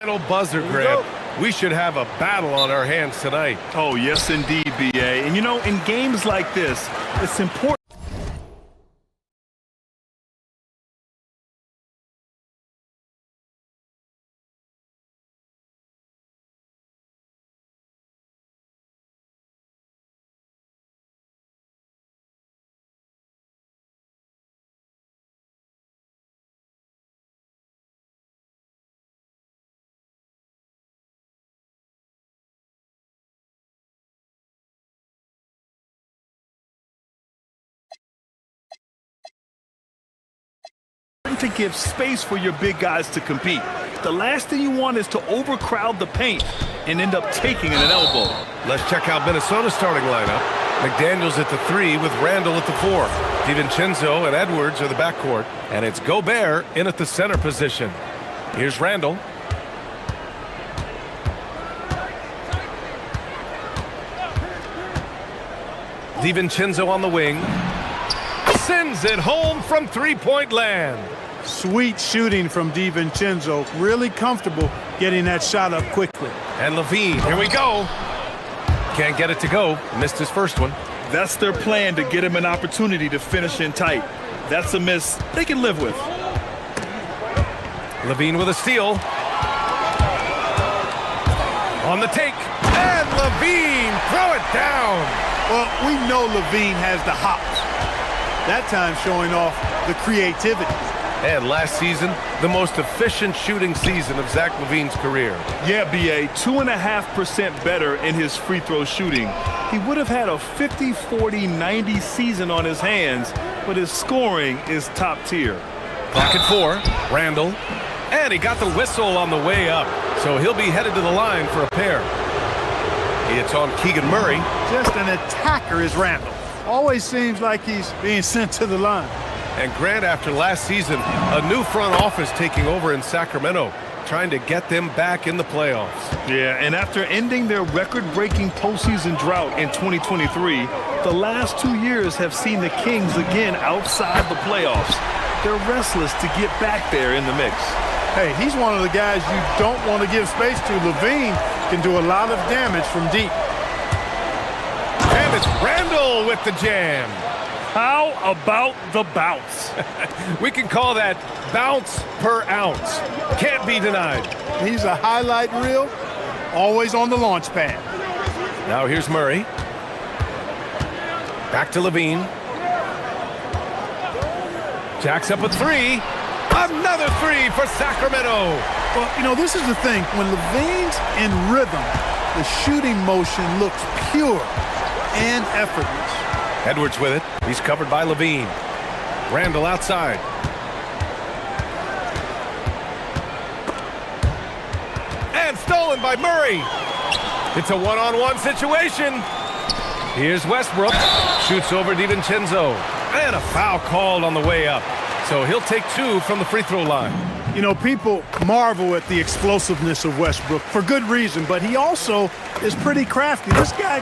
Final buzzer grab. We should have a battle on our hands tonight. Oh, yes, indeed, BA. And, you know, in games like this, it's important. To give space for your big guys to compete. The last thing you want is to overcrowd the paint and end up taking an elbow. Let's check out Minnesota's starting lineup. McDaniels at the 3 with Randall at the 4. DiVincenzo and Edwards are the backcourt. And it's Gobert in at the center position. Here's Randall. DiVincenzo on the wing. Sends it home from three-point land. Sweet shooting from DiVincenzo. Really comfortable getting that shot up quickly. And Levine, here we go. Can't get it to go. Missed his first one. That's their plan, to get him an opportunity to finish in tight. That's a miss they can live with. Levine with a steal. On the take. And Levine, throw it down. Well, we know Levine has the hops. That time showing off the creativity. And last season, the most efficient shooting season of Zach LaVine's career. Yeah, BA, 2.5% better in his free throw shooting. He would have had a 50, 40, 90 season on his hands, but his scoring is top tier. Pocket 4, Randall. And he got the whistle on the way up, so he'll be headed to the line for a pair. It's on Keegan Murray. Just an attacker is Randall. Always seems like he's being sent to the line. And Grant, after last season, a new front office taking over in Sacramento, trying to get them back in the playoffs. Yeah, and after ending their record-breaking postseason drought in 2023, the last 2 years have seen the Kings again outside the playoffs. They're restless to get back there in the mix. Hey, he's one of the guys you don't want to give space to. Levine can do a lot of damage from deep. And it's Randall with the jam. How about the bounce? We can call that bounce per ounce. Can't be denied. He's a highlight reel, always on the launch pad. Now here's Murray. Back to Levine. Jacks up a 3. Another 3 for Sacramento. Well, you know, this is the thing. When Levine's in rhythm, the shooting motion looks pure and effortless. Edwards with it. He's covered by Levine. Randall outside. And stolen by Murray. It's a one-on-one situation. Here's Westbrook. Shoots over DiVincenzo. And a foul called on the way up. So he'll take 2 from the free throw line. You know, people marvel at the explosiveness of Westbrook for good reason, but he also is pretty crafty. This guy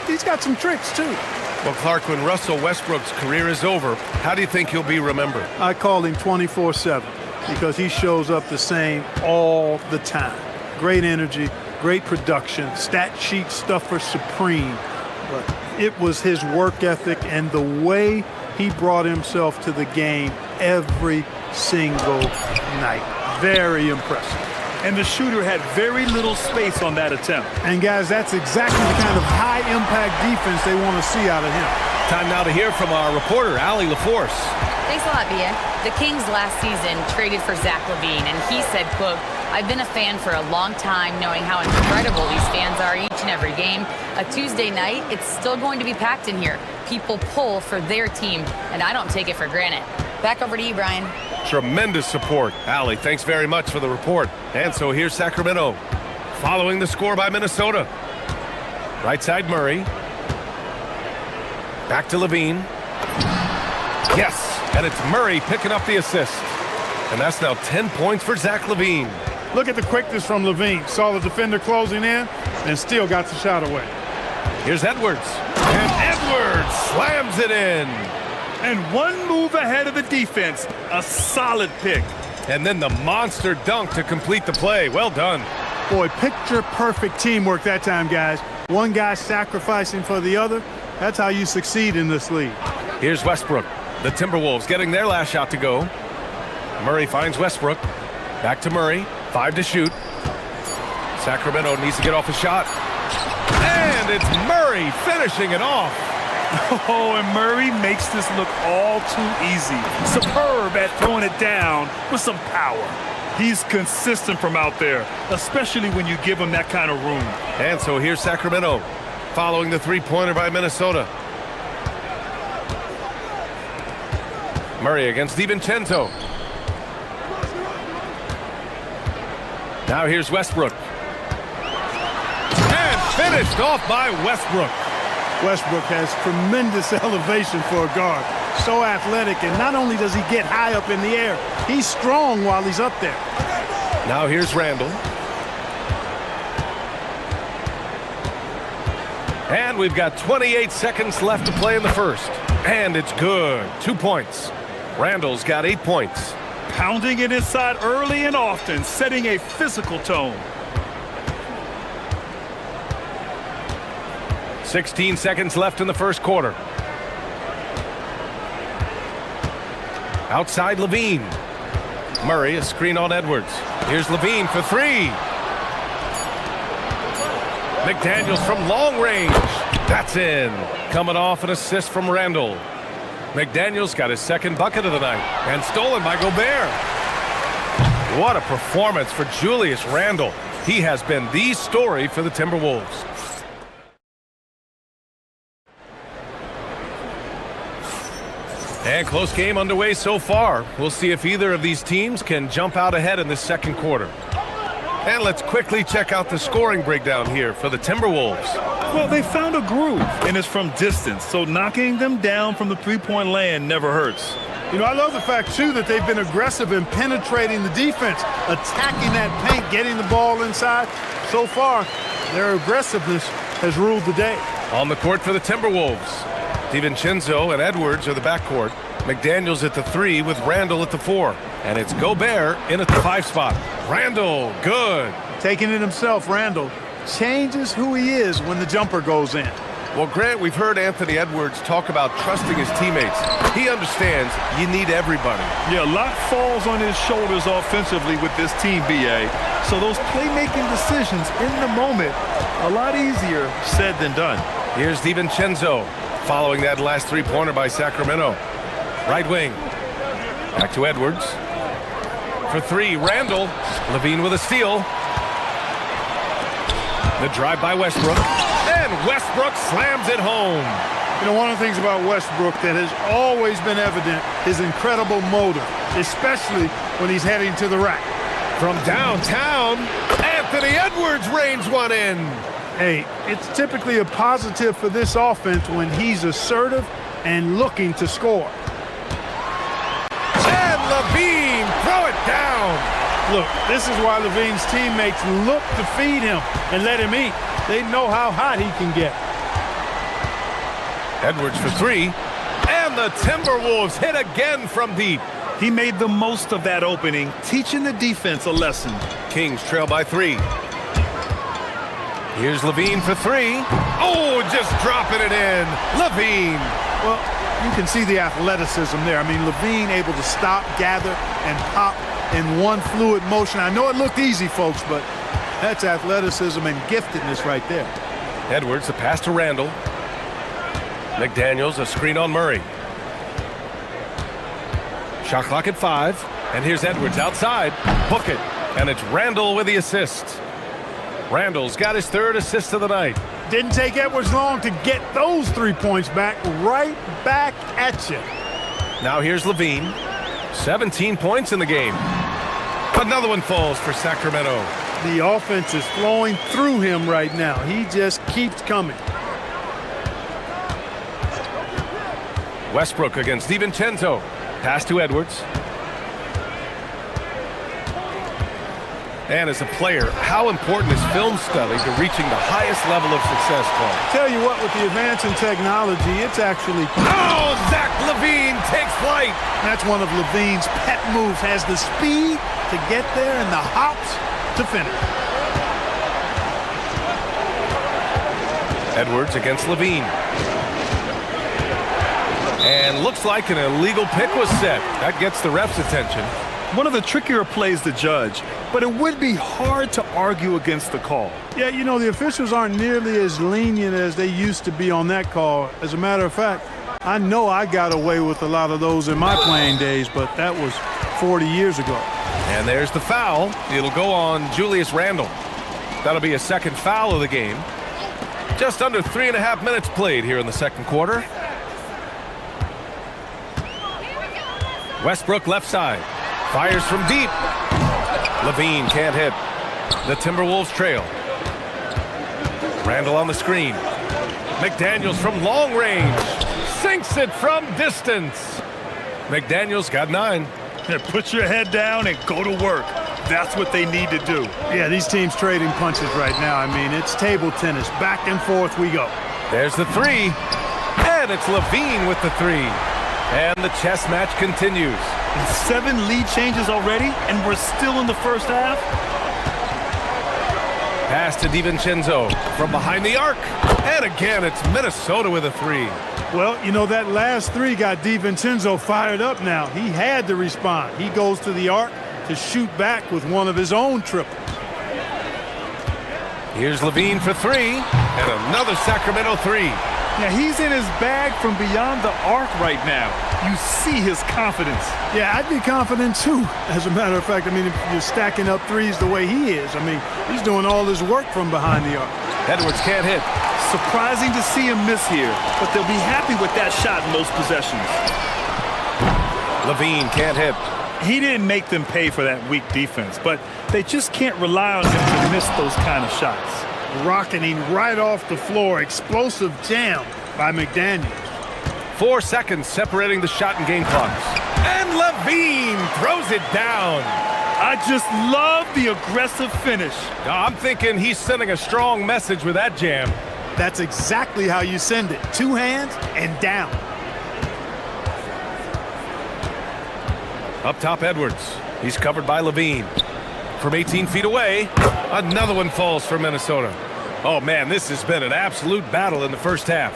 he's got some tricks too. Well, Clark, when Russell Westbrook's career is over, how do you think he'll be remembered? I call him 24/7 because he shows up the same all the time. Great energy, great production, stat sheet stuffer supreme. But it was his work ethic and the way he brought himself to the game every single night. Very impressive. And the shooter had very little space on that attempt. And guys, that's exactly the kind of high-impact defense they want to see out of him. Time now to hear from our reporter, Allie LaForce. Thanks a lot, Bia. The Kings last season traded for Zach LaVine, and he said, quote, "I've been a fan for a long time, knowing how incredible these fans are each and every game. A Tuesday night, it's still going to be packed in here. People pull for their team, and I don't take it for granted." Back over to you, Brian. Tremendous support. Allie, thanks very much for the report. And so here's Sacramento, following the score by Minnesota. Right side Murray. Back to Levine. Yes, and it's Murray picking up the assist. And that's now 10 points for Zach LaVine. Look at the quickness from Levine. Saw the defender closing in and still got the shot away. Here's Edwards. And Edwards slams it in. And one move ahead of the defense. A solid pick. And then the monster dunk to complete the play. Well done. Boy, picture-perfect teamwork that time, guys. One guy sacrificing for the other. That's how you succeed in this league. Here's Westbrook. The Timberwolves getting their last shot to go. Murray finds Westbrook. Back to Murray. 5 to shoot. Sacramento needs to get off a shot. And it's Murray finishing it off. Oh, and Murray makes this look all too easy. Superb at throwing it down with some power. He's consistent from out there, especially when you give him that kind of room. And so here's Sacramento following the three-pointer by Minnesota. Murray against DiVincenzo. Now here's Westbrook. And finished off by Westbrook. Westbrook has tremendous elevation for a guard. So athletic, and not only does he get high up in the air, he's strong while he's up there. Now here's Randall. And we've got 28 seconds left to play in the first. And it's good. 2 points. Randall's got 8 points. Pounding it inside early and often, setting a physical tone. 16 seconds left in the first quarter. Outside Levine. Murray, a screen on Edwards. Here's Levine for 3. McDaniels from long range. That's in. Coming off an assist from Randall. McDaniels got his second bucket of the night. And stolen by Gobert. What a performance for Julius Randle. He has been the story for the Timberwolves. And close game underway so far. We'll see if either of these teams can jump out ahead in the second quarter. And let's quickly check out the scoring breakdown here for the Timberwolves. Well, they found a groove, and it's from distance, so knocking them down from the three-point land never hurts. You know, I love the fact, too, that they've been aggressive in penetrating the defense, attacking that paint, getting the ball inside. So far, their aggressiveness has ruled the day. On the court for the Timberwolves, DiVincenzo and Edwards are the backcourt. McDaniels at the 3 with Randall at the 4. And it's Gobert in at the 5 spot. Randall, good. Taking it himself, Randall changes who he is when the jumper goes in. Well, Grant, we've heard Anthony Edwards talk about trusting his teammates. He understands you need everybody. Yeah, a lot falls on his shoulders offensively with this team, BA. So those playmaking decisions in the moment, a lot easier said than done. Here's DiVincenzo following that last three-pointer by Sacramento. Right wing. Back to Edwards. For 3, Randall. Levine with a steal. The drive by Westbrook. And Westbrook slams it home. You know, one of the things about Westbrook that has always been evident is incredible motor, especially when he's heading to the rack. From downtown, Anthony Edwards reins one in. Hey, it's typically a positive for this offense when he's assertive and looking to score. And Levine, throw it down. Look, this is why Levine's teammates look to feed him and let him eat. They know how hot he can get. Edwards for 3. And the Timberwolves hit again from deep. He made the most of that opening, teaching the defense a lesson. Kings trail by 3. Here's Levine for 3. Oh, just dropping it in. Levine. Well, you can see the athleticism there. I mean, Levine able to stop, gather, and pop in one fluid motion. I know it looked easy, folks, but that's athleticism and giftedness right there. Edwards, a pass to Randall. McDaniels, a screen on Murray. Shot clock at 5. And here's Edwards outside. Book it. And it's Randall with the assist. Randall's got his 3rd assist of the night. Didn't take Edwards long to get those 3 points back. Right back at you. Now here's Levine. 17 points in the game. Another one falls for Sacramento. The offense is flowing through him right now. He just keeps coming. Westbrook against DiVincenzo. Pass to Edwards. And as a player, how important is film study to reaching the highest level of success, Paul? Tell you what, with the advance in technology, it's actually... Oh, Zach LaVine takes flight. That's one of LaVine's pet moves. Has the speed to get there and the hops to finish. Edwards against LaVine. And looks like an illegal pick was set. That gets the ref's attention. One of the trickier plays to judge, but it would be hard to argue against the call. Yeah, you know, the officials aren't nearly as lenient as they used to be on that call. As a matter of fact, I know I got away with a lot of those in my playing days, but that was 40 years ago. And there's the foul. It'll go on Julius Randle. That'll be a second foul of the game. Just under 3.5 minutes played here in the second quarter. Westbrook left side. Fires from deep. LaVine can't hit. The Timberwolves trail. Randle on the screen. McDaniels from long range. Sinks it from distance. McDaniels got 9. Put your head down and go to work. That's what they need to do. Yeah, these teams trading punches right now. I mean, it's table tennis. Back and forth we go. There's the 3. And it's LaVine with the 3. And the chess match continues. 7 lead changes already, and we're still in the first half. Pass to DiVincenzo from behind the arc. And again, it's Minnesota with a 3. Well, you know, that last 3 got DiVincenzo fired up now. He had to respond. He goes to the arc to shoot back with one of his own triples. Here's LaVine for 3. And another Sacramento 3. Now, he's in his bag from beyond the arc right now. You see his confidence. Yeah, I'd be confident too. As a matter of fact, I mean, if you're stacking up threes the way he is, I mean, he's doing all his work from behind the arc. Edwards can't hit. Surprising to see him miss here, but they'll be happy with that shot in most possessions. LaVine can't hit. He didn't make them pay for that weak defense, but they just can't rely on him to miss those kind of shots. Rocketing right off the floor. Explosive jam by McDaniels. 4 seconds separating the shot and game clocks. And LaVine throws it down. I just love the aggressive finish. I'm thinking he's sending a strong message with that jam. That's exactly how you send it. 2 hands and down. Up top, Edwards. He's covered by LaVine. From 18 feet away, another one falls for Minnesota. Oh, man, this has been an absolute battle in the first half.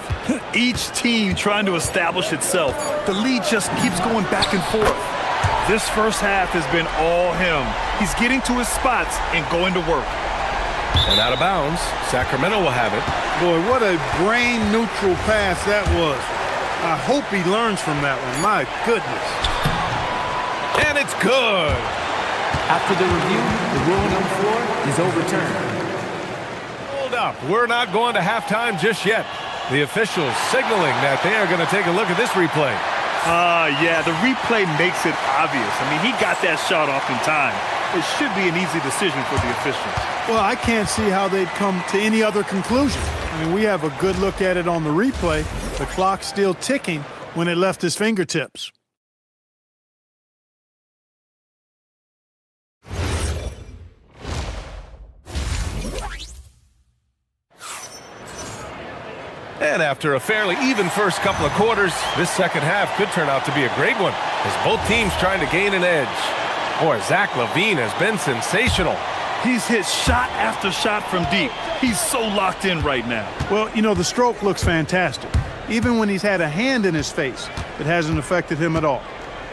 Each team trying to establish itself. The lead just keeps going back and forth. This first half has been all him. He's getting to his spots and going to work. And out of bounds, Sacramento will have it. Boy, what a brain-neutral pass that was. I hope he learns from that one. My goodness. And it's good. After the review, the ruling on the floor is overturned. Hold up. We're not going to halftime just yet. The officials signaling that they are going to take a look at this replay. Yeah, the replay makes it obvious. I mean, he got that shot off in time. It should be an easy decision for the officials. Well, I can't see how they'd come to any other conclusion. I mean, we have a good look at it on the replay. The clock's still ticking when it left his fingertips. And after a fairly even first couple of quarters, this second half could turn out to be a great one as both teams trying to gain an edge. Boy, Zach LaVine has been sensational. He's hit shot after shot from deep. He's so locked in right now. Well, you know, the stroke looks fantastic. Even when he's had a hand in his face, it hasn't affected him at all.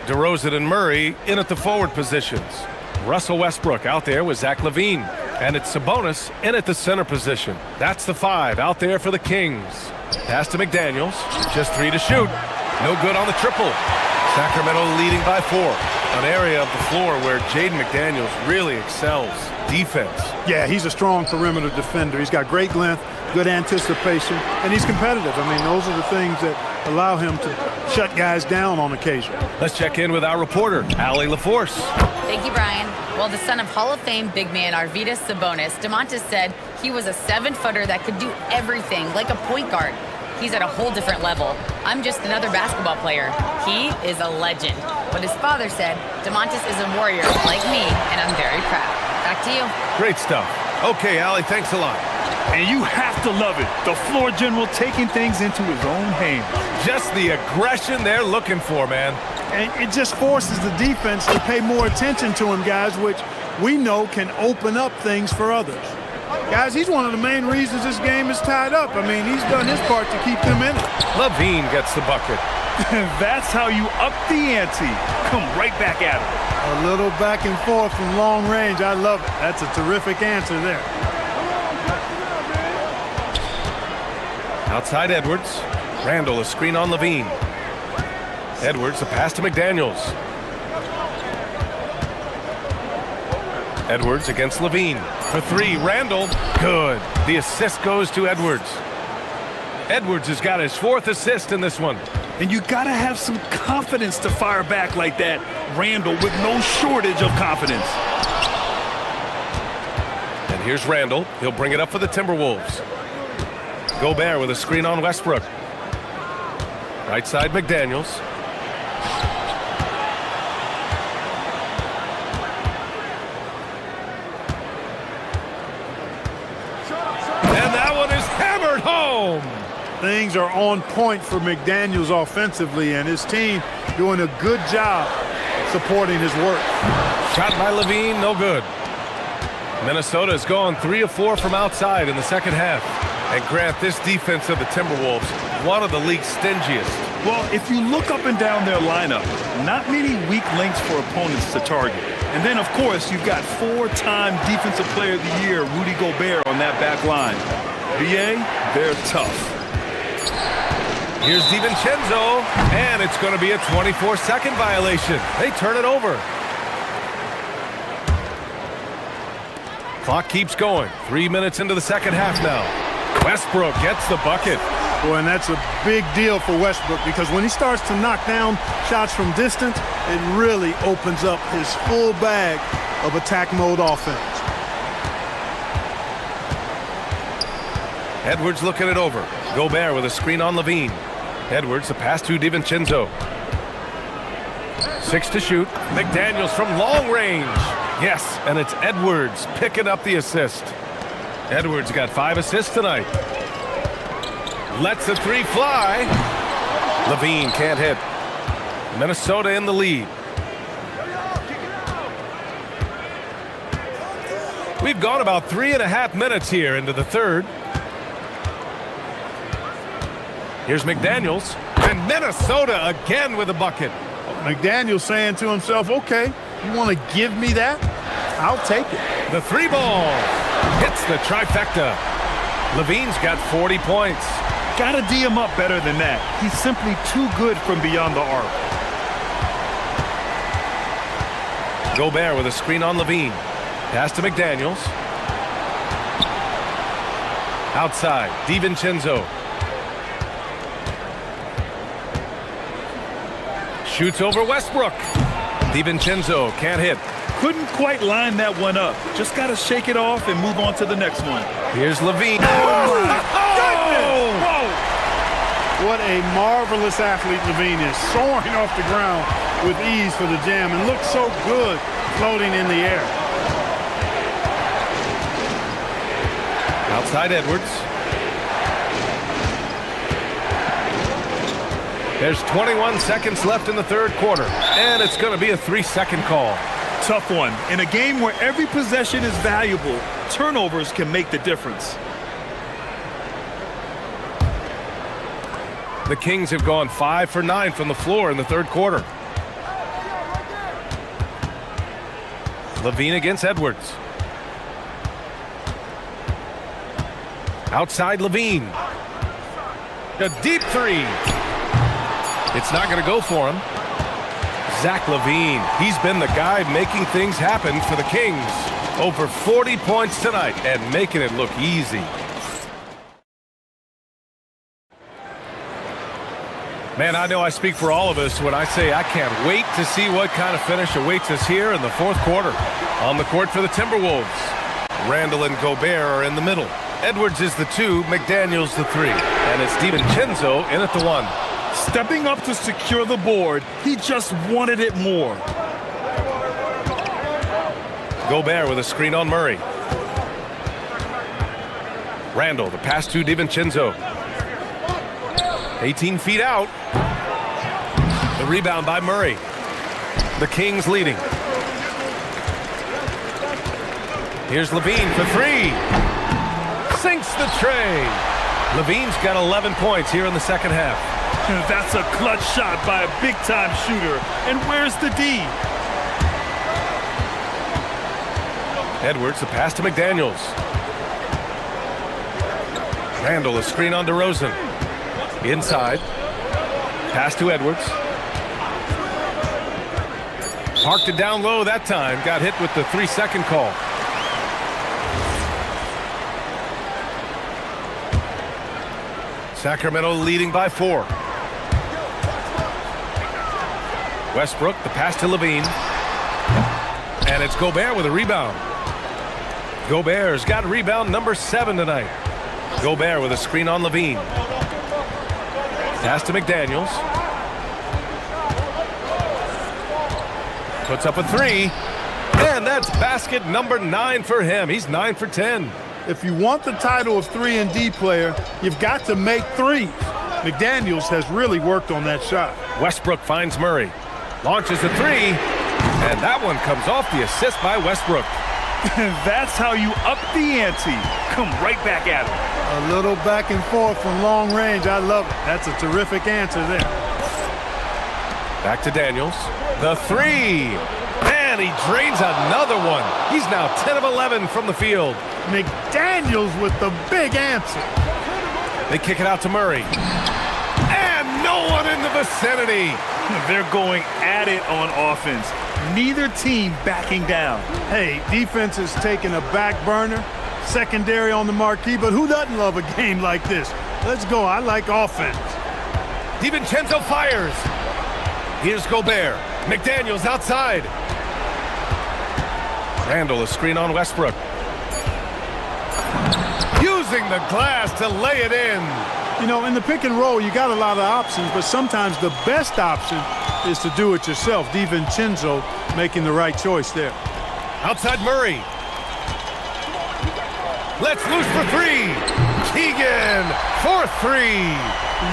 DeRozan and Murray in at the forward positions. Russell Westbrook out there with Zach LaVine. And it's Sabonis in at the center position. That's the 5 out there for the Kings. Pass to McDaniels. Just 3 to shoot. No good on the triple. Sacramento leading by 4. An area of the floor where Jaden McDaniels really excels. Defense. Yeah, he's a strong perimeter defender. He's got great length, good anticipation, and he's competitive. I mean, those are the things that allow him to shut guys down on occasion. Let's check in with our reporter, Allie LaForce. Thank you, Brian. Well, the son of Hall of Fame big man Arvydas Sabonis, DeMontis said he was a 7-footer that could do everything, like a point guard. He's at a whole different level. I'm just another basketball player. He is a legend. But his father said, DeMontis is a warrior like me, and I'm very proud. Back to you. Great stuff. Okay, Allie, thanks a lot. And you have to love it. The floor general taking things into his own hands. Just the aggression they're looking for, man. And it just forces the defense to pay more attention to him, guys, which we know can open up things for others. Guys, he's one of the main reasons this game is tied up. I mean, he's done his part to keep them in it. Levine gets the bucket. That's how you up the ante. Come right back at him. A little back and forth from long range. I love it. That's a terrific answer there. Outside Edwards. Randall, a screen on Levine. Edwards, a pass to McDaniels. Edwards against Levine. For three, Randall. Good. The assist goes to Edwards. Edwards has got his fourth assist in this one. And you got to have some confidence to fire back like that, Randall, with no shortage of confidence. And here's Randall. He'll bring it up for the Timberwolves. Gobert with a screen on Westbrook. Right side, McDaniels. And that one is hammered home. Things are on point for McDaniels offensively, and his team doing a good job supporting his work. Shot by Levine, no good. Minnesota has gone 3 of 4 from outside in the second half. And Grant, this defense of the Timberwolves, one of the league's stingiest. Well, if you look up and down their lineup, not many weak links for opponents to target. And then, of course, you've got 4-time Defensive Player of the Year, Rudy Gobert, on that back line. BA, they're tough. Here's DiVincenzo, and it's going to be a 24-second violation. They turn it over. Clock keeps going. 3 minutes into the second half now. Westbrook gets the bucket. Boy, and that's a big deal for Westbrook because when he starts to knock down shots from distance, it really opens up his full bag of attack mode offense. Edwards looking it over. Gobert with a screen on Levine. Edwards, a pass to DiVincenzo. 6 to shoot. McDaniels from long range. Yes, and it's Edwards picking up the assist. Edwards got 5 assists tonight. Lets the three fly. Levine can't hit. Minnesota in the lead. We've gone about 3.5 minutes here into the third. Here's McDaniels. And Minnesota again with a bucket. McDaniels saying to himself, okay, you want to give me that? I'll take it. The three ball hits the trifecta. Levine's got 40 points. Got to D him up better than that. He's simply too good from beyond the arc. Gobert with a screen on Levine. Pass to McDaniels. Outside, DiVincenzo. Shoots over Westbrook. DiVincenzo can't hit. Couldn't quite line that one up. Just got to shake it off and move on to the next one. Here's Levine. Whoa! What a marvelous athlete Levine is. Soaring off the ground with ease for the jam and looks so good floating in the air. Outside Edwards. There's 21 seconds left in the third quarter, and it's going to be a 3-second call. Tough one. In a game where every possession is valuable, turnovers can make the difference. The Kings have gone 5 for 9 from the floor in the third quarter. Levine against Edwards. Outside Levine. A deep three. It's not going to go for him. Zach Levine, he's been the guy making things happen for the Kings. Over 40 points tonight and making it look easy. Man, I know I speak for all of us when I say I can't wait to see what kind of finish awaits us here in the fourth quarter. On the court for the Timberwolves, Randall and Gobert are in the middle. Edwards is the 2, McDaniels the 3, and it's DiVincenzo in at the 1. Stepping up to secure the board, he just wanted it more. Gobert with a screen on Murray. Randall, the pass to DiVincenzo. 18 feet out. The rebound by Murray. The Kings leading. Here's Levine for three. Sinks the tray. Levine's got 11 points here in the second half. That's a clutch shot by a big-time shooter. And where's the D? Edwards, the pass to McDaniels. Randall, a screen on DeRozan. Inside. Pass to Edwards. Parked it down low that time. Got hit with the 3-second call. Sacramento leading by 4. Westbrook, the pass to Levine. And it's Gobert with a rebound. Gobert's got rebound number 7 tonight. Gobert with a screen on Levine. Pass to McDaniels. Puts up a 3. And that's basket number 9 for him. He's 9 for 10. If you want the title of 3-and-D player, you've got to make threes. McDaniels has really worked on that shot. Westbrook finds Murray. Launches a 3. And that one comes off the assist by Westbrook. That's how you up the ante. Come right back at him. A little back and forth from long range. I love it. That's a terrific answer there. Back to Daniels. The 3. And he drains another one. He's now 10 of 11 from the field. McDaniels with the big answer. They kick it out to Murray. And no one in the vicinity. They're going at it on offense. Neither team backing down. Hey, defense is taking a back burner. Secondary on the marquee, but who doesn't love a game like this? Let's go. I like offense. DiVincenzo fires. Here's Gobert. McDaniels outside. Randall, a screen on Westbrook. Using the glass to lay it in. You know, in the pick and roll, you got a lot of options, but sometimes the best option is to do it yourself. DiVincenzo making the right choice there. Outside Murray. Let's loose for 3. Keegan for 3.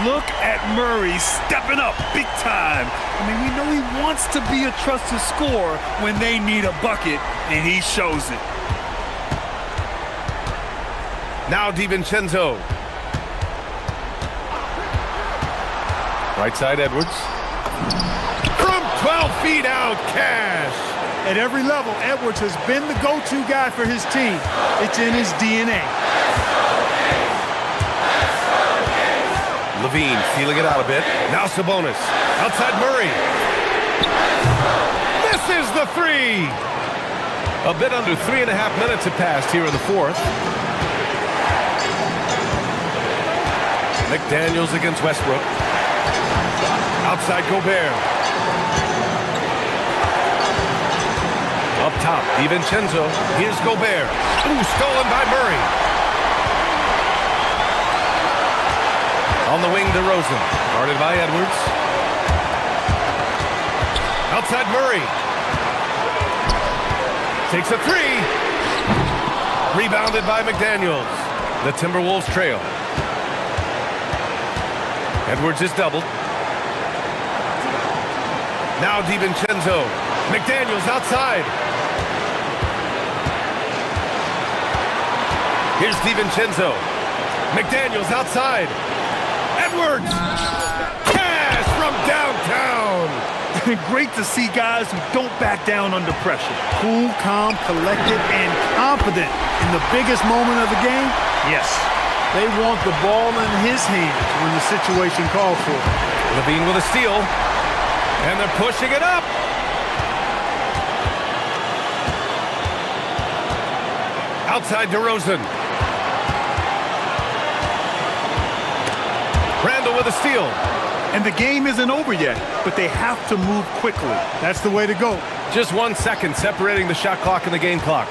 Look at Murray stepping up big time. I mean, we know he wants to be a trusted scorer when they need a bucket, and he shows it. Now DiVincenzo. Right side Edwards. From 12 feet out, Cash. At every level, Edwards has been the go-to guy for his team. It's in his DNA. Levine feeling it out a bit. Now Sabonis. Outside Murray. This is the 3. A bit under 3.5 minutes have passed here in the fourth. McDaniels against Westbrook. Outside Gobert. Up top, DiVincenzo. Here's Gobert. Ooh, stolen by Murray. On the wing, DeRozan. Guarded by Edwards. Outside Murray. Takes a 3. Rebounded by McDaniels. The Timberwolves trail. Edwards is doubled. Now DiVincenzo. McDaniels outside. Here's DiVincenzo. McDaniels outside. Edwards. Cash from downtown. Great to see guys who don't back down under pressure. Cool, calm, collected, and confident in the biggest moment of the game. Yes. They want the ball in his hands when the situation calls for it. Levine with a steal. And they're pushing it up. Outside DeRozan. Randall with a steal. And the game isn't over yet, but they have to move quickly. That's the way to go. Just 1 second separating the shot clock and the game clock.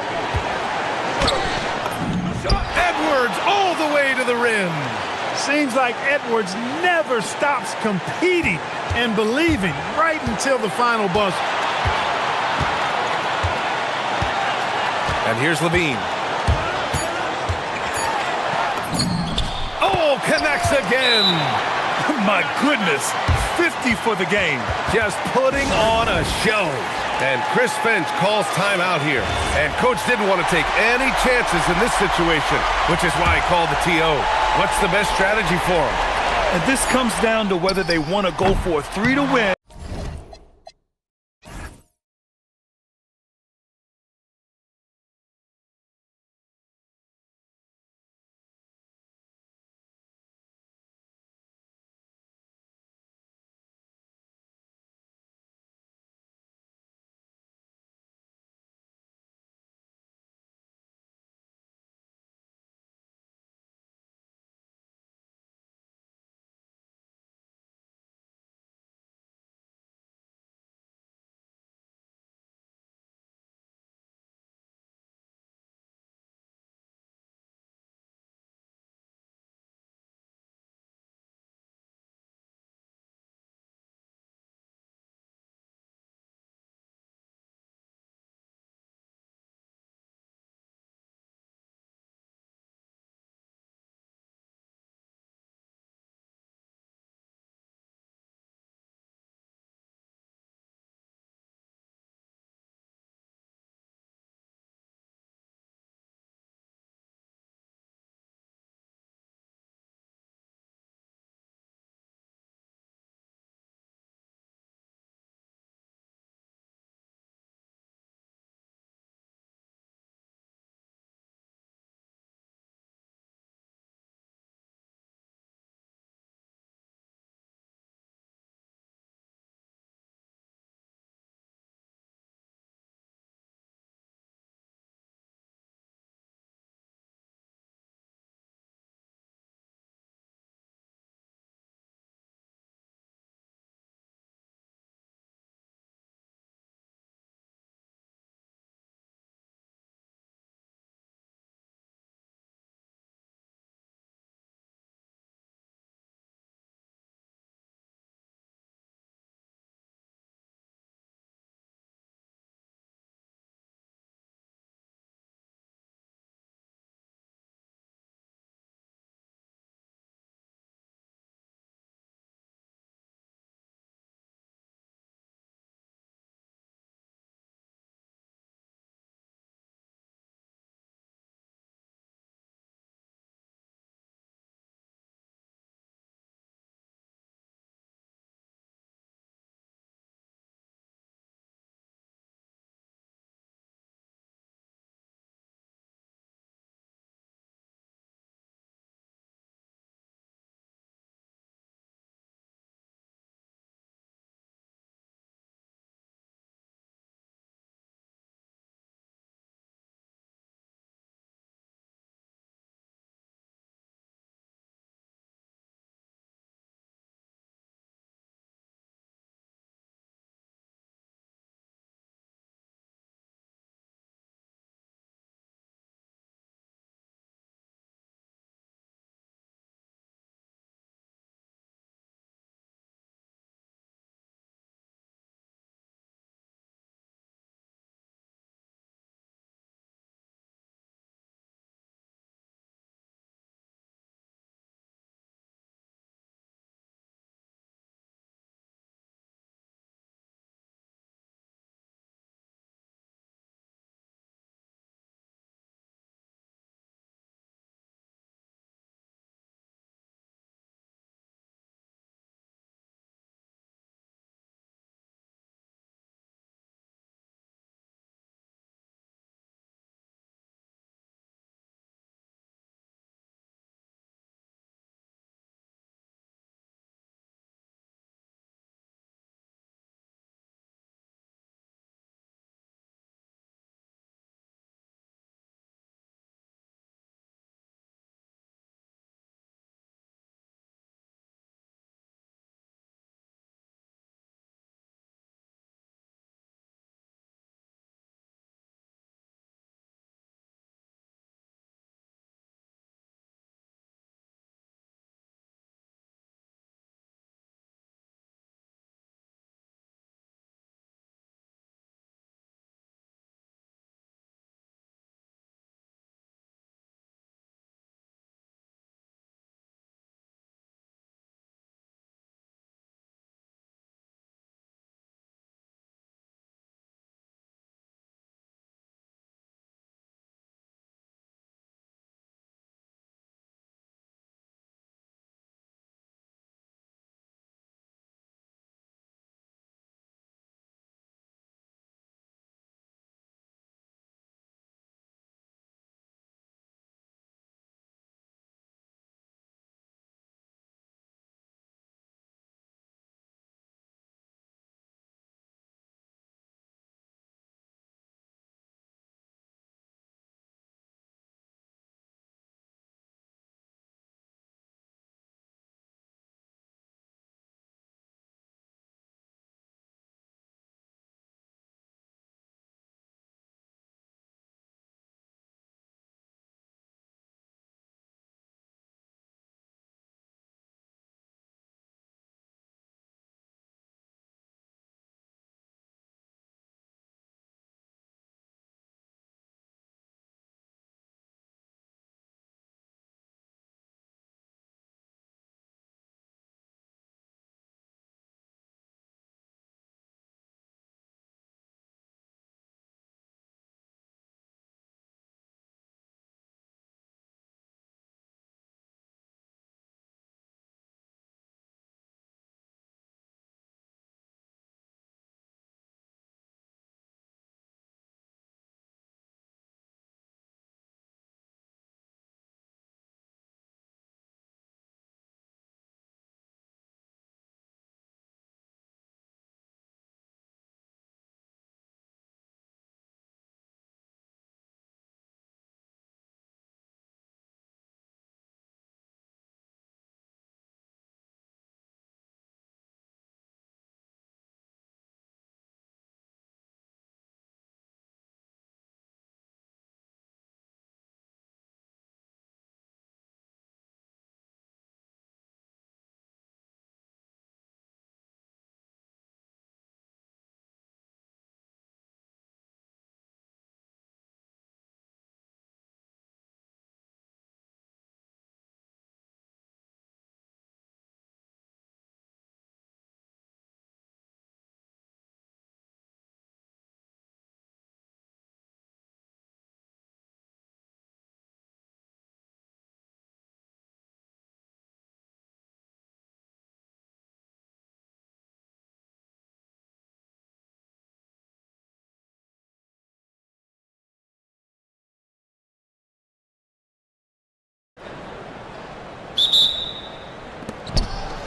Edwards all the way to the rim. Seems like Edwards never stops competing and believing right until the final buzzer. And here's Levine. Oh, connects again. My goodness, 50 for the game. Just putting on a show. And Chris Finch calls timeout here. And coach didn't want to take any chances in this situation, which is why he called the TO. What's the best strategy for him? And this comes down to whether they want to go for a 3 to win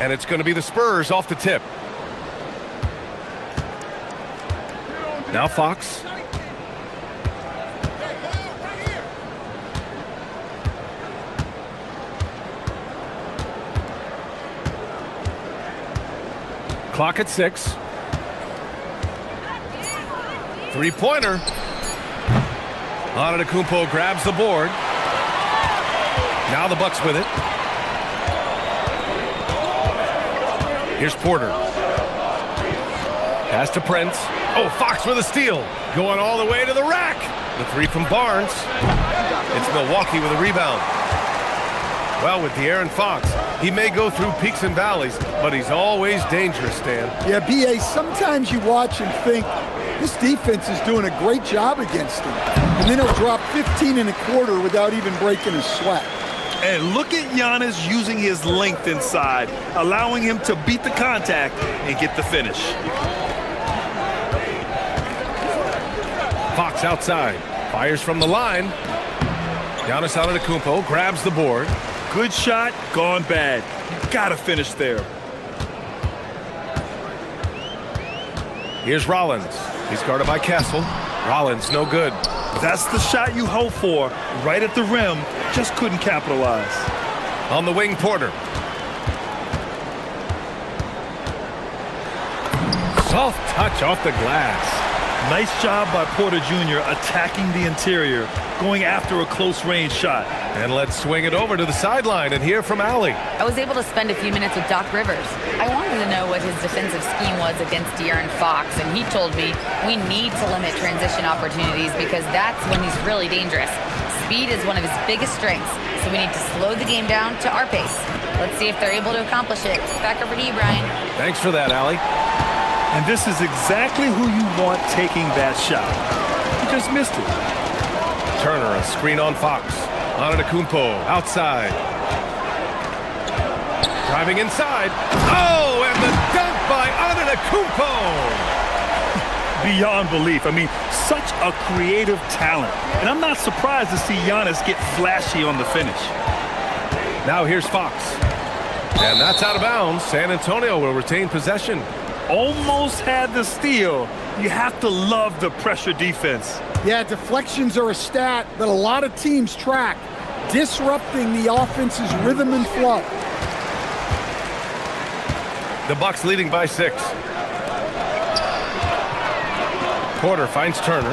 And it's going to be the Spurs off the tip. Now Fox. Clock at 6. Three-pointer. Antetokounmpo grabs the board. Now the Bucks with it. Here's Porter. Pass to Prince. Oh, Fox with a steal. Going all the way to the rack. The three from Barnes. It's Milwaukee with a rebound. Well, with De'Aaron Fox, he may go through peaks and valleys, but he's always dangerous, Stan. Yeah, B.A., sometimes you watch and think, this defense is doing a great job against him. And then he'll drop 15 and a quarter without even breaking a sweat. And look at Giannis using his length inside, allowing him to beat the contact and get the finish. Fox outside. Fires from the line. Giannis Antetokounmpo grabs the board. Good shot, gone bad. You gotta finish there. Here's Rollins. He's guarded by Castle. Rollins, no good. That's the shot you hope for, right at the rim. Just couldn't capitalize. On the wing, Porter. Soft touch off the glass. Nice job by Porter Jr. attacking the interior, going after a close-range shot. And let's swing it over to the sideline and hear from Allie. I was able to spend a few minutes with Doc Rivers. I wanted to know what his defensive scheme was against De'Aaron Fox, and he told me we need to limit transition opportunities because that's when he's really dangerous. Speed is one of his biggest strengths, so we need to slow the game down to our pace. Let's see if they're able to accomplish it. Back over to you, Brian. Thanks for that, Allie. And this is exactly who you want taking that shot. You just missed it. Turner, a screen on Fox. Antetokounmpo outside. Driving inside. Oh, and the dunk by Antetokounmpo. Beyond belief. I mean, such a creative talent. And I'm not surprised to see Giannis get flashy on the finish. Now here's Fox. And that's out of bounds. San Antonio will retain possession. Almost had the steal. You have to love the pressure defense. Yeah, deflections are a stat that a lot of teams track, disrupting the offense's rhythm and flow. The Bucks leading by 6. Porter finds Turner.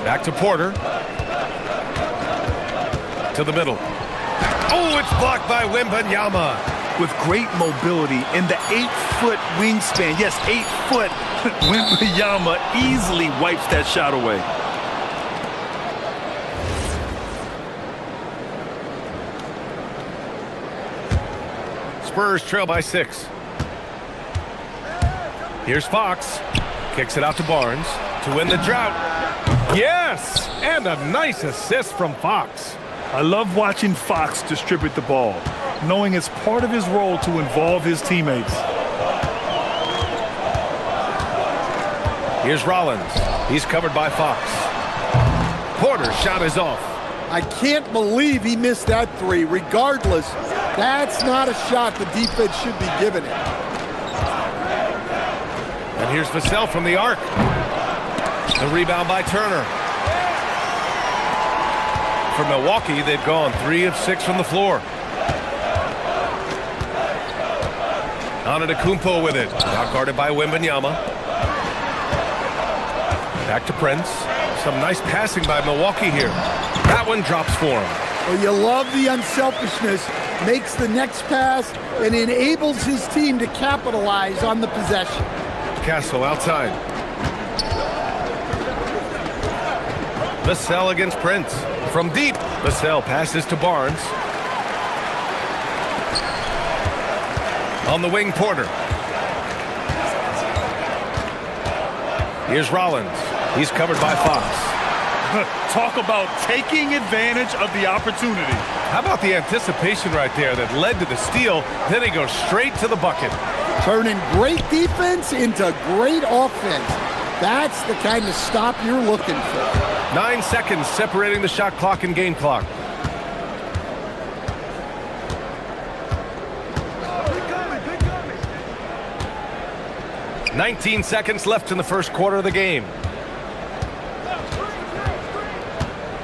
Back to Porter. To the middle. Oh, it's blocked by Wembanyama. With great mobility and the 8-foot wingspan. Yes, 8 foot. Wembanyama easily wipes that shot away. Spurs trail by 6. Here's Fox. Kicks it out to Barnes to win the drought. Yes! And a nice assist from Fox. I love watching Fox distribute the ball, knowing it's part of his role to involve his teammates. Here's Rollins. He's covered by Fox. Porter's shot is off. I can't believe he missed that three. Regardless, that's not a shot the defense should be giving it. And here's Vassell from the arc. The rebound by Turner. For Milwaukee, they've gone 3 of 6 from the floor. Antetokounmpo with it. Now guarded by Wembanyama. Back to Prince. Some nice passing by Milwaukee here. That one drops for him. Well, you love the unselfishness. Makes the next pass and enables his team to capitalize on the possession. Castle outside. Vassell against Prince. From deep, Vassell passes to Barnes. On the wing, Porter. Here's Rollins. He's covered by Fox. Talk about taking advantage of the opportunity. How about the anticipation right there that led to the steal? Then he goes straight to the bucket. Turning great defense into great offense. That's the kind of stop you're looking for. 9 seconds separating the shot clock and game clock. 19 seconds left in the first quarter of the game.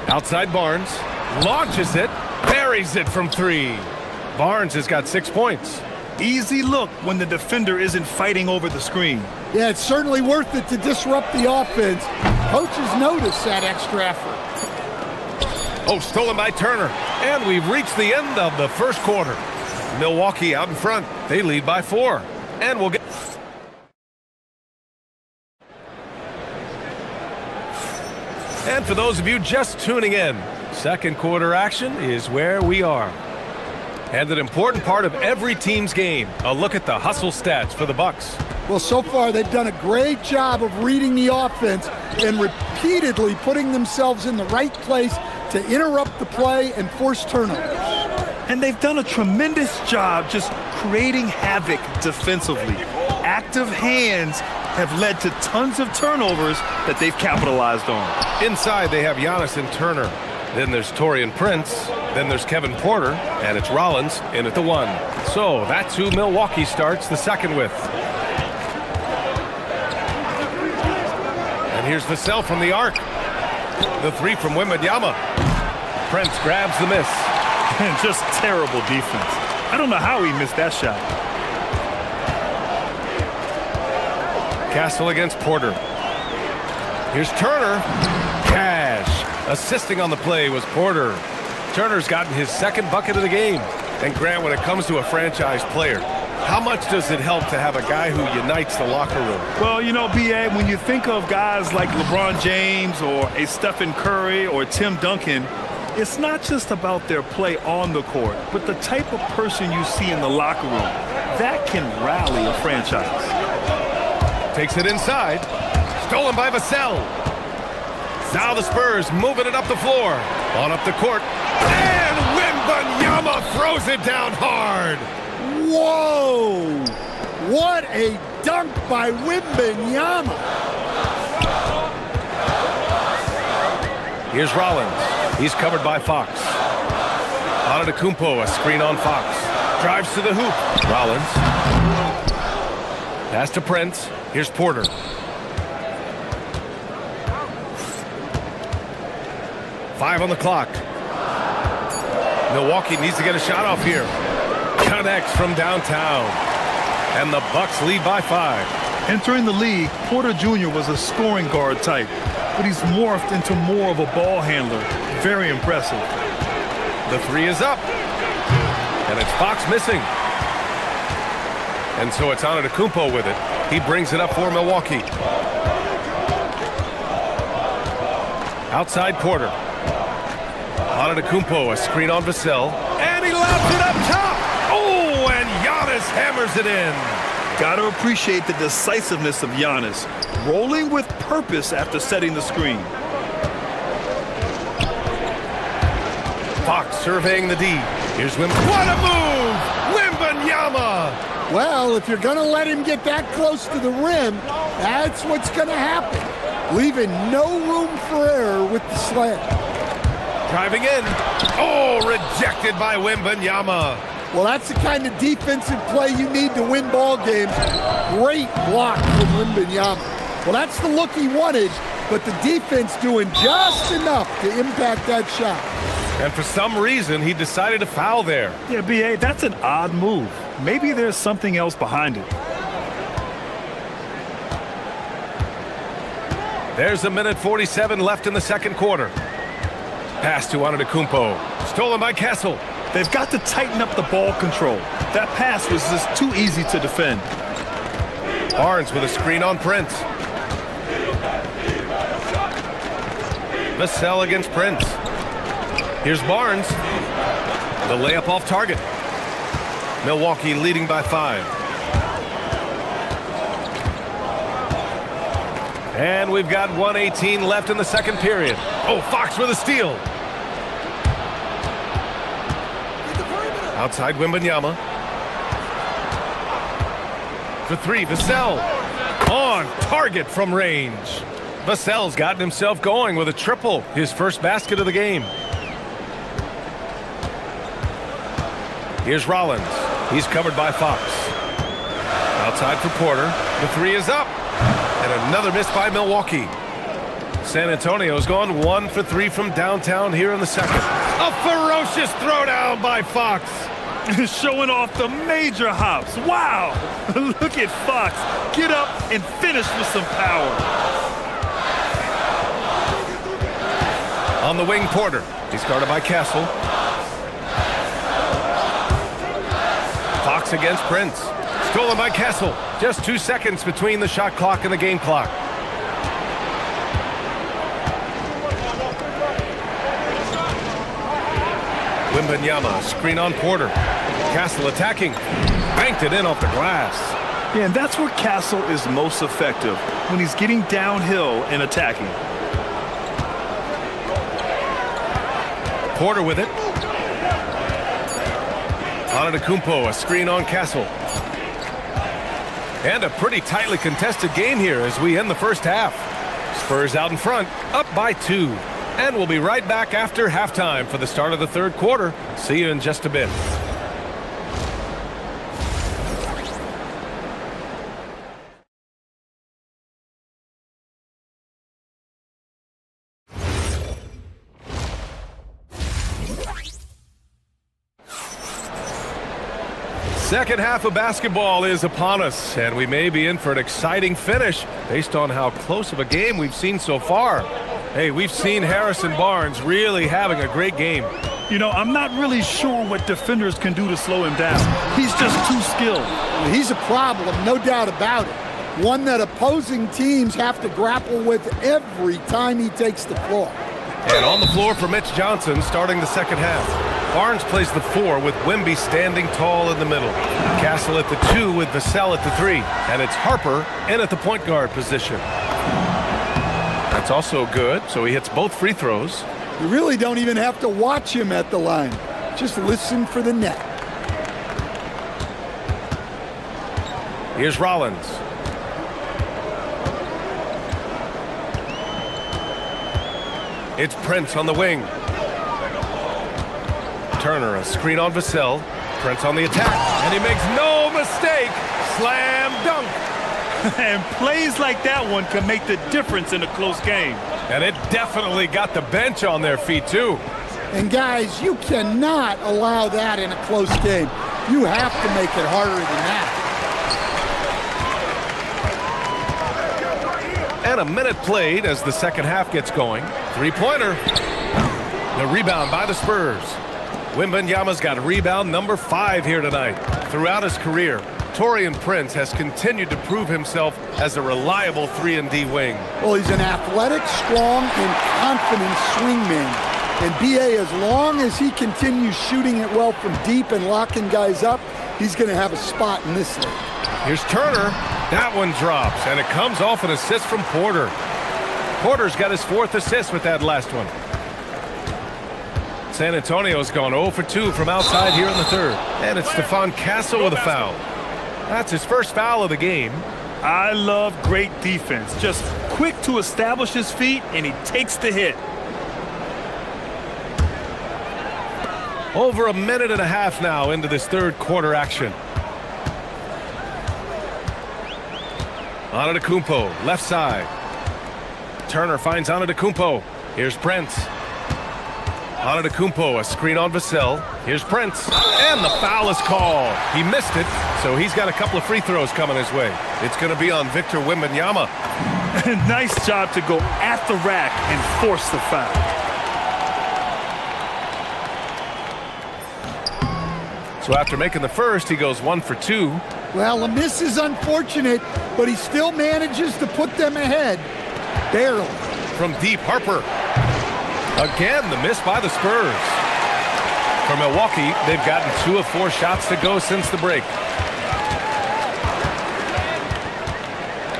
Outside Barnes. Launches it. Buries it from 3. Barnes has got 6 points. Easy look when the defender isn't fighting over the screen. Yeah, it's certainly worth it to disrupt the offense. Coaches notice that extra effort. Oh, stolen by Turner. And we've reached the end of the first quarter. Milwaukee out in front. They lead by 4. And we'll get... And for those of you just tuning in, second quarter action is where we are. And an important part of every team's game, a look at the hustle stats for the Bucks. Well, so far they've done a great job of reading the offense and repeatedly putting themselves in the right place to interrupt the play and force turnovers. And they've done a tremendous job just creating havoc defensively. Active hands have led to tons of turnovers that they've capitalized on. Inside they have Giannis and Turner. Then there's Taurean Prince. Then there's Kevin Porter. And it's Rollins in at the 1. So that's who Milwaukee starts the second with. And here's Vassell from the arc. The 3 from Wembanyama. Prince grabs the miss. And just terrible defense. I don't know how he missed that shot. Castle against Porter. Here's Turner. Cash. Assisting on the play was Porter. Turner's gotten his second bucket of the game. And Grant, when it comes to a franchise player, how much does it help to have a guy who unites the locker room? Well, you know, B.A., when you think of guys like LeBron James or a Stephen Curry or Tim Duncan, it's not just about their play on the court, but the type of person you see in the locker room. That can rally a franchise. Takes it inside. Stolen by Vassell. Now the Spurs moving it up the floor. On up the court. And Wembanyama throws it down hard. Whoa! What a dunk by Wembanyama. Here's Rollins. He's covered by Fox. Antetokounmpo, a screen on Fox. Drives to the hoop. Rollins. Pass to Prince. Here's Porter. Five on the clock. Milwaukee needs to get a shot off here. Connects from downtown. And the Bucks lead by 5. Entering the league, Porter Jr. was a scoring guard type, but he's morphed into more of a ball handler. Very impressive. The 3 is up. And it's Fox missing. And so it's Antetokounmpo with it. He brings it up for Milwaukee. Outside Porter. Antetokounmpo, a screen on Vassell. And he lobs it up top. Oh, and Giannis hammers it in. Got to appreciate the decisiveness of Giannis, rolling with purpose after setting the screen. Fox surveying the D. Here's Wembanyama. What a move! Wembanyama! Well, if you're going to let him get that close to the rim, that's what's going to happen. Leaving no room for error with the slam. Driving in. Oh, rejected by Wembanyama. Well, that's the kind of defensive play you need to win ball games. Great block from Wembanyama. Well, that's the look he wanted, but the defense doing just enough to impact that shot. And for some reason, he decided to foul there. Yeah, B.A., that's an odd move. Maybe there's something else behind it. There's 1:47 left in the second quarter. Pass to Antetokounmpo. Stolen by Kessel. They've got to tighten up the ball control. That pass was just too easy to defend. Barnes with a screen on Prince. Vassell against Prince. Here's Barnes. The layup off target. Milwaukee leading by 5. And we've got 1:18 left in the second period. Oh, Fox with a steal. Outside Wembanyama. For 3, Vassell. On target from range. Vassell's gotten himself going with a triple. His first basket of the game. Here's Rollins. He's covered by Fox. Outside for Porter. The three is up. And another miss by Milwaukee. San Antonio's gone 1 for 3 from downtown here in the second. A ferocious throwdown by Fox. Showing off the major hops. Wow! Look at Fox. Get up and finish with some power. On the wing, Porter. He's guarded by Castle. Fox against Prince. Stolen by Castle. Just 2 seconds between the shot clock and the game clock. Wembanyama, screen on Porter. Castle attacking. Banked it in off the glass. Yeah, and that's where Castle is most effective, when he's getting downhill and attacking. Porter with it. Antetokounmpo, a screen on Castle. And a pretty tightly contested game here as we end the first half. Spurs out in front, up by 2. And we'll be right back after halftime for the start of the third quarter. See you in just a bit. Second half of basketball is upon us, and we may be in for an exciting finish based on how close of a game we've seen so far. Hey, we've seen Harrison Barnes really having a great game. You know, I'm not really sure what defenders can do to slow him down. He's just too skilled. He's a problem, no doubt about it. One that opposing teams have to grapple with every time he takes the floor. And on the floor for Mitch Johnson starting the second half. Barnes plays the 4 with Wemby standing tall in the middle. Castle at the 2 with Vassell at the 3. And it's Harper in at the point guard position. That's also good, so he hits both free throws. You really don't even have to watch him at the line. Just listen for the net. Here's Rollins. It's Prince on the wing. Turner, a screen on Vassell. Prince on the attack, and he makes no mistake. Slam dunk. And plays like that one can make the difference in a close game. And it definitely got the bench on their feet, too. And guys, you cannot allow that in a close game. You have to make it harder than that. And a minute played as the second half gets going. Three-pointer. The rebound by the Spurs. Wembanyama's got rebound number 5 here tonight. Throughout his career, Taurean Prince has continued to prove himself as a reliable 3-and-D wing. Well, he's an athletic, strong, and confident swingman. And B.A., as long as he continues shooting it well from deep and locking guys up, he's going to have a spot in this league. Here's Turner. That one drops, and it comes off an assist from Porter. Porter's got his 4th assist with that last one. San Antonio's gone 0 for 2 from outside here in the third. And it's Stephon Castle with a foul. That's his first foul of the game. I love great defense. Just quick to establish his feet, and he takes the hit. Over a minute and a half now into this third quarter action. Antetokounmpo, left side. Turner finds Antetokounmpo. Here's Prince. Antetokounmpo, a screen on Vassell. Here's Prince. And the foul is called. He missed it, so he's got a couple of free throws coming his way. It's going to be on Victor Wembanyama. Nice job to go at the rack and force the foul. So after making the first, he goes 1 for 2. Well, a miss is unfortunate, but he still manages to put them ahead. Barely. From deep, Harper. Again, the miss by the Spurs. For Milwaukee, they've gotten 2 of 4 shots to go since the break.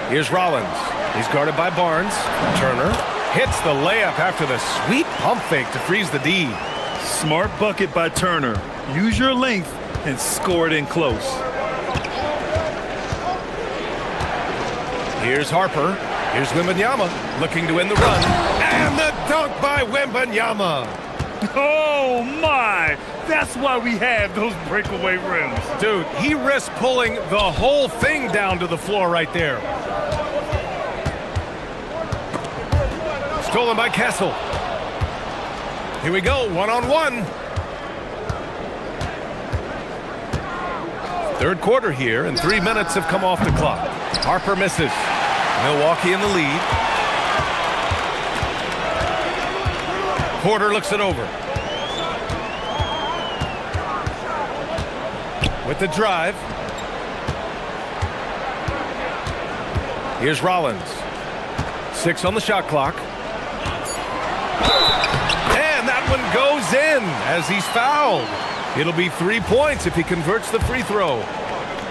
Here's Rollins. He's guarded by Barnes. Turner hits the layup after the sweet pump fake to freeze the D. Smart bucket by Turner. Use your length and score it in close. Here's Harper. Here's Wembanyama looking to win the run. And the dunk by Wembanyama. Oh, my! That's why we have those breakaway rims. Dude, he risked pulling the whole thing down to the floor right there. Stolen by Kessel. Here we go, one-on-one. Third quarter here, and 3 minutes have come off the clock. Harper misses. Milwaukee in the lead. Porter looks it over. With the drive. Here's Rollins. 6 on the shot clock. And that one goes in as he's fouled. It'll be 3 points if he converts the free throw.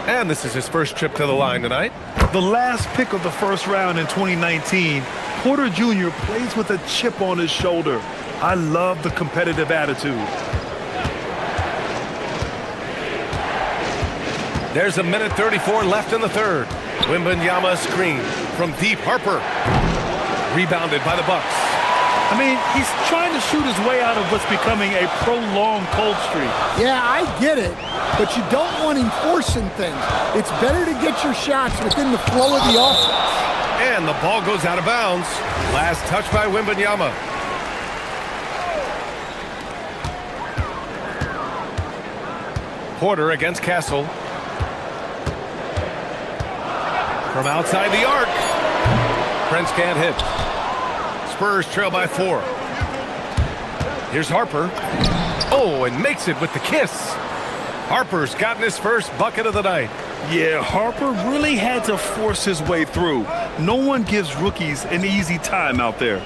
And this is his first trip to the line tonight. The last pick of the first round in 2019, Porter Jr. plays with a chip on his shoulder. I love the competitive attitude. There's a minute 34 left in the third. Wembanyama screen from deep. Harper. Rebounded by the Bucks. I mean, he's trying to shoot his way out of what's becoming a prolonged cold streak. Yeah, I get it, but you don't want him forcing things. It's better to get your shots within the flow of the offense. And the ball goes out of bounds. Last touch by Wembanyama. Porter against Castle. From outside the arc. Prince can't hit. Spurs trail by 4. Here's Harper. Oh, and makes it with the kiss. Harper's gotten his first bucket of the night. Yeah, Harper really had to force his way through. No one gives rookies an easy time out there.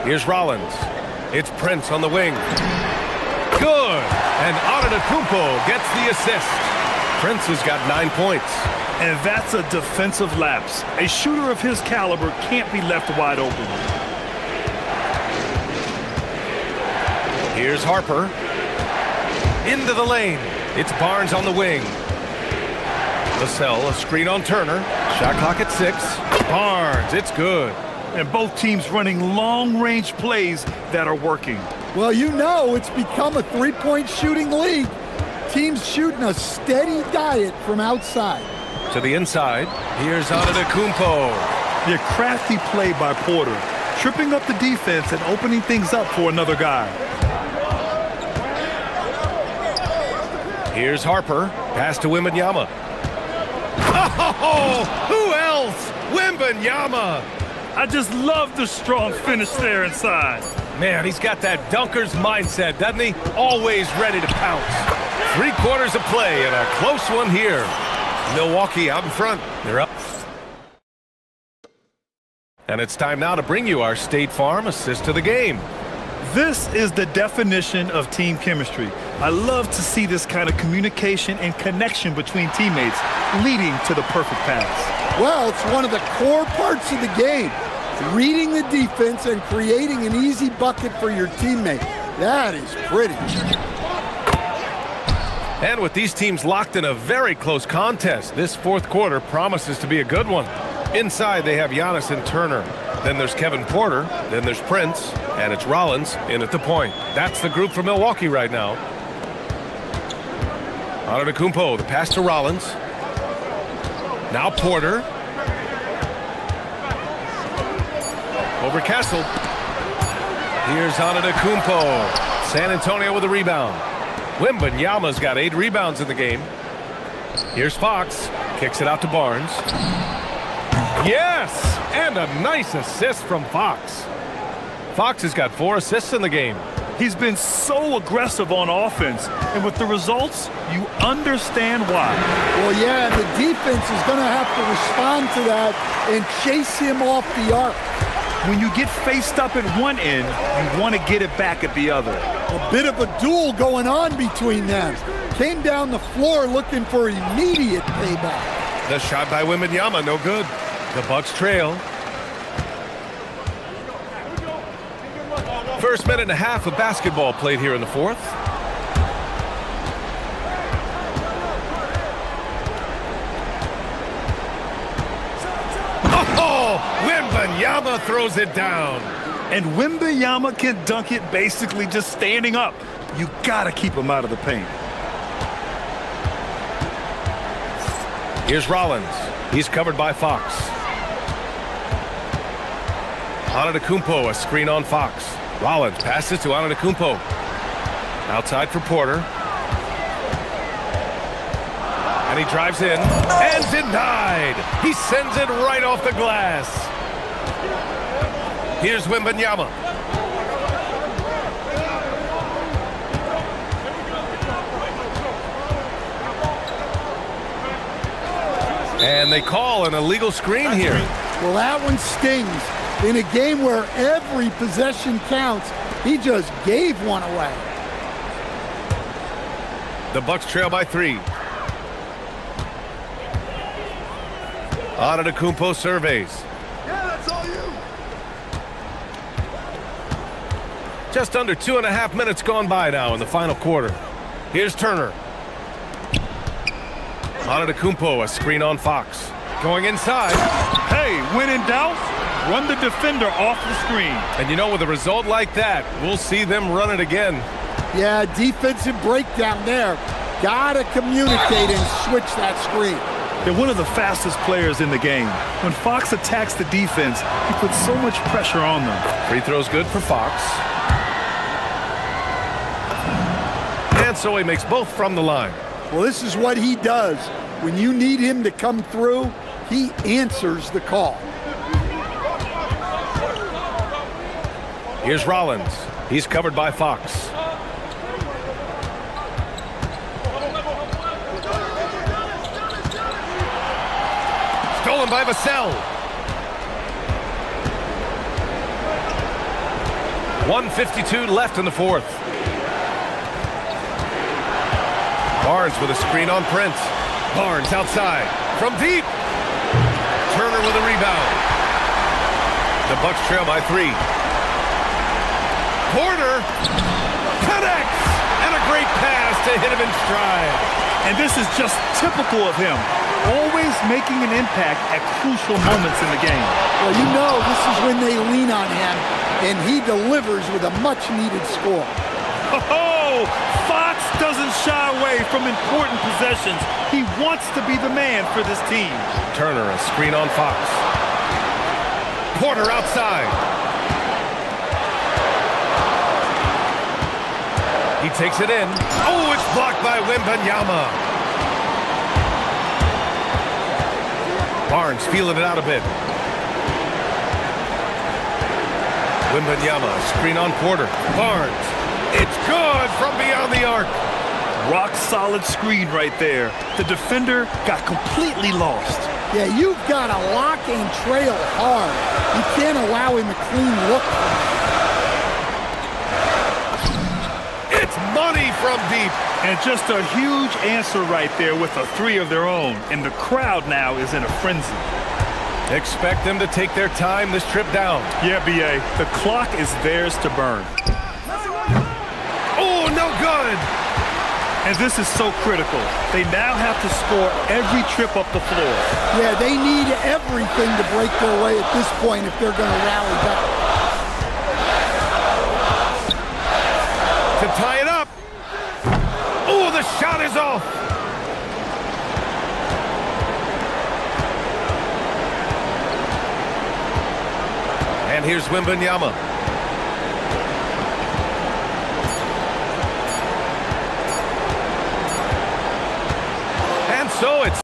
Here's Rollins. It's Prince on the wing. Good. And Antetokounmpo gets the assist. Prince has got 9 points. And that's a defensive lapse. A shooter of his caliber can't be left wide open. Here's Harper. Into the lane. It's Barnes on the wing. Vassell, a screen on Turner. Shot clock at 6. Barnes, it's good. And both teams running long-range plays that are working. Well, you know it's become a three-point shooting league. Teams shooting a steady diet from outside. To the inside. Here's Antetokounmpo. The crafty play by Porter, tripping up the defense and opening things up for another guy. Here's Harper. Pass to Wembanyama. Oh, who else? Wembanyama. I just love the strong finish there inside. Man, he's got that dunker's mindset, doesn't he? Always ready to pounce. 3 quarters of play and a close one here. Milwaukee out in front. They're up. And it's time now to bring you our State Farm assist to the game. This is the definition of team chemistry. I love to see this kind of communication and connection between teammates leading to the perfect pass. Well, it's one of the core parts of the game. Reading the defense and creating an easy bucket for your teammate. That is pretty. And with these teams locked in a very close contest, this fourth quarter promises to be a good one. Inside, they have Giannis and Turner. Then there's Kevin Porter. Then there's Prince. And it's Rollins in at the point. That's the group for Milwaukee right now. Antetokounmpo, the pass to Rollins. Now Porter. Over Castle. Here's Antetokounmpo. San Antonio with a rebound. Wembanyama's got 8 rebounds in the game. Here's Fox. Kicks it out to Barnes. Yes! And a nice assist from Fox. Fox has got 4 assists in the game. He's been so aggressive on offense, and with the results, you understand why. Well, yeah, the defense is going to have to respond to that and chase him off the arc. When you get faced up at one end, you want to get it back at the other. A bit of a duel going on between them. Came down the floor looking for immediate payback. The shot by Wembanyama, no good. The Bucks trail. First minute and a half of basketball played here in the fourth. Oh, Wembanyama throws it down. And Wembanyama can dunk it basically just standing up. You gotta keep him out of the paint. Here's Rollins. He's covered by Fox. Antetokounmpo, a screen on Fox. Rollins passes to Antetokounmpo. Outside for Porter. And he drives in. And denied! He sends it right off the glass. Here's Wembanyama. And they call an illegal screen here. Well, that one stings. In a game where every possession counts, he just gave one away. The Bucks trail by 3. Antetokounmpo surveys. Yeah, that's all you. Just under 2.5 minutes gone by now in the final quarter. Here's Turner. Antetokounmpo, a screen on Fox. Going inside. Hey, when in doubt, run the defender off the screen. And you know, with a result like that, we'll see them run it again. Yeah, defensive breakdown there. Gotta communicate and switch that screen. They're one of the fastest players in the game. When Fox attacks the defense, he puts so much pressure on them. Free throw's good for Fox. And so he makes both from the line. Well, this is what he does. When you need him to come through, he answers the call. Here's Rollins. He's covered by Fox. Stolen by Vassell. 1:52 left in the fourth. Barnes with a screen on Prince. Barnes outside from deep. Turner with a rebound. The Bucks trail by 3. Porter connects, and a great pass to hit him in stride. And this is just typical of him. Always making an impact at crucial moments in the game. Well, you know this is when they lean on him, and he delivers with a much-needed score. Oh, Fox doesn't shy away from important possessions. He wants to be the man for this team. Turner, a screen on Fox. Porter outside. He takes it in. Oh, it's blocked by Wembanyama. Barnes feeling it out a bit. Wembanyama, screen on Porter. Barnes. It's good from beyond the arc. Rock solid screen right there. The defender got completely lost. Yeah, you've got to lock and trail hard. You can't allow him a clean look. It's money from deep. And just a huge answer right there with a 3 of their own. And the crowd now is in a frenzy. Expect them to take their time this trip down. Yeah, B.A., the clock is theirs to burn. Oh, no good. And this is so critical. They now have to score every trip up the floor. Yeah, they need everything to break their way at this point if they're going to rally back. To tie it up. Oh, the shot is off. And here's Wembanyama. And so it's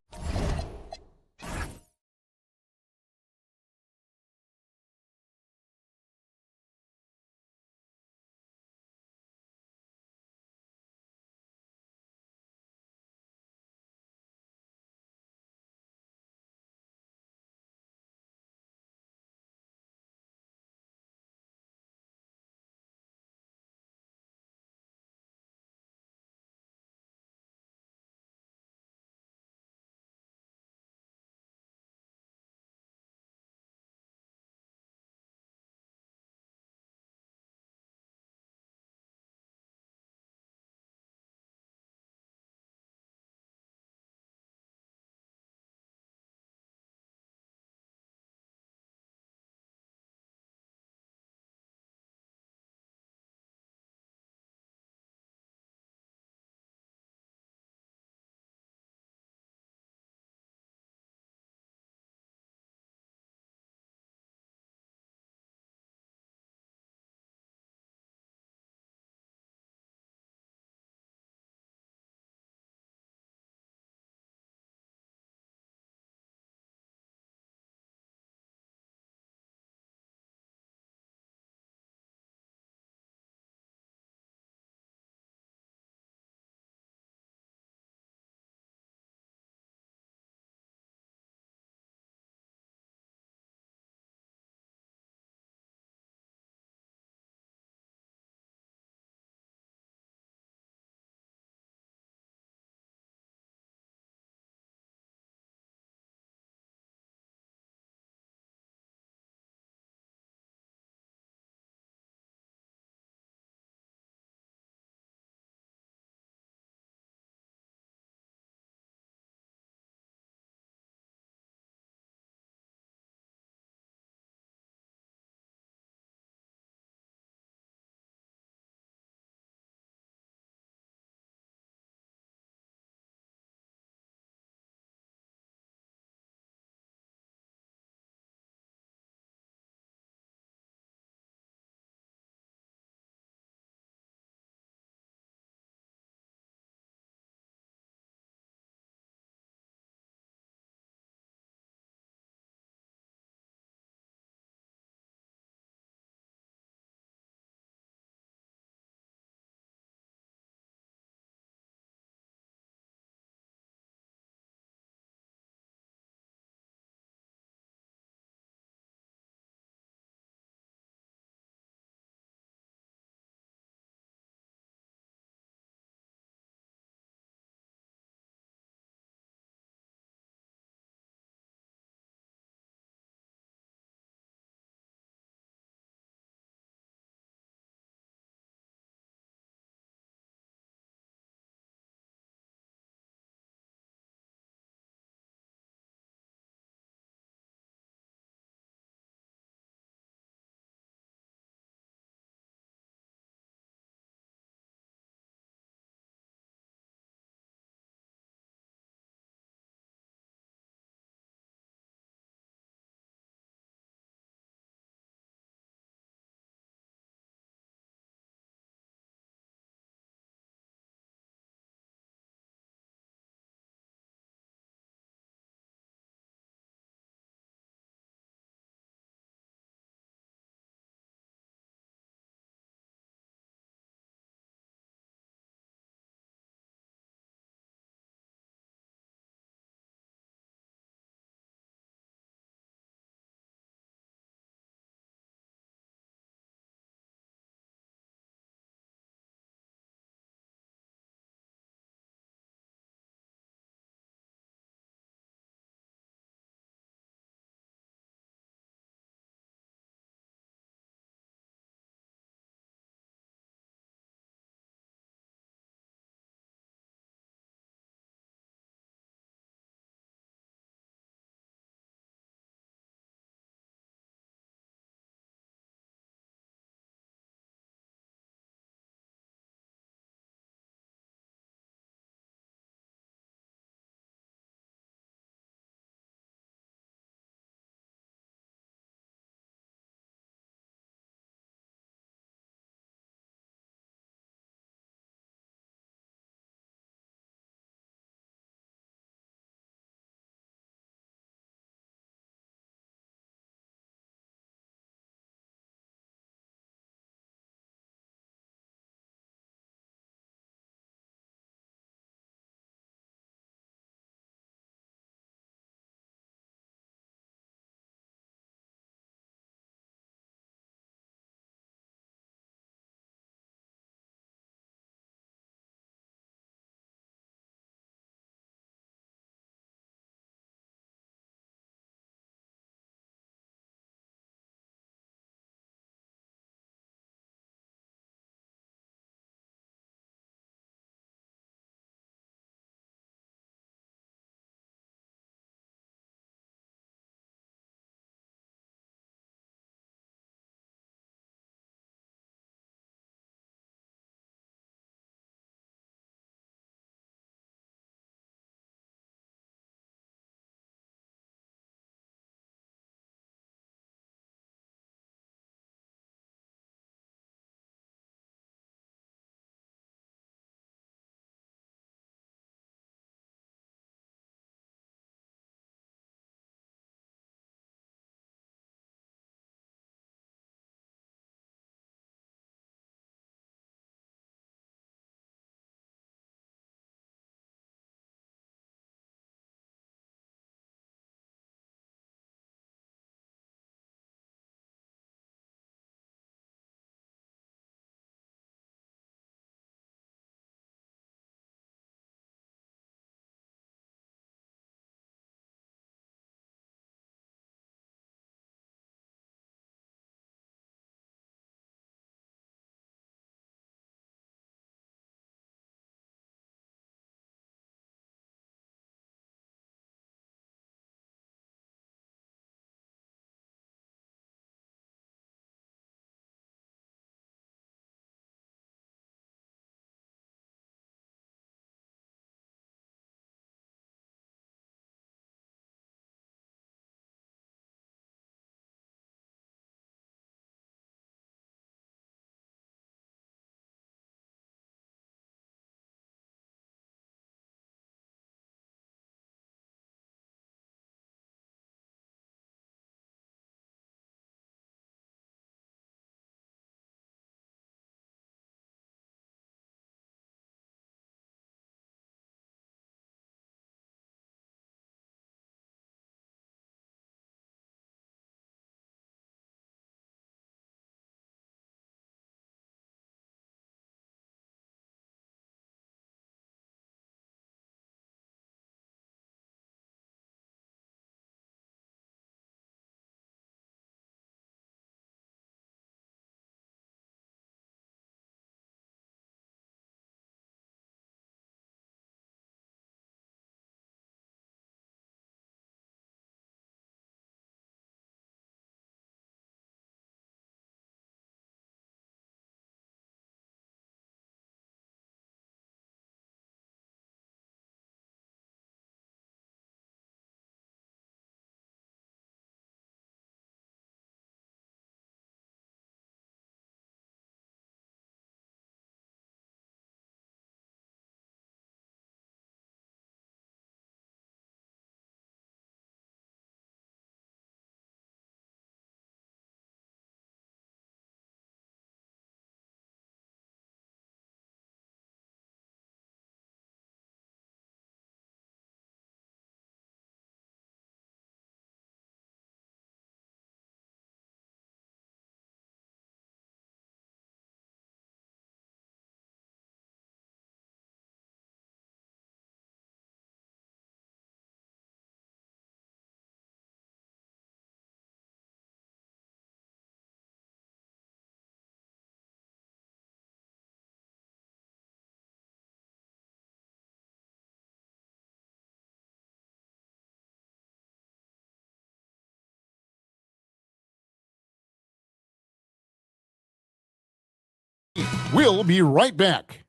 We'll be right back.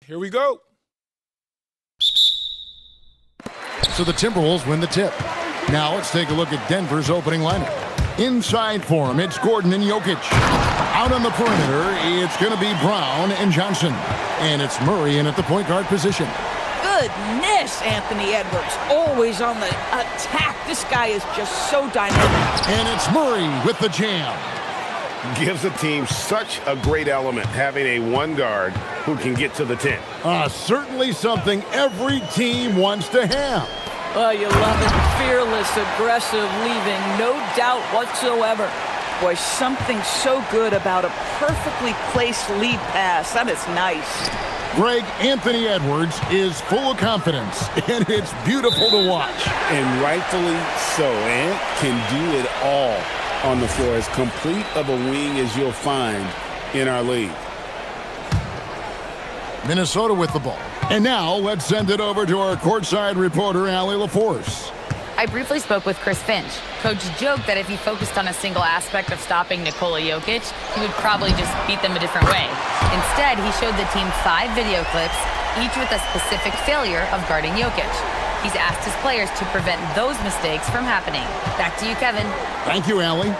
Here we go. So the Timberwolves win the tip. Now let's take a look at Denver's opening lineup. Inside for him, it's Gordon and Jokic. Out on the perimeter, it's going to be Brown and Johnson. And it's Murray in at the point guard position. Goodness, Anthony Edwards, always on the attack. This guy is just so dynamic. And it's Murray with the jam. Gives the team such a great element, having a one guard who can get to the 10. Certainly something every team wants to have. Oh, you love it. Fearless, aggressive, leaving no doubt whatsoever. Boy, something so good about a perfectly placed lead pass. That is nice. Greg, Anthony Edwards is full of confidence, and it's beautiful to watch. And rightfully so. Ant can do it all on the floor. As complete of a wing as you'll find in our league. Minnesota with the ball. And now let's send it over to our courtside reporter, Allie LaForce. I briefly spoke with Chris Finch. Coach joked that if he focused on a single aspect of stopping Nikola Jokic, he would probably just beat them a different way. Instead, he showed the team 5 video clips, each with a specific failure of guarding Jokic. He's asked his players to prevent those mistakes from happening. Back to you, Kevin. Thank you, Allie.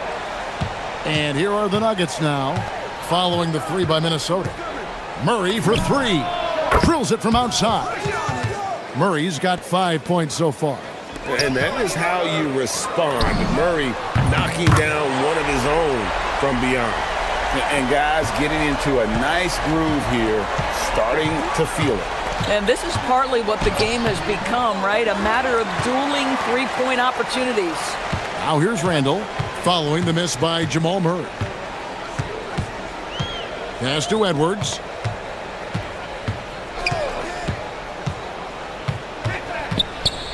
And here are the Nuggets now, following the 3 by Minnesota. Murray for 3. Drills it from outside. Murray's got 5 points so far. And that is how you respond. Murray knocking down one of his own from beyond. And guys getting into a nice groove here, starting to feel it. And this is partly what the game has become, right? A matter of dueling three-point opportunities. Now here's Randall, following the miss by Jamal Murray. Pass to Edwards.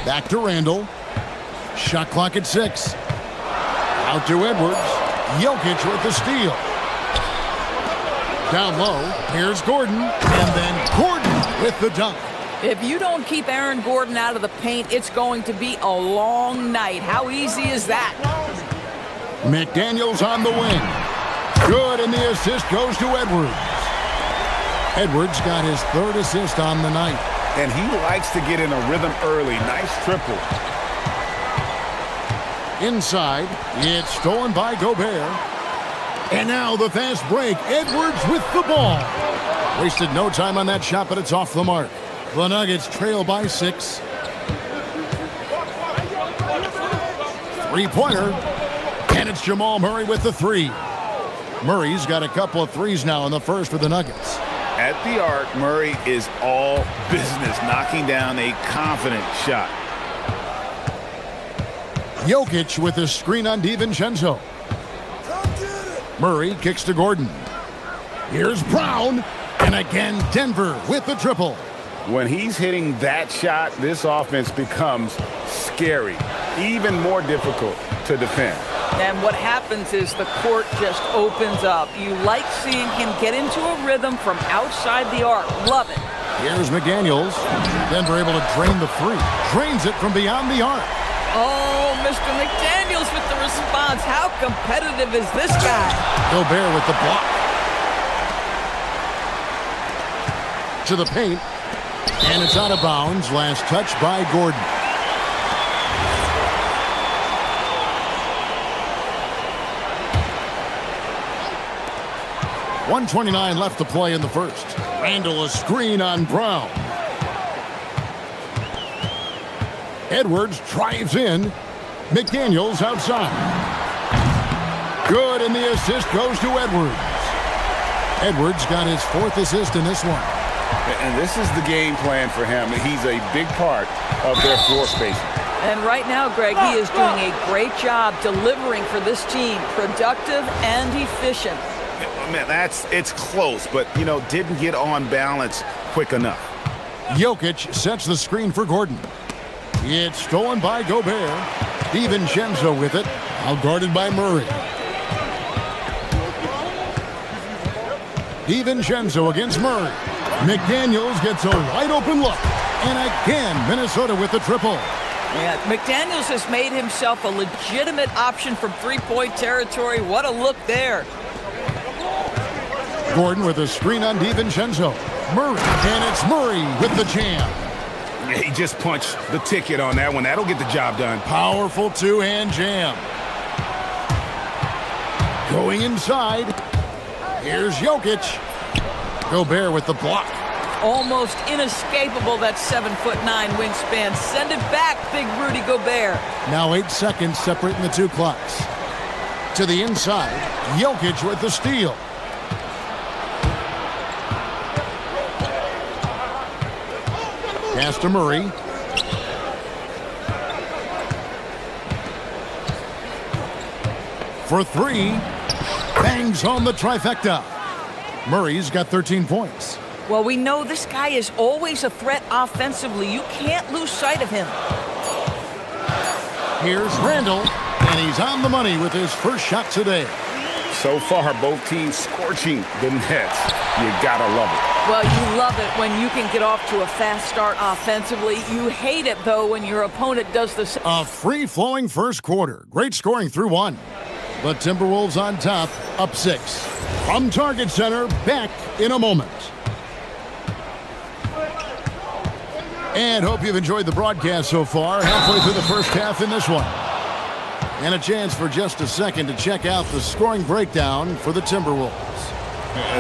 Back to Randall. Shot clock at 6. Out to Edwards. Jokic with the steal. Down low. Here's Gordon. And then Gordon with the dunk. If you don't keep Aaron Gordon out of the paint, it's going to be a long night. How easy is that? McDaniels on the wing. Good, and the assist goes to Edwards. Edwards got his 3rd assist on the night. And he likes to get in a rhythm early. Nice triple. Inside, it's stolen by Gobert. And now the fast break. Edwards with the ball. Wasted no time on that shot, but it's off the mark. The Nuggets trail by 6. 3-pointer. And it's Jamal Murray with the 3. Murray's got a couple of threes now in the first for the Nuggets. At the arc, Murray is all business, knocking down a confident shot. Jokic with a screen on DiVincenzo. Murray kicks to Gordon. Here's Brown. And again, Denver with the triple. When he's hitting that shot, this offense becomes scary, even more difficult to defend. And what happens is the court just opens up. You like seeing him get into a rhythm from outside the arc. Love it. Here's McDaniels. Denver able to drain the 3. Drains it from beyond the arc. Oh, Mr. McDaniels with the response. How competitive is this guy? Gobert with the block. To the paint. And it's out of bounds. Last touch by Gordon. .129 left to play in the first. Randall a screen on Brown. Edwards drives in. McDaniels outside. Good, and the assist goes to Edwards. Edwards got his 4th assist in this one. And this is the game plan for him. He's a big part of their floor spacing. And right now, Greg, he is doing a great job delivering for this team. Productive and efficient. Man, it's close, but, didn't get on balance quick enough. Jokic sets the screen for Gordon. It's stolen by Gobert. DiVincenzo with it. Out guarded by Murray. DiVincenzo against Murray. McDaniels gets a wide open look. And again, Minnesota with the triple. Yeah, McDaniels has made himself a legitimate option from 3-point territory. What a look there. Gordon with a screen on DiVincenzo. Murray, and it's Murray with the jam. Yeah, he just punched the ticket on that one. That'll get the job done. Powerful two-hand jam. Going inside. Here's Jokic. Gobert with the block. Almost inescapable, that 7'9" wingspan. Send it back, big Rudy Gobert. Now 8 seconds separating the two clocks. To the inside, Jokic with the steal. Pass to Murray. For three. Bangs home the trifecta. Murray's got 13 points. Well, we know this guy is always a threat offensively. You can't lose sight of him. Here's Randall, and he's on the money with his first shot today. So far, both teams scorching the nets. You gotta love it. Well, you love it when you can get off to a fast start offensively. You hate it, though, when your opponent does the same. A free-flowing first quarter. Great scoring through one. The Timberwolves on top, up 6. From Target Center, back in a moment. And hope you've enjoyed the broadcast so far. Halfway through the first half in this one. And a chance for just a second to check out the scoring breakdown for the Timberwolves.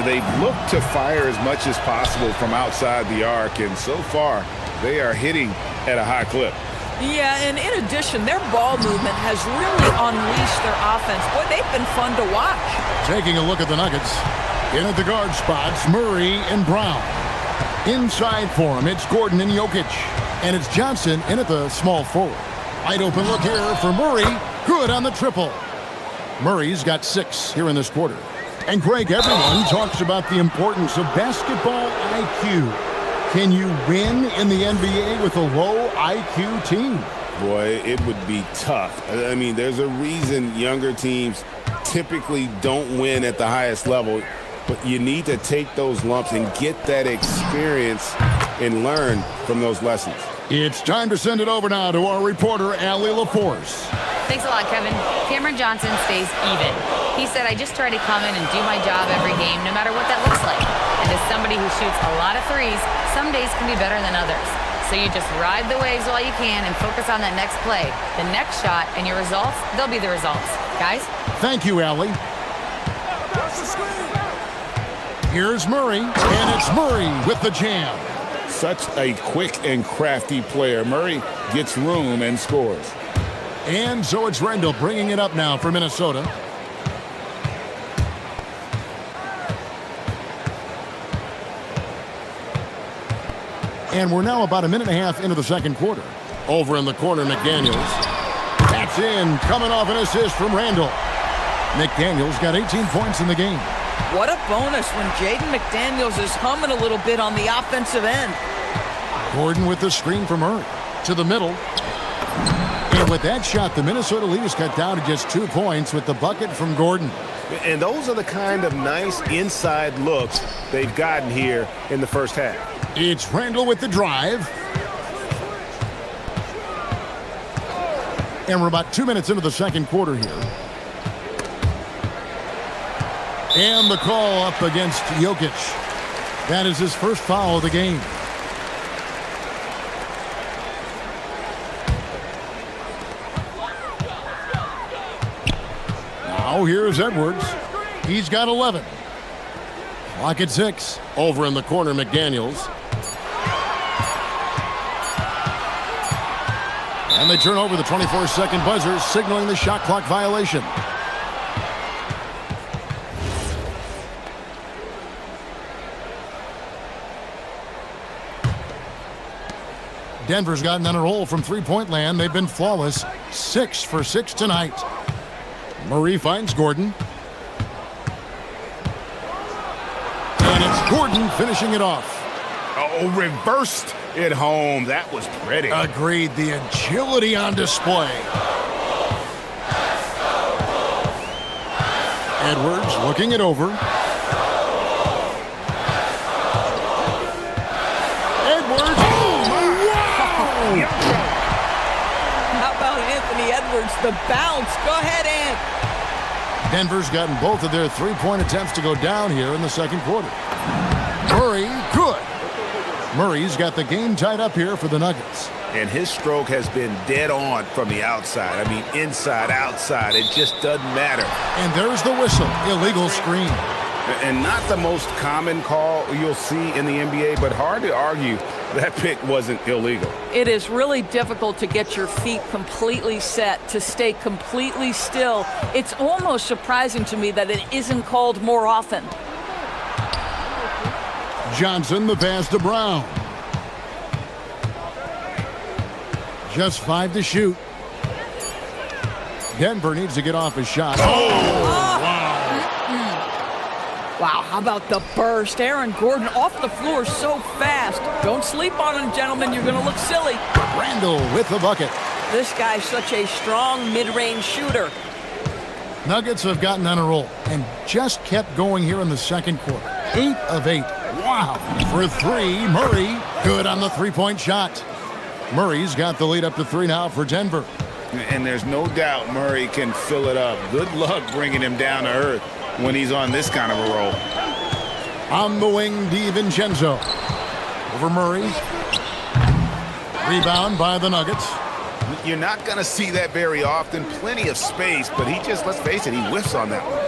They've looked to fire as much as possible from outside the arc, and so far, they are hitting at a high clip. Yeah, and in addition, their ball movement has really unleashed their offense. Boy, they've been fun to watch. Taking a look at the Nuggets. In at the guard spots, Murray and Brown. Inside for him, it's Gordon and Jokic. And it's Johnson in at the small forward. Wide open look here for Murray. Good on the triple. Murray's got 6 here in this quarter. And Greg, everyone talks about the importance of basketball IQ. Can you win in the NBA with a low IQ team? Boy, it would be tough. I mean, there's a reason younger teams typically don't win at the highest level, but you need to take those lumps and get that experience and learn from those lessons. It's time to send it over now to our reporter, Allie LaForce. Thanks a lot, Kevin. Cameron Johnson stays even. He said, I just try to come in and do my job every game, no matter what that looks like. And as somebody who shoots a lot of threes, some days can be better than others. So you just ride the waves while you can and focus on that next play. The next shot and your results, they'll be the results. Guys? Thank you, Allie. Here's Murray, and it's Murray with the jam. Such a quick and crafty player. Murray gets room and scores. And so it's Randall bringing it up now for Minnesota. And we're now about a minute and a half into the second quarter. Over in the corner, McDaniels. That's in, coming off an assist from Randall. McDaniels got 18 points in the game. What a bonus when Jaden McDaniels is humming a little bit on the offensive end. Gordon with the screen from Murray. To the middle. And with that shot, the Minnesota lead is cut down to just 2 points with the bucket from Gordon. And those are the kind of nice inside looks they've gotten here in the first half. It's Randall with the drive. And we're about 2 minutes into the second quarter here. And the call up against Jokic. That is his first foul of the game. Now here's Edwards. He's got 11. Clock at 6. Over in the corner, McDaniels. And they turn over the 24-second buzzer, signaling the shot clock violation. Denver's gotten on a roll from three-point land. They've been flawless. 6 for 6 tonight. Murray finds Gordon. And it's Gordon finishing it off. Oh, reversed it home. That was pretty. Agreed. The agility on display. Edwards looking it over. Edwards. How about Anthony Edwards, the bounce? Go ahead, Ant. Denver's gotten both of their three-point attempts to go down here in the second quarter. Murray, good. Murray's got the game tied up here for the Nuggets. And his stroke has been dead on from the outside. I mean, inside, outside, it just doesn't matter. And there's the whistle, illegal screen. And not the most common call you'll see in the NBA, but hard to argue that pick wasn't illegal. It is really difficult to get your feet completely set, to stay completely still. It's almost surprising to me that it isn't called more often. Johnson, the pass to Brown. Just 5 to shoot. Denver needs to get off his shot. Wow, how about the burst? Aaron Gordon off the floor so fast. Don't sleep on him, gentlemen. You're going to look silly. Randall with the bucket. This guy's such a strong mid-range shooter. Nuggets have gotten on a roll and just kept going here in the second quarter. 8 of 8. Wow. For 3, Murray. Good on the three-point shot. Murray's got the lead up to 3 now for Denver. And there's no doubt Murray can fill it up. Good luck bringing him down to earth when he's on this kind of a roll. On the wing, DiVincenzo. Over Murray. Rebound by the Nuggets. You're not going to see that very often. Plenty of space, but he just, let's face it, he whiffs on that one.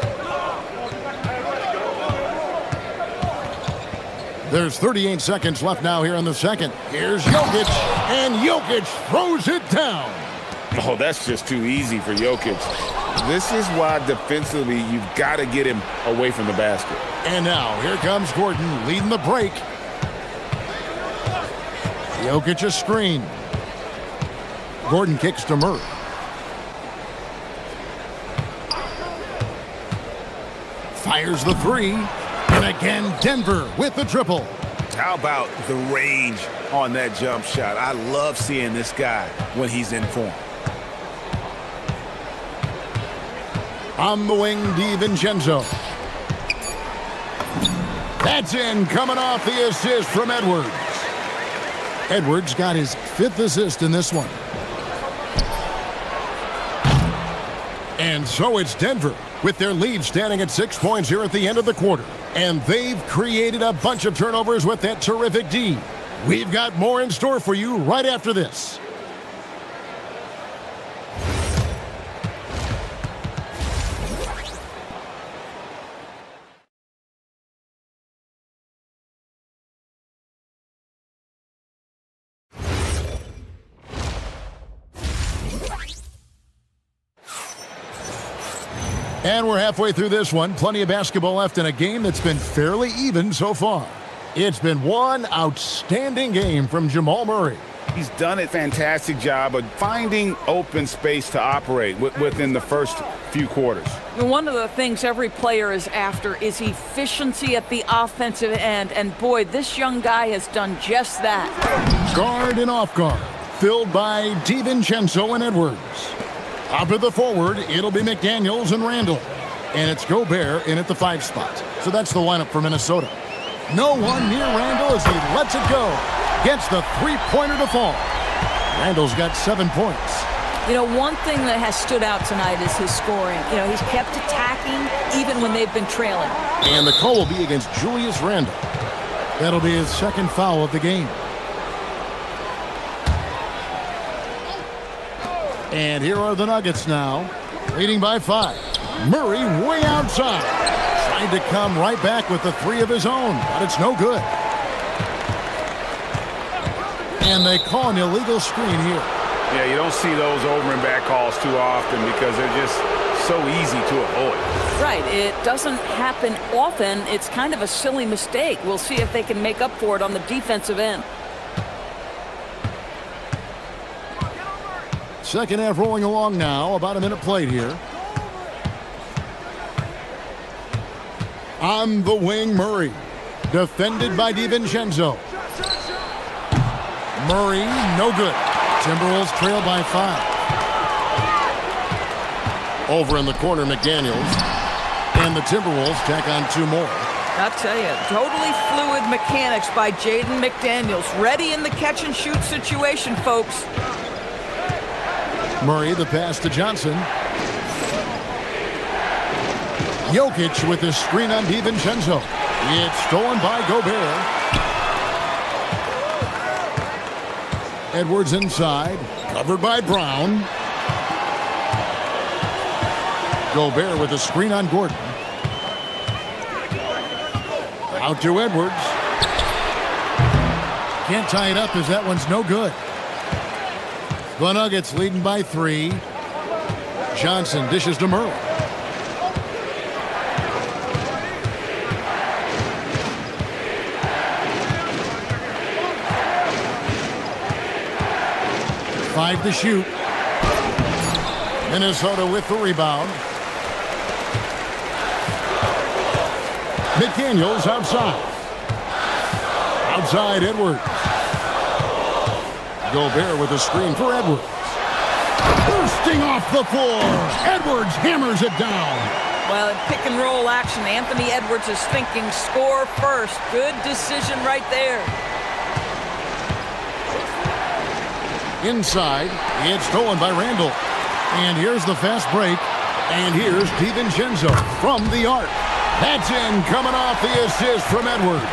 There's 38 seconds left now here in the second. Here's Jokic, and Jokic throws it down. Oh, that's just too easy for Jokic. This is why defensively you've got to get him away from the basket. And now here comes Gordon leading the break. Jokic a screen. Gordon kicks to Murray. Fires the 3. And again, Denver with the triple. How about the range on that jump shot? I love seeing this guy when he's in form. On the wing, DiVincenzo. That's in, coming off the assist from Edwards. Edwards got his 5th assist in this one. And so it's Denver with their lead standing at 6 points here at the end of the quarter. And they've created a bunch of turnovers with that terrific D. We've got more in store for you right after this. And we're halfway through this one. Plenty of basketball left in a game that's been fairly even so far. It's been one outstanding game from Jamal Murray. He's done a fantastic job of finding open space to operate within the first few quarters. One of the things every player is after is efficiency at the offensive end. And boy, this young guy has done just that. Guard and off guard, filled by DiVincenzo and Edwards. Up at the forward, it'll be McDaniels and Randall. And it's Gobert in at the 5 spot. So that's the lineup for Minnesota. No one near Randall as he lets it go. Gets the three-pointer to fall. Randall's got 7 points. You know, one thing that has stood out tonight is his scoring. You know, he's kept attacking even when they've been trailing. And the call will be against Julius Randall. That'll be his 2nd foul of the game. And here are the Nuggets now, leading by 5. Murray way outside. Trying to come right back with the 3 of his own, but it's no good. And they call an illegal screen here. Yeah, you don't see those over and back calls too often because they're just so easy to avoid. Right, it doesn't happen often. It's kind of a silly mistake. We'll see if they can make up for it on the defensive end. Second half rolling along now. About a minute played here. On the wing, Murray. Defended by DiVincenzo. Murray, no good. Timberwolves trail by 5. Over in the corner, McDaniels. And the Timberwolves tack on 2 more. I'll tell you, totally fluid mechanics by Jaden McDaniels. Ready in the catch-and-shoot situation, folks. Murray, the pass to Johnson. Jokic with the screen on DiVincenzo. It's stolen by Gobert. Edwards inside, covered by Brown. Gobert with a screen on Gordon. Out to Edwards. Can't tie it up as that one's no good. The Nuggets leading by 3. Johnson dishes to Murray. Five to shoot. Minnesota with the rebound. McDaniels outside. Outside Edwards. Gobert with a screen for Edwards. Bursting off the floor. Edwards hammers it down. Well, in pick and roll action, Anthony Edwards is thinking score first. Good decision right there. Inside, it's stolen by Randall. And here's the fast break. And here's DiVincenzo from the arc. That's in, coming off the assist from Edwards.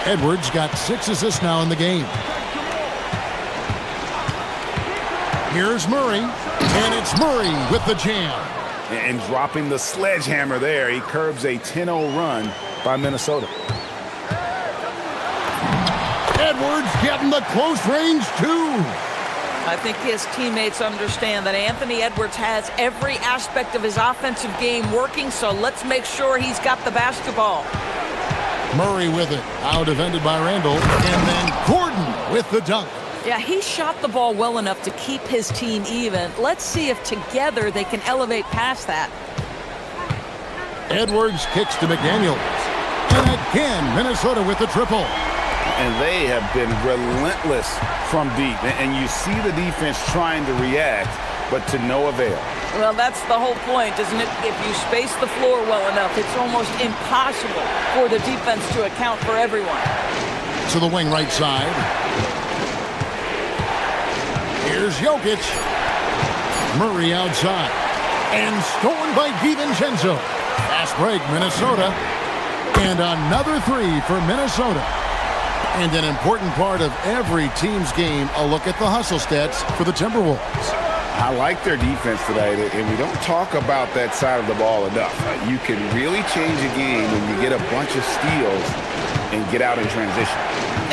Edwards got 6 assists now in the game. Here's Murray, and it's Murray with the jam. And dropping the sledgehammer there, he curbs a 10-0 run by Minnesota. Edwards getting the close range, too. I think his teammates understand that Anthony Edwards has every aspect of his offensive game working, so let's make sure he's got the basketball. Murray with it, out defended by Randall, and then Gordon with the dunk. Yeah, he shot the ball well enough to keep his team even. Let's see if together they can elevate past that. Edwards kicks to McDaniels. And again, Minnesota with the triple. And they have been relentless from deep. And you see the defense trying to react, but to no avail. Well, that's the whole point, isn't it? If you space the floor well enough, it's almost impossible for the defense to account for everyone. To the wing right side. Here's Jokic. Murray outside. And stolen by DiVincenzo. Fast break, Minnesota. And another 3 for Minnesota. And an important part of every team's game, a look at the hustle stats for the Timberwolves. I like their defense today, and we don't talk about that side of the ball enough. You can really change a game when you get a bunch of steals and get out in transition.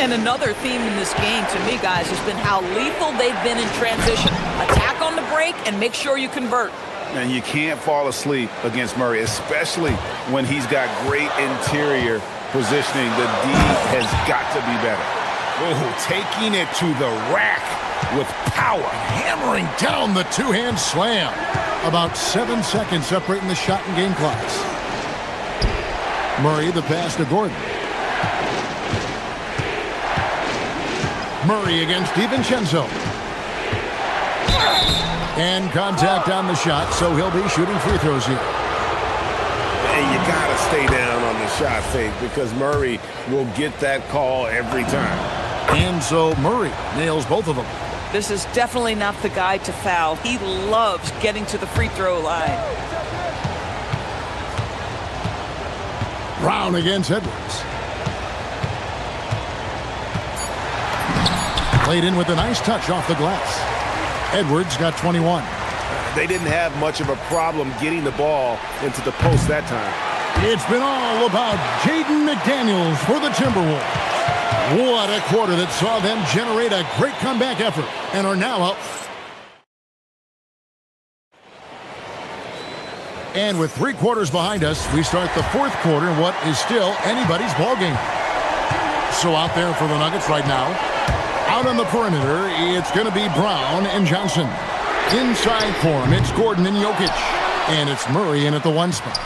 And another theme in this game, to me, guys, has been how lethal they've been in transition. Attack on the break and make sure you convert. And you can't fall asleep against Murray, especially when he's got great interior positioning. The D has got to be better. Oh, taking it to the rack with power. Hammering down the two-hand slam. About 7 seconds separating the shot and game clocks. Murray, the pass to Gordon. Murray against DiVincenzo. And contact on the shot, so he'll be shooting free throws here. And you got to stay down on the shot fake because Murray will get that call every time. And so Murray nails both of them. This is definitely not the guy to foul. He loves getting to the free throw line. Brown against Edwards. Played in with a nice touch off the glass. Edwards got 21. They didn't have much of a problem getting the ball into the post that time. It's been all about Jaden McDaniels for the Timberwolves. What a quarter that saw them generate a great comeback effort and are now up. And with 3 quarters behind us, we start the 4th quarter in what is still anybody's ballgame. So out there for the Nuggets right now. Out on the perimeter, it's going to be Brown and Johnson. Inside for him, it's Gordon and Jokic. And it's Murray in at the 1 spot.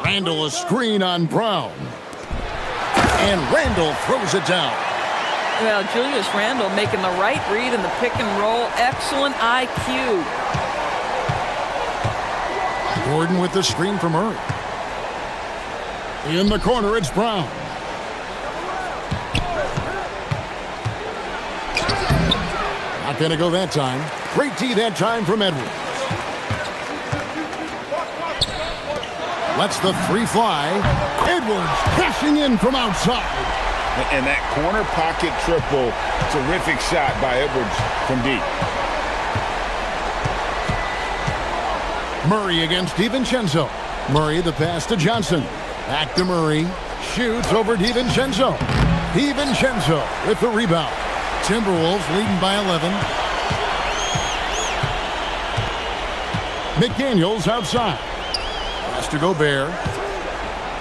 Randall a screen on Brown. And Randall throws it down. Well, Julius Randle making the right read in the pick and roll. Excellent IQ. Gordon with the screen for Murray. In the corner, it's Brown. Not going to go that time. Great D that time from Edwards. Lets the three fly. Edwards cashing in from outside. And that corner pocket triple, terrific shot by Edwards from deep. Murray against DiVincenzo. Murray the pass to Johnson. Back to Murray. Shoots over DiVincenzo. DiVincenzo with the rebound. Timberwolves leading by 11. McDaniels outside. Pass to Gobert.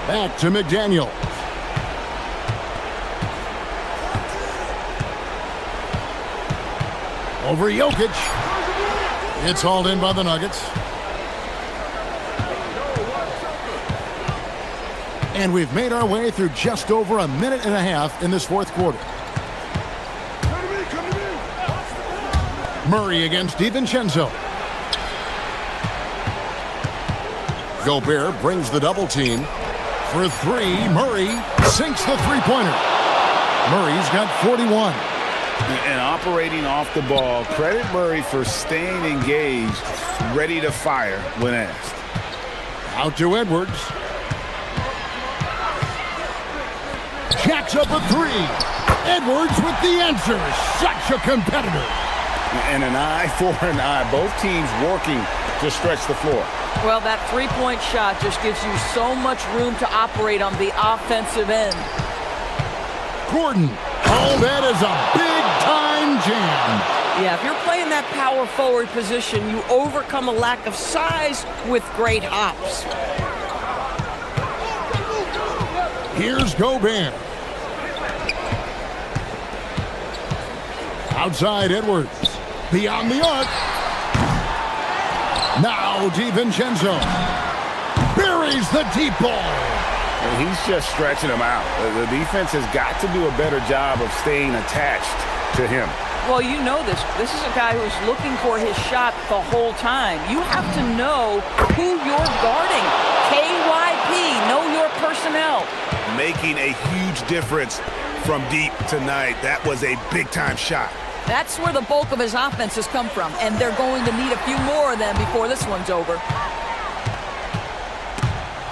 Back to McDaniels. Over Jokic. It's hauled in by the Nuggets. And we've made our way through just over a minute and a half in this fourth quarter. Murray against DiVincenzo. Gobert brings the double team. For three, Murray sinks the three-pointer. Murray's got 41. And operating off the ball, credit Murray for staying engaged, ready to fire when asked. Out to Edwards. Jacks up a three. Edwards with the answer. Such a competitor. And an eye for an eye. Both teams working to stretch the floor. Well, that three-point shot just gives you so much room to operate on the offensive end. Gordon. Oh, that is a big-time jam. Yeah, if you're playing that power forward position, you overcome a lack of size with great hops. Here's Gobert. Outside Edwards. Beyond the arc. Now DiVincenzo. Buries the deep ball. And he's just stretching him out. The defense has got to do a better job of staying attached to him. Well, you know this. This is a guy who's looking for his shot the whole time. You have to know who you're guarding. KYP, know your personnel. Making a huge difference from deep tonight. That was a big-time shot. That's where the bulk of his offense has come from, and they're going to need a few more of them before this one's over.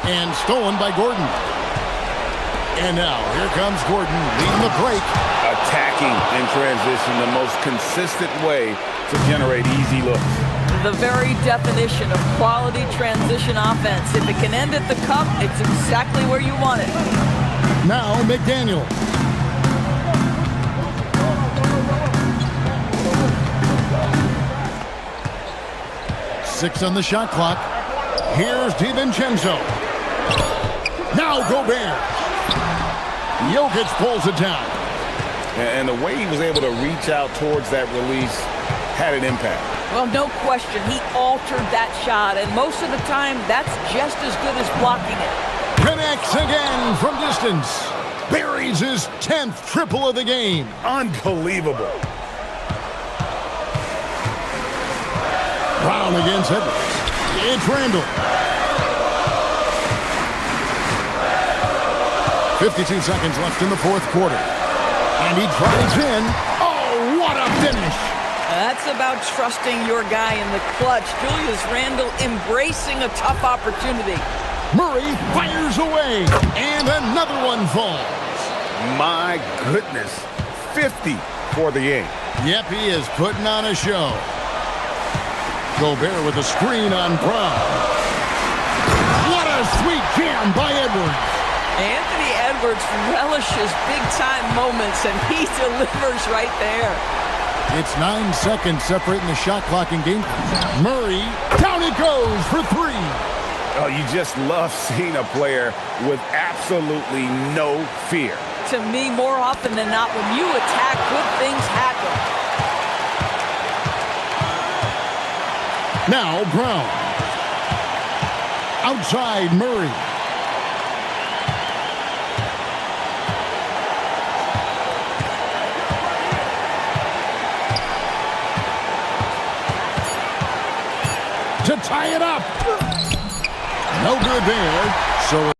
And stolen by Gordon. And now, here comes Gordon leading the break. Attacking in transition, the most consistent way to generate easy looks. The very definition of quality transition offense. If it can end at the cup, it's exactly where you want it. Now, McDaniel. Six on the shot clock. Here's DiVincenzo. Now Gobert. Jokic pulls it down. And the way he was able to reach out towards that release had an impact. Well, no question. He altered that shot, and most of the time, that's just as good as blocking it. Connects again from distance. Buries his 10th triple of the game. Unbelievable. Brown against Edwards. It's Randall. 52 seconds left in the fourth quarter. And he drives in. Oh, what a finish. That's about trusting your guy in the clutch. Julius Randle embracing a tough opportunity. Murray fires away. And another one falls. My goodness. 50 for the game. Yep, he is putting on a show. Gobert with a screen on Brown. What a sweet jam by Edwards. Anthony Edwards relishes big-time moments, and he delivers right there. It's 9 seconds separating the shot clock and game. Murray, down it goes for three. Oh, you just love seeing a player with absolutely no fear. To me, more often than not, when you attack, good things happen. Now Brown. Outside Murray. To tie it up. No good there. So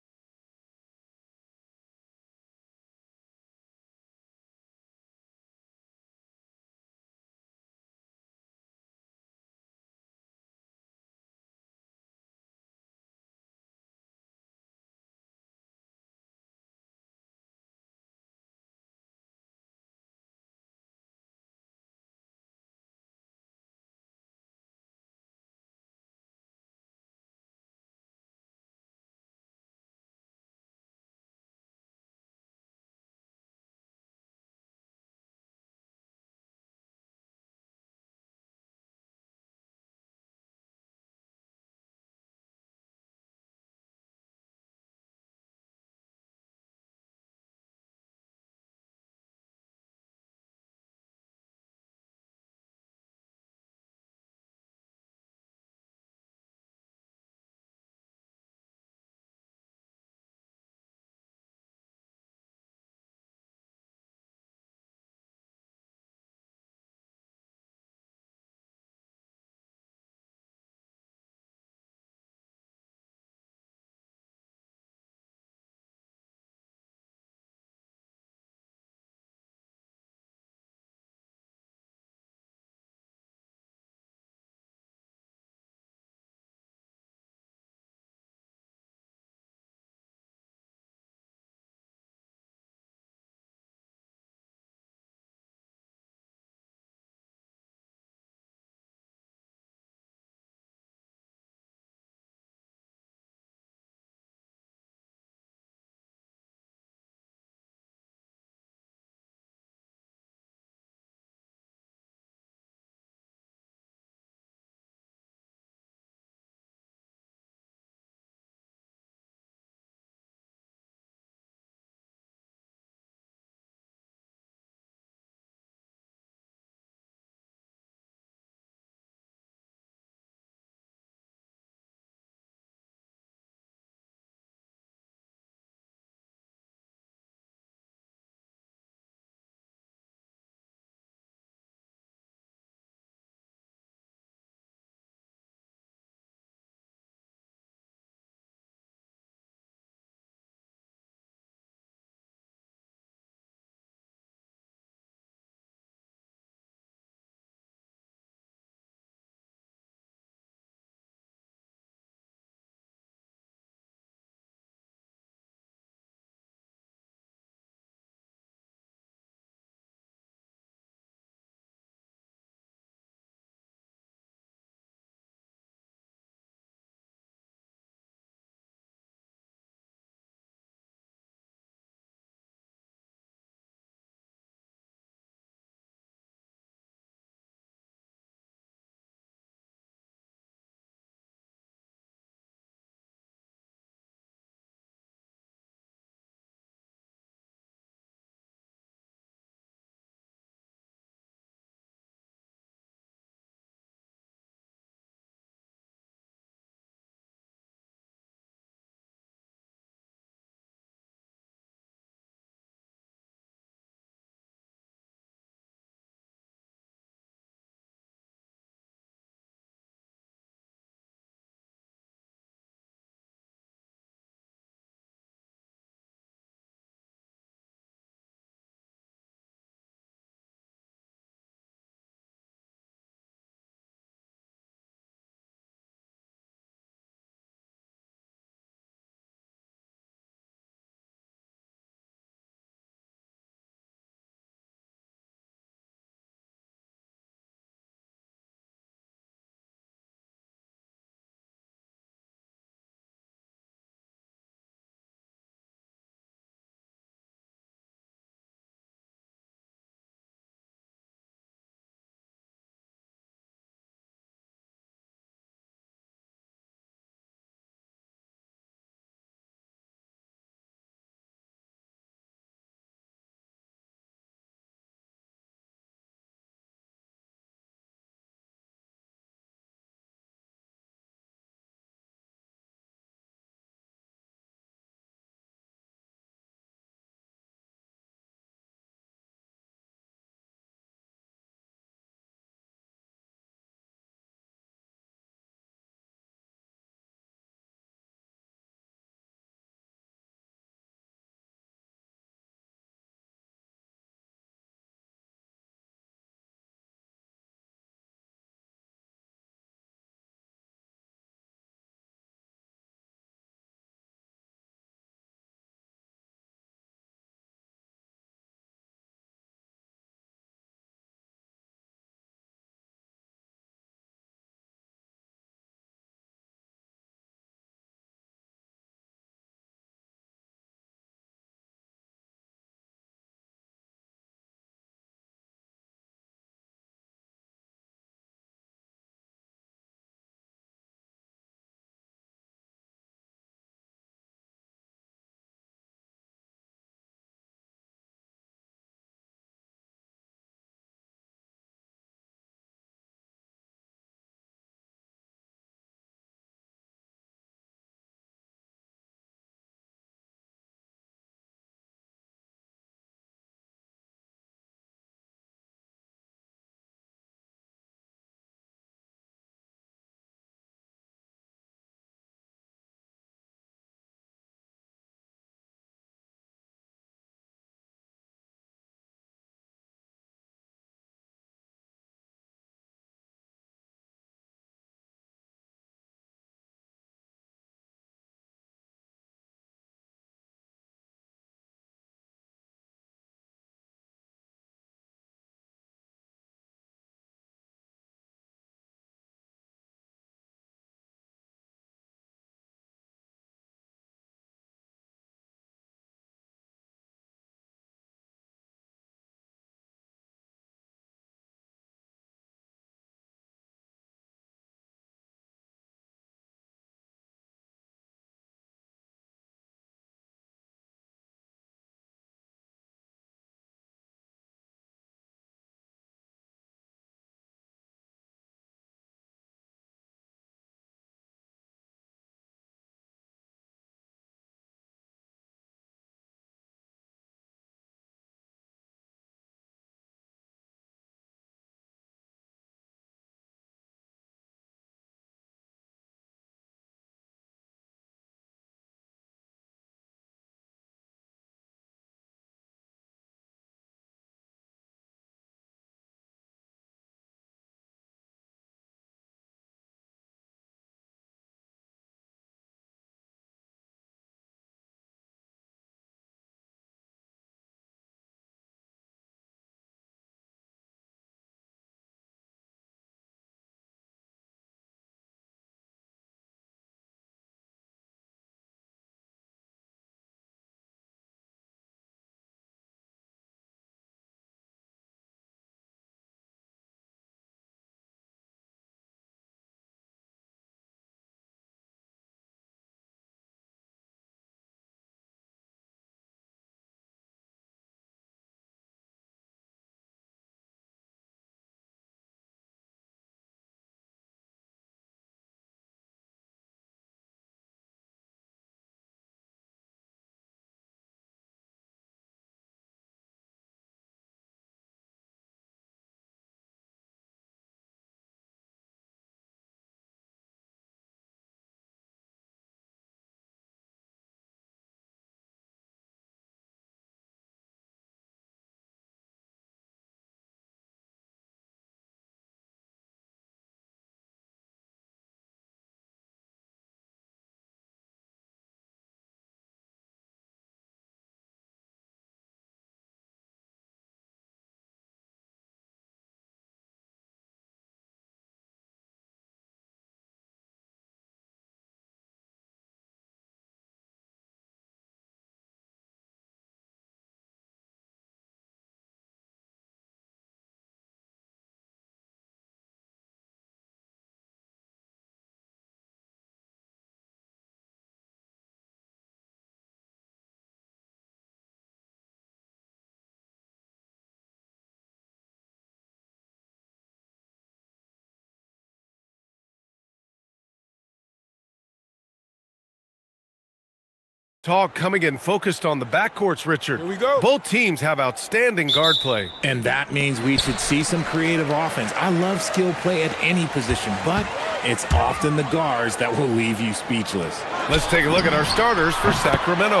Talk coming in focused on the backcourts, Richard. Here we go. Both teams have outstanding guard play. And that means we should see some creative offense. I love skill play at any position, but it's often the guards that will leave you speechless. Let's take a look at our starters for Sacramento.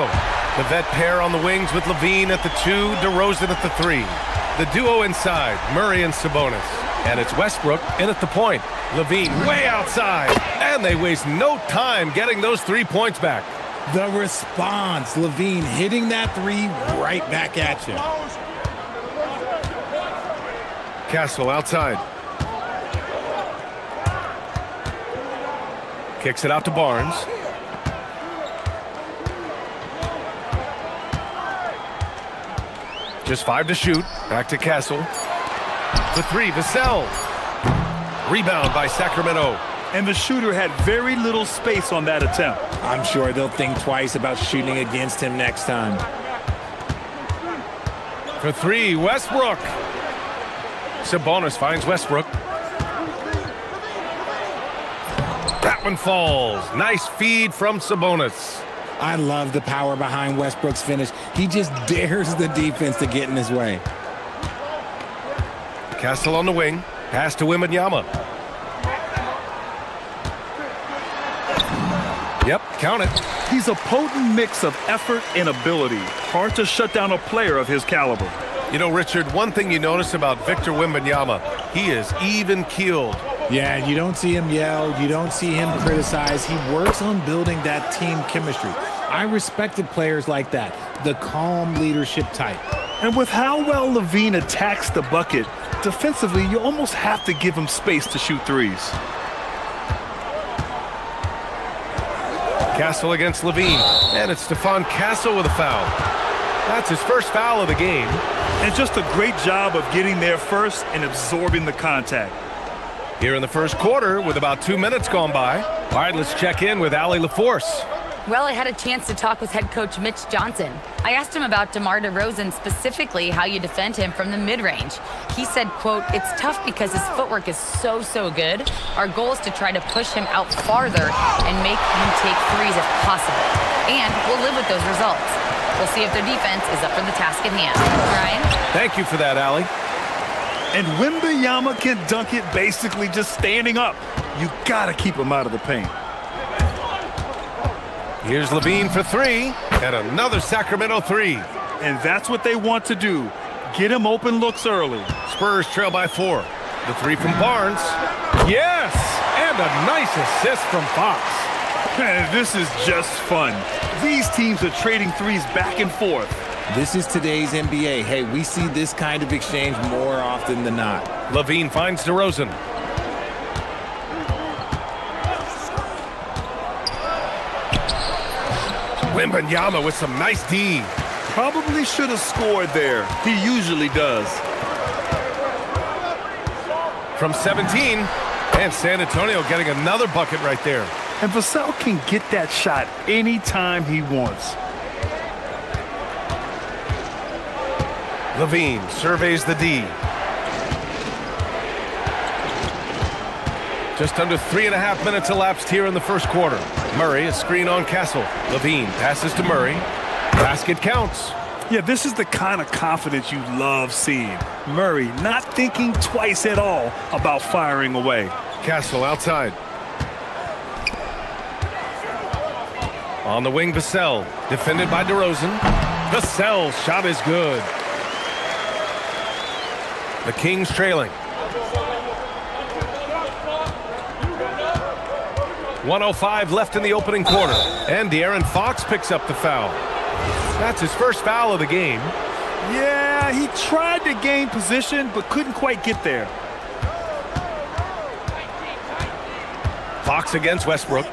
The vet pair on the wings with Levine at the 2, DeRozan at the 3. The duo inside, Murray and Sabonis. And it's Westbrook in at the point. Levine way outside. And they waste no time getting those 3 points back. The response, Levine hitting that 3 right back at you. Castle outside. Kicks it out to Barnes. Just 5 to shoot. Back to Castle. The 3, Vassell. Rebound by Sacramento. And the shooter had very little space on that attempt. I'm sure they'll think twice about shooting against him next time. For 3, Westbrook. Sabonis finds Westbrook. That one falls. Nice feed from Sabonis. I love the power behind Westbrook's finish. He just dares the defense to get in his way. Castle on the wing. Pass to Wembanyama. Yep, count it. He's a potent mix of effort and ability. Hard to shut down a player of his caliber. You know, Richard, one thing you notice about Victor Wembanyama, he is even-keeled. Yeah, you don't see him yell. You don't see him criticize. He works on building that team chemistry. I respected players like that, the calm leadership type. And with how well Levine attacks the bucket, defensively, you almost have to give him space to shoot threes. Castle against Levine, and it's Stephon Castle with a foul. That's his first foul of the game. And just a great job of getting there first and absorbing the contact. Here in the first quarter, with about 2 minutes gone by. All right, let's check in with Allie LaForce. Well, I had a chance to talk with head coach Mitch Johnson. I asked him about DeMar DeRozan, specifically how you defend him from the mid-range. He said, quote, "It's tough because his footwork is so good. Our goal is to try to push him out farther and make him take threes if possible. And we'll live with those results. We'll see if their defense is up for the task at hand." Ryan? Thank you for that, Allie. And Wembanyama can dunk it basically just standing up. You gotta keep him out of the paint. Here's Levine for 3, and another Sacramento 3. And that's what they want to do. Get him open looks early. Spurs trail by 4. The 3 from Barnes. Yes! And a nice assist from Fox. This is just fun. These teams are trading threes back and forth. This is today's NBA. Hey, we see this kind of exchange more often than not. Levine finds DeRozan. Wembanyama with some nice D. Probably should have scored there. He usually does. From 17, and San Antonio getting another bucket right there. And Vassell can get that shot anytime he wants. Levine surveys the D. Just under 3.5 minutes elapsed here in the first quarter. Murray, a screen on Castle. Levine passes to Murray. Basket counts. Yeah, this is the kind of confidence you love seeing. Murray not thinking twice at all about firing away. Castle outside. On the wing, Vassell. Defended by DeRozan. Vassell's shot is good. The Kings trailing. 1:05 left in the opening quarter. And De'Aaron Fox picks up the foul. That's his first foul of the game. Yeah, he tried to gain position, but couldn't quite get there. Fox against Westbrook.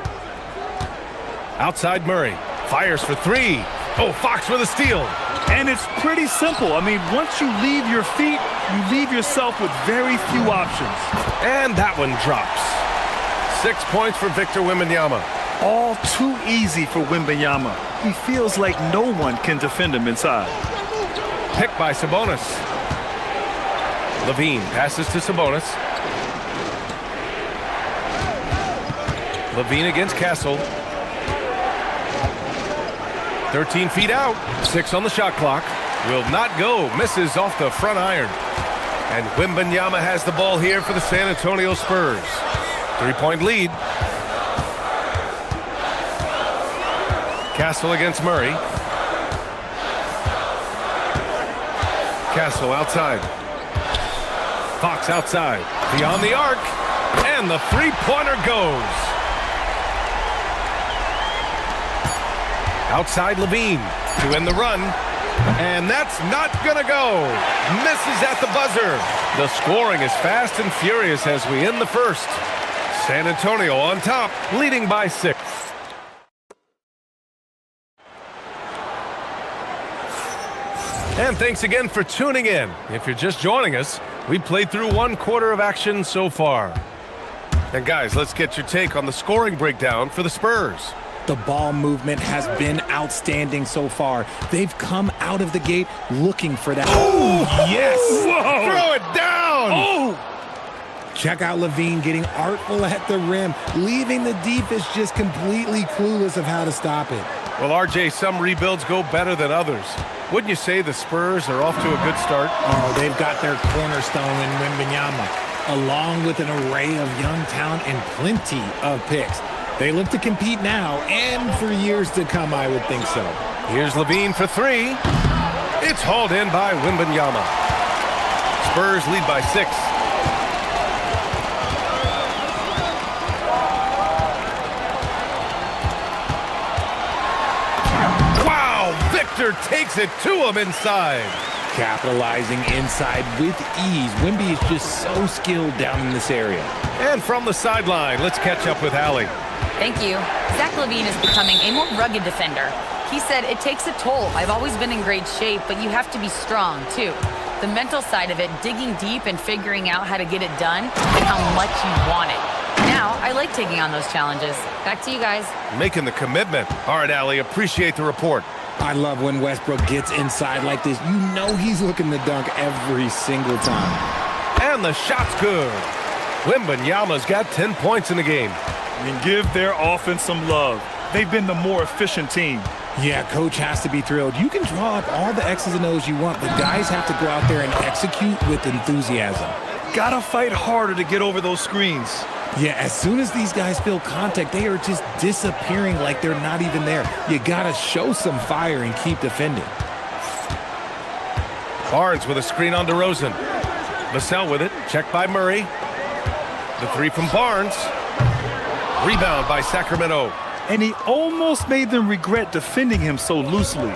Outside Murray. Fires for 3. Oh, Fox with a steal. And it's pretty simple. I mean, once you leave your feet, you leave yourself with very few options. And that one drops. 6 points for Victor Wembanyama. All too easy for Wembanyama. He feels like no one can defend him inside. Picked by Sabonis. Levine passes to Sabonis. Levine against Castle. 13 feet out. 6 on the shot clock. Will not go. Misses off the front iron. And Wembanyama has the ball here for the San Antonio Spurs. 3-point lead. Castle against Murray. Castle outside. Fox outside. Beyond the arc. And the three-pointer goes. Outside Levine to end the run. And that's not going to go. Misses at the buzzer. The scoring is fast and furious as we end the first. San Antonio on top, leading by 6. And thanks again for tuning in. If you're just joining us, we played through 1 quarter of action so far. And guys, let's get your take on the scoring breakdown for the Spurs. The ball movement has been outstanding so far. They've come out of the gate looking for that. Oh, yes! Whoa. Throw it down! Oh! Check out Levine getting artful at the rim, leaving the defense just completely clueless of how to stop it. Well, RJ, some rebuilds go better than others. Wouldn't you say the Spurs are off to a good start? Oh, they've got their cornerstone in Wembanyama, along with an array of young talent and plenty of picks. They look to compete now and for years to come, I would think so. Here's Levine for 3. It's hauled in by Wembanyama. Spurs lead by 6. Wow! Victor takes it to him inside. Capitalizing inside with ease. Wemby is just so skilled down in this area. And from the sideline, let's catch up with Allie. Thank you. Zach LaVine is becoming a more rugged defender. He said, it takes a toll. I've always been in great shape, but you have to be strong, too. The mental side of it, digging deep and figuring out how to get it done and how much you want it. Now, I like taking on those challenges. Back to you guys. Making the commitment. All right, Allie, appreciate the report. I love when Westbrook gets inside like this. You know he's looking to dunk every single time. And the shot's good. Wembanyama's got 10 points in the game. And give their offense some love. They've been the more efficient team. Yeah, coach has to be thrilled. You can draw up all the X's and O's you want, but guys have to go out there and execute with enthusiasm. Gotta fight harder to get over those screens. Yeah, as soon as these guys feel contact, they are just disappearing like they're not even there. You gotta show some fire and keep defending. Barnes with a screen on DeRozan. Vassell with it, checked by Murray. The 3 from Barnes. Rebound by Sacramento. And he almost made them regret defending him so loosely.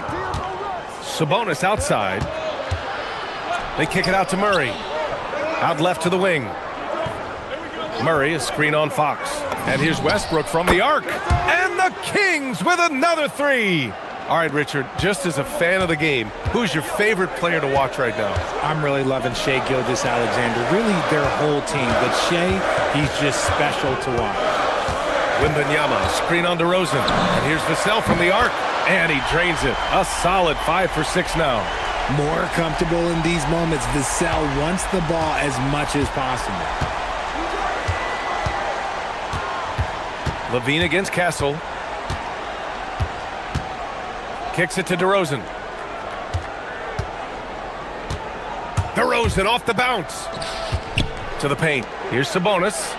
Sabonis outside. They kick it out to Murray. Out left to the wing. Murray, a screen on Fox. And here's Westbrook from the arc. And the Kings with another 3. All right, Richard, just as a fan of the game, who's your favorite player to watch right now? I'm really loving Shai Gilgeous-Alexander, really their whole team. But Shai, he's just special to watch. Wembanyama, screen on DeRozan. And here's Vassell from the arc. And he drains it. A solid 5 for 6 now. More comfortable in these moments. Vassell wants the ball as much as possible. Levine against Castle. Kicks it to DeRozan. DeRozan off the bounce. To the paint. Here's Sabonis.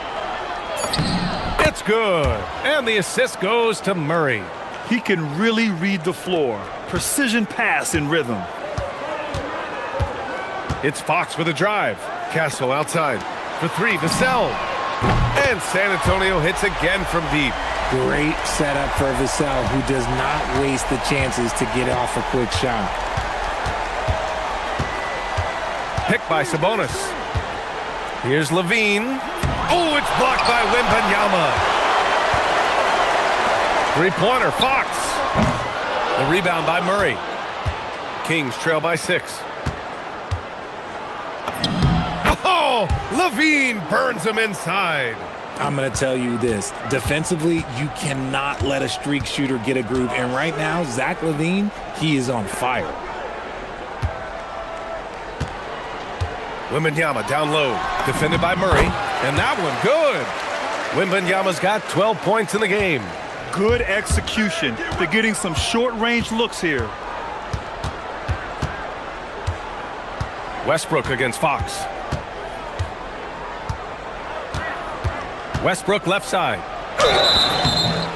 It's good. And the assist goes to Murray. He can really read the floor. Precision pass in rhythm. It's Fox with a drive. Castle outside. For 3, Vassell. And San Antonio hits again from deep. Great setup for Vassell, who does not waste the chances to get off a quick shot. Picked by Sabonis. Here's Levine. Oh, it's blocked by Wembanyama. 3-pointer, Fox. The rebound by Murray. Kings trail by 6. Oh, Levine burns him inside. I'm going to tell you this. Defensively, you cannot let a streak shooter get a groove. And right now, Zach LaVine, he is on fire. Wembanyama down low. Defended by Murray. And that one good. Wembanyama's got 12 points in the game. Good execution. They're getting some short-range looks here. Westbrook against Fox. Westbrook left side.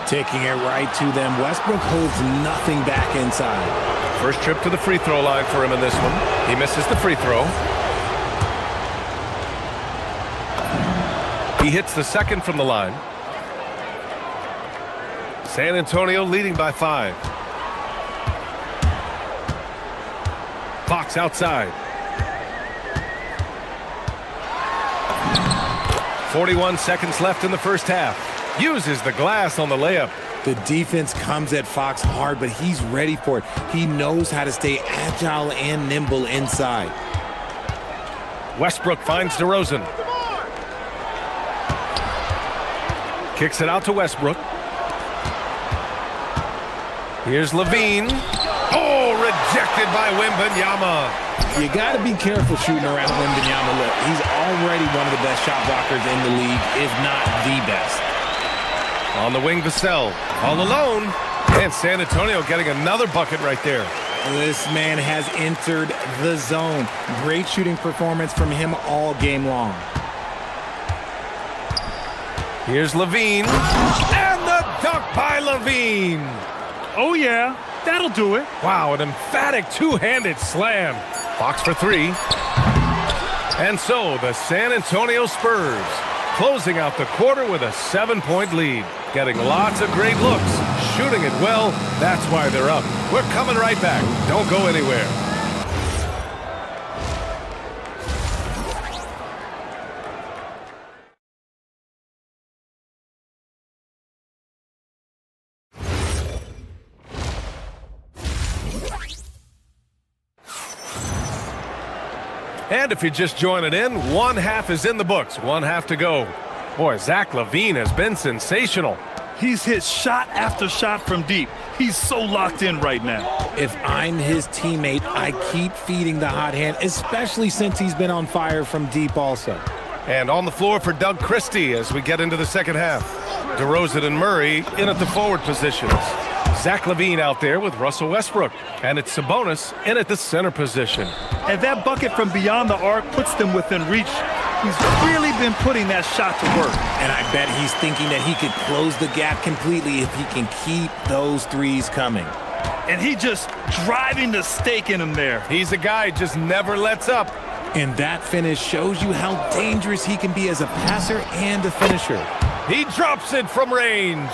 Taking it right to them. Westbrook holds nothing back inside. First trip to the free throw line for him in this one. He misses the free throw. He hits the second from the line. San Antonio leading by 5. Fox outside. 41 seconds left in the first half. Uses the glass on the layup. The defense comes at Fox hard, but he's ready for it. He knows how to stay agile and nimble inside. Westbrook finds DeRozan. Kicks it out to Westbrook. Here's Levine. Oh, rejected by Wembanyama. You got to be careful shooting around Wembanyama. Look, he's already one of the best shot blockers in the league, if not the best. On the wing, Vassell. All alone. And San Antonio getting another bucket right there. This man has entered the zone. Great shooting performance from him all game long. Here's Levine. And the dunk by Levine. Oh, yeah. That'll do it. Wow, an emphatic two-handed slam. Fox for 3. And so the San Antonio Spurs closing out the quarter with a 7-point lead. Getting lots of great looks, shooting it well. That's why they're up. We're coming right back. Don't go anywhere. And if you're just joining in, one half is in the books, one half to go. Boy, Zach LaVine has been sensational. He's hit shot after shot from deep. He's so locked in right now. If I'm his teammate, I keep feeding the hot hand, especially since he's been on fire from deep also. And on the floor for Doug Christie as we get into the second half. DeRozan and Murray in at the forward positions. Zach LaVine out there with Russell Westbrook. And it's Sabonis in at the center position. And that bucket from beyond the arc puts them within reach. He's really been putting that shot to work. And I bet he's thinking that he could close the gap completely if he can keep those threes coming. And he just driving the stake in him there. He's a guy who just never lets up. And that finish shows you how dangerous he can be as a passer and a finisher. He drops it from range.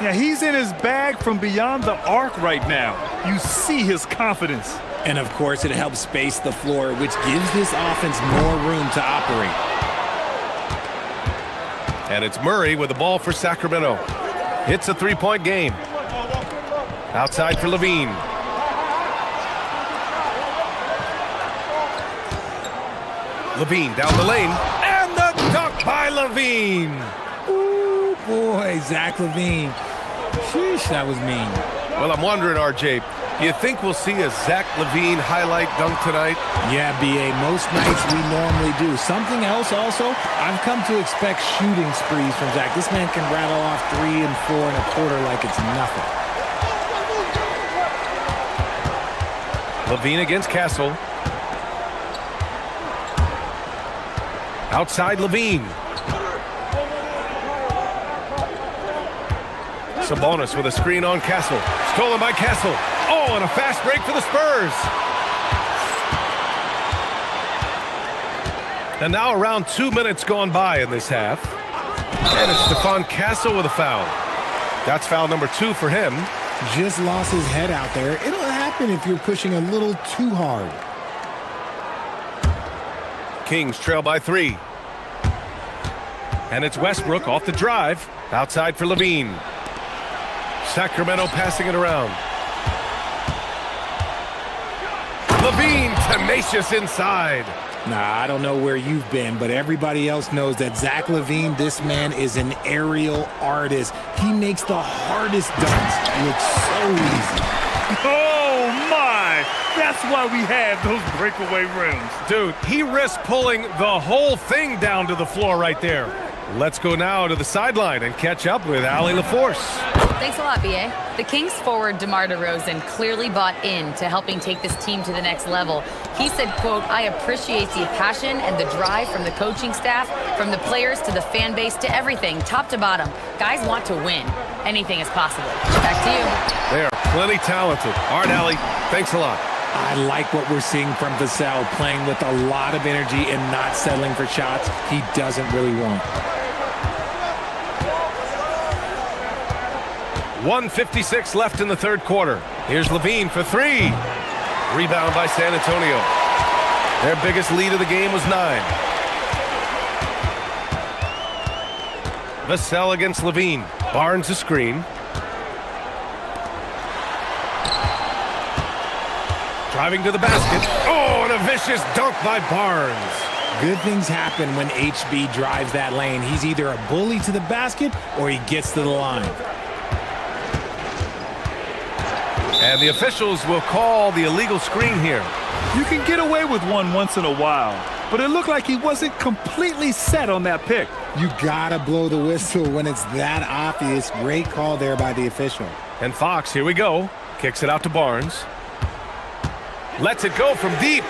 Yeah, he's in his bag from beyond the arc right now. You see his confidence. And of course, it helps space the floor, which gives this offense more room to operate. And it's Murray with the ball for Sacramento. Hits a three-point game. Outside for Levine. Levine down the lane. And the dunk by Levine. Ooh, boy, Zach LaVine. Sheesh, that was mean. Well, I'm wondering, RJ, you think we'll see a Zach LaVine highlight dunk tonight? Yeah, B.A., most nights we normally do. Something else also, I've come to expect shooting sprees from Zach. This man can rattle off 3 and 4 and a quarter like it's nothing. Levine against Castle. Outside Levine. Sabonis with a screen on Castle. Stolen by Castle. Oh, and a fast break for the Spurs. And now around 2 minutes gone by in this half. And it's Stephon Castle with a foul. That's foul number 2 for him. Just lost his head out there. It'll happen if you're pushing a little too hard. Kings trail by 3. And it's Westbrook off the drive. Outside for Levine. Sacramento passing it around. Levine tenacious inside. Nah, I don't know where you've been, but everybody else knows that Zach LaVine, this man is an aerial artist. He makes the hardest dunks look so easy. Oh, my! That's why we have those breakaway rims. Dude, he risked pulling the whole thing down to the floor right there. Let's go now to the sideline and catch up with Allie LaForce. Thanks a lot, B.A. The Kings forward DeMar DeRozan clearly bought into helping take this team to the next level. He said, quote, "I appreciate the passion and the drive from the coaching staff, from the players to the fan base to everything, top to bottom. Guys want to win. Anything is possible." Back to you. They are plenty talented. All right, Allie, thanks a lot. I like what we're seeing from Vassell, playing with a lot of energy and not settling for shots he doesn't really want. 1:56 left in the third quarter. Here's Levine for three. Rebound by San Antonio. Their biggest lead of the game was 9. Vassell against Levine. Barnes a screen. Driving to the basket. Oh, and a vicious dunk by Barnes. Good things happen when HB drives that lane. He's either a bully to the basket or he gets to the line. And the officials will call the illegal screen here. You can get away with one once in a while, but it looked like he wasn't completely set on that pick. You gotta blow the whistle when it's that obvious. Great call there by the official. And Fox, here we go. Kicks it out to Barnes. Lets it go from deep.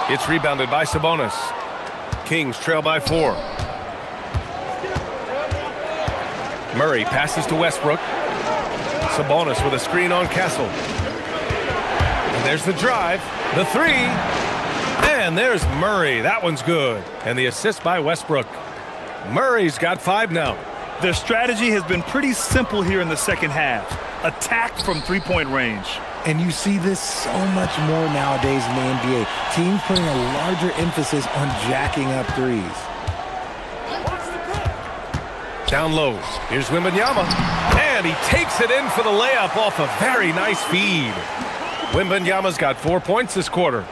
It's rebounded by Sabonis. Kings trail by 4. Murray passes to Westbrook. Sabonis with a screen on Castle. And there's the drive. The three. And there's Murray. That one's good. And the assist by Westbrook. Murray's got 5 now. Their strategy has been pretty simple here in the second half. Attack from three-point range. And you see this so much more nowadays in the NBA. Teams putting a larger emphasis on jacking up threes. Down low. Here's Wembanyama. And he takes it in for the layup off a very nice feed. Wembanyama's got 4 points this quarter.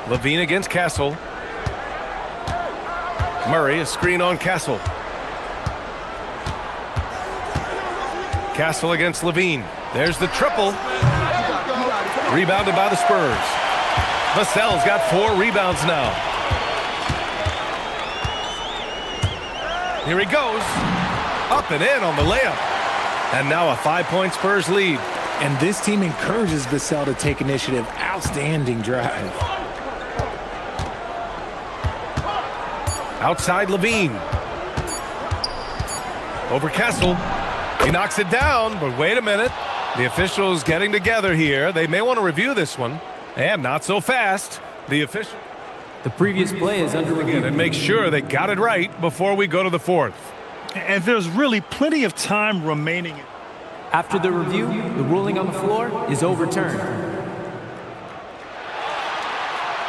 Levine against Castle. Murray, a screen on Castle. Castle against Levine. There's the triple. Rebounded by the Spurs. Vassell's got 4 rebounds now. Here he goes. Up and in on the layup. And now a 5-point Spurs lead. And this team encourages Vassell to take initiative. Outstanding drive. Outside Levine. Over Castle. He knocks it down, but wait a minute. The officials getting together here. They may want to review this one. And not so fast. The previous play is under review. And make sure they got it right before we go to the 4th. And there's really plenty of time remaining. After the review, the ruling on the floor is overturned.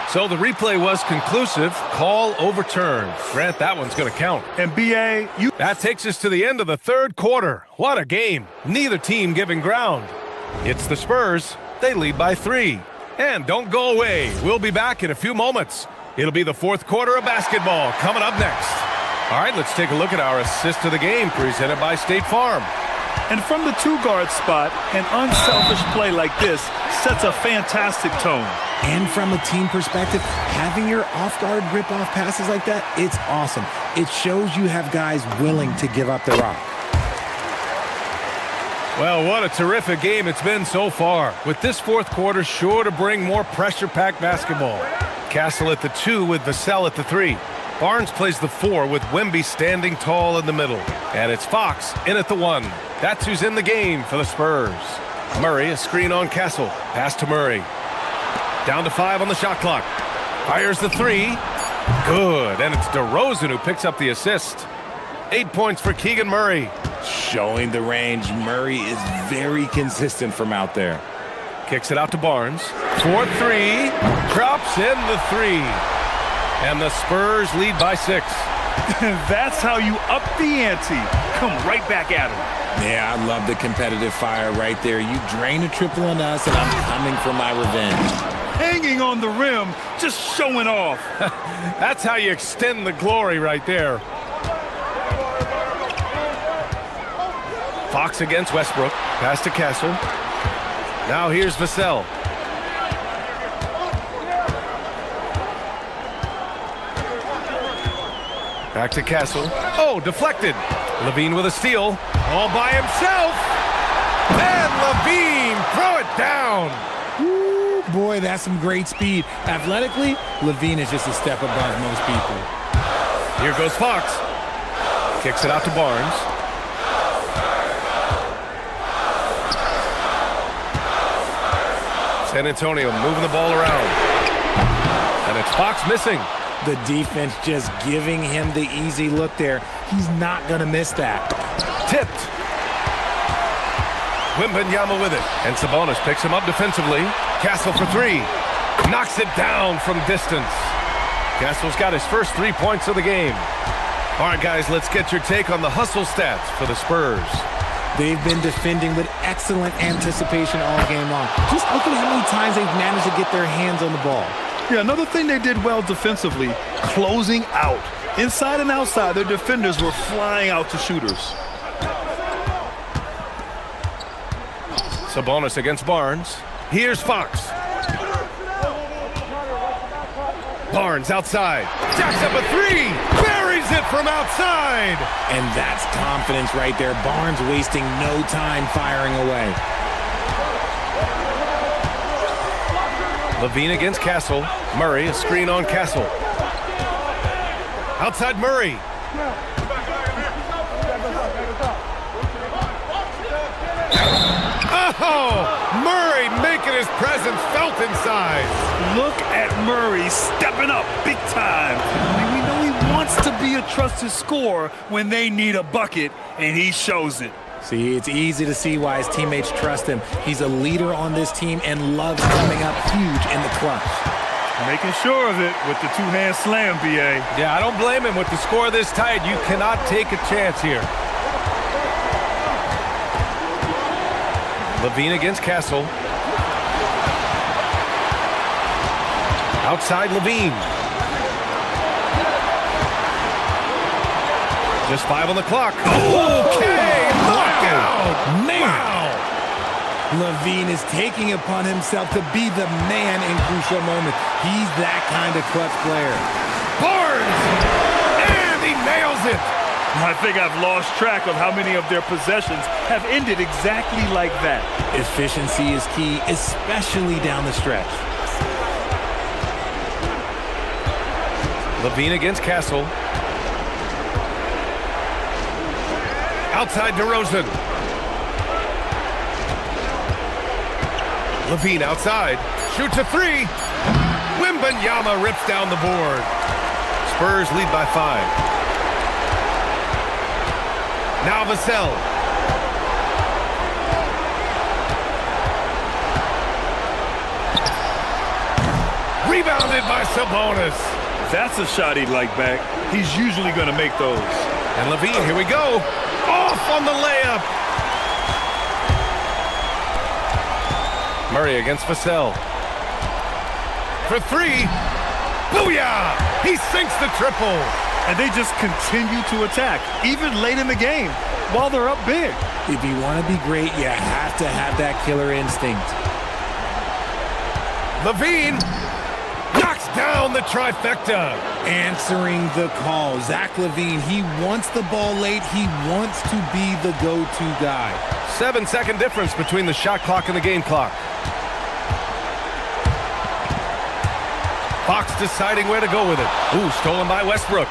So the replay was conclusive. Call overturned. Grant, that one's going to count. And B.A., That takes us to the end of the third quarter. What a game. Neither team giving ground. It's the Spurs. They lead by 3. And don't go away. We'll be back in a few moments. It'll be the 4th quarter of basketball coming up next. All right, let's take a look at our assist of the game presented by State Farm. And from the 2-guard spot, an unselfish play like this sets a fantastic tone. And from a team perspective, having your off-guard rip-off passes like that, it's awesome. It shows you have guys willing to give up the rock. Well, what a terrific game it's been so far. With this 4th quarter sure to bring more pressure-packed basketball. Castle at the 2 with Vassell at the 3. Barnes plays the 4 with Wemby standing tall in the middle. And it's Fox in at the 1. That's who's in the game for the Spurs. Murray, a screen on Castle. Pass to Murray. Down to 5 on the shot clock. Fires the 3. Good. And it's DeRozan who picks up the assist. 8 points for Keegan Murray. Showing the range, Murray is very consistent from out there. Kicks it out to Barnes. 4-3. Drops in the 3. And the Spurs lead by 6. That's how you up the ante. Come right back at him. Yeah, I love the competitive fire right there. You drain a triple on us, and I'm coming for my revenge. Hanging on the rim, just showing off. That's how you extend the glory right there. Fox against Westbrook. Pass to Castle. Now here's Vassell. Back to Castle. Oh, deflected. Levine with a steal. All by himself. And Levine, throw it down. Ooh, boy, that's some great speed. Athletically, Levine is just a step above most people. Here goes Fox. Kicks it out to Barnes. San Antonio moving the ball around. And it's Fox missing. The defense just giving him the easy look there. He's not going to miss that. Tipped. Wembanyama with it. And Sabonis picks him up defensively. Castle for three. Knocks it down from distance. Castle's got his first 3 points of the game. All right, guys, let's get your take on the hustle stats for the Spurs. They've been defending with excellent anticipation all game long. Just look at how many times they've managed to get their hands on the ball. Yeah, another thing they did well defensively, closing out. Inside and outside, their defenders were flying out to shooters. Sabonis against Barnes. Here's Fox. Barnes outside. Jacks up a three. Buries it from outside. And that's confidence right there. Barnes wasting no time firing away. Levine against Castle. Murray, a screen on Castle. Outside Murray. Oh, Murray making his presence felt inside. Look at Murray stepping up big time. I mean, we know he wants to be a trusted scorer when they need a bucket, and he shows it. See, it's easy to see why his teammates trust him. He's a leader on this team and loves coming up huge in the clutch. Making sure of it with the two-hand slam, B.A. Yeah, I don't blame him. With the score this tight, you cannot take a chance here. Levine against Castle. Outside Levine. Just 5 on the clock. Okay, knockout. Man. Wow. Levine is taking upon himself to be the man in crucial moments. He's that kind of clutch player. Barnes! And he nails it. I think I've lost track of how many of their possessions have ended exactly like that. Efficiency is key, especially down the stretch. Levine against Castle. Outside DeRozan. Levine outside. Shoots a three. Wembanyama rips down the board. Spurs lead by 5. Now Vassell. Rebounded by Sabonis. That's a shot he'd like back. He's usually going to make those. And Levine, here we go. Off on the layup. Murray against Vassell. For three. Booyah! He sinks the triple. And they just continue to attack, even late in the game, while they're up big. If you want to be great, you have to have that killer instinct. Levine knocks down the trifecta. Answering the call. Zach Levine, he wants the ball late. He wants to be the go-to guy. 7-second difference between the shot clock and the game clock. Fox deciding where to go with it. Ooh, stolen by Westbrook.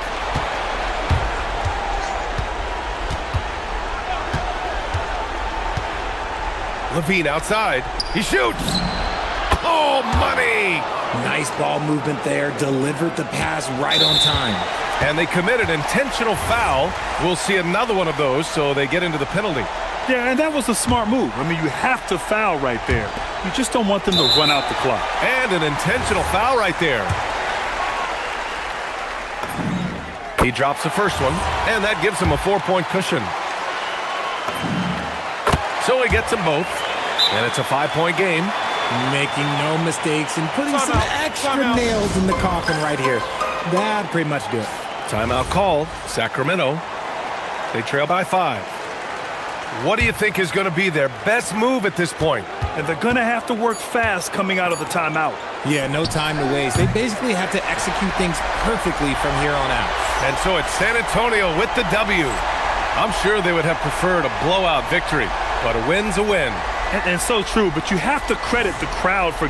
Levine outside. He shoots. Oh, money. Nice ball movement there. Delivered the pass right on time. And they committed intentional foul. We'll see another one of those, so they get into the penalty. Yeah, and that was a smart move. I mean, you have to foul right there. You just don't want them to run out the clock. And an intentional foul right there. He drops the first one, and that gives him a 4-point cushion. So he gets them both, and it's a 5-point game. Making no mistakes and putting some extra nails in the coffin right here. That'd pretty much do it. Timeout called. Sacramento. They trail by 5. What do you think is going to be their best move at this point? And they're going to have to work fast coming out of the timeout. Yeah, no time to waste. They basically have to execute things perfectly from here on out. And so it's San Antonio with the W. I'm sure they would have preferred a blowout victory, but a win's a win. And so true, but you have to credit the crowd for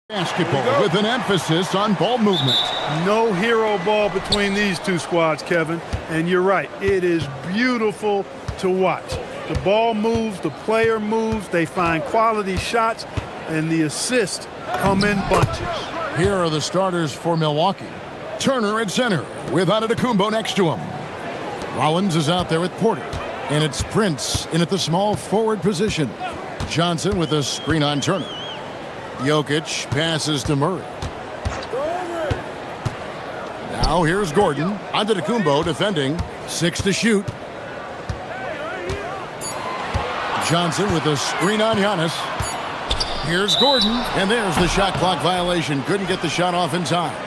Basketball with an emphasis on ball movement. No hero ball between these two squads, Kevin. And you're right, it is beautiful to watch. The ball moves, the player moves, they find quality shots, and the assists come in bunches. Here are the starters for Milwaukee. Turner at center with Antetokounmpo next to him. Rollins is out there with Porter. And it's Prince in at the small forward position. Johnson with a screen on Turner. Jokic passes to Murray. Now here's Gordon. Antetokounmpo defending. 6 to shoot. Johnson with a screen on Giannis. Here's Gordon. And there's the shot clock violation. Couldn't get the shot off in time.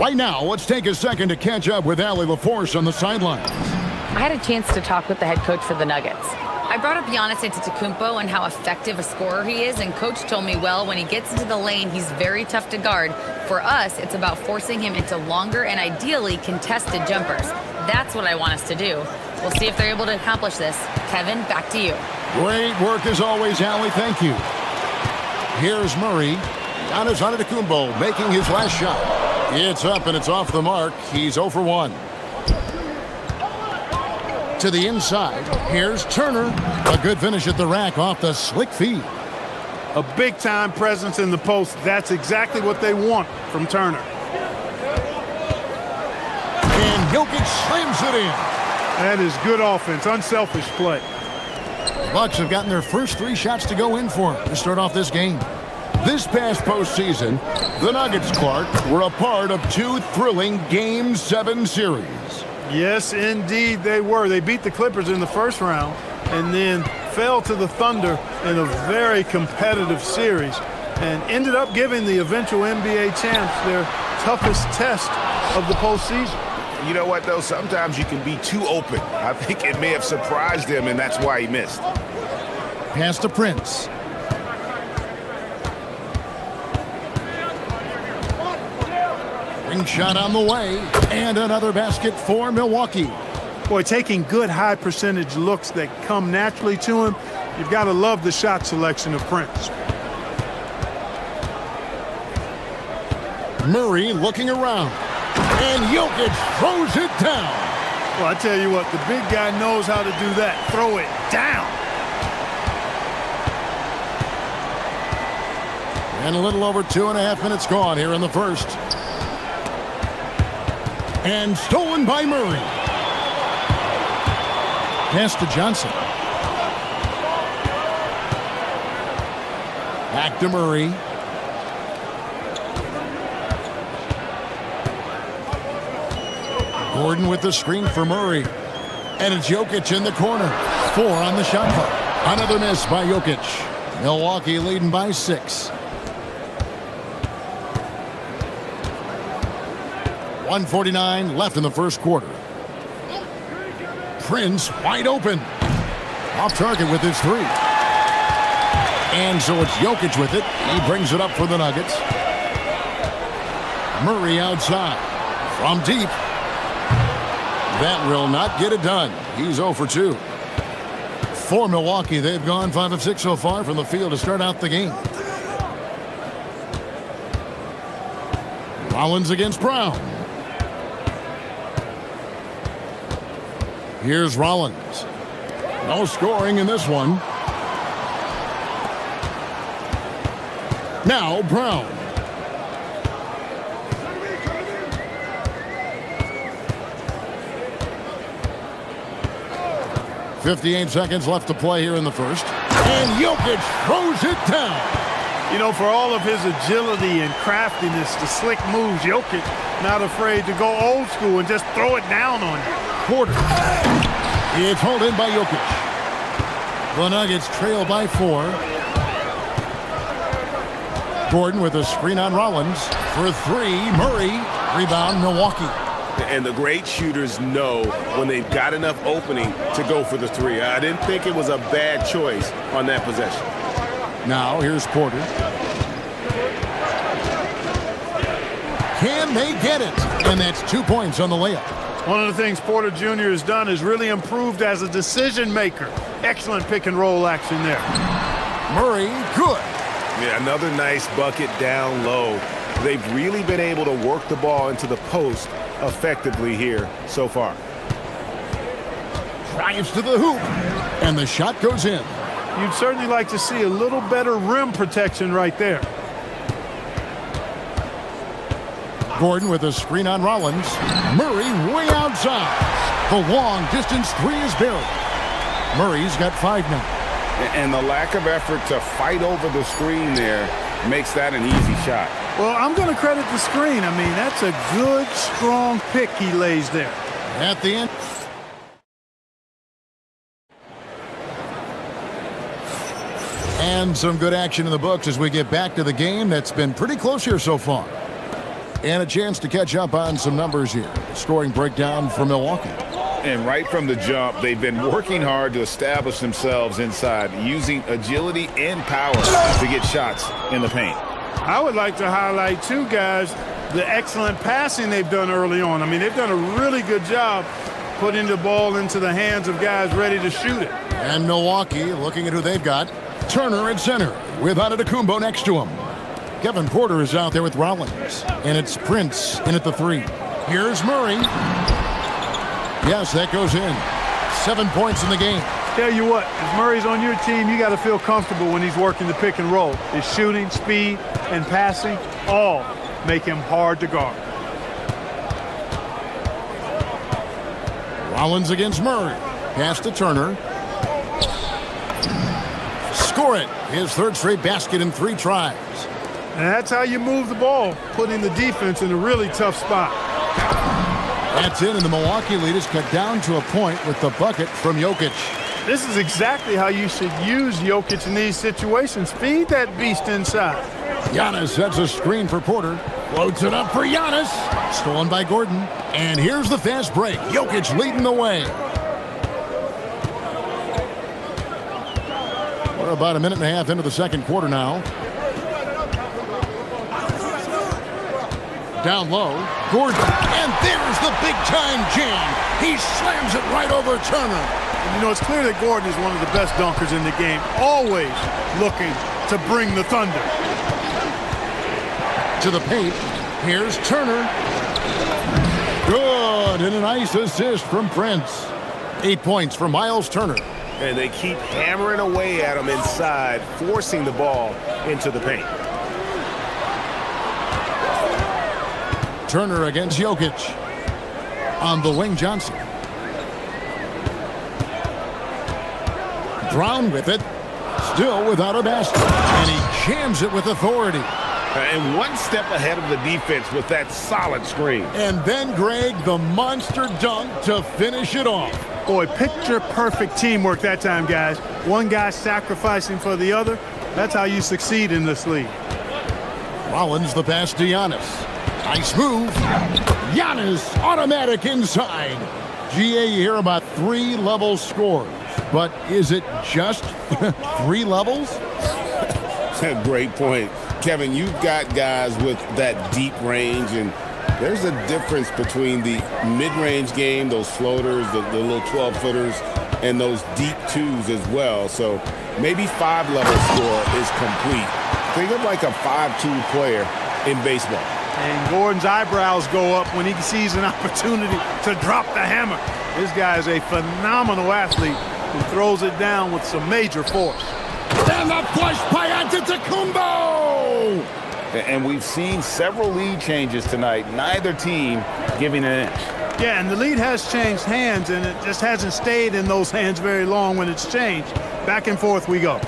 Right now, let's take a second to catch up with Allie LaForce on the sidelines. I had a chance to talk with the head coach for the Nuggets. I brought up Giannis Antetokounmpo and how effective a scorer he is, and coach told me, well, when he gets into the lane, he's very tough to guard. For us, it's about forcing him into longer and ideally contested jumpers. That's what I want us to do. We'll see if they're able to accomplish this. Kevin, back to you. Great work as always, Allie. Thank you. Here's Murray. Giannis Antetokounmpo making his last shot. It's up and it's off the mark. He's 0 for 1. To the inside. Here's Turner. A good finish at the rack off the slick feed. A big-time presence in the post. That's exactly what they want from Turner. And Jokic slams it in. That is good offense, unselfish play. Bucks have gotten their first 3 shots to go in for them to start off this game. This past postseason, the Nuggets, Clark, were a part of 2 thrilling Game 7 series. Yes, indeed they were. They beat the Clippers in the first round and then fell to the Thunder in a very competitive series and ended up giving the eventual NBA champs their toughest test of the postseason. You know what, though? Sometimes you can be too open. I think it may have surprised him, and that's why he missed. Pass to Prince. Ring shot on the way, and another basket for Milwaukee. Boy, taking good high percentage looks that come naturally to him. You've got to love the shot selection of Prince. Murray looking around, and Jokic throws it down. Well, I tell you what, the big guy knows how to do that. Throw it down. And a little over 2.5 minutes gone here in the first. And stolen by Murray. Pass to Johnson. Back to Murray. Gordon with the screen for Murray. And it's Jokic in the corner. 4 on the shot clock. Another miss by Jokic. Milwaukee leading by 6. 1:49 left in the first quarter. Prince wide open. Off target with his 3. And so it's Jokic with it. He brings it up for the Nuggets. Murray outside. From deep. That will not get it done. He's 0 for 2. For Milwaukee, they've gone 5 of 6 so far from the field to start out the game. Rollins against Brown. Here's Rollins. No scoring in this one. Now Brown. .58 seconds left to play here in the first. And Jokic throws it down. You know, for all of his agility and craftiness, the slick moves, Jokic not afraid to go old school and just throw it down on you. Porter. It's hauled in by Jokic. The Nuggets trail by 4. Gordon with a screen on Rollins. For 3, Murray. Rebound, Milwaukee. And the great shooters know when they've got enough opening to go for the 3. I didn't think it was a bad choice on that possession. Now here's Porter. Can they get it? And that's 2 points on the layup. One of the things Porter Jr. has done is really improved as a decision maker. Excellent pick and roll action there. Murray, good. Yeah, another nice bucket down low. They've really been able to work the ball into the post effectively here so far. Drives to the hoop, and the shot goes in. You'd certainly like to see a little better rim protection right there. Gordon with a screen on Rollins. Murray way outside. The long distance three is buried. Murray's got 5 now. And the lack of effort to fight over the screen there makes that an easy shot. Well, I'm going to credit the screen. I mean, that's a good, strong pick he lays there. At the end. And some good action in the books as we get back to the game that's been pretty close here so far. And a chance to catch up on some numbers here. Scoring breakdown for Milwaukee. And right from the jump, they've been working hard to establish themselves inside, using agility and power to get shots in the paint. I would like to highlight, too, guys, the excellent passing they've done early on. I mean, they've done a really good job putting the ball into the hands of guys ready to shoot it. And Milwaukee, looking at who they've got. Turner at center with Antetokounmpo next to him. Kevin Porter is out there with Rollins. And it's Prince in at the 3. Here's Murray. Yes, that goes in. 7 points in the game. Tell you what, if Murray's on your team, you got to feel comfortable when he's working the pick and roll. His shooting, speed, and passing all make him hard to guard. Rollins against Murray. Pass to Turner. Score it. His 3rd straight basket in 3 tries. And that's how you move the ball, putting the defense in a really tough spot. That's it, and the Milwaukee lead is cut down to a point with the bucket from Jokic. This is exactly how you should use Jokic in these situations. Feed that beast inside. Giannis sets a screen for Porter. Floats it up for Giannis. Stolen by Gordon. And here's the fast break. Jokic leading the way. We're about a minute and a half into the second quarter now. Down low, Gordon, and there's the big-time jam. He slams it right over Turner. And you know, it's clear that Gordon is one of the best dunkers in the game, always looking to bring the thunder. To the paint, here's Turner. Good, and a nice assist from Prince. 8 points for Miles Turner. And they keep hammering away at him inside, forcing the ball into the paint. Turner against Jokic. On the wing, Johnson. Brown with it. Still without a basket. And he jams it with authority. And one step ahead of the defense with that solid screen. And then, Greg, the monster dunk to finish it off. Boy, picture-perfect teamwork that time, guys. One guy sacrificing for the other. That's how you succeed in this league. Rollins the pass to Giannis. Nice move. Giannis automatic inside. GA, you hear about 3-level scores. But is it just 3 levels? Great point. Kevin, you've got guys with that deep range, and there's a difference between the mid-range game, those floaters, the little 12-footers, and those deep 2s as well. So maybe 5-level score is complete. Think of like a 5-2 player in baseball. And Gordon's eyebrows go up when he sees an opportunity to drop the hammer. This guy is a phenomenal athlete who throws it down with some major force. And the push by Antetokounmpo! And we've seen several lead changes tonight, neither team giving an inch. Yeah, and the lead has changed hands, and it just hasn't stayed in those hands very long when it's changed. Back and forth we go.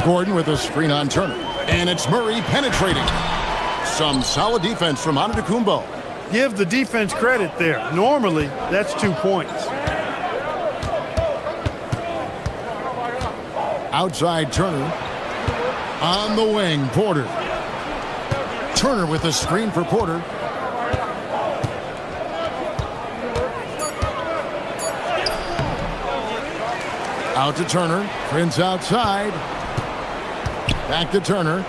Gordon with a screen on Turner. And it's Murray penetrating. Some solid defense from Antetokounmpo. Give the defense credit there. Normally, that's 2 points. Outside Turner. On the wing, Porter. Turner with a screen for Porter. Out to Turner. Prince outside. Back to Turner.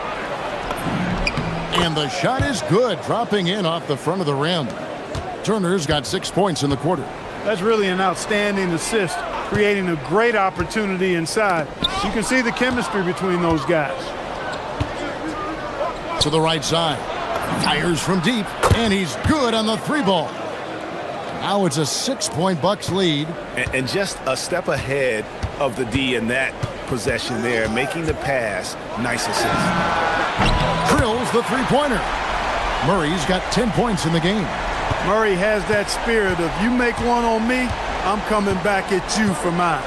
And the shot is good, dropping in off the front of the rim. Turner's got 6 points in the quarter. That's really an outstanding assist, creating a great opportunity inside. You can see the chemistry between those guys. To the right side. Fires from deep, and he's good on the 3-ball. Now it's a 6-point Bucks lead. And just a step ahead of the D in that possession there, making the pass. Nice assist. Drills the 3-pointer. Murray's got 10 points in the game. Murray has that spirit of, you make one on me, I'm coming back at you for mine.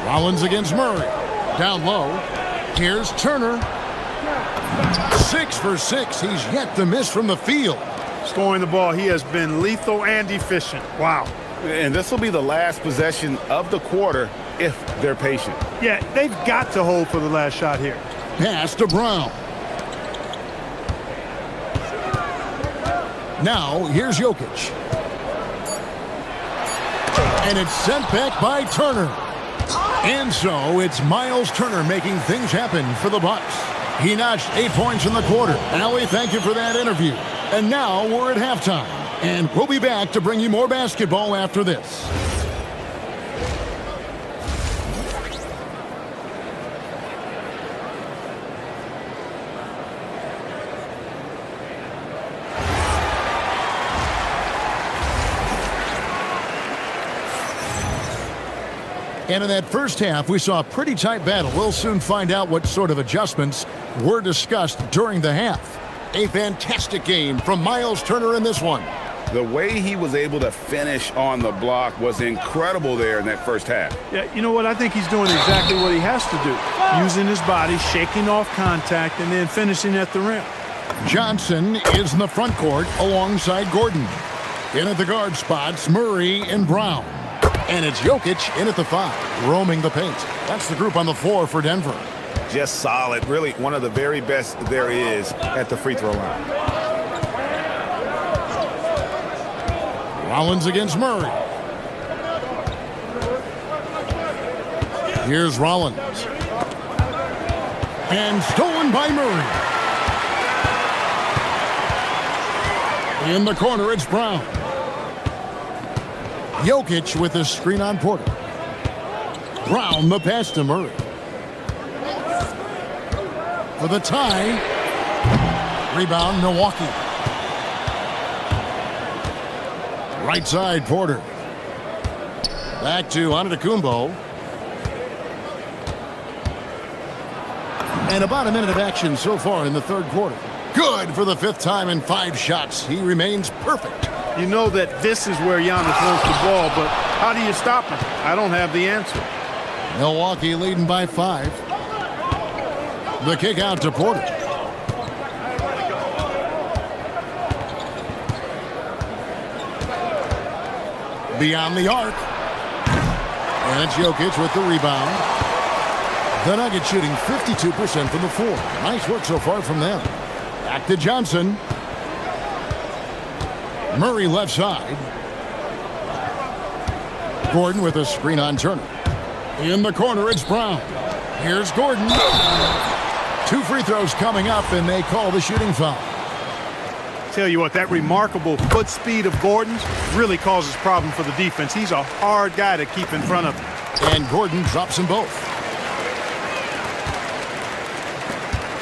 Rollins against Murray. Down low. Here's Turner. 6 for 6. He's yet to miss from the field. Scoring the ball, he has been lethal and efficient. Wow. And this will be the last possession of the quarter if they're patient. Yeah, they've got to hold for the last shot here. Pass to Brown. Now, here's Jokic. And it's sent back by Turner. And so, it's Miles Turner making things happen for the Bucks. He notched 8 points in the quarter. Allie, thank you for that interview. And now, we're at halftime. And we'll be back to bring you more basketball after this. And in that first half, we saw a pretty tight battle. We'll soon find out what sort of adjustments were discussed during the half. A fantastic game from Miles Turner in this one. The way he was able to finish on the block was incredible there in that first half. Yeah, you know what? I think he's doing exactly what he has to do. Using his body, shaking off contact, and then finishing at the rim. Johnson is in the front court alongside Gordon. In at the guard spots, Murray and Brown. And it's Jokic in at the 5, roaming the paint. That's the group on the floor for Denver. Just solid. Really one of the very best there is at the free throw line. Rollins against Murray. Here's Rollins. And stolen by Murray. In the corner, it's Brown. Jokic with a screen on Porter. Brown the pass to Murray. For the tie. Rebound, Milwaukee. Right side, Porter. Back to Antetokounmpo. And about a minute of action so far in the third quarter. Good for the 5th time in 5 shots. He remains perfect. You know that this is where Giannis wants the ball, but how do you stop him? I don't have the answer. Milwaukee leading by 5. The kick out to Porter. Beyond the arc. And it's Jokic with the rebound. The Nuggets shooting 52% from the floor. Nice work so far from them. Back to Johnson. Murray left side. Gordon with a screen on Turner. In the corner, it's Brown. Here's Gordon. 2 free throws coming up, and they call the shooting foul. Tell you what, that remarkable foot speed of Gordon's really causes problem for the defense. He's a hard guy to keep in front of him. And Gordon drops them both.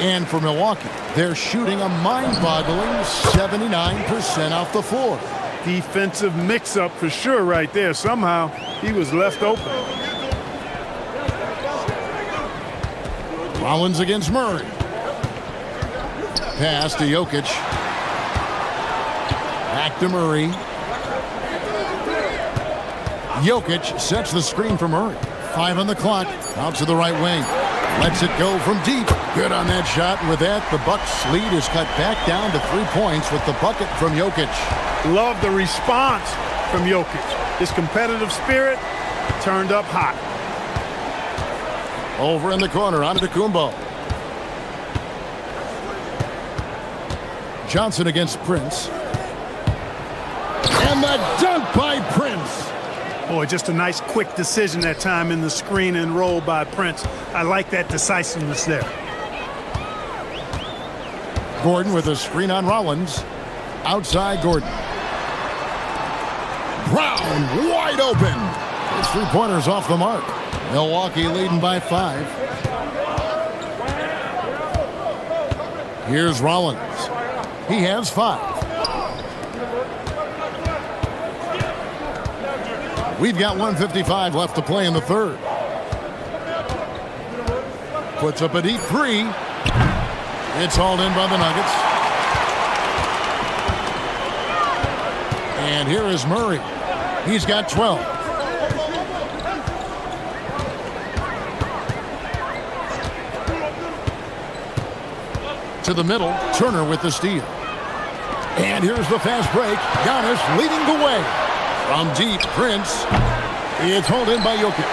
And for Milwaukee, they're shooting a mind-boggling 79% off the floor. Defensive mix-up for sure right there. Somehow, he was left open. Rollins against Murray. Pass to Jokic. Back to Murray. Jokic sets the screen for Murray. 5 on the clock. Out to the right wing. Lets it go from deep. Good on that shot. And with that, the Bucks' lead is cut back down to 3 points with the bucket from Jokic. Love the response from Jokic. His competitive spirit turned up hot. Over in the corner, Antetokounmpo. Johnson against Prince. And the dunk by Prince. Boy, just a nice quick decision that time in the screen and roll by Prince. I like that decisiveness there. Gordon with a screen on Rollins. Outside Gordon. Brown wide open. His three-pointers off the mark. Milwaukee leading by 5. Here's Rollins. He has 5. We've got 1:55 left to play in the third. Puts up a deep 3. It's hauled in by the Nuggets. And here is Murray. He's got 12. To the middle, Turner with the steal. And here's the fast break. Giannis leading the way. From deep, Prince. It's hauled in by Jokic.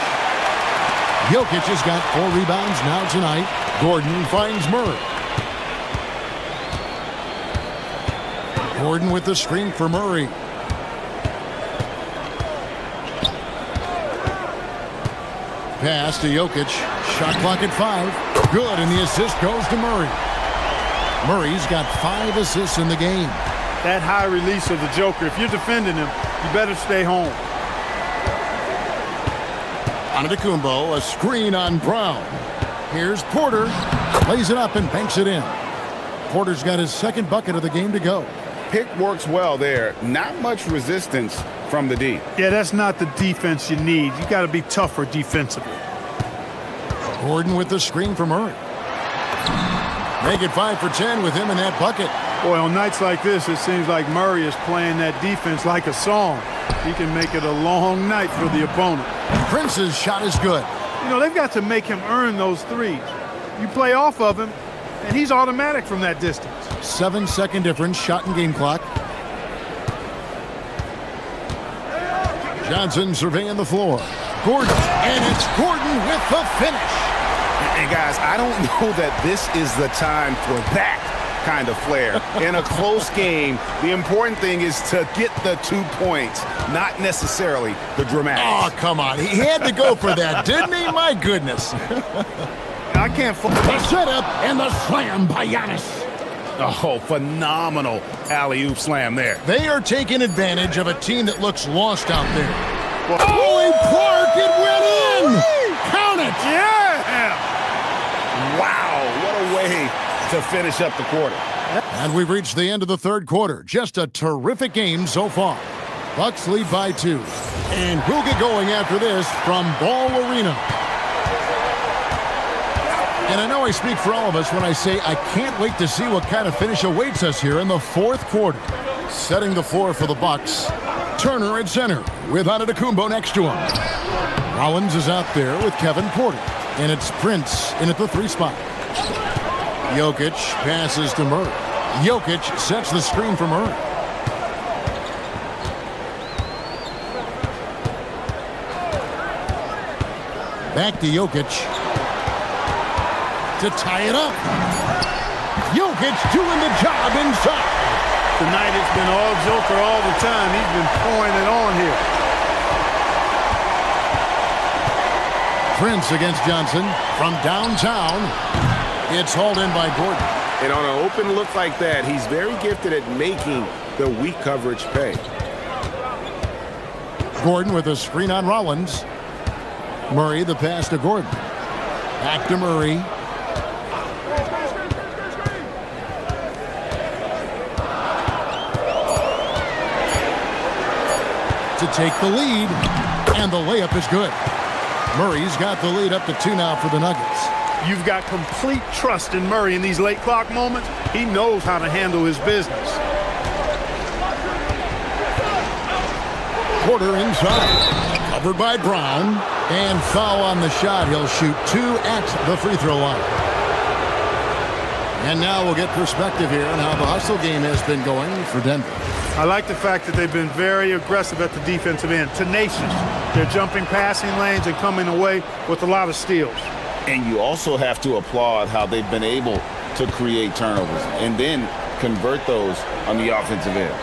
Jokic has got 4 rebounds now tonight. Gordon finds Murray. Gordon with the screen for Murray. Pass to Jokic. Shot clock at 5. Good, and the assist goes to Murray. Murray's got 5 assists in the game. That high release of the Joker, if you're defending him, you better stay home. Antetokounmpo, a screen on Brown. Here's Porter. Lays it up and banks it in. Porter's got his second bucket of the game to go. Pick works well there. Not much resistance from the D. Yeah, that's not the defense you need. You got to be tougher defensively. Gordon with the screen for Murray. Make it 5 for 10 with him in that bucket. Boy, on nights like this, it seems like Murray is playing that defense like a song. He can make it a long night for the opponent. Prince's shot is good. You know, they've got to make him earn those threes. You play off of him, and he's automatic from that distance. 7-second difference, shot and game clock. Johnson surveying the floor. Gordon, and it's Gordon with the finish. And guys, I don't know that this is the time for that kind of flair. In a close game, the important thing is to get the 2 points, not necessarily the dramatics. Oh, come on. He had to go for that, didn't he? My goodness. I can't... The setup and the slam by Giannis. Oh, phenomenal alley-oop slam there. They are taking advantage of a team that looks lost out there. Holy Clark, it went in! Count it! Yeah! Wow, what a way to finish up the quarter. And we've reached the end of the third quarter. Just a terrific game so far. Bucks lead by 2. And we'll get going after this from Ball Arena. And I know I speak for all of us when I say I can't wait to see what kind of finish awaits us here in the fourth quarter. Setting the floor for the Bucks. Turner at center with Antetokounmpo next to him. Rollins is out there with Kevin Porter. And it's Prince in at the 3 spot. Jokic passes to Murray. Jokic sets the screen for Murray. Back to Jokic. To tie it up. Jokic doing the job inside. Tonight it's been all Joker all the time. He's been pouring it on here. Prince against Johnson from downtown. It's hauled in by Gordon. And on an open look like that, he's very gifted at making the weak coverage pay. Gordon with a screen on Rollins. Murray the pass to Gordon. Back to Murray. To take the lead, and the layup is good. Murray's got the lead up to 2 now for the Nuggets. You've got complete trust in Murray in these late clock moments. He knows how to handle his business. Porter inside. Covered by Brown. And foul on the shot. He'll shoot 2 at the free throw line. And now we'll get perspective here on how the hustle game has been going for Denver. I like the fact that they've been very aggressive at the defensive end. Tenacious. They're jumping passing lanes and coming away with a lot of steals. And you also have to applaud how they've been able to create turnovers and then convert those on the offensive end.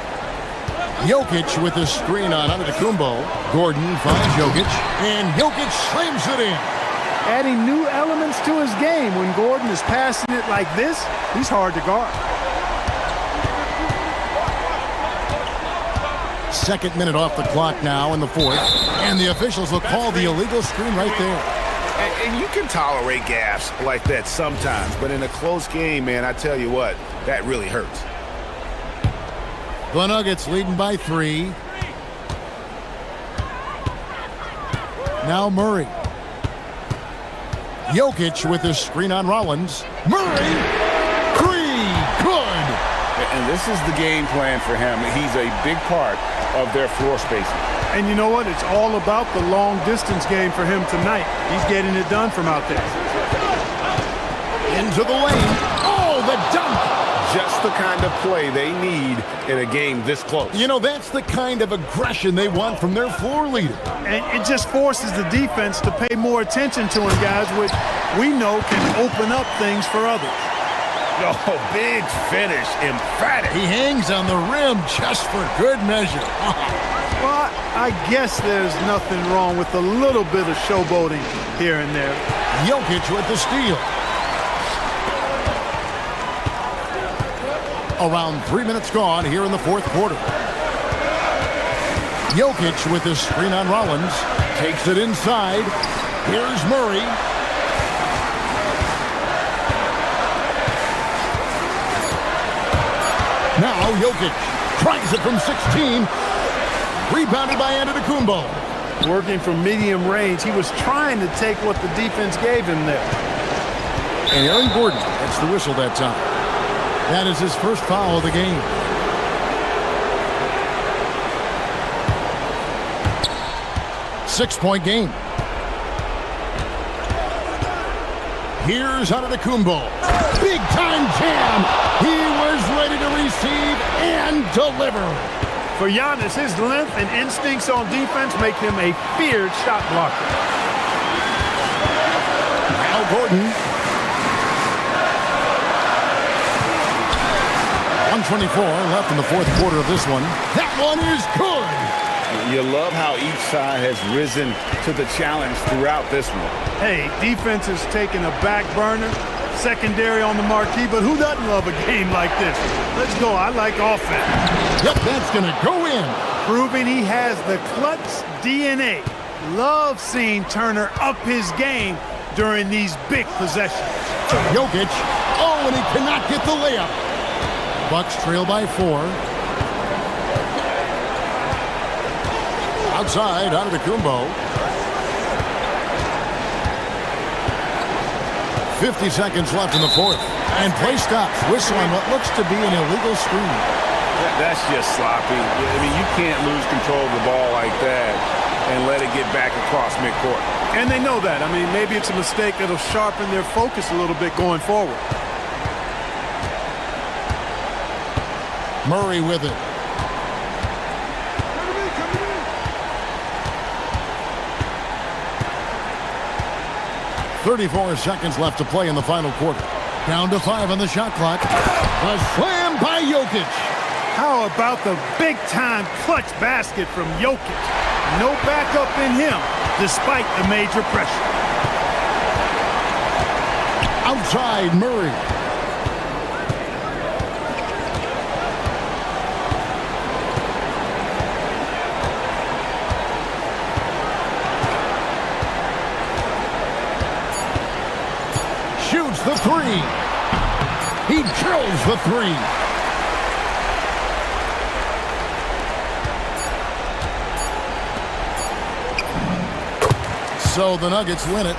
Jokic with a screen on Antetokounmpo. Gordon finds Jokic, and Jokic slams it in. Adding new elements to his game. When Gordon is passing it like this, he's hard to guard. Second minute off the clock now in the fourth. And the officials will call the illegal screen right there. And you can tolerate gaffes like that sometimes, but in a close game, man, I tell you what, that really hurts. The Nuggets leading by 3. Now Murray. Jokic with his screen on Rollins. Murray! 3! Good! And this is the game plan for him. He's a big part of their floor spacing. And you know what? It's all about the long-distance game for him tonight. He's getting it done from out there. Into the lane. Oh, the dunk! Just the kind of play they need in a game this close. You know, that's the kind of aggression they want from their floor leader. And it just forces the defense to pay more attention to him, guys, which we know can open up things for others. Oh, big finish, emphatic. He hangs on the rim just for good measure. Well, I guess there's nothing wrong with a little bit of showboating here and there. Jokic with the steal. Around 3 minutes gone here in the fourth quarter. Jokic with his screen on Rollins. Takes it inside. Here's Murray. Now Jokic tries it from 16. Rebounded by Antetokounmpo. Working from medium range, he was trying to take what the defense gave him there. And Aaron Gordon gets the whistle that time. That is his first foul of the game. Six-point game. Here's Antetokounmpo. Big-time jam. He was ready to receive and deliver. For Giannis, his length and instincts on defense make him a feared shot blocker. Now Gordon. 1:24 left in the fourth quarter of this one. That one is good. You love how each side has risen to the challenge throughout this one. Hey, defense has taken a back burner, secondary on the marquee, but who doesn't love a game like this? Let's go. I like offense. Yep, that's going to go in. Proving he has the clutch DNA. Love seeing Turner up his game during these big possessions. Jokic. Oh, and he cannot get the layup. Bucks trail by 4. Outside, Antetokounmpo. 50 seconds left in the fourth. And play stops. Whistle on what looks to be an illegal screen. That's just sloppy. I mean, you can't lose control of the ball like that and let it get back across midcourt. And they know that. I mean, maybe it's a mistake that'll sharpen their focus a little bit going forward. Murray with it. "34 seconds left to play in the final quarter. Down to 5 on the shot clock. A slam by Jokic. How about the big-time clutch basket from Jokic? No backup in him, despite the major pressure. Outside, Murray. Shoots the three. He drills the three. So the Nuggets win it.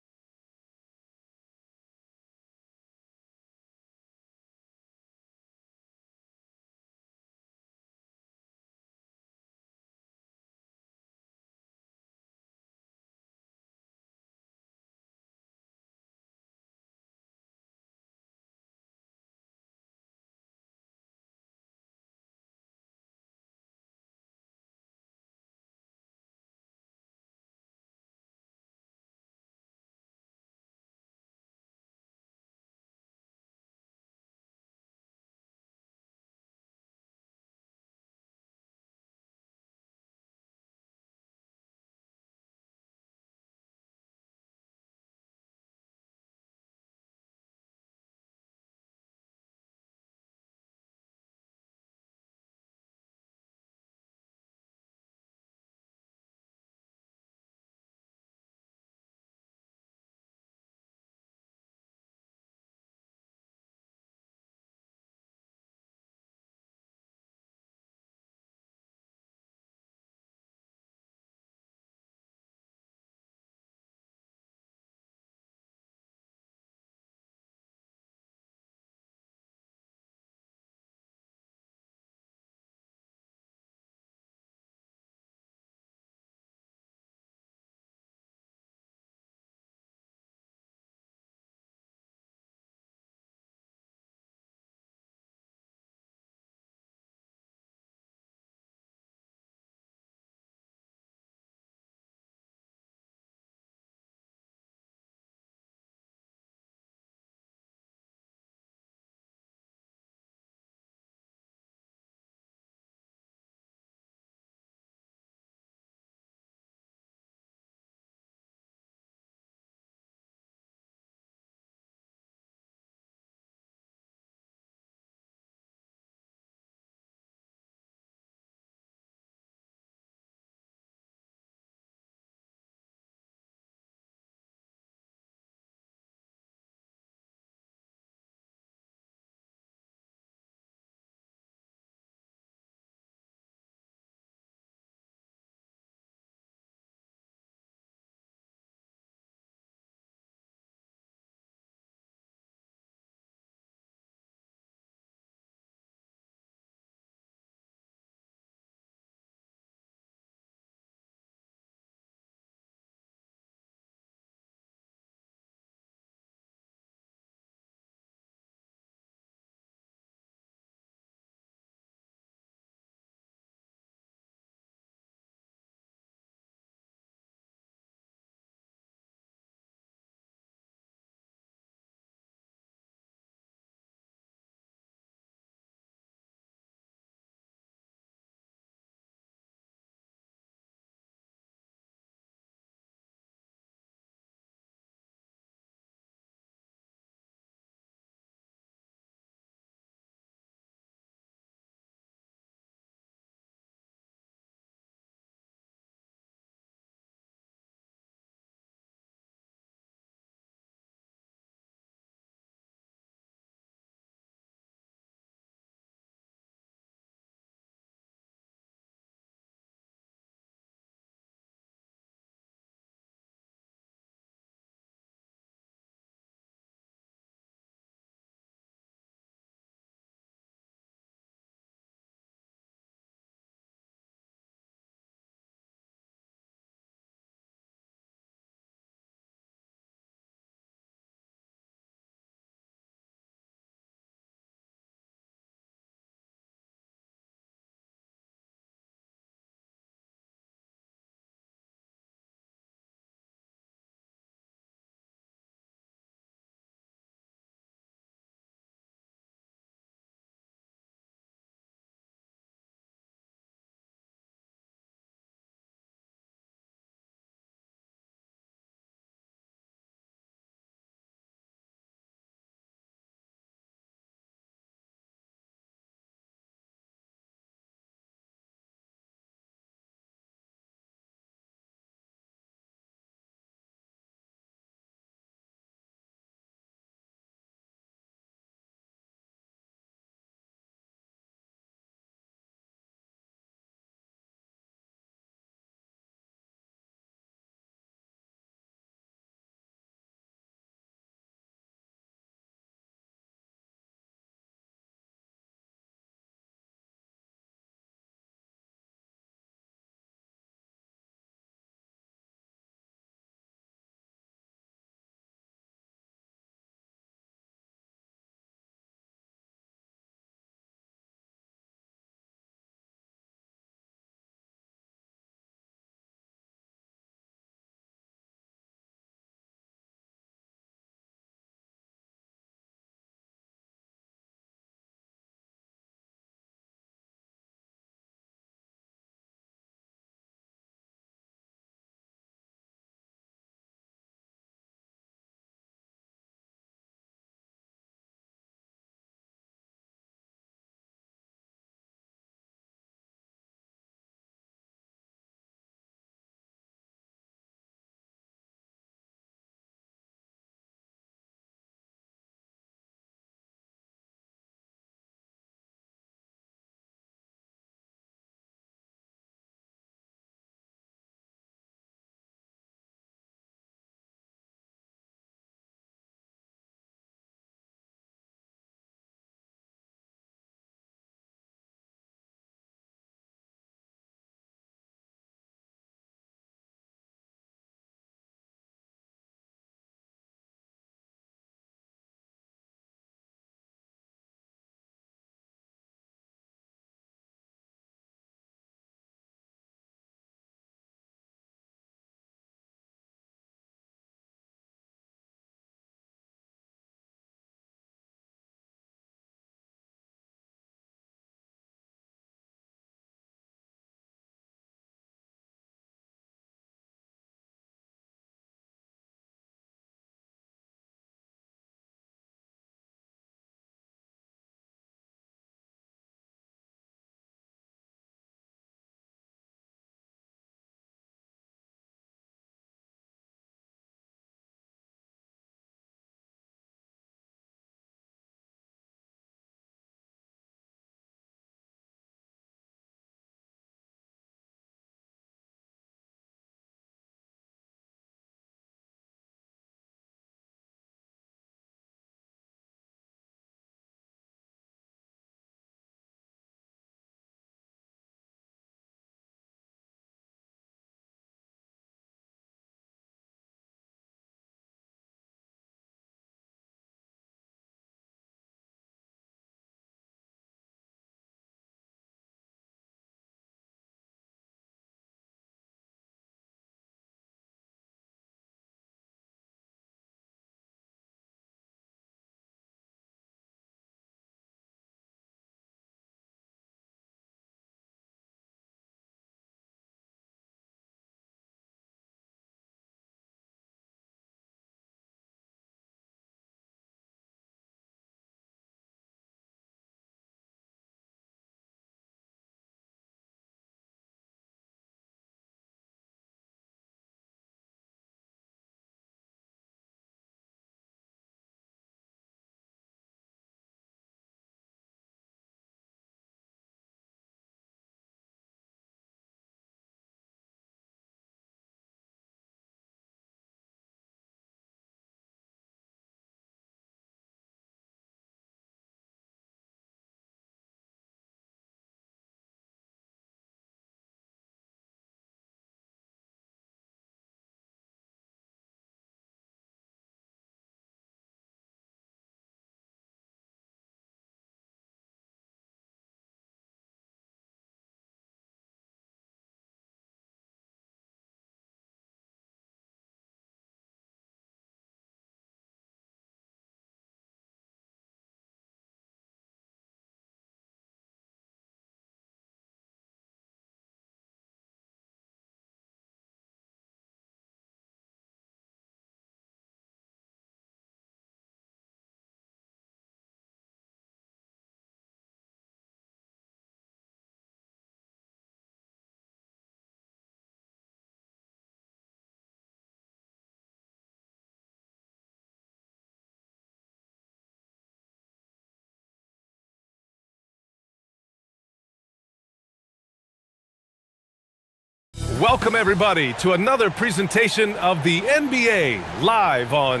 Welcome, everybody, to another presentation of the NBA live on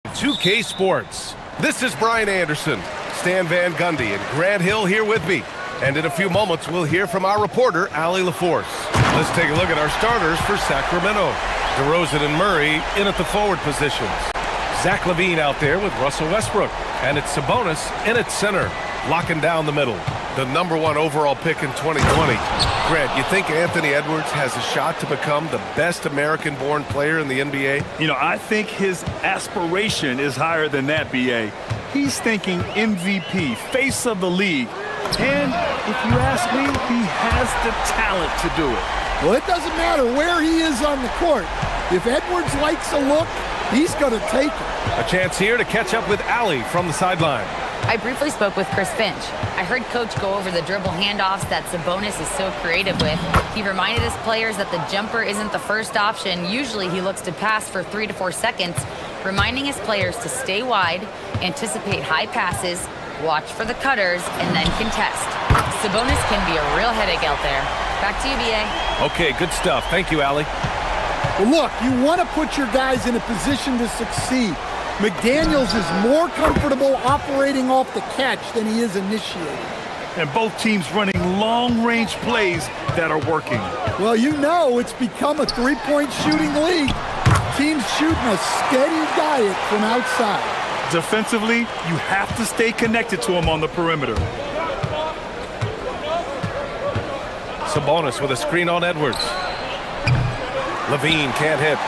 2K Sports. This is Brian Anderson, Stan Van Gundy, and Grant Hill here with me. And in a few moments, we'll hear from our reporter, Allie LaForce. Let's take a look at our starters for Sacramento. DeRozan and Murray in at the forward positions. Zach LaVine out there with Russell Westbrook. And it's Sabonis in at center, locking down the middle. The #1 overall pick in 2020. Grant, you think Anthony Edwards has a shot to become the best American-born player in the NBA? You know, I think his aspiration is higher than that, B.A. He's thinking MVP, face of the league. And if you ask me, he has the talent to do it. Well, it doesn't matter where he is on the court. If Edwards likes a look, he's going to take it. A chance here to catch up with Allie from the sideline. I briefly spoke with Chris Finch. I heard Coach go over the dribble handoffs that Sabonis is so creative with. He reminded his players that the jumper isn't the first option. Usually he looks to pass for 3 to 4 seconds, reminding his players to stay wide, anticipate high passes, watch for the cutters, and then contest. Sabonis can be a real headache out there. Back to you, B.A. Okay, good stuff. Thank you, Allie. Well, look, you want to put your guys in a position to succeed. McDaniels is more comfortable operating off the catch than he is initiating. And both teams running long-range plays that are working. Well, you know it's become a three-point shooting league. Teams shooting a steady diet from outside. Defensively, you have to stay connected to him on the perimeter. Sabonis with a screen on Edwards. LaVine can't hit.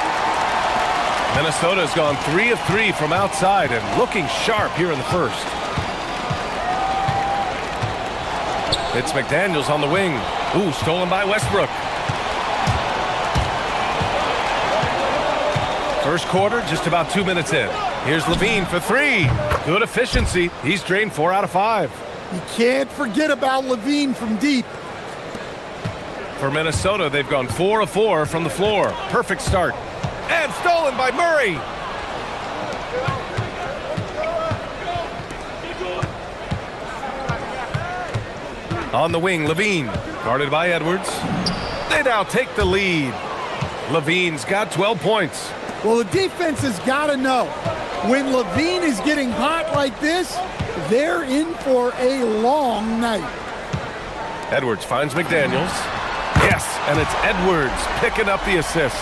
Minnesota's gone 3 of 3 from outside and looking sharp here in the first. It's McDaniels on the wing. Ooh, stolen by Westbrook. First quarter, just about 2 minutes in. Here's LaVine for 3. Good efficiency. He's drained 4 out of 5. You can't forget about LaVine from deep. For Minnesota, they've gone 4 of 4 from the floor. Perfect start. And stolen by Murray. On the wing, LaVine, guarded by Edwards. They now take the lead. LaVine's got 12 points. Well, the defense has got to know, when LaVine is getting hot like this, they're in for a long night. Edwards finds McDaniels. Yes, and it's Edwards picking up the assist.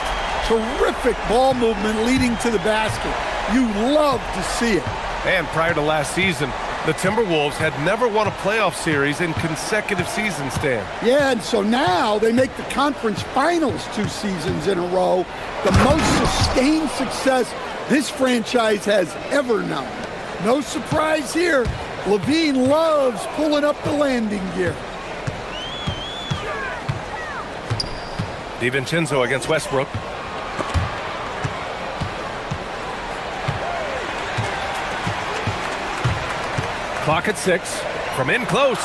Terrific ball movement leading to the basket. You love to see it. And prior to last season, the Timberwolves had never won a playoff series in consecutive seasons, Stan. Yeah, and so now they make the conference finals 2 seasons in a row. The most sustained success this franchise has ever known. No surprise here. LaVine loves pulling up the landing gear. DiVincenzo against Westbrook. Clock at 6. From in close.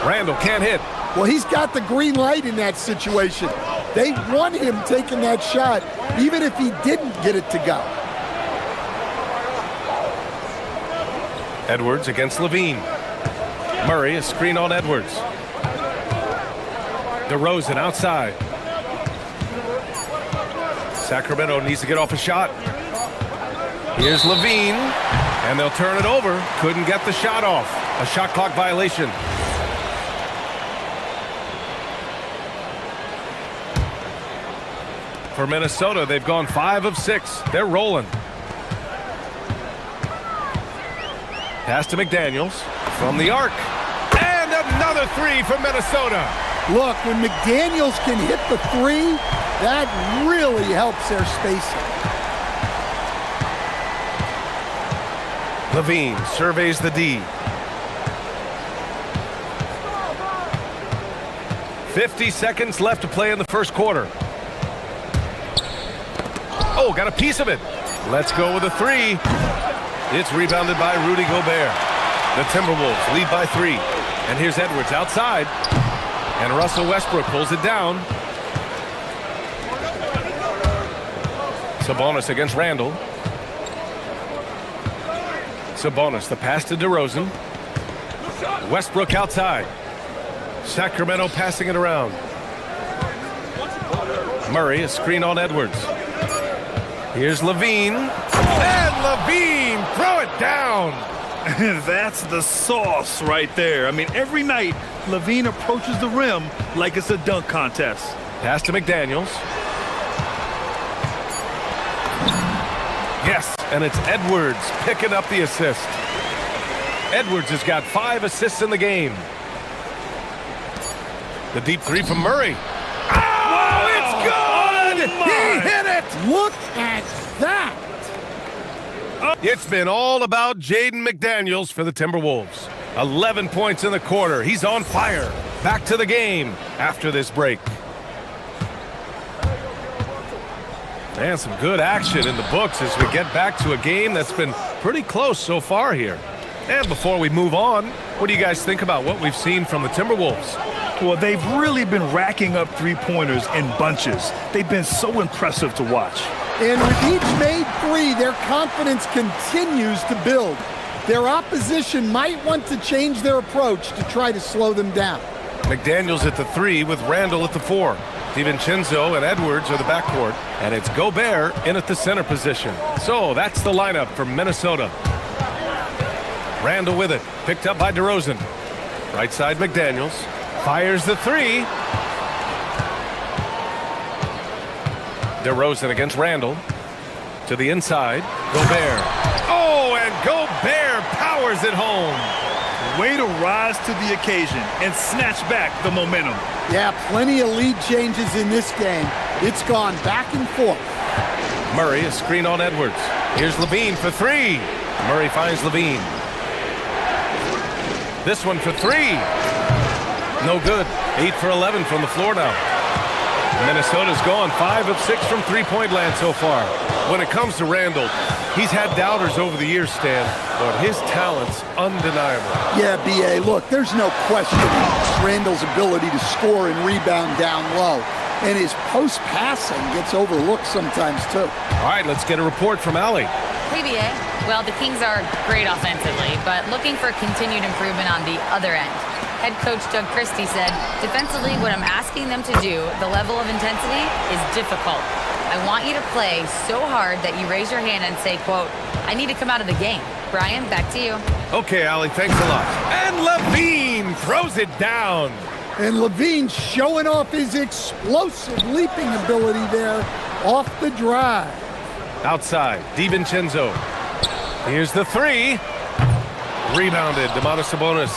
Randall can't hit. Well, he's got the green light in that situation. They want him taking that shot, even if he didn't get it to go. Edwards against LaVine. Murray, a screen on Edwards. DeRozan outside. Sacramento needs to get off a shot. Here's LaVine, and they'll turn it over. Couldn't get the shot off. A shot clock violation. For Minnesota, they've gone 5 of 6. They're rolling. Pass to McDaniels from the arc. And another 3 for Minnesota. Look, when McDaniels can hit the 3, that really helps their spacing. LaVine surveys the D. 50 seconds left to play in the first quarter. Oh, got a piece of it. Let's go with a 3. It's rebounded by Rudy Gobert. The Timberwolves lead by 3. And here's Edwards outside. And Russell Westbrook pulls it down. Sabonis against Randall. Sabonis, the pass to DeRozan. Westbrook outside. Sacramento passing it around. Murray, a screen on Edwards. Here's Levine. And Levine, throw it down. That's the sauce right there. I mean, every night, Levine approaches the rim like it's a dunk contest. Pass to McDaniels. Yes, and it's Edwards picking up the assist. Edwards has got 5 assists in the game. The deep three from Murray. Oh, it's good! He hit it! Look at that! It's been all about Jaden McDaniels for the Timberwolves. 11 points in the quarter. He's on fire. Back to the game after this break. And some good action in the books as we get back to a game that's been pretty close so far here. And before we move on, what do you guys think about what we've seen from the Timberwolves? Well, they've really been racking up three-pointers in bunches. They've been so impressive to watch. And with each made three, their confidence continues to build. Their opposition might want to change their approach to try to slow them down. McDaniels at the 3 with Randall at the 4. DiVincenzo and Edwards are the backcourt. And it's Gobert in at the center position. So that's the lineup for Minnesota. Randall with it. Picked up by DeRozan. Right side McDaniels. Fires the 3. DeRozan against Randall. To the inside. Gobert. Oh, and Gobert powers it home. Way to rise to the occasion and snatch back the momentum. Yeah, plenty of lead changes in this game. It's gone back and forth. Murray, a screen on Edwards. Here's Levine for 3. Murray finds Levine. This one for 3. No good. 8 for 11 from the floor now. Minnesota's gone 5 of 6 from three-point land so far. When it comes to Randall, he's had doubters over the years, Stan, but his talent's undeniable. Yeah, B.A., look, there's no question Randall's ability to score and rebound down low. And his post-passing gets overlooked sometimes, too. All right, let's get a report from Allie. Hey, BA. Well, the Kings are great offensively, but looking for continued improvement on the other end. Head coach Doug Christie said, defensively, what I'm asking them to do, the level of intensity, is difficult. I want you to play so hard that you raise your hand and say, quote, I need to come out of the game. Brian, back to you. Okay, Allie, thanks a lot. And Levine throws it down. And Levine showing off his explosive leaping ability there off the drive. Outside, DiVincenzo. Here's the 3. Rebounded, Domantas Sabonis.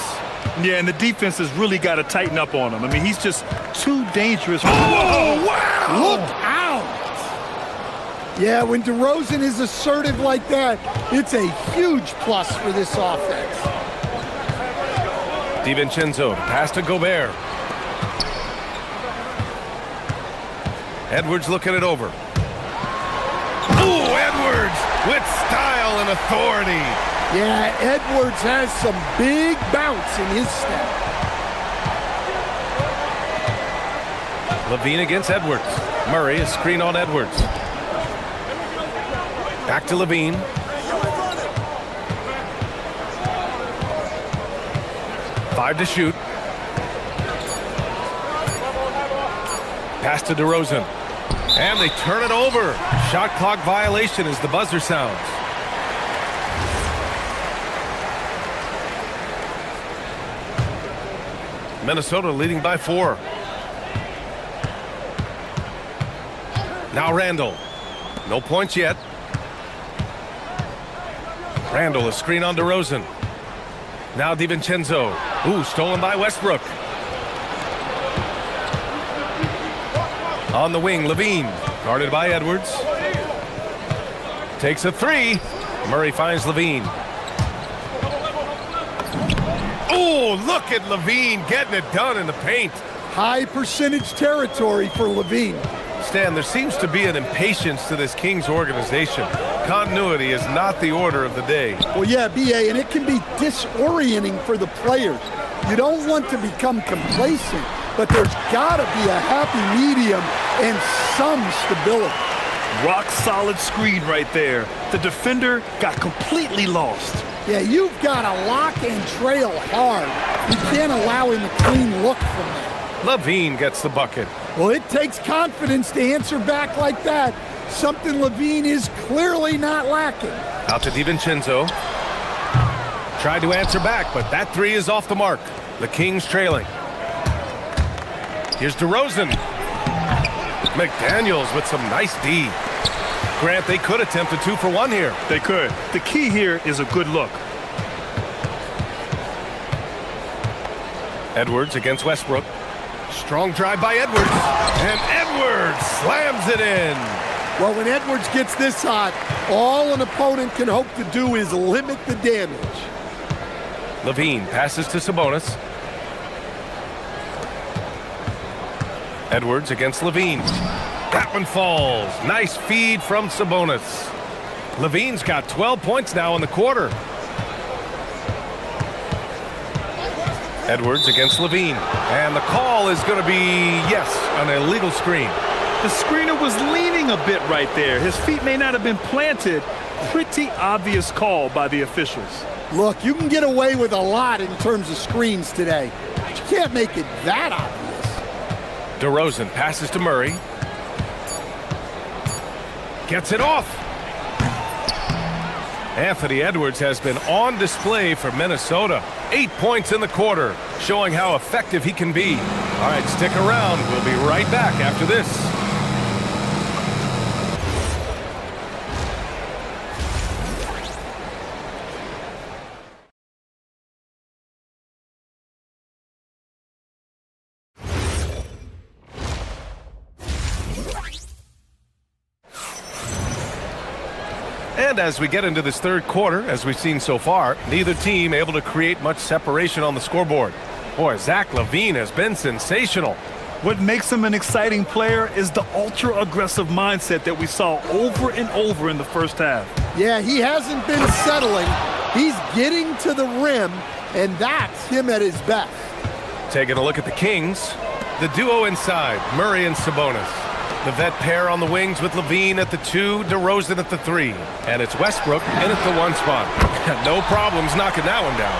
Yeah, and the defense has really got to tighten up on him. I mean, he's just too dangerous. Oh, wow! Look out! Yeah, when DeRozan is assertive like that, it's a huge plus for this offense. DiVincenzo, pass to Gobert. Edwards looking it over. Ooh, Edwards with style and authority. Yeah, Edwards has some big bounce in his step. Levine against Edwards. Murray, a screen on Edwards. Back to Levine. Five to shoot. Pass to DeRozan. And they turn it over. Shot clock violation as the buzzer sounds. Minnesota leading by 4. Now Randall. No points yet. Randall, a screen on DeRozan. Now DiVincenzo. Ooh, stolen by Westbrook. On the wing, Levine. Guarded by Edwards. Takes a 3. Murray finds Levine. Oh, look at Levine getting it done in the paint. High percentage territory for Levine. Stan, there seems to be an impatience to this Kings organization. Continuity is not the order of the day. Well, yeah, B.A., and it can be disorienting for the players. You don't want to become complacent, but there's got to be a happy medium and some stability. Rock solid screen right there. The defender got completely lost. Yeah, you've got to lock and trail hard. You can't allow him a clean look from there. Levine gets the bucket. Well, it takes confidence to answer back like that. Something Levine is clearly not lacking. Out to DiVincenzo. Tried to answer back, but that three is off the mark. The Kings trailing. Here's DeRozan. McDaniels with some nice D. Grant, they could attempt a 2 for 1 here. They could. The key here is a good look. Edwards against Westbrook. Strong drive by Edwards. And Edwards slams it in. Well, when Edwards gets this hot, all an opponent can hope to do is limit the damage. Levine passes to Sabonis. Edwards against Levine. That one falls. Nice feed from Sabonis. Levine's got 12 points now in the quarter. Edwards against Levine. And the call is going to be, yes, an illegal screen. The screener was leaning a bit right there. His feet may not have been planted. Pretty obvious call by the officials. Look, you can get away with a lot in terms of screens today, but you can't make it that obvious. DeRozan passes to Murray. Gets it off. Anthony Edwards has been on display for Minnesota. 8 points in the quarter, showing how effective he can be. All right, stick around. We'll be right back after this. And as we get into this third quarter, as we've seen so far, neither team able to create much separation on the scoreboard. Boy, Zach LaVine has been sensational. What makes him an exciting player is the ultra-aggressive mindset that we saw over and over in the first half. Yeah, he hasn't been settling. He's getting to the rim, and that's him at his best. Taking a look at the Kings. The duo inside, Murray and Sabonis. The vet pair on the wings with Levine at the 2, DeRozan at the 3. And it's Westbrook in at the 1 spot. No problems knocking that one down.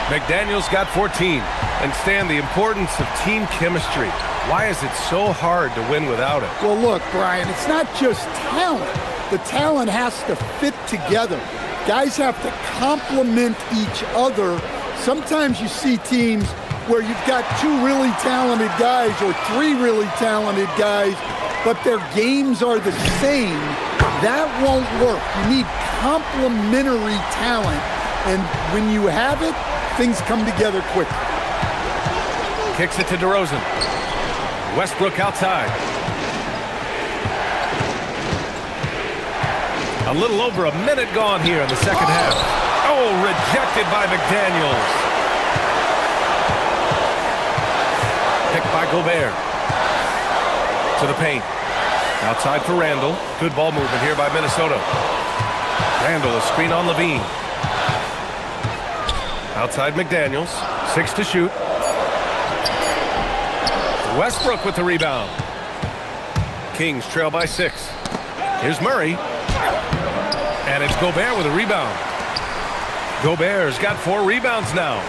McDaniels got 14. And Stan, the importance of team chemistry. Why is it so hard to win without it? Well, look, Brian, it's not just talent. The talent has to fit together. Guys have to complement each other. Sometimes you see teams where you've got 2 really talented guys or 3 really talented guys, but their games are the same. That won't work. You need complementary talent, and when you have it, things come together quickly. Kicks it to DeRozan. Westbrook outside. A little over a minute gone here in the second half. Oh, rejected by McDaniels. Picked by Gobert. To the paint. Outside for Randall. Good ball movement here by Minnesota. Randall, a screen on Levine. Outside McDaniels. 6 to shoot. Westbrook with the rebound. Kings trail by 6. Here's Murray. And it's Gobert with a rebound. Gobert's got 4 rebounds now.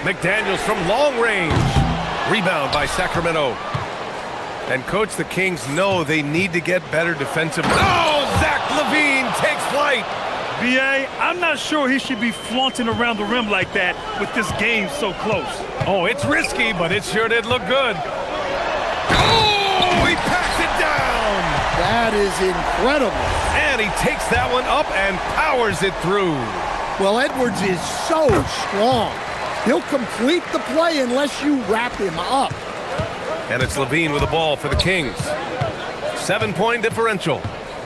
McDaniels from long range. Rebound by Sacramento. And coach, the Kings know they need to get better defensive. Oh, Zach LaVine takes flight. B.A., I'm not sure he should be flaunting around the rim like that with this game so close. Oh, it's risky, but it sure did look good. Oh, he packs it down. That is incredible. And he takes that one up and powers it through. Well, Edwards is so strong. He'll complete the play unless you wrap him up. And it's Levine with the ball for the Kings. 7-point differential.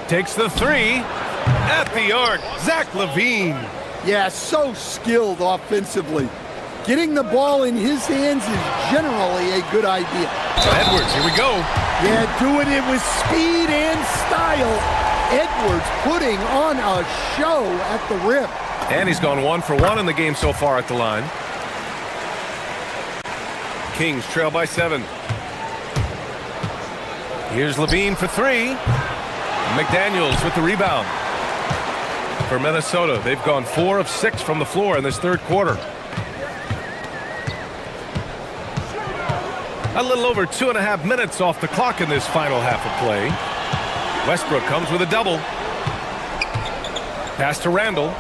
Takes the 3 at the arc. Zach LaVine. Yeah, so skilled offensively. Getting the ball in his hands is generally a good idea. Edwards, here we go. Yeah, doing it with speed and style. Edwards putting on a show at the rim. And he's gone 1 for 1 in the game so far at the line. Kings trail by 7. Here's Levine for 3. McDaniels with the rebound. for Minnesota. They've gone 4 of 6 from the floor in this third quarter. A little over 2.5 minutes off the clock in this final half of play. Westbrook comes with a double. Pass to Randall.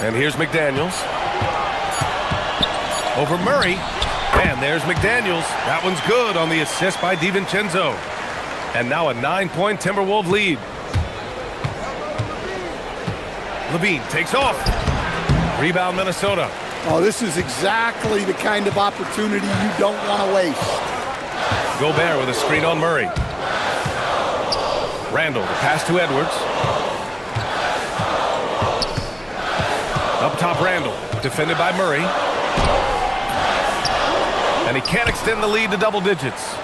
And here's McDaniels. Over Murray. And there's McDaniels. That one's good on the assist by DiVincenzo. And now a 9-point Timberwolves lead. Levine takes off. Rebound Minnesota. Oh, this is exactly the kind of opportunity you don't want to waste. Gobert with a screen on Murray. Randall, the pass to Edwards. Up top, Randall, defended by Murray. And he can't extend the lead to double digits.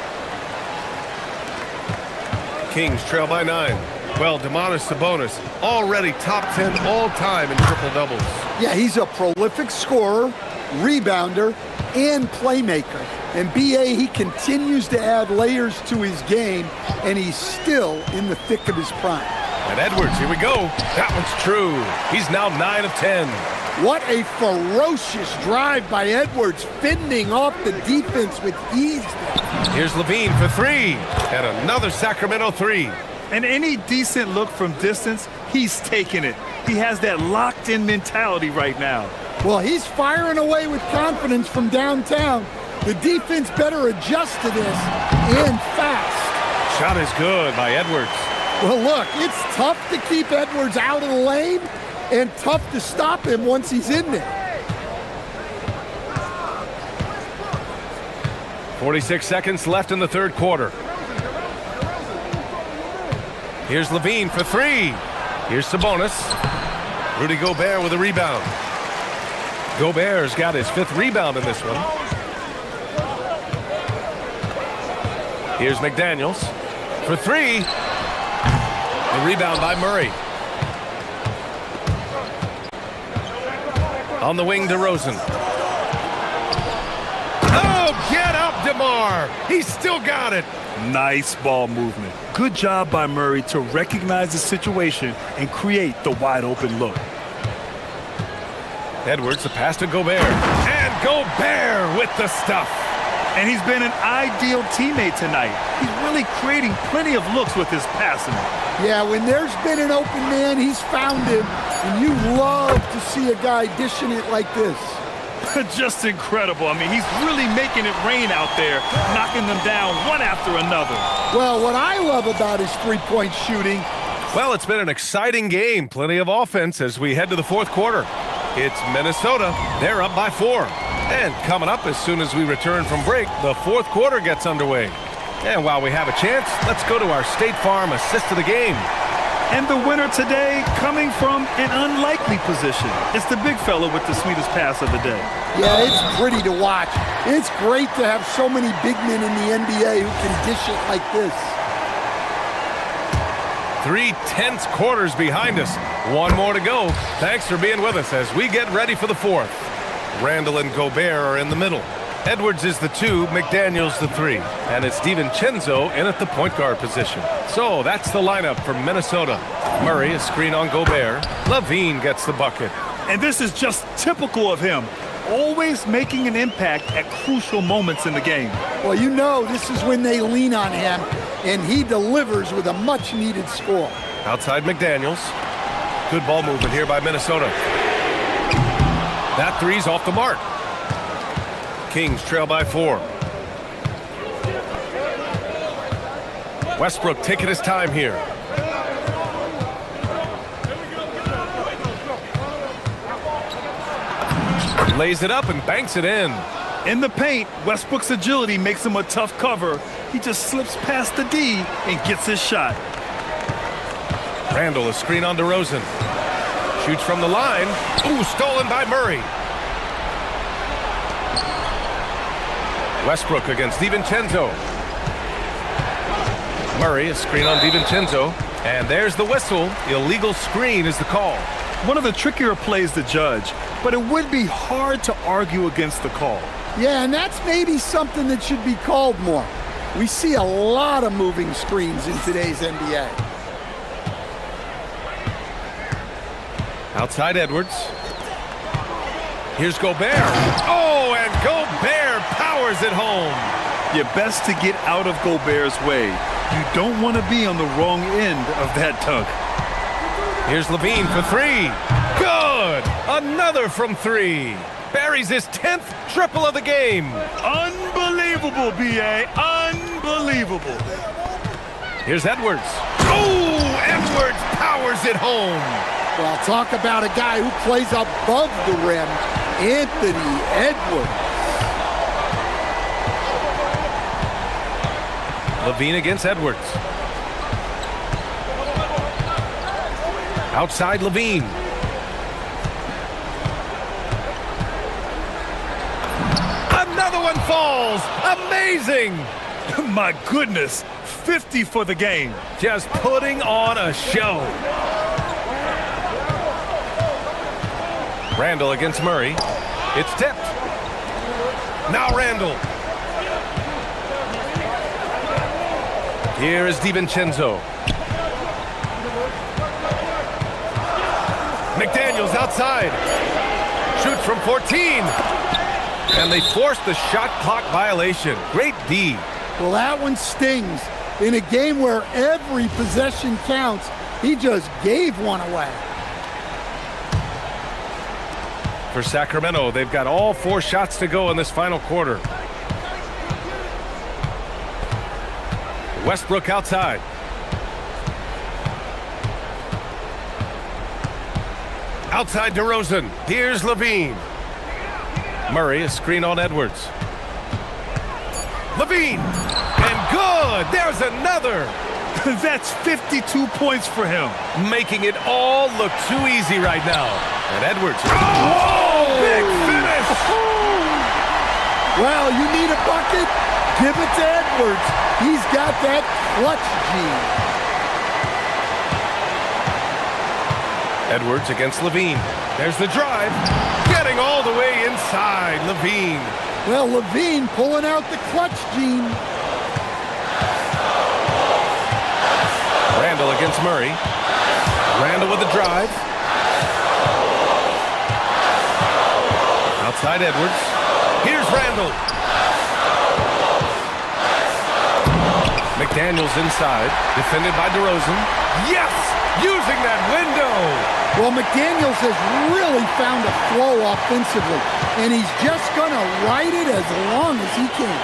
Kings trail by 9. Well, Domantas Sabonis already top 10 all-time in triple-doubles. Yeah, he's a prolific scorer, rebounder, and playmaker. And BA, he continues to add layers to his game, and he's still in the thick of his prime. And Edwards, here we go. That one's true. He's now 9 of 10. What a ferocious drive by Edwards, fending off the defense with ease. Here's Levine for 3, and another Sacramento 3. And any decent look from distance, he's taking it. He has that locked-in mentality right now. Well, he's firing away with confidence from downtown. The defense better adjust to this, and fast. Shot is good by Edwards. Well, look, it's tough to keep Edwards out of the lane and tough to stop him once he's in there. 46 seconds left in the third quarter. Here's Levine for 3. Here's Sabonis. Rudy Gobert with a rebound. Gobert's got his 5th rebound in this one. Here's McDaniels for 3. The rebound by Murray. On the wing, DeRozan. Oh, get up, DeMar. He's still got it. Nice ball movement. Good job by Murray to recognize the situation and create the wide-open look. Edwards, the pass to Gobert. And Gobert with the stuff. And he's been an ideal teammate tonight. He's really creating plenty of looks with his passing. Yeah, when there's been an open man, he's found him. And you love to see a guy dishing it like this. Just incredible. I mean, he's really making it rain out there, knocking them down one after another. Well, what I love about his three-point shooting. Well, it's been an exciting game. Plenty of offense as we head to the fourth quarter. It's Minnesota. They're up by 4. And coming up as soon as we return from break, the fourth quarter gets underway. And while we have a chance, let's go to our State Farm assist of the game. And the winner today coming from an unlikely position. It's the big fella with the sweetest pass of the day. Yeah, it's pretty to watch. It's great to have so many big men in the NBA who can dish it like this. 3 tense quarters behind us. One more to go. Thanks for being with us as we get ready for the fourth. Randall and Gobert are in the middle. Edwards is the 2, McDaniels the 3. And it's DiVincenzo in at the point guard position. So that's the lineup for Minnesota. Murray, a screen on Gobert. Levine gets the bucket. And this is just typical of him. Always making an impact at crucial moments in the game. Well, you know this is when they lean on him, and he delivers with a much-needed score. Outside McDaniels. Good ball movement here by Minnesota. That 3's off the mark. Kings trail by 4. Westbrook taking his time here. Lays it up and banks it in. In the paint, Westbrook's agility makes him a tough cover. He just slips past the D and gets his shot. Randall, a screen on DeRozan. Shoots from the line. Ooh, stolen by Murray. Westbrook against DiVincenzo. Murray, a screen on DiVincenzo. And there's the whistle. Illegal screen is the call. One of the trickier plays to judge, but it would be hard to argue against the call. Yeah, and that's maybe something that should be called more. We see a lot of moving screens in today's NBA. Outside Edwards. Here's Gobert. Oh, and Gobert powers it home. You're best to get out of Gobert's way. You don't want to be on the wrong end of that dunk. Here's Levine for three. Good. Another from three. Buries his 10th triple of the game. Unbelievable, B.A. Unbelievable. Here's Edwards. Oh, Edwards powers it home. Well, talk about a guy who plays above the rim, Anthony Edwards. Levine against Edwards. Outside Levine. Another one falls. Amazing. My goodness, 50 for the game. Just putting on a show. Randall against Murray. It's tipped. Now Randall. Here is DiVincenzo. McDaniels outside. Shoots from 14. And they force the shot clock violation. Great D. Well, that one stings. In a game where every possession counts, he just gave one away. For Sacramento, they've got all 4 shots to go in this final quarter. Westbrook outside. Outside DeRozan. Here's Levine. Murray, a screen on Edwards. Levine. And good. There's another. That's 52 points for him. Making it all look too easy right now. And Edwards. Oh, big finish. Well, you need a bucket? Give it to Edwards. He's got that clutch gene. Edwards against Levine. There's the drive. Getting all the way inside. Levine. Well, Levine pulling out the clutch gene. Randall against Murray. Randall with the drive. Outside Edwards. Here's Randall. McDaniels inside. Defended by DeRozan. Yes! Using that window! Well, McDaniels has really found a flow offensively, and he's just going to ride it as long as he can.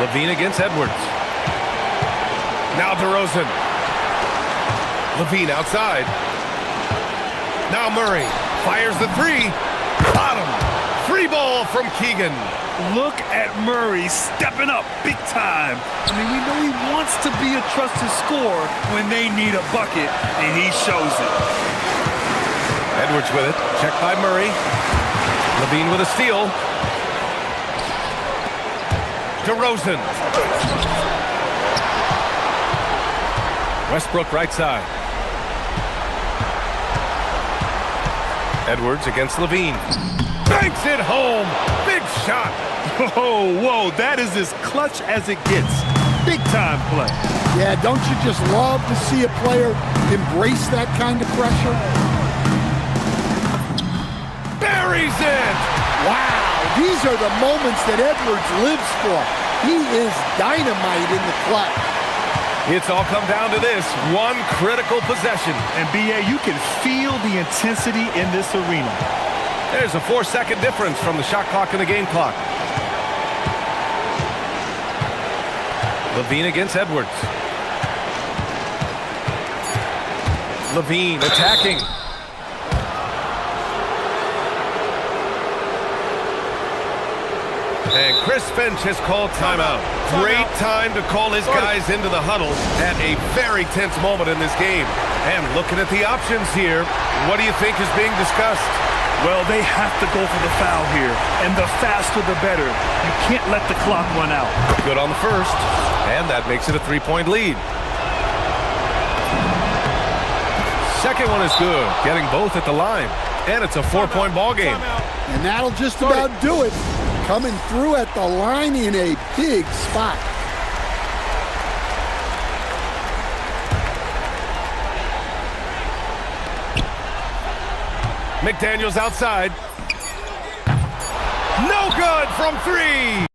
Levine against Edwards. Now DeRozan. Levine outside. Now Murray fires the three. Bottom. Free ball from Keegan. Look at Murray stepping up big time. I mean, we know he wants to be a trusted scorer when they need a bucket, and he shows it. Edwards with it. Checked by Murray. Levine with a steal. DeRozan. Westbrook right side. Edwards against Levine. Banks it home. Big shot. Oh, whoa, that is as clutch as it gets. Big time play. Yeah, don't you just love to see a player embrace that kind of pressure? Buries it. Wow, these are the moments that Edwards lives for. He is dynamite in the clutch. It's all come down to this one critical possession. And B.A., you can feel the intensity in this arena. There's a 4-second difference from the shot clock and the game clock. Levine against Edwards. Levine attacking. And Chris Finch has called timeout. Great time to call his guys into the huddle at a very tense moment in this game. And looking at the options here, what do you think is being discussed? Well, they have to go for the foul here, and the faster the better. You can't let the clock run out. Good on the first, and that makes it a 3-point lead. Second one is good, getting both at the line, and it's a 4-point ball game. And that'll just about do it. Coming through at the line in a big spot. McDaniels outside. No good from three.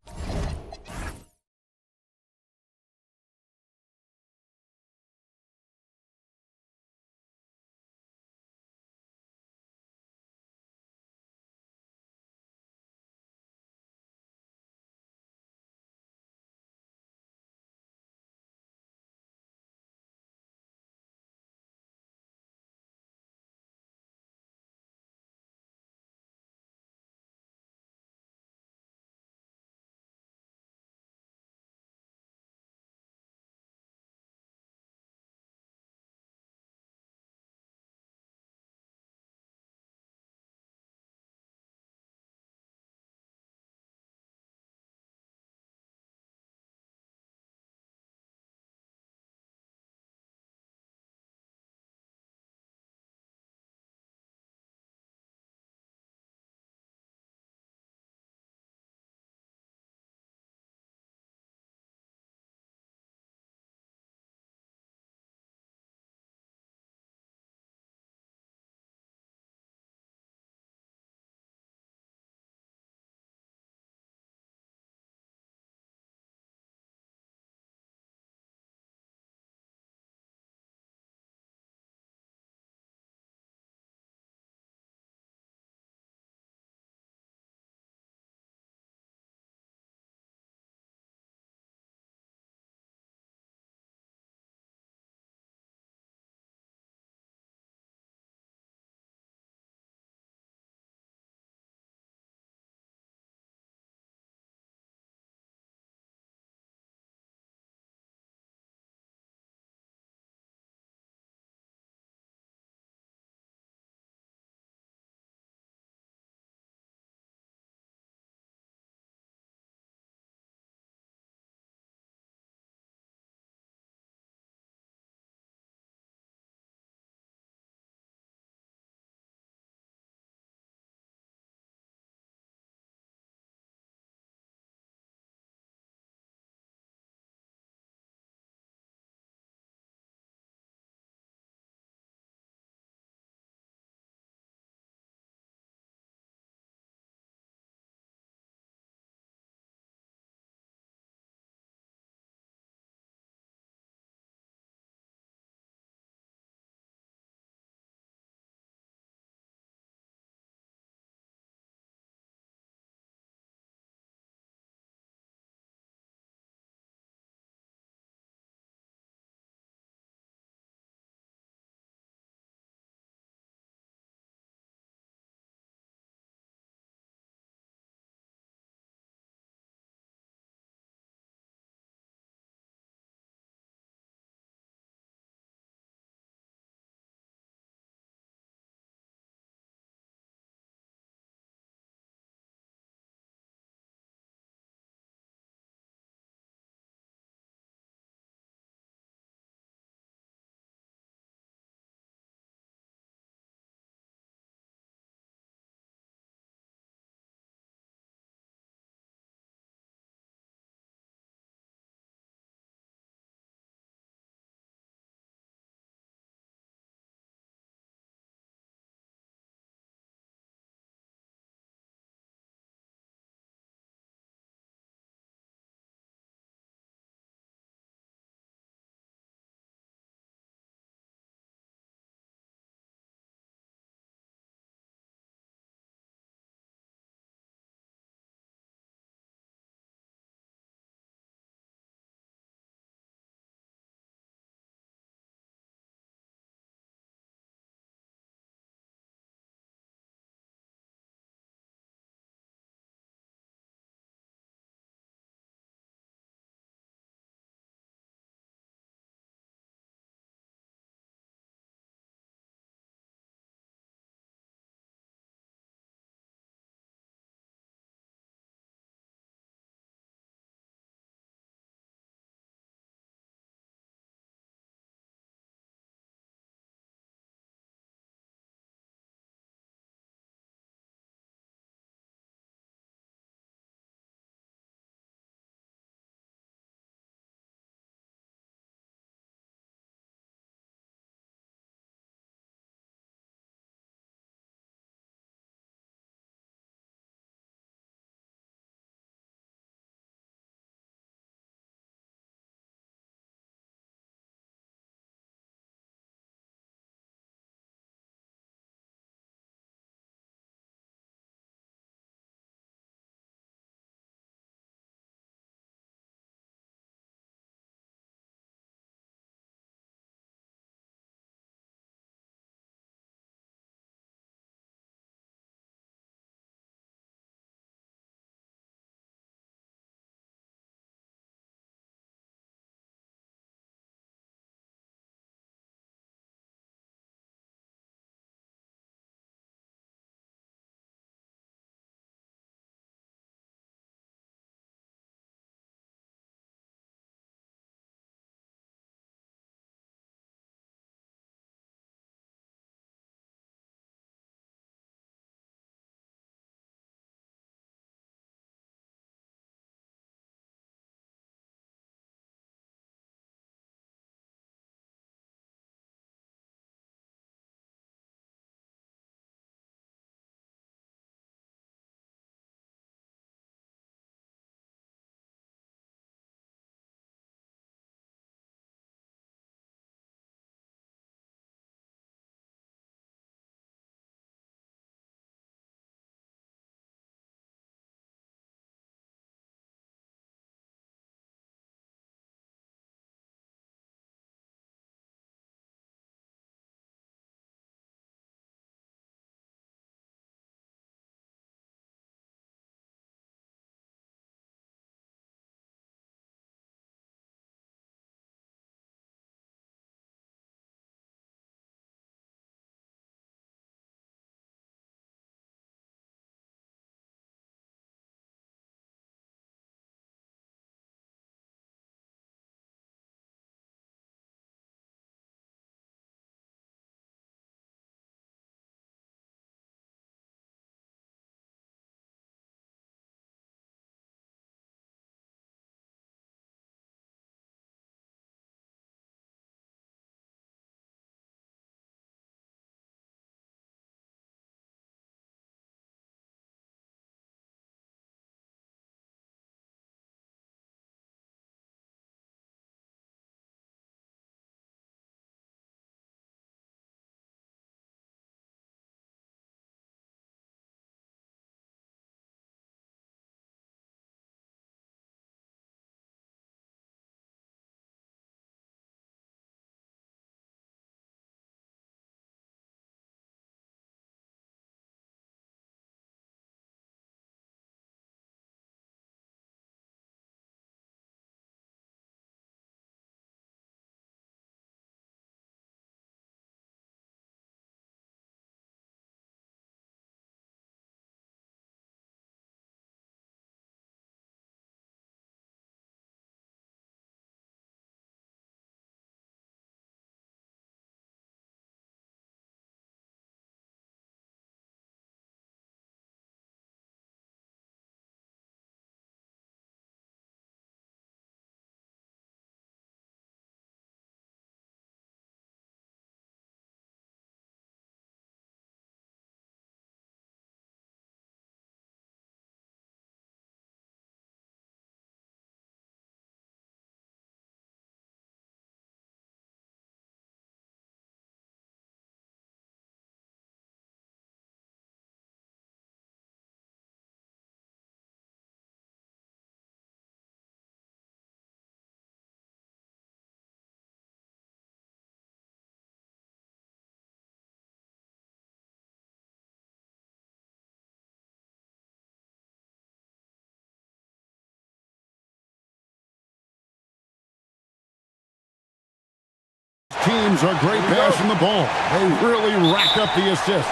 teams are great passing the ball. They really rack up the assists.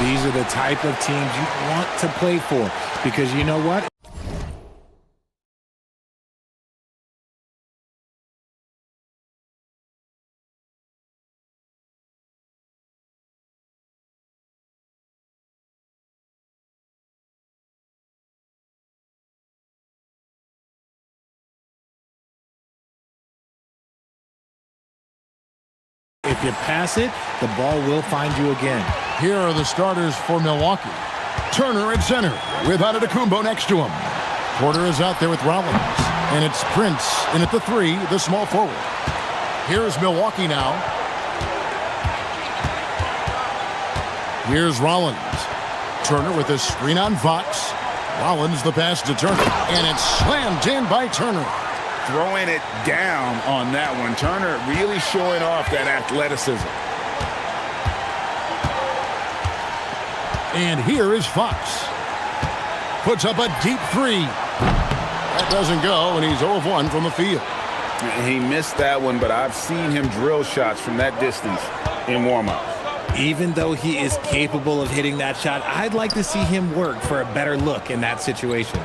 These are the type of teams you want to play for because you know what? If you pass it, the ball will find you again. Here are the starters for Milwaukee. Turner at center with Antetokounmpo next to him. Porter is out there with Rollins. And it's Prince in at the 3, the small forward. Here's Milwaukee now. Here's Rollins. Turner with a screen on Fox. Rollins the pass to Turner. And it's slammed in by Turner. Throwing it down on that one. Turner really showing off that athleticism. And here is Fox. Puts up a deep 3. That doesn't go, and he's 0 of 1 from the field. He missed that one, but I've seen him drill shots from that distance in warm-up. Even though he is capable of hitting that shot, I'd like to see him work for a better look in that situation.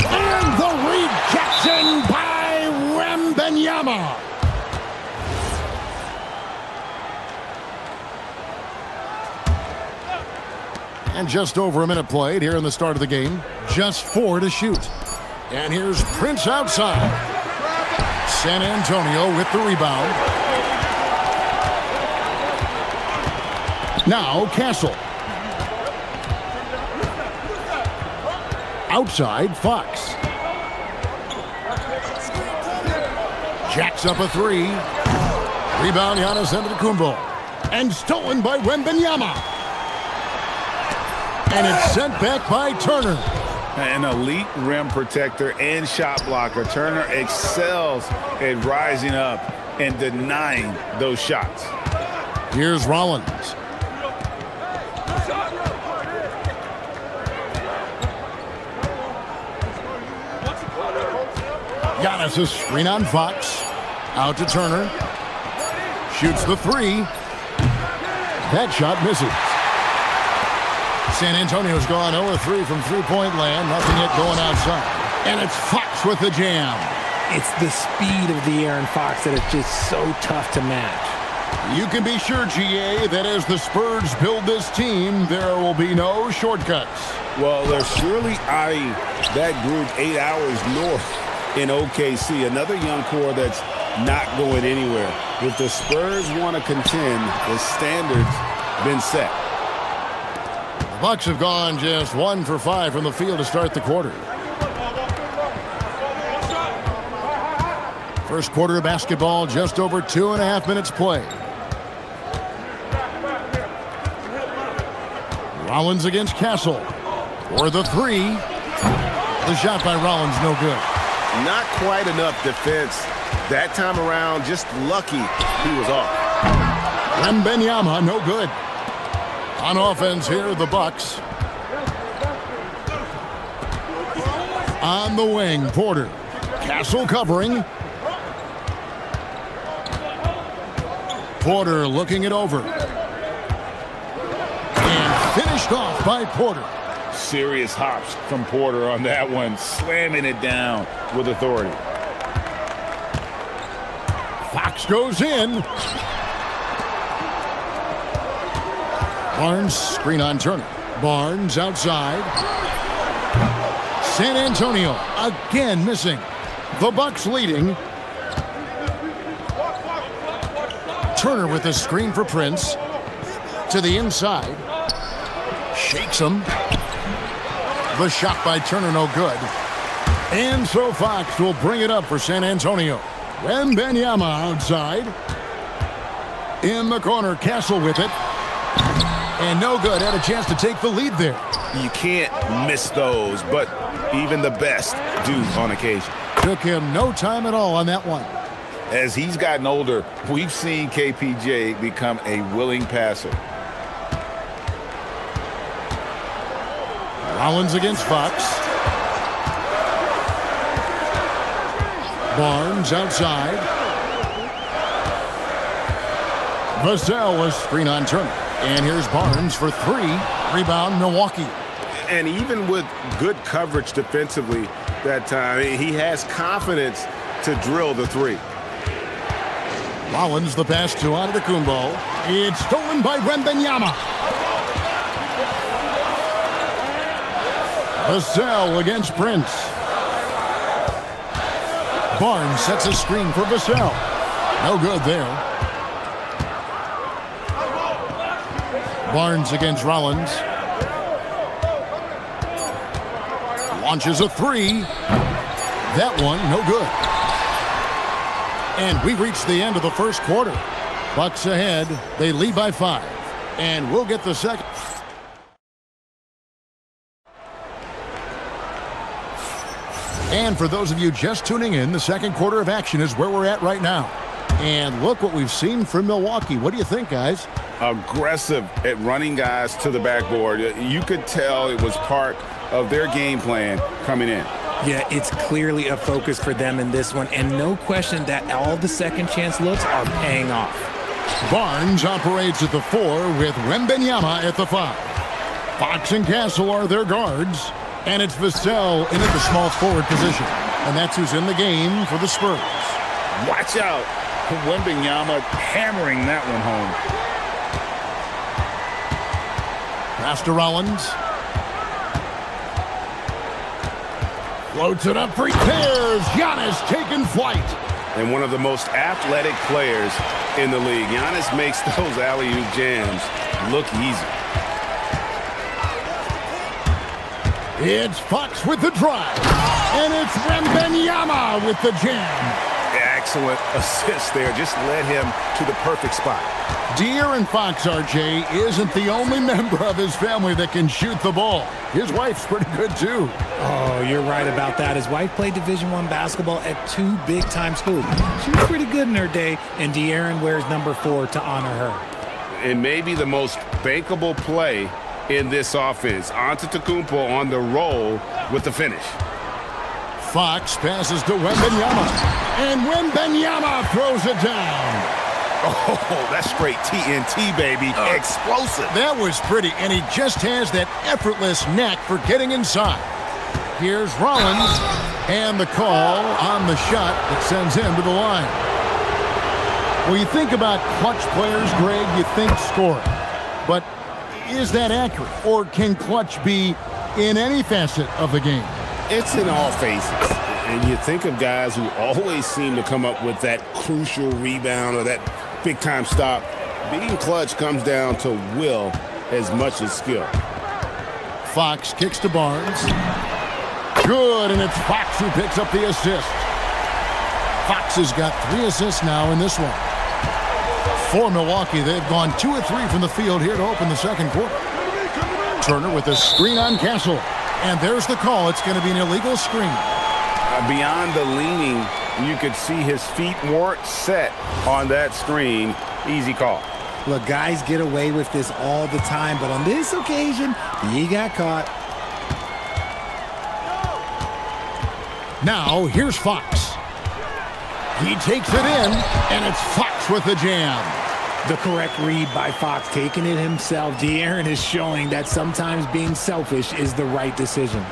And the rejection by Wembanyama. And just over a minute played here in the start of the game. Just 4 to shoot. And here's Prince outside. San Antonio with the rebound. Now Castle. Outside Fox. Jacks up a 3. Rebound Giannis Antetokounmpo. And stolen by Wembanyama. And it's sent back by Turner. An elite rim protector and shot blocker. Turner excels at rising up and denying those shots. Here's Rollins. Giannis a screen on Fox. Out to Turner. Shoots the 3. That shot misses. San Antonio's gone 0-3 from three-point land. Nothing yet going outside. And it's Fox with the jam. It's the speed of the Aaron Fox that is just so tough to match. You can be sure, GA, that as the Spurs build this team, there will be no shortcuts. Well, they're surely eyeing that group 8 hours north in OKC. Another young core that's not going anywhere. If the Spurs want to contend, the standard's been set. The Bucks have gone just 1 for 5 from the field to start the quarter. First quarter of basketball, just over 2.5 minutes play. Rollins against Castle. For the 3. The shot by Rollins, no good. Not quite enough defense. That time around, just lucky he was off. Wembanyama, no good. On offense here, the Bucks. On the wing, Porter. Castle covering. Porter looking it over. And finished off by Porter. Serious hops from Porter on that one, slamming it down with authority. Fox goes in. Barnes, screen on Turner. Barnes outside. San Antonio again missing. The Bucks leading. Turner with a screen for Prince. To the inside. Shakes him. The shot by Turner, no good. And so Fox will bring it up for San Antonio. Wembanyama outside. In the corner, Castle with it. And no good. Had a chance to take the lead there. You can't miss those, but even the best do on occasion. Took him no time at all on that one. As he's gotten older, we've seen KPJ become a willing passer. Rollins against Fox. Barnes outside. Vassell, a screen on Turner. And here's Barnes for three. Rebound, Milwaukee. And even with good coverage defensively that time, he has confidence to drill the three. Rollins, the pass to Antetokounmpo. It's stolen by Wembanyama. Vassell against Prince. Barnes sets a screen for Vassell. No good there. Barnes against Rollins. Launches a three. That one, no good. And we've reached the end of the first quarter. Bucks ahead. They lead by 5. And we'll get the second. And for those of you just tuning in, the second quarter of action is where we're at right now. And look what we've seen from Milwaukee. What do you think, guys? Aggressive at running guys to the backboard. You could tell it was part of their game plan coming in. Yeah, it's clearly a focus for them in this one, and no question that all the second chance looks are paying off. Barnes operates at the 4 with Wembanyama at the 5. Fox and Castle are their guards, and it's Vassell in at the small forward position. And that's who's in the game for the Spurs. Watch out. Wembanyama hammering that one home. Pass to Rollins. Floats it up for pairs. Giannis taking flight. And one of the most athletic players in the league. Giannis makes those alley-oop jams look easy. It's Fox with the drive. And it's Wembanyama with the jam. Excellent assist there. Just led him to the perfect spot. De'Aaron Fox, RJ, isn't the only member of his family that can shoot the ball. His wife's pretty good, too. Oh, you're right about that. His wife played Division I basketball at 2 big-time schools. She was pretty good in her day, and De'Aaron wears number 4 to honor her. And maybe the most bankable play in this offense. Antetokounmpo on the roll with the finish. Fox passes to Wembanyama, and Wembanyama throws it down. Oh, that's straight TNT, baby. Explosive. That was pretty, and he just has that effortless knack for getting inside. Here's Rollins, and the call on the shot that sends him to the line. When you think about clutch players, Greg, you think scoring. But is that accurate, or can clutch be in any facet of the game? It's in all phases. And you think of guys who always seem to come up with that crucial rebound or that big-time stop. Being clutch comes down to will as much as skill. Fox kicks to Barnes. Good, and it's Fox who picks up the assist. Fox has got 3 assists now in this one. For Milwaukee, they've gone 2 of 3 from the field here to open the second quarter. Turner with a screen on Castle. And there's the call. It's going to be an illegal screen. Beyond the leaning, you could see his feet weren't set on that screen. Easy call. Look, guys get away with this all the time, but on this occasion, he got caught. Now, here's Fox. He takes it in, and it's Fox with the jam. The correct read by Fox, taking it himself. De'Aaron is showing that sometimes being selfish is the right decision.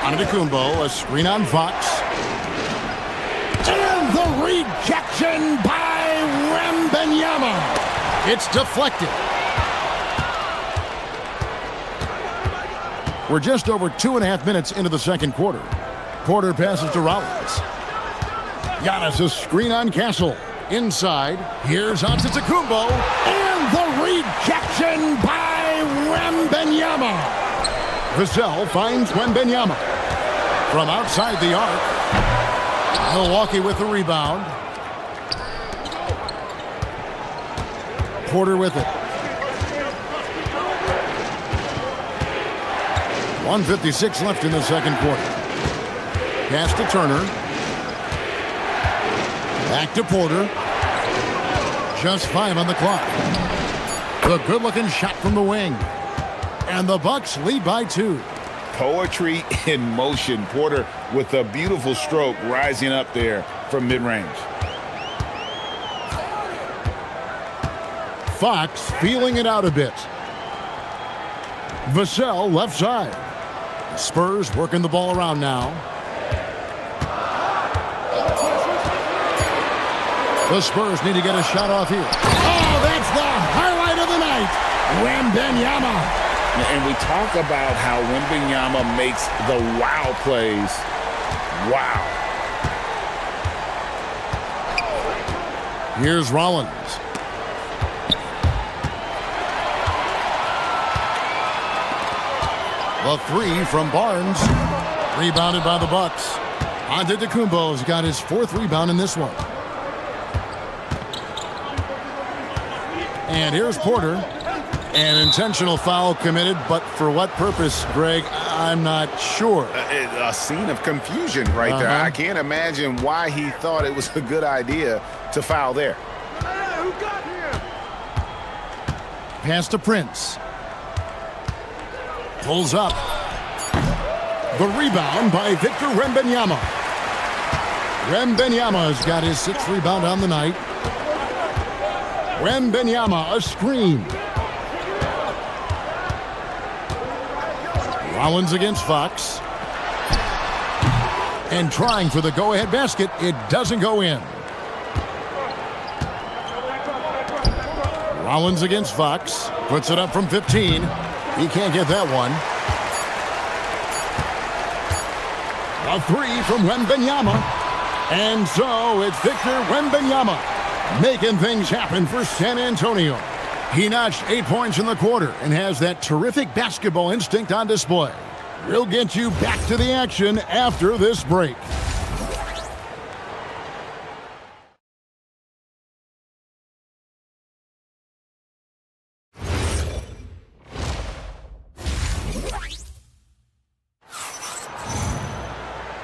Antetokounmpo, a screen on Fox. And the rejection by Wembanyama. It's deflected. We're just over 2.5 minutes into the second quarter. Porter passes to Rollins. Giannis, a screen on Castle. Inside, here's Antetokounmpo. And the rejection by Wembanyama. Vassell finds Wembanyama. From outside the arc. Milwaukee with the rebound. Porter with it. 1:56 left in the second quarter. Pass to Turner. Back to Porter. Just 5 on the clock. The good-looking shot from the wing. And the Bucks lead by 2. Poetry in motion. Porter with a beautiful stroke rising up there from mid-range. Fox feeling it out a bit. Vassell left side. Spurs working the ball around now. The Spurs need to get a shot off here. Oh, that's the highlight of the night. Wembanyama. And we talk about how Wembanyama makes the wow plays. Wow. Here's Rollins. The three from Barnes. Rebounded by the Bucks. Antetokounmpo's got his 4th rebound in this one. And here's Porter. An intentional foul committed, but for what purpose, Greg? I'm not sure. A scene of confusion right there. I can't imagine why he thought it was a good idea to foul there. Hey, who got him? Pass to Prince. Pulls up. The rebound by Victor Wembanyama. Wembanyama's got his 6th rebound on the night. Wembanyama, a screen. Rollins against Fox. And trying for the go-ahead basket. It doesn't go in. Rollins against Fox. Puts it up from 15. He can't get that one. A 3 from Wembanyama. And so it's Victor Wembanyama making things happen for San Antonio. He notched 8 points in the quarter and has that terrific basketball instinct on display. We'll get you back to the action after this break.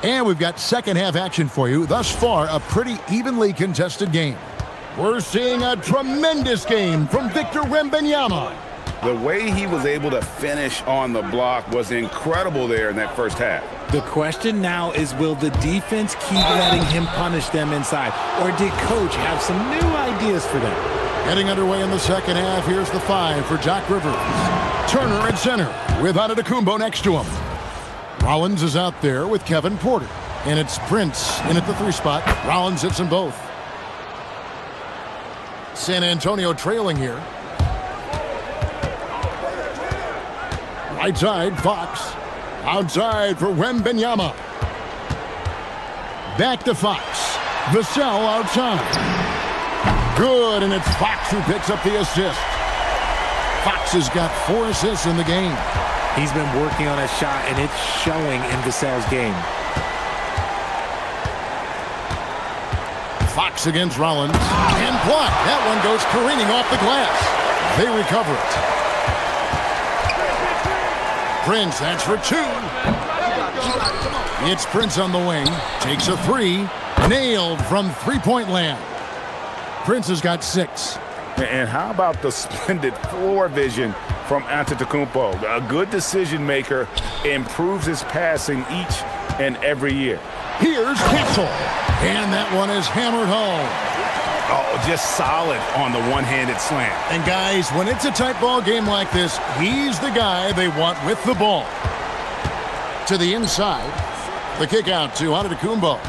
And we've got second half action for you. Thus far, a pretty evenly contested game. We're seeing a tremendous game from Victor Wembanyama. The way he was able to finish on the block was incredible there in that first half. The question now is, will the defense keep letting him punish them inside? Or did coach have some new ideas for them? Heading underway in the second half, here's the 5 for Doc Rivers. Turner at center with Antetokounmpo next to him. Rollins is out there with Kevin Porter. And it's Prince in at the 3 spot. Rollins hits them both. San Antonio trailing here. Right side, Fox. Outside for Wembanyama. Back to Fox. Vassell outside. Good, and it's Fox who picks up the assist. Fox has got 4 assists in the game. He's been working on a shot, and it's showing in Vassell's game. Fox against Rollins. And blocked. That one goes careening off the glass. They recover it. Prince, that's for 2. It's Prince on the wing. Takes a 3. Nailed from three-point land. Prince has got 6. And how about the splendid floor vision from Antetokounmpo? A good decision maker, improves his passing each and every year. Here's Castle. And that one is hammered home. Oh, just solid on the one-handed slam. And guys, when it's a tight ball game like this, he's the guy they want with the ball. To the inside. The kick out to Antetokounmpo.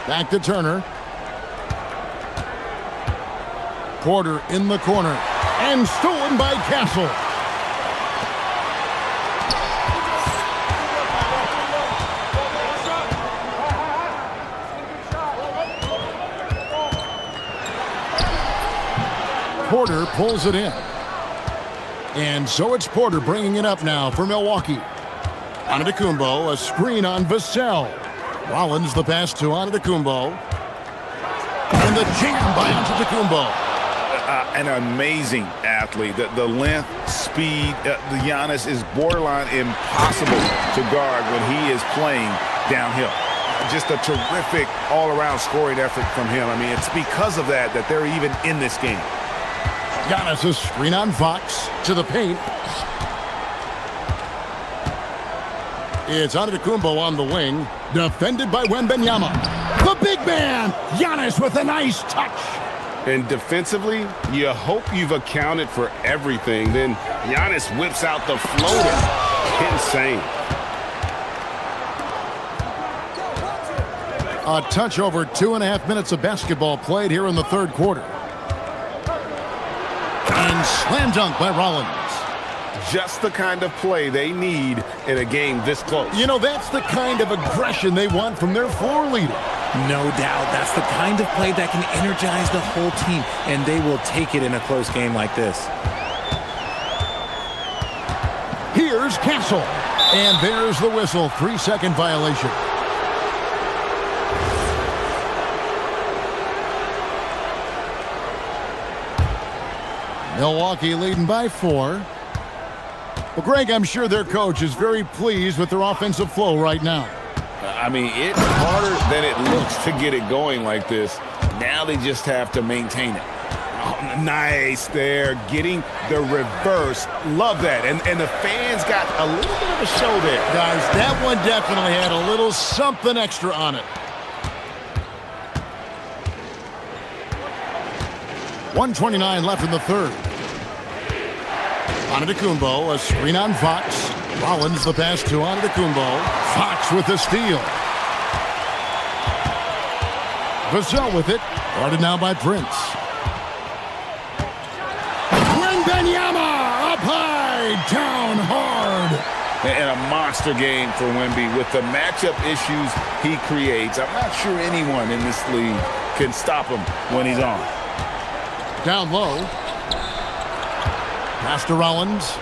Back to Turner. Porter in the corner. And stolen by Castle. Porter pulls it in. And so it's Porter bringing it up now for Milwaukee. Antetokounmpo, a screen on Vassell. Rollins the pass to Antetokounmpo. And the jam by Antetokounmpo. An amazing athlete. The length, speed, the Giannis is borderline impossible to guard when he is playing downhill. Just a terrific all-around scoring effort from him. I mean, it's because of that they're even in this game. Giannis a screen on Fox to the paint. It's Antetokounmpo on the wing, defended by Wembanyama. The big man, Giannis with a nice touch. And defensively, you hope you've accounted for everything. Then Giannis whips out the floater. Insane. A touch over 2.5 minutes of basketball played here in the third quarter. And slam dunk by Rollins. Just the kind of play they need in a game this close. You know, that's the kind of aggression they want from their floor leader. No doubt. That's the kind of play that can energize the whole team, and they will take it in a close game like this. Here's Castle. And there's the whistle. 3-second violation. Milwaukee leading by 4. Well, Greg, I'm sure their coach is very pleased with their offensive flow right now. I mean, it's harder than it looks to get it going like this. Now they just have to maintain it. Oh, nice there, getting the reverse. Love that. And the fans got a little bit of a show there. Guys, that one definitely had a little something extra on it. 1:29 left in the third. Antetokounmpo, a screen on Fox. Rollins the pass to Antetokounmpo. Fox with the steal. Vassell with it. Guarded now by Prince. Wembanyama up high, down hard. And a monster game for Wemby with the matchup issues he creates. I'm not sure anyone in this league can stop him when he's on. Down low. Pass to Rollins.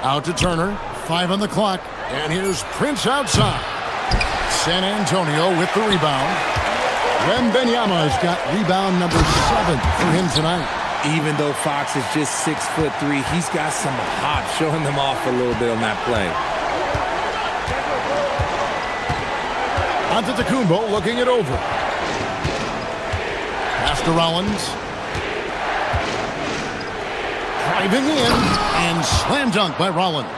Out to Turner. 5 on the clock. And here's Prince outside. San Antonio with the rebound. Wembanyama's got rebound number 7 for him tonight. Even though Fox is just 6'3", he's got some hop, showing them off a little bit on that play. Antetokounmpo looking it over. Pass to Rollins. Driving in and slam dunk by Rollins.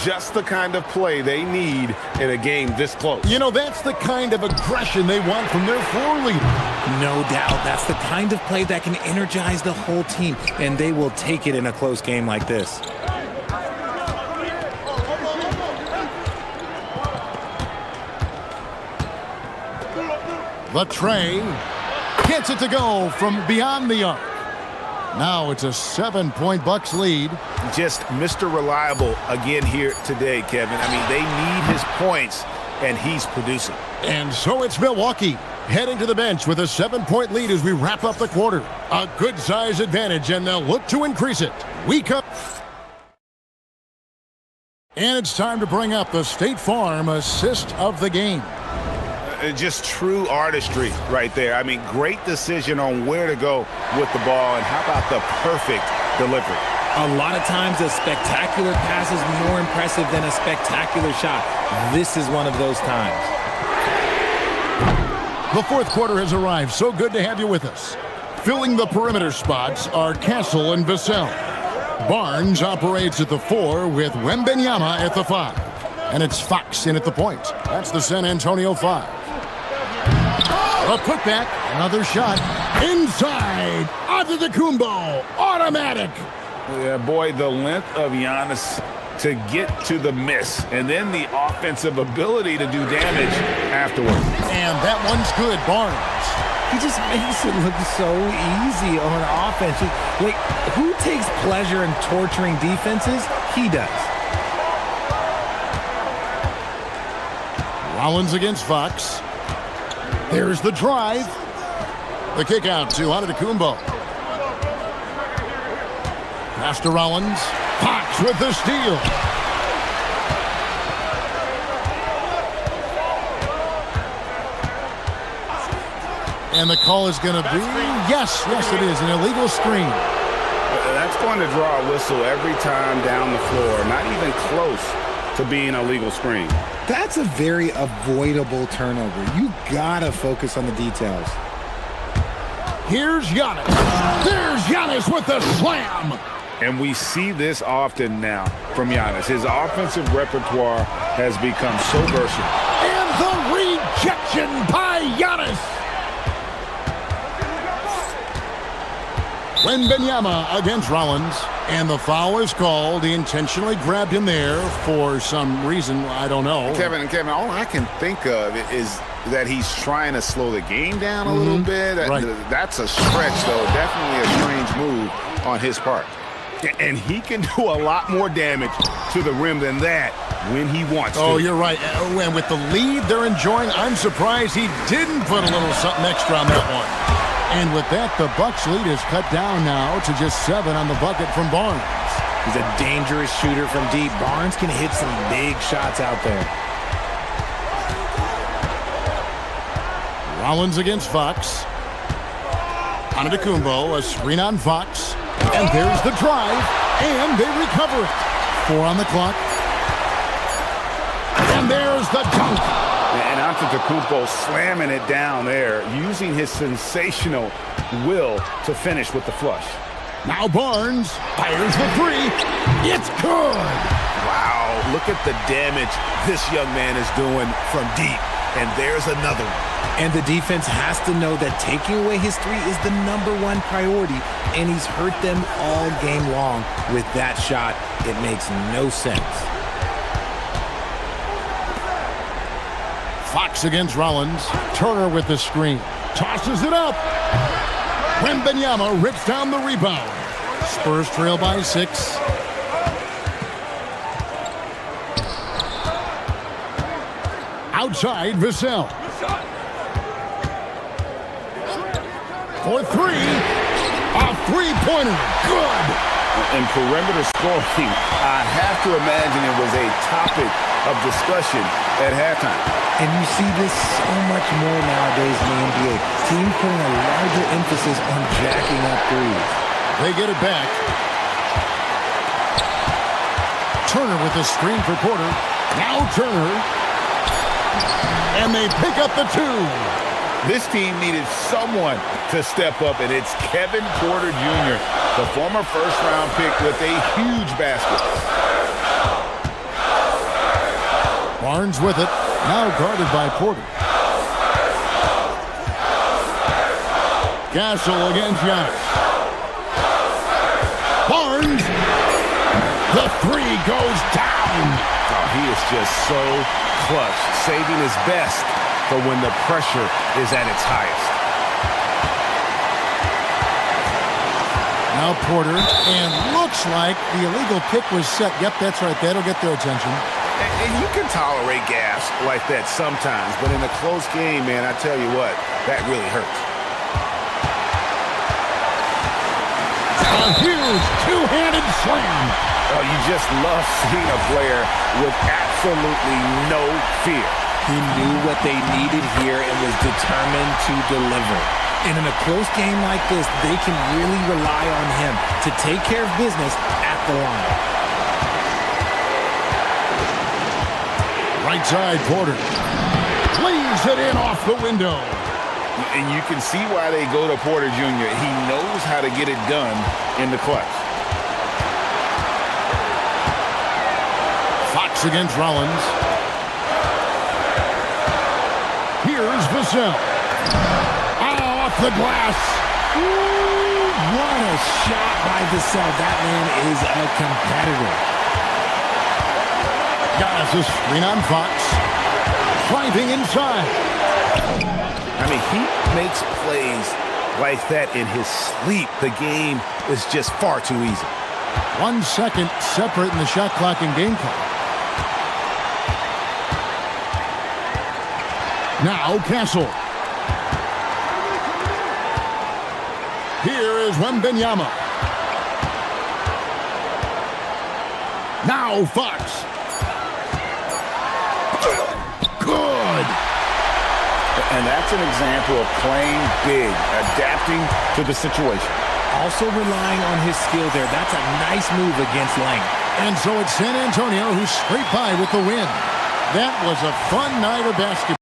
Just the kind of play they need in a game this close. You know, that's the kind of aggression they want from their floor leader. No doubt. That's the kind of play that can energize the whole team, and they will take it in a close game like this. The tray gets it to go from beyond the arc. Now it's a 7-point Bucks lead. Just Mr. Reliable again here today, Kevin. I mean, they need his points, and he's producing. And so it's Milwaukee heading to the bench with a 7-point lead as we wrap up the quarter. A good size advantage, and they'll look to increase it. We come. And it's time to bring up the State Farm assist of the game. Just true artistry right there. I mean, great decision on where to go with the ball, and how about the perfect delivery? A lot of times a spectacular pass is more impressive than a spectacular shot. This is one of those times. The fourth quarter has arrived. So good to have you with us. Filling the perimeter spots are Castle and Vassell. Barnes operates at the 4 with Wembanyama at the 5. And it's Fox in at the point. That's the San Antonio 5. A putback, another shot, inside, Antetokounmpo, automatic. Yeah, boy, the length of Giannis to get to the miss, and then the offensive ability to do damage afterward. And that one's good, Barnes. He just makes it look so easy on offense. Like, who takes pleasure in torturing defenses? He does. Rollins against Fox. There's the drive. The kick out to Antetokounmpo. Pass to Rollins. Fox with the steal. And the call is going to be, yes, it is, an illegal screen. That's going to draw a whistle every time down the floor. Not even close to being a legal screen. That's a very avoidable turnover. You gotta focus on the details. Here's Giannis. There's Giannis with the slam. And we see this often now from Giannis. His offensive repertoire has become so versatile. And the Rejection by Giannis. Wembanyama against Rollins. And the foul is called. He intentionally grabbed him there for some reason. I don't know. Kevin, all I can think of is that he's trying to slow the game down a little bit. Right. That's a stretch, though. Definitely a strange move on his part. And he can do a lot more damage to the rim than that when he wants to. Oh, you're right. And with the lead they're enjoying, I'm surprised he didn't put a little something extra on that one. And with that, the Bucks lead is cut down now to just 7 on the bucket from Barnes. He's a dangerous shooter from deep. Barnes can hit some big shots out there. Rollins against Fox. Antetokounmpo, a screen on Fox. And there's the drive, and they recover it. 4 on the clock. And there's the dunk. And Antetokounmpo slamming it down there, using his sensational will to finish with the flush. Now Barnes fires the 3. It's good. Wow, look at the damage this young man is doing from deep. And there's another one. And the defense has to know that taking away his 3 is the #1 priority, and he's hurt them all game long with that shot. It makes no sense. Fox against Rollins. Turner with the screen. Tosses it up. Wembanyama rips down the rebound. Spurs trail by 6. Outside, Vassell. For 3. A three-pointer. Good. And perimeter scoring, I have to imagine it was a topic of discussion at halftime. And you see this so much more nowadays in the NBA. Teams putting a larger emphasis on jacking up threes. They get it back. Turner with the screen for Porter. Now Turner. And they pick up the 2. This team needed someone to step up, and it's Kevin Porter Jr., the former first-round pick with a huge basket. Barnes with it. Now guarded by Porter. Gasol against Giannis. Barnes. The 3 goes down. Oh, he is just so clutch, saving his best for when the pressure is at its highest. Now Porter, and looks like the illegal pick was set. Yep, that's right. That'll get their attention. And you can tolerate gas like that sometimes, but in a close game, man, I tell you what, that really hurts. A huge two-handed slam. Oh, you just love seeing a player with absolutely no fear. He knew what they needed here and was determined to deliver. And in a close game like this, they can really rely on him to take care of business at the line. Right side, Porter. Leaves it in off the window. And you can see why they go to Porter Jr. He knows how to get it done in the clutch. Fox against Rollins. Here's Vassell. Off the glass. Ooh, what a shot by Vassell. That man is a competitor. Giannis' screen on Fox. Driving inside. I mean, he makes plays like that in his sleep. The game is just far too easy. 1 second separating the shot clock and game clock. Now Castle. Here is Wembanyama. Now Fox. Good. And that's an example of playing big, adapting to the situation. Also relying on his skill there. That's a nice move against Lang. And so it's San Antonio who scraped by with the win. That was a fun night of basketball.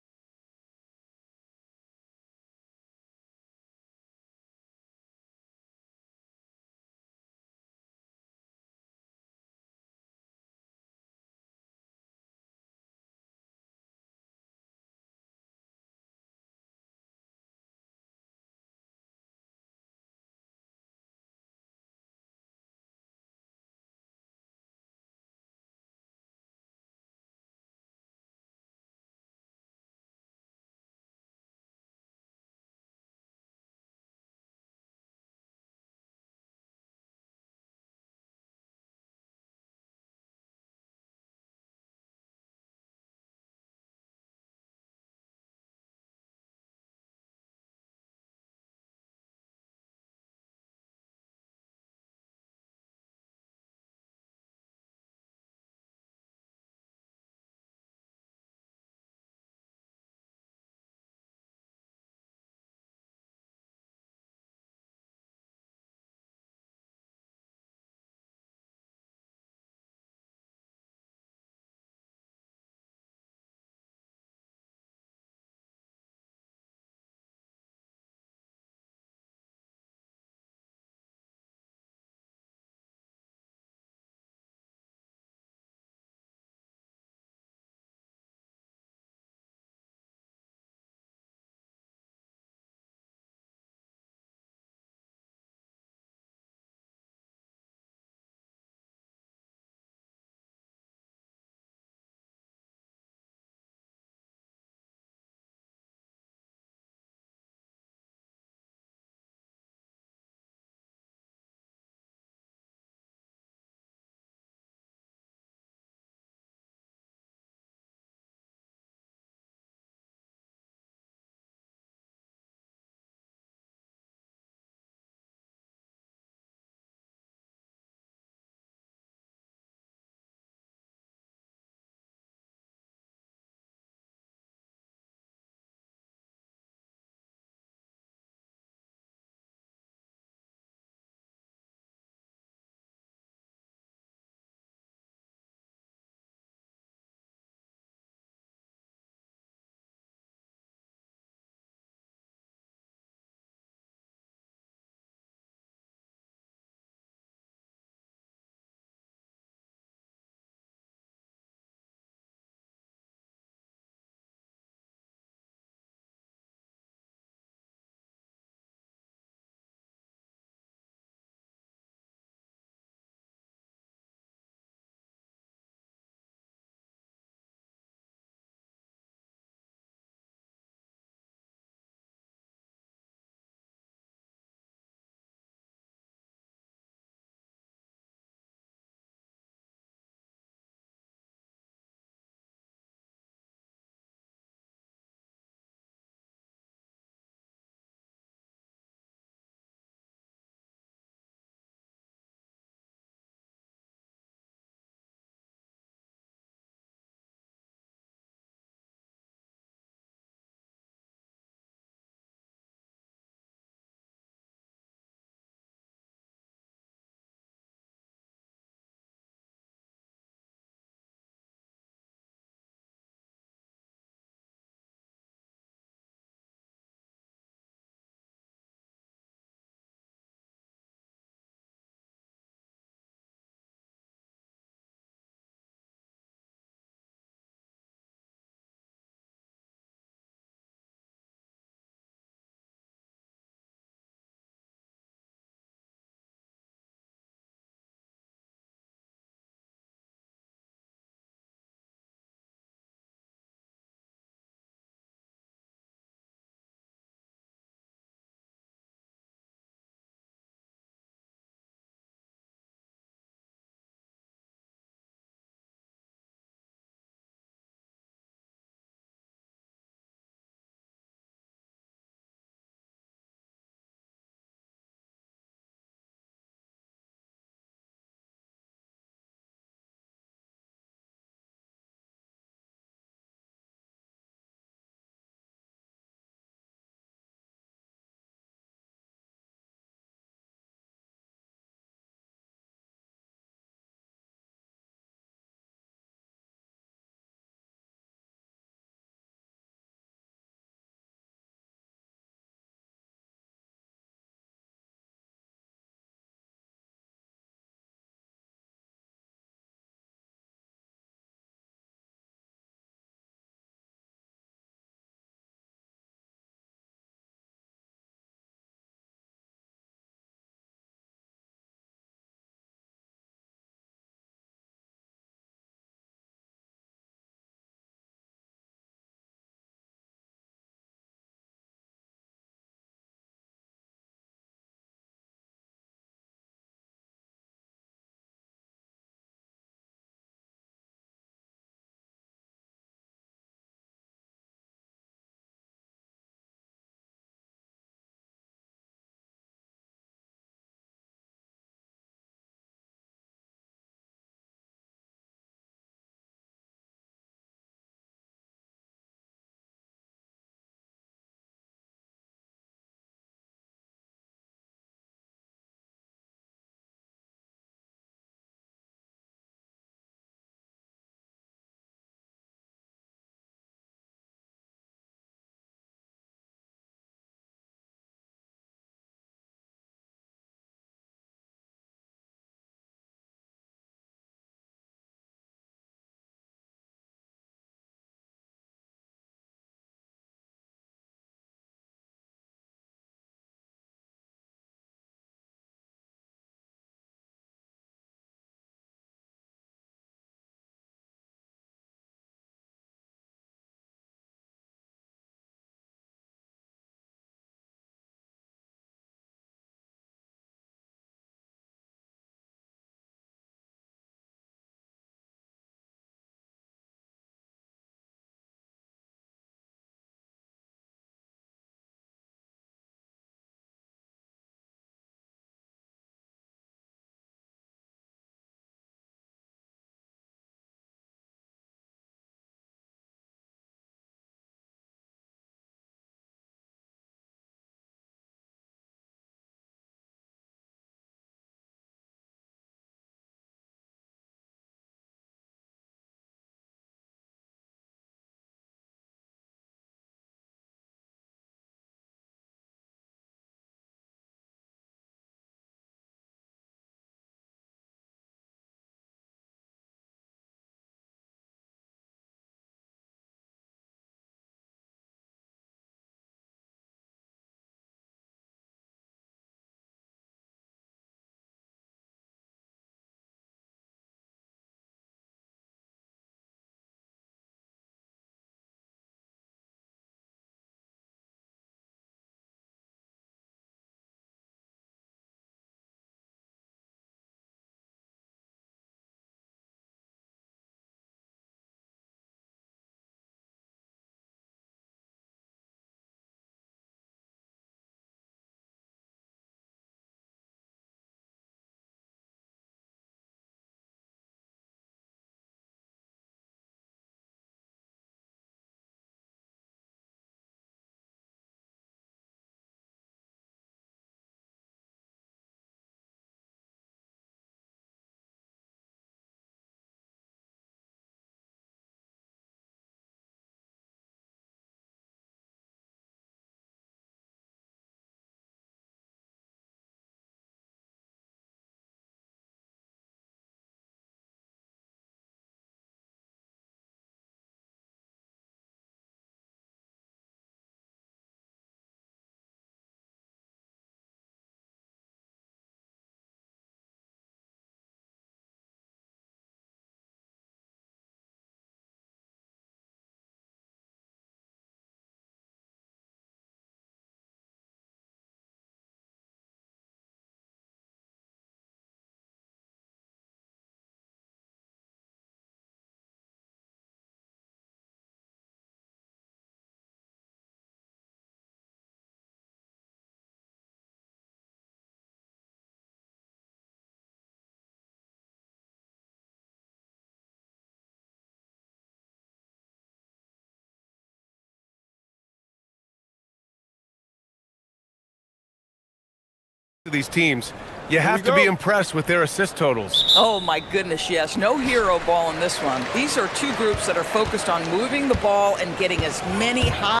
These teams, you have to be impressed with their assist totals. Oh, my goodness, yes. No hero ball in this one. These are two groups that are focused on moving the ball and getting as many high.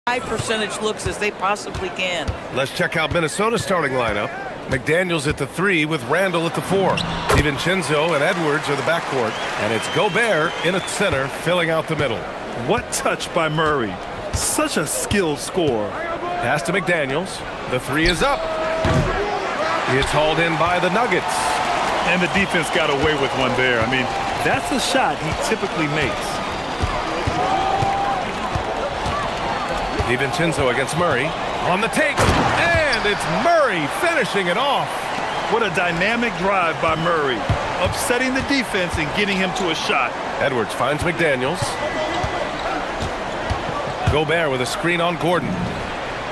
High percentage looks as they possibly can. Let's check out Minnesota's starting lineup. McDaniels at the 3 with Randall at the 4. DiVincenzo and Edwards are the backcourt. And it's Gobert in at center, filling out the middle. What touch by Murray. Such a skilled scorer. Pass to McDaniels. The 3 is up. It's hauled in by the Nuggets. And the defense got away with one there. I mean, that's a shot he typically makes. DiVincenzo against Murray. On the take. And it's Murray finishing it off. What a dynamic drive by Murray. Upsetting the defense and getting him to a shot. Edwards finds McDaniels. Gobert with a screen on Gordon.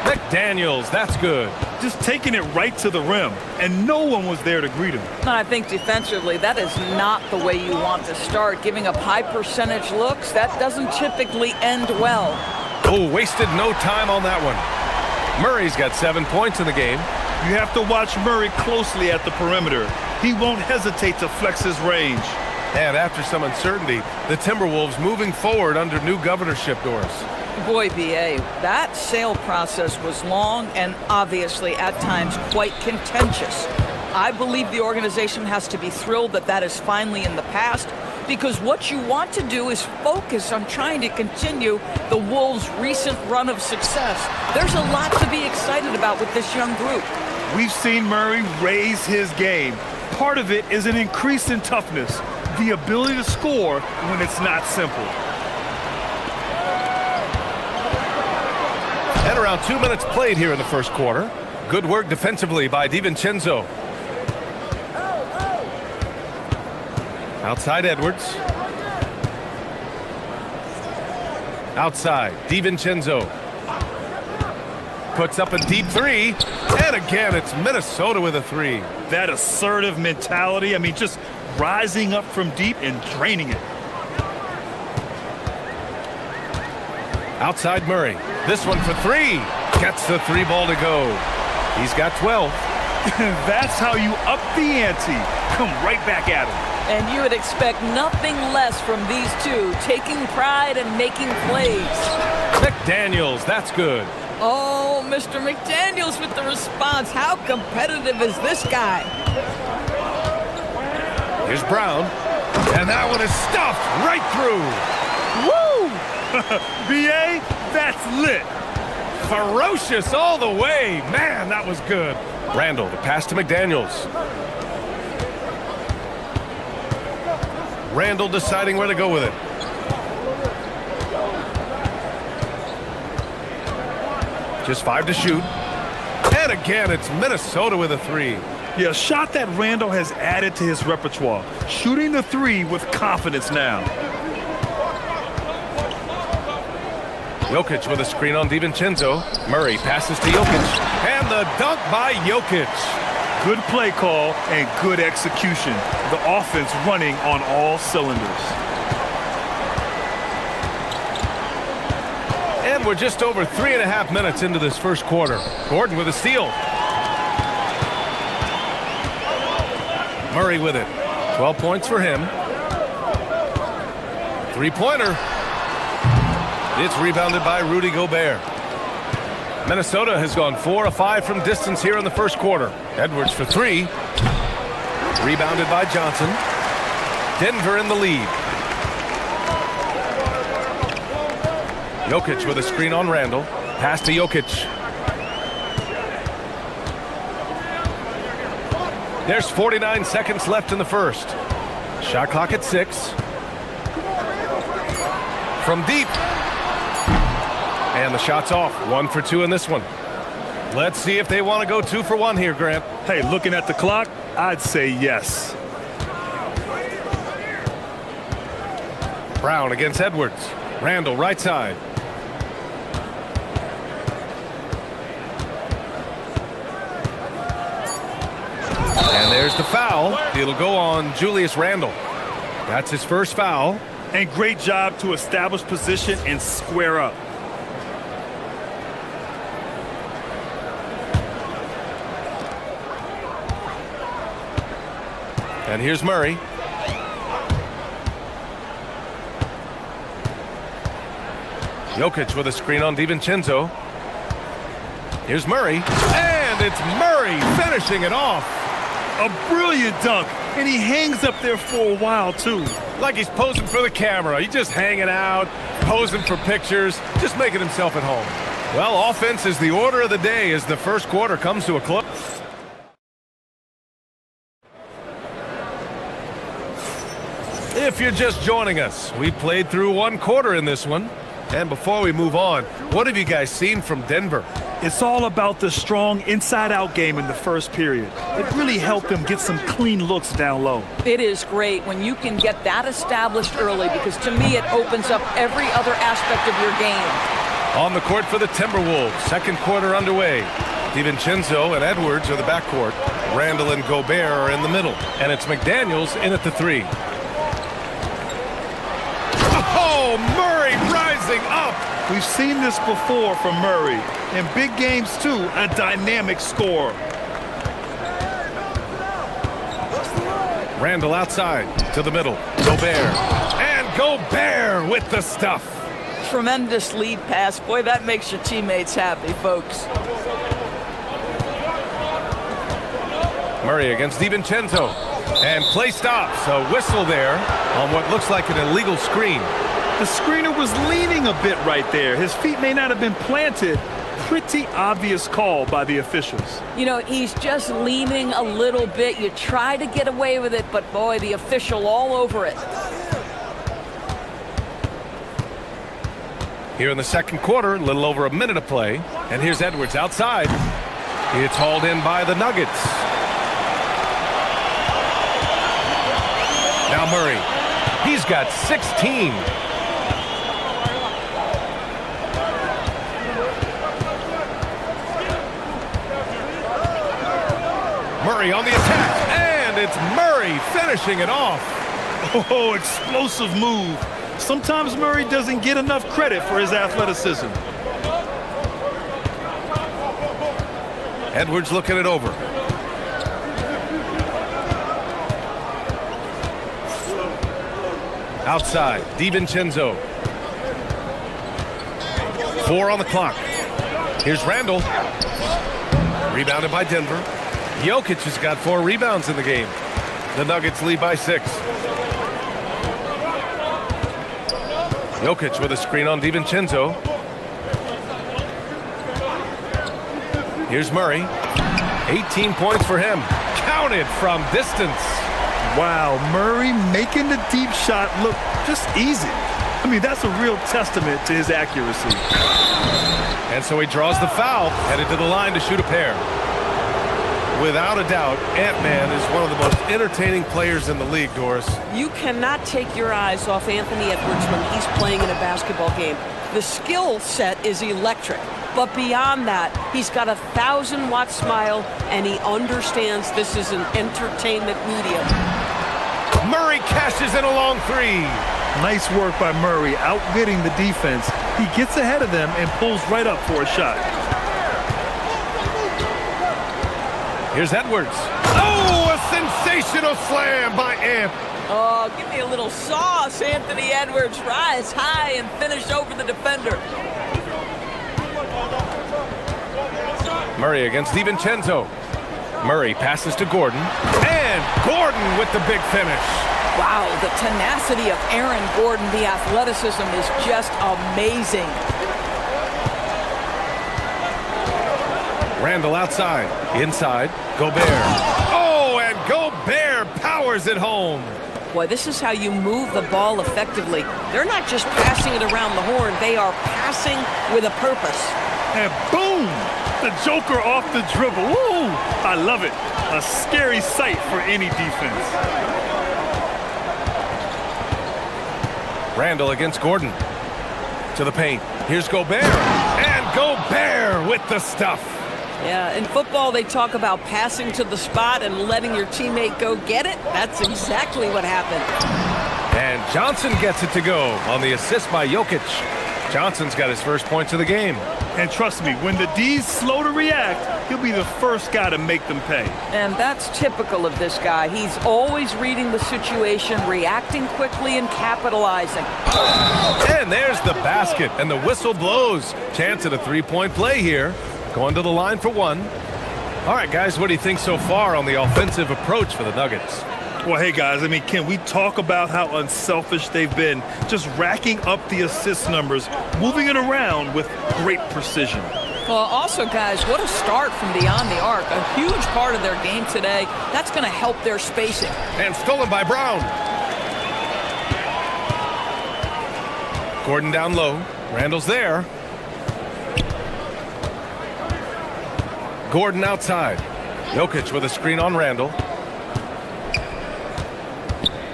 McDaniels, that's good. Just taking it right to the rim, and no one was there to greet him. No, I think defensively, that is not the way you want to start. Giving up high percentage looks, that doesn't typically end well. Oh, wasted no time on that one. Murray's got 7 points in the game. You have to watch Murray closely at the perimeter. He won't hesitate to flex his range. And after some uncertainty, the Timberwolves moving forward under new governorship, Doris. Boy, B.A., that sale process was long and obviously at times quite contentious. I believe the organization has to be thrilled that that is finally in the past, because what you want to do is focus on trying to continue the Wolves' recent run of success. There's a lot to be excited about with this young group. We've seen Murray raise his game. Part of it is an increase in toughness, the ability to score when it's not simple. And around 2 minutes played here in the first quarter. Good work defensively by DiVincenzo. Outside Edwards. Outside DiVincenzo. Puts up a deep 3. And again, it's Minnesota with a 3. That assertive mentality, I mean, just rising up from deep and draining it. Outside Murray. This one for 3. Gets the 3 ball to go. He's got 12. That's how you up the ante. Come right back at him. And you would expect nothing less from these two, taking pride and making plays. McDaniels, that's good. Oh, Mr. McDaniels with the response. How competitive is this guy? Here's Brown. And that one is stuffed right through. Woo! B.A., that's lit. Ferocious all the way. Man, that was good. Randall, the pass to McDaniels. Randall deciding where to go with it. Just 5 to shoot. And again, it's Minnesota with a 3. Yeah, a shot that Randall has added to his repertoire. Shooting the 3 with confidence now. Jokic with a screen on DiVincenzo. Murray passes to Jokic. And the dunk by Jokic. Good play call and good execution. The offense running on all cylinders. And we're just over 3.5 minutes into this first quarter. Gordon with a steal. Murray with it. 12 points for him. 3-pointer. It's rebounded by Rudy Gobert. Minnesota has gone 4 of 5 from distance here in the first quarter. Edwards for 3. Rebounded by Johnson. Denver in the lead. Jokic with a screen on Randall. Pass to Jokic. There's 49 seconds left in the first. Shot clock at 6. From deep. And the shot's off. 1 for 2 in this one. Let's see if they want to go 2 for 1 here, Grant. Hey, looking at the clock, I'd say yes. Brown against Edwards. Randall right side. And there's the foul. It'll go on Julius Randle. That's his first foul. And great job to establish position and square up. And here's Murray. Jokic with a screen on DiVincenzo. Here's Murray. And it's Murray finishing it off. A brilliant dunk. And he hangs up there for a while, too. Like he's posing for the camera. He's just hanging out, posing for pictures, just making himself at home. Well, offense is the order of the day as the first quarter comes to a close. If you're just joining us, we played through one quarter in this one. And before we move on, what have you guys seen from Denver? It's all about the strong inside-out game in the first period. It really helped them get some clean looks down low. It is great when you can get that established early because to me it opens up every other aspect of your game. On the court for the Timberwolves, second quarter underway. DiVincenzo and Edwards are the backcourt. Randall and Gobert are in the middle. And it's McDaniels in at the three. Oh, Murray rising up. We've seen this before from Murray. In big games, too, a dynamic scorer. Randall outside to the middle. Gobert. And Gobert with the stuff. Tremendous lead pass. Boy, that makes your teammates happy, folks. Murray against DiVincenzo. And play stops. A whistle there on what looks like an illegal screen. The screener was leaning a bit right there. His feet may not have been planted. Pretty obvious call by the officials. You know, he's just leaning a little bit. You try to get away with it, but boy, the official all over it. Here in the second quarter, a little over a minute of play. And here's Edwards outside. It's hauled in by the Nuggets. Now Murray. He's got 16. Murray on the attack, and it's Murray finishing it off. Oh, explosive move. Sometimes Murray doesn't get enough credit for his athleticism. Edwards looking it over. Outside, DiVincenzo. 4 on the clock. Here's Randall. Rebounded by Denver. Jokic has got 4 rebounds in the game. The Nuggets lead by 6. Jokic with a screen on DiVincenzo. Here's Murray. 18 points for him. Counted from distance. Wow, Murray making the deep shot look just easy. I mean, that's a real testament to his accuracy. And so he draws the foul, headed to the line to shoot a pair. Without a doubt, Ant-Man is one of the most entertaining players in the league, Doris. You cannot take your eyes off Anthony Edwards when he's playing in a basketball game. The skill set is electric. But beyond that, he's got a 1,000-watt smile, and he understands this is an entertainment medium. Murray cashes in a long three. Nice work by Murray, outwitting the defense. He gets ahead of them and pulls right up for a shot. Here's Edwards. Oh, a sensational slam by Ant. Oh, give me a little sauce, Anthony Edwards. Rise high and finish over the defender. Murray against DiVincenzo. Murray passes to Gordon. And Gordon with the big finish. Wow, the tenacity of Aaron Gordon, the athleticism is just amazing. Randall outside. Inside, Gobert. Oh, and Gobert powers it home. Boy, this is how you move the ball effectively. They're not just passing it around the horn. They are passing with a purpose. And boom! The Joker off the dribble. Woo! I love it. A scary sight for any defense. Randall against Gordon. To the paint. Here's Gobert. And Gobert with the stuff. Yeah, in football, they talk about passing to the spot and letting your teammate go get it. That's exactly what happened. And Johnson gets it to go on the assist by Jokic. Johnson's got his first points of the game. And trust me, when the D's slow to react, he'll be the first guy to make them pay. And that's typical of this guy. He's always reading the situation, reacting quickly and capitalizing. And there's the basket, and the whistle blows. Chance at a three-point play here. Going to the line for one. All right, guys, what do you think so far on the offensive approach for the Nuggets? Well, hey, guys, I mean, can we talk about how unselfish they've been? Just racking up the assist numbers, moving it around with great precision. Well, also, guys, what a start from beyond the arc. A huge part of their game today. That's going to help their spacing. And stolen by Brown. Gordon down low. Randall's there. Gordon outside. Jokic with a screen on Randall.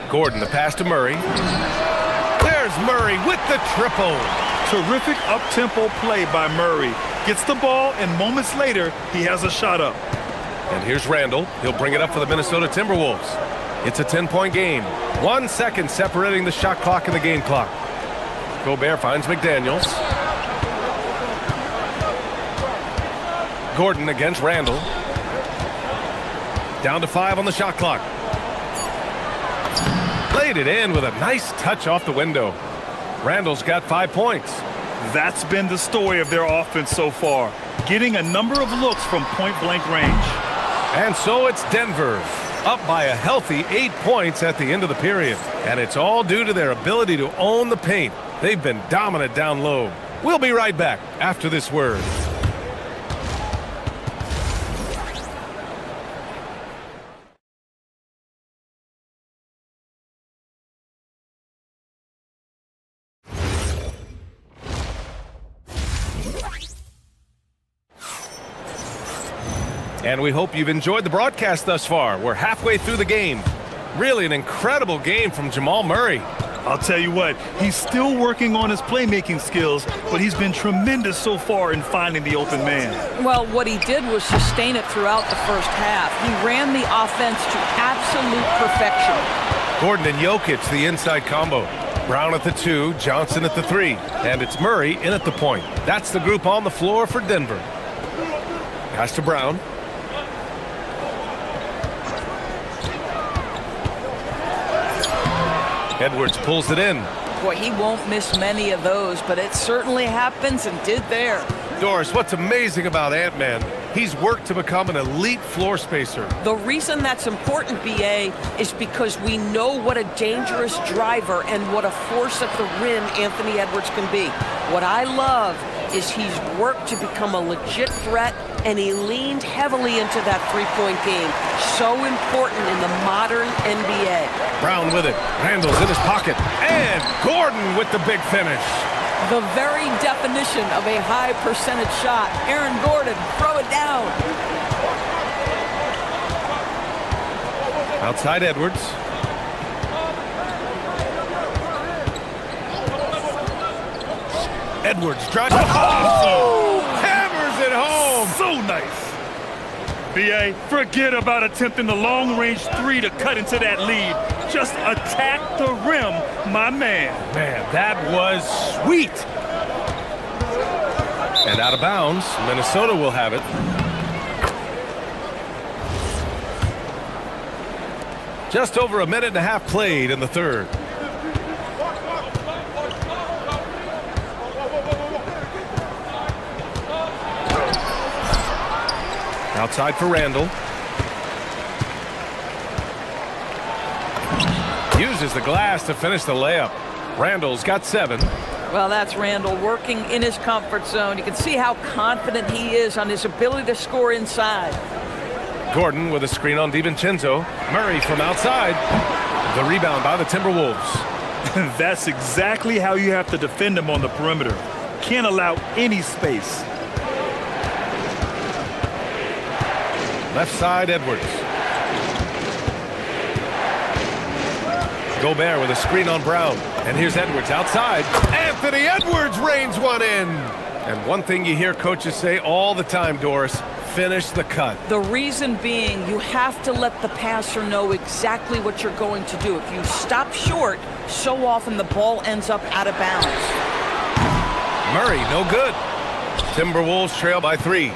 Gordon, the pass to Murray. There's Murray with the triple. Terrific up-tempo play by Murray. Gets the ball, and moments later, he has a shot up. And here's Randall. He'll bring it up for the Minnesota Timberwolves. It's a 10-point game. 1 second separating the shot clock and the game clock. Gobert finds McDaniels. Gordon against Randall. Down to 5 on the shot clock. Played it in with a nice touch off the window. Randall's got 5 points. That's been the story of their offense so far, getting a number of looks from point-blank range. And so it's Denver, up by a healthy 8 points at the end of the period. And it's all due to their ability to own the paint. They've been dominant down low. We'll be right back after this word. And we hope you've enjoyed the broadcast thus far. We're halfway through the game. Really an incredible game from Jamal Murray. I'll tell you what, he's still working on his playmaking skills, but he's been tremendous so far in finding the open man. Well, what he did was sustain it throughout the first half. He ran the offense to absolute perfection. Gordon and Jokic, the inside combo. Brown at the 2, Johnson at the 3. And it's Murray in at the point. That's the group on the floor for Denver. Pass to Brown. Edwards pulls it in. Boy, he won't miss many of those, but it certainly happens and did there. Doris, what's amazing about Ant-Man, he's worked to become an elite floor spacer. The reason that's important, BA, is because we know what a dangerous driver and what a force at the rim Anthony Edwards can be. What I love is he's worked to become a legit threat, and he leaned heavily into that three-point game. So important in the modern NBA. Brown with it. Randall's in his pocket. And Gordon with the big finish. The very definition of a high percentage shot. Aaron Gordon, throw it down. Outside Edwards. Edwards drives. Oh! Hammers it home. So nice. BA, forget about attempting the long-range 3 to cut into that lead. Just attack the rim, my man. Man, that was sweet. And out of bounds, Minnesota will have it. Just over a minute and a half played in the third. Outside for Randall. Uses the glass to finish the layup. Randall's got 7. Well, that's Randall working in his comfort zone. You can see how confident he is on his ability to score inside. Gordon with a screen on DiVincenzo. Murray from outside. The rebound by the Timberwolves. That's exactly how you have to defend him on the perimeter. Can't allow any space. Left side, Edwards. Gobert with a screen on Brown. And here's Edwards outside. Anthony Edwards reins one in. And one thing you hear coaches say all the time, Doris, finish the cut. The reason being, you have to let the passer know exactly what you're going to do. If you stop short, so often the ball ends up out of bounds. Murray, no good. Timberwolves trail by 3.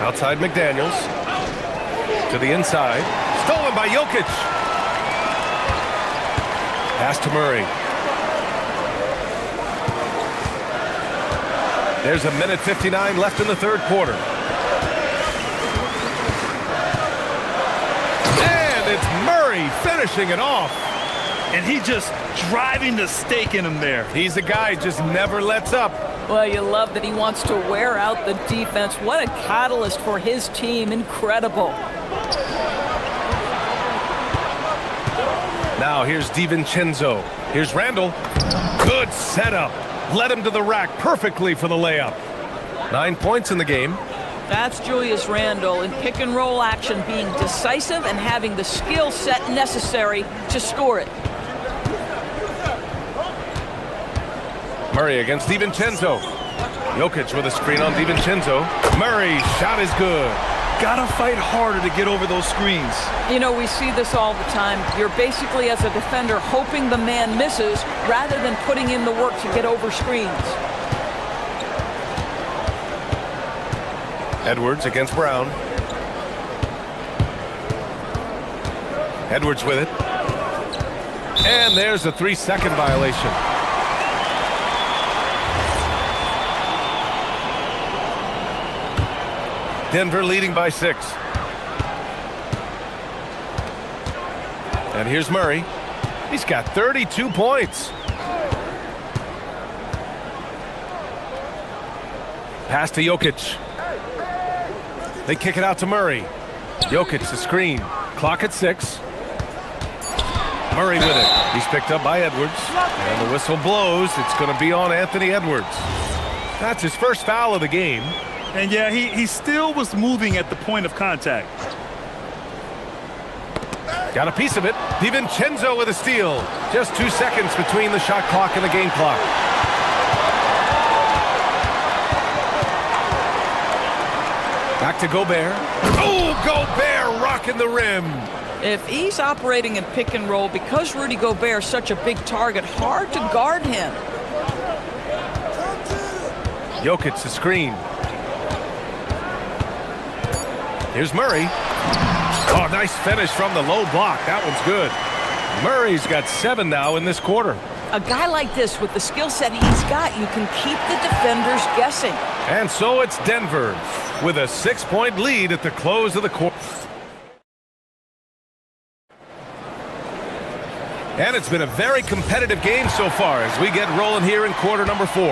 Outside McDaniels. To the inside. Stolen by Jokic. Pass to Murray. There's a minute 59 left in the third quarter. And it's Murray finishing it off. And he just driving the stake in him there. He's a guy who just never lets up. Well, you love that he wants to wear out the defense. What a catalyst for his team. Incredible. Now here's DiVincenzo. Here's Randall. Good setup. Led him to the rack perfectly for the layup. 9 points in the game. That's Julius Randle in pick and roll action, being decisive and having the skill set necessary to score it. Murray against DiVincenzo. Jokic with a screen on DiVincenzo. Murray's shot is good. Gotta fight harder to get over those screens. You know, we see this all the time. You're basically, as a defender, hoping the man misses rather than putting in the work to get over screens. Edwards against Brown. Edwards with it. And there's a 3-second violation. Denver leading by 6. And here's Murray. He's got 32 points. Pass to Jokic. They kick it out to Murray. Jokic the screen. Clock at 6. Murray with it. He's picked up by Edwards. And the whistle blows. It's going to be on Anthony Edwards. That's his first foul of the game. And yeah, he still was moving at the point of contact. Got a piece of it. DiVincenzo with a steal. Just 2 seconds between the shot clock and the game clock. Back to Gobert. Oh, Gobert rocking the rim. If he's operating in pick and roll, because Rudy Gobert is such a big target, hard to guard him. Jokic the screen. Here's Murray. Oh, nice finish from the low block. That one's good. Murray's got 7 now in this quarter. A guy like this, with the skill set he's got, you can keep the defenders guessing. And so it's Denver with a 6-point lead at the close of the quarter. And it's been a very competitive game so far as we get rolling here in quarter number 4.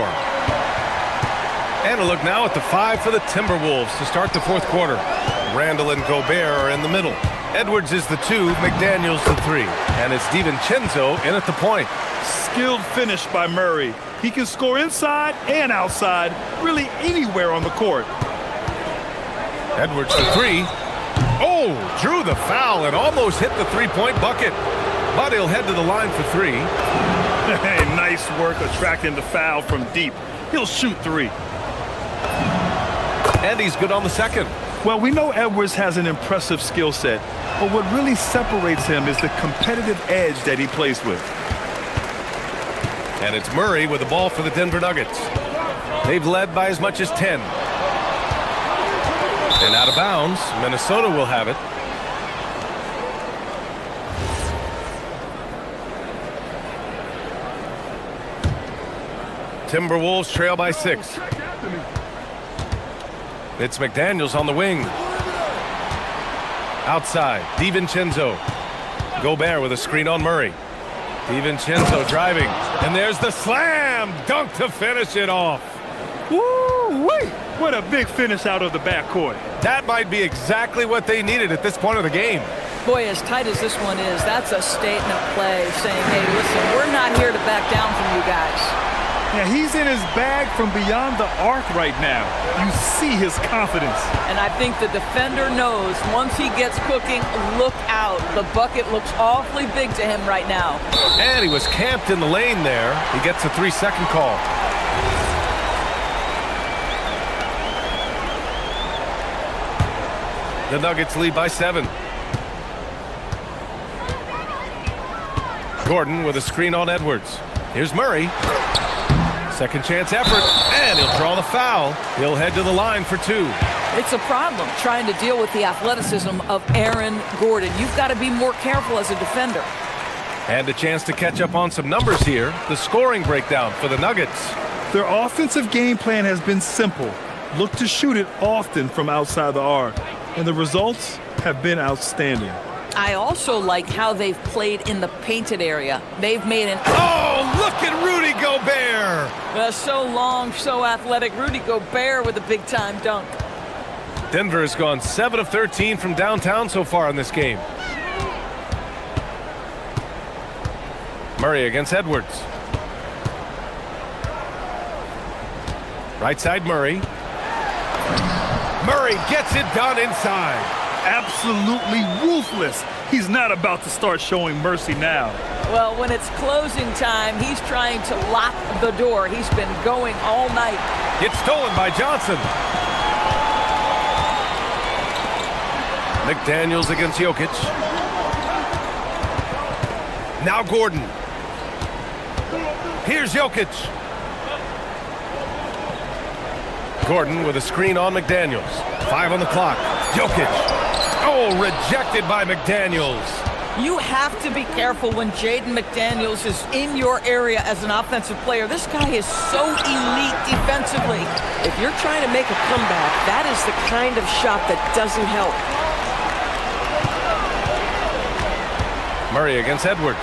And a look now at the 5 for the Timberwolves to start the fourth quarter. Randall and Gobert are in the middle. Edwards is the 2, McDaniels the 3. And it's DiVincenzo in at the point. Skilled finish by Murray. He can score inside and outside, really anywhere on the court. Edwards the 3. Oh, drew the foul and almost hit the 3-point bucket. But he'll head to the line for 3. Hey, nice work attracting the foul from deep. He'll shoot 3. And he's good on the second. Well, we know Edwards has an impressive skill set, but what really separates him is the competitive edge that he plays with. And it's Murray with the ball for the Denver Nuggets. They've led by as much as 10. And out of bounds, Minnesota will have it. Timberwolves trail by 6. It's McDaniels on the wing. Outside, DiVincenzo. Gobert with a screen on Murray. DiVincenzo driving. And there's the slam dunk to finish it off. Woo-wee! What a big finish out of the backcourt. That might be exactly what they needed at this point of the game. Boy, as tight as this one is, that's a statement play saying, hey, listen, we're not here to back down from you guys. Yeah, he's in his bag from beyond the arc right now. You see his confidence. And I think the defender knows once he gets cooking, look out. The bucket looks awfully big to him right now. And he was camped in the lane there. He gets a 3-second call. The Nuggets lead by 7. Gordon with a screen on Edwards. Here's Murray. Second chance effort, and he'll draw the foul. He'll head to the line for 2. It's a problem trying to deal with the athleticism of Aaron Gordon. You've got to be more careful as a defender. And a chance to catch up on some numbers here. The scoring breakdown for the Nuggets. Their offensive game plan has been simple. Look to shoot it often from outside the arc. And the results have been outstanding. I also like how they've played in the painted area. They've made an... Oh, look at Rudy Gobert! So long, so athletic. Rudy Gobert with a big-time dunk. Denver has gone 7 of 13 from downtown so far in this game. Murray against Edwards. Right side Murray. Murray gets it done inside. Absolutely ruthless. He's not about to start showing mercy now. Well, when it's closing time, he's trying to lock the door. He's been going all night. Gets stolen by Johnson. McDaniels against Jokic. Now Gordon. Here's Jokic. Gordon with a screen on McDaniels. 5 on the clock. Jokic. Oh, rejected by McDaniels. You have to be careful when Jaden McDaniels is in your area as an offensive player. This guy is so elite defensively. If you're trying to make a comeback, that is the kind of shot that doesn't help. Murray against Edwards.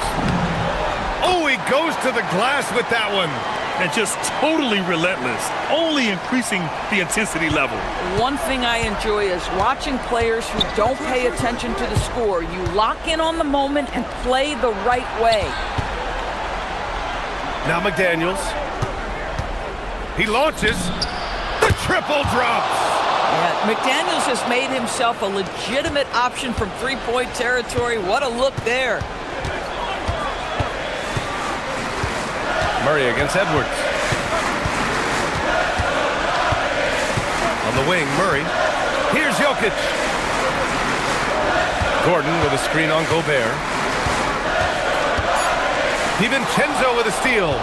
Oh, he goes to the glass with that one. And just totally relentless, only increasing the intensity level. One thing I enjoy is watching players who don't pay attention to the score. You lock in on the moment and play the right way. Now McDaniels. He launches. The triple drops. Yeah, McDaniels has made himself a legitimate option from three-point territory. What a look there. Murray against Edwards. On the wing, Murray. Here's Jokic. Gordon with a screen on Gobert. DiVincenzo with a steal.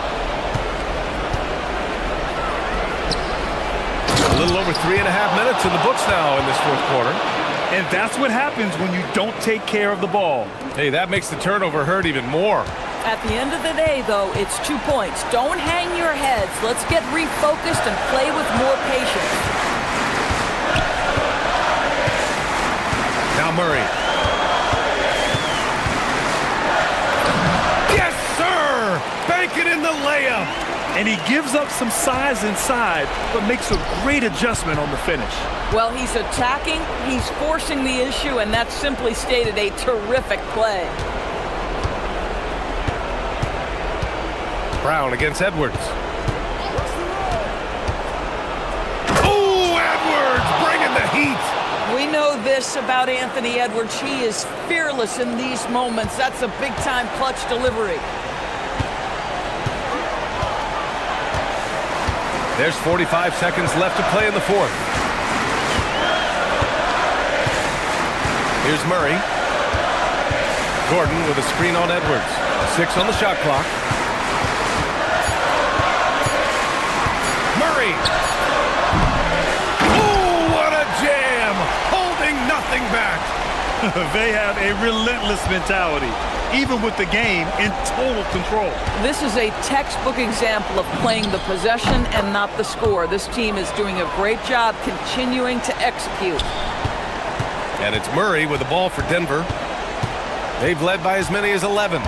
A little over 3.5 minutes in the books now in this fourth quarter. And that's what happens when you don't take care of the ball. Hey, that makes the turnover hurt even more. At the end of the day, though, it's 2 points. Don't hang your heads. Let's get refocused and play with more patience. Now Murray. Yes, sir! Bank it in the layup. And he gives up some size inside, but makes a great adjustment on the finish. Well, he's attacking, he's forcing the issue, and that's simply stated a terrific play. Brown against Edwards. Oh, Edwards bringing the heat. We know this about Anthony Edwards. He is fearless in these moments. That's a big-time clutch delivery. There's 45 seconds left to play in the fourth. Here's Murray. Gordon with a screen on Edwards. 6 on the shot clock. Murray. Oh, what a jam! Holding nothing back. They have a relentless mentality, even with the game in total control. This is a textbook example of playing the possession and not the score. This team is doing a great job continuing to execute. And it's Murray with the ball for Denver. They've led by as many as 11.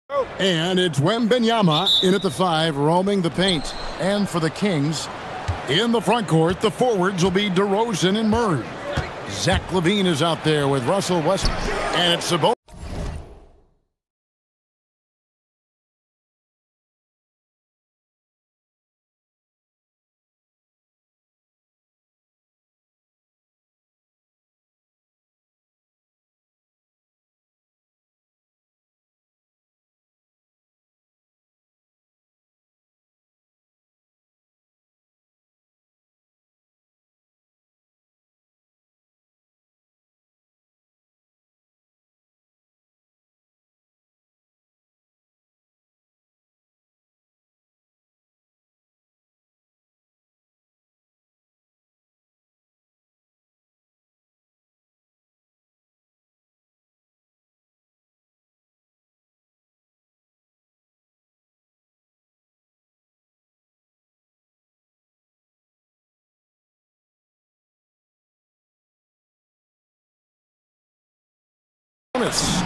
And it's Wembanyama in at the 5, roaming the paint. And for the Kings, in the front court, the forwards will be DeRozan and Murray. Zach LaVine is out there with Russell Westbrook. And it's Sabonis.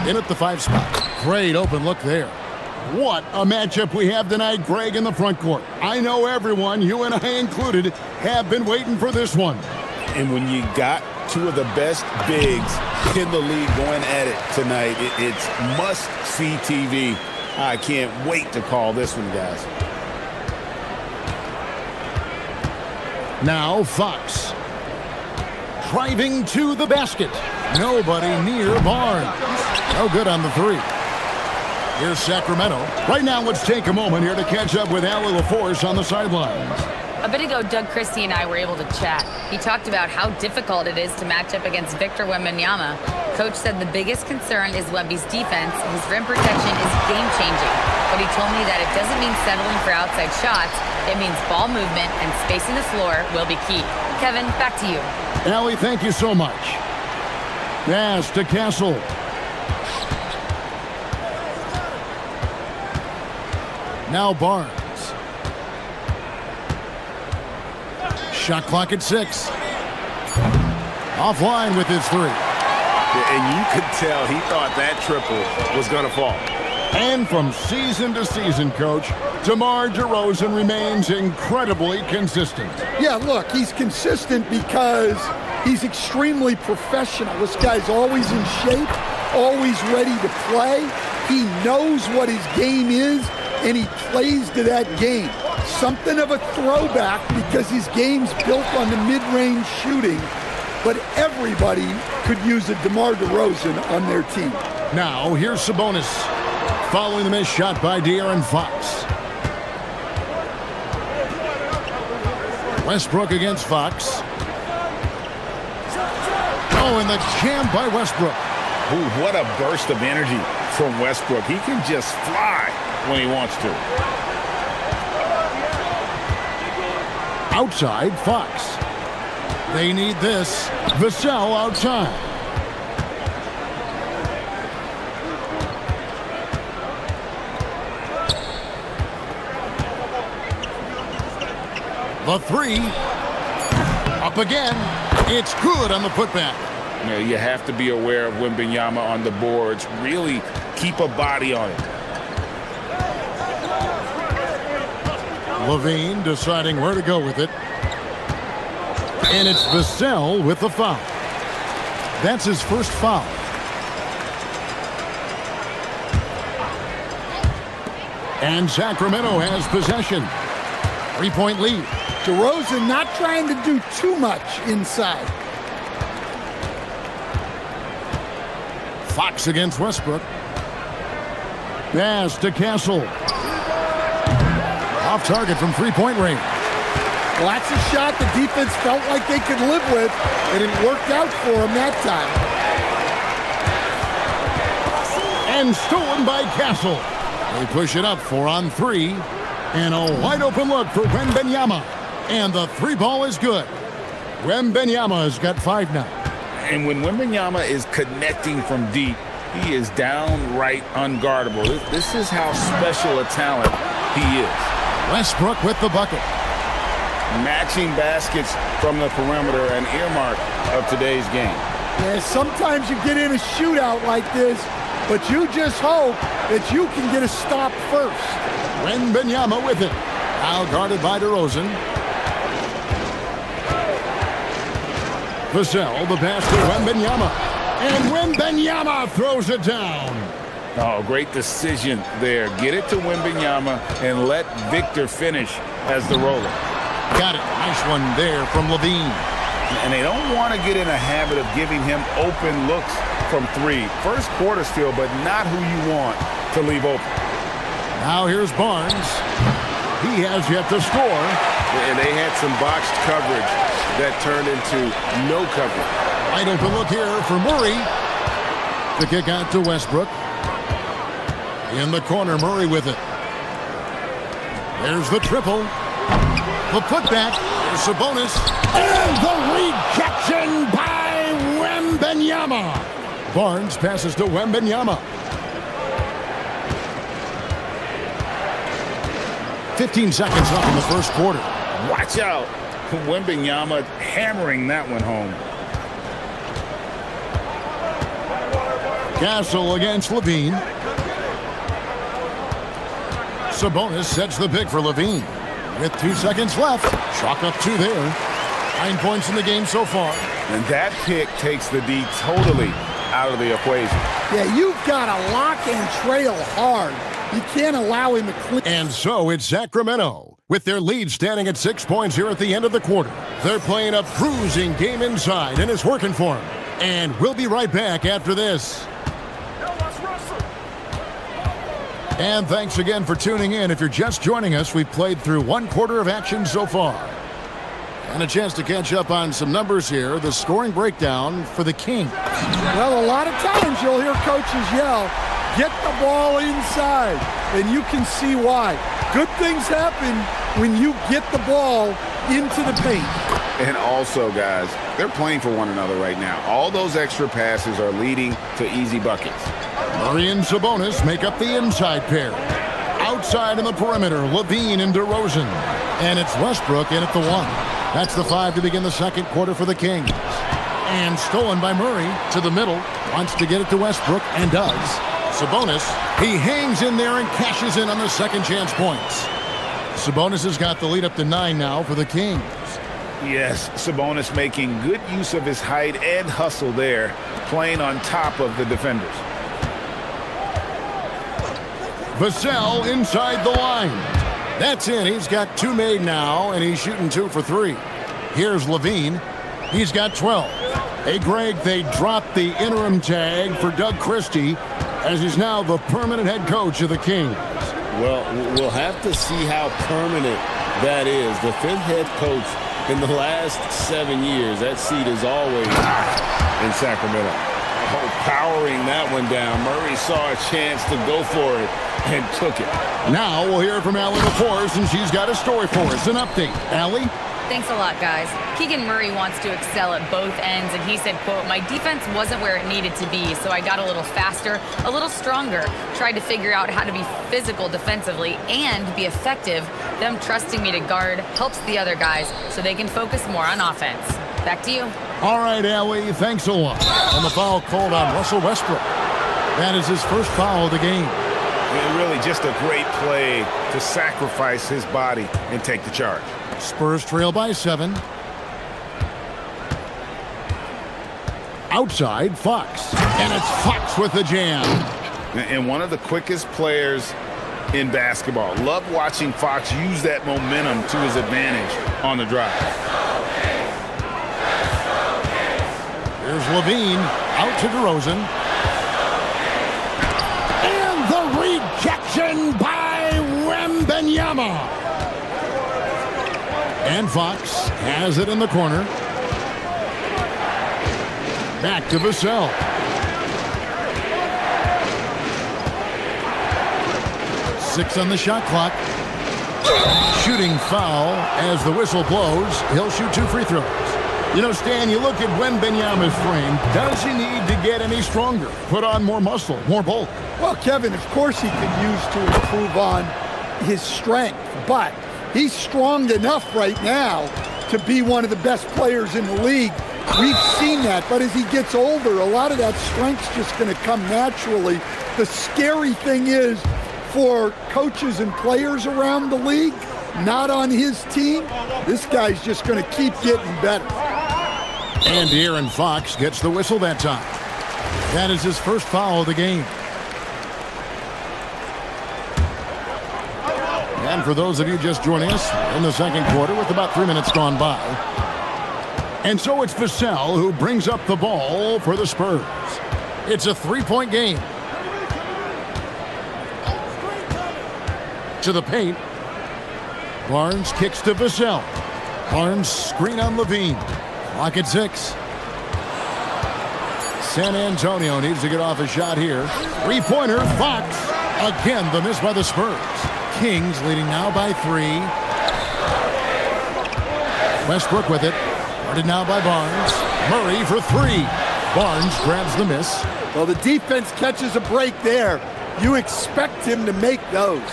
In at the 5 spot. Great open look there. What a matchup we have tonight, Greg, in the front court. I know everyone, you and I included, have been waiting for this one. And when you got two of the best bigs in the league going at it tonight, it's must-see TV. I can't wait to call this one, guys. Now Fox. Driving to the basket. Nobody near Barnes. No good on the 3. Here's Sacramento. Right now, let's take a moment here to catch up with Allie LaForce on the sidelines. A bit ago, Doug Christie and I were able to chat. He talked about how difficult it is to match up against Victor Wembanyama. Coach said the biggest concern is Wemby's defense. His rim protection is game-changing. But he told me that it doesn't mean settling for outside shots. It means ball movement and spacing the floor will be key. Kevin, back to you. Allie, thank you so much. Pass to Castle. Now Barnes. Shot clock at 6. Offline with his 3. And you could tell he thought that triple was going to fall. And from season to season, Coach, DeMar DeRozan remains incredibly consistent. Yeah, look, he's consistent because he's extremely professional. This guy's always in shape, always ready to play. He knows what his game is, and he plays to that game. Something of a throwback because his game's built on the mid-range shooting, but everybody could use a DeMar DeRozan on their team. Now, here's Sabonis, following the missed shot by De'Aaron Fox. Westbrook against Fox. Oh, and the jam by Westbrook. Ooh, what a burst of energy from Westbrook. He can just fly when he wants to. Outside, Fox. They need this. Vassell outside. The 3. Up again. It's good on the putback. You know, you have to be aware of Wembanyama on the boards. Really keep a body on it. LaVine deciding where to go with it. And it's Vassell with the foul. That's his first foul. And Sacramento has possession. 3-point lead. DeRozan not trying to do too much inside. Fox against Westbrook. Pass to Castle. Off target from 3-point range. Well, that's a shot the defense felt like they could live with, and it worked out for them that time. And stolen by Castle. They push it up 4 on 3. And a wide open look for Wembanyama. And the 3 ball is good. Wembanyama has got 5 now. And when Wembanyama is connecting from deep, he is downright unguardable. This is how special a talent he is. Westbrook with the bucket. Matching baskets from the perimeter, an earmark of today's game. Yeah, sometimes you get in a shootout like this, but you just hope that you can get a stop first. Wembanyama with it. Now guarded by DeRozan. Vassell, the pass to Wembanyama. And Wembanyama throws it down. Oh, great decision there. Get it to Wembanyama and let Victor finish as the roller. Got it. Nice one there from Levine. And they don't want to get in a habit of giving him open looks from three. First quarter still, but not who you want to leave open. Now here's Barnes. He has yet to score. And they had some boxed coverage that turned into no coverage. Wide open look here for Murray. The kick out to Westbrook. In the corner, Murray with it. There's the triple. The putback. There's Sabonis. And the rejection by Wembanyama. Barnes passes to Wembanyama. 15 seconds left in the first quarter. Watch out. Wembanyama hammering that one home. Castle against Levine. Sabonis sets the pick for Levine. With 2 seconds left. Chalk up 2 there. 9 points in the game so far. And that pick takes the D totally out of the equation. Yeah, you've got to lock and trail hard. You can't allow him to clean. And so it's Sacramento, with their lead standing at 6 points here at the end of the quarter. They're playing a bruising game inside, and it's working for them. And we'll be right back after this. And thanks again for tuning in. If you're just joining us, we've played through 1 quarter of action so far. And a chance to catch up on some numbers here. The scoring breakdown for the Kings. Well, a lot of times you'll hear coaches yell, get the ball inside, and you can see why. Good things happen when you get the ball into the paint. And also, guys, they're playing for one another right now. All those extra passes are leading to easy buckets. Murray and Sabonis make up the inside pair. Outside in the perimeter, Levine and DeRozan. And it's Westbrook in at the 1. That's the 5 to begin the second quarter for the Kings. And stolen by Murray to the middle. Wants to get it to Westbrook and does. Sabonis, he hangs in there and cashes in on the second chance points. Sabonis has got the lead up to 9 now for the Kings. Yes, Sabonis making good use of his height and hustle there, playing on top of the defenders. Vassell inside the line. That's in. He's got 2 made now, and he's shooting 2 for 3. Here's Levine. He's got 12. Hey, Greg, they dropped the interim tag for Doug Christie, as he's now the permanent head coach of the Kings. Well, we'll have to see how permanent that is. The 5th head coach in the last 7 years. That seat is always in Sacramento. Oh, powering that one down. Murray saw a chance to go for it and took it. Now we'll hear from Allie LaForce, and she's got a story for us. An update. Allie? Thanks a lot, guys. Keegan Murray wants to excel at both ends, and he said, quote, my defense wasn't where it needed to be, so I got a little faster, a little stronger, tried to figure out how to be physical defensively and be effective. Them trusting me to guard helps the other guys so they can focus more on offense. Back to you. All right, Allie, thanks a lot. And the foul called on Russell Westbrook. That is his first foul of the game. And really just a great play to sacrifice his body and take the charge. Spurs trail by 7. Outside, Fox. And it's Fox with the jam. And one of the quickest players in basketball. Love watching Fox use that momentum to his advantage on the drive. Here's Levine. Out to DeRozan. And the rejection by Wembanyama. And Fox has it in the corner. Back to Vassell. Six on the shot clock. Shooting foul as the whistle blows. He'll shoot 2 free throws. You know, Stan, you look at Wembanyama's frame. Does he need to get any stronger? Put on more muscle, more bulk? Well, Kevin, of course he could use to improve on his strength, but he's strong enough right now to be one of the best players in the league. We've seen that, but as he gets older, a lot of that strength's just going to come naturally. The scary thing is, for coaches and players around the league, not on his team, this guy's just going to keep getting better. And Aaron Fox gets the whistle that time. That is his first foul of the game. And for those of you just joining us, in the second quarter with about 3 minutes gone by. And so it's Vassell who brings up the ball for the Spurs. It's a 3-point game. To the paint. Barnes kicks to Vassell. Barnes screen on Levine. Clock at 6. San Antonio needs to get off a shot here. 3-pointer, Fox. Again, the miss by the Spurs. Kings leading now by 3. Westbrook with it. Guarded now by Barnes. Murray for 3. Barnes grabs the miss. Well, the defense catches a break there. You expect him to make those.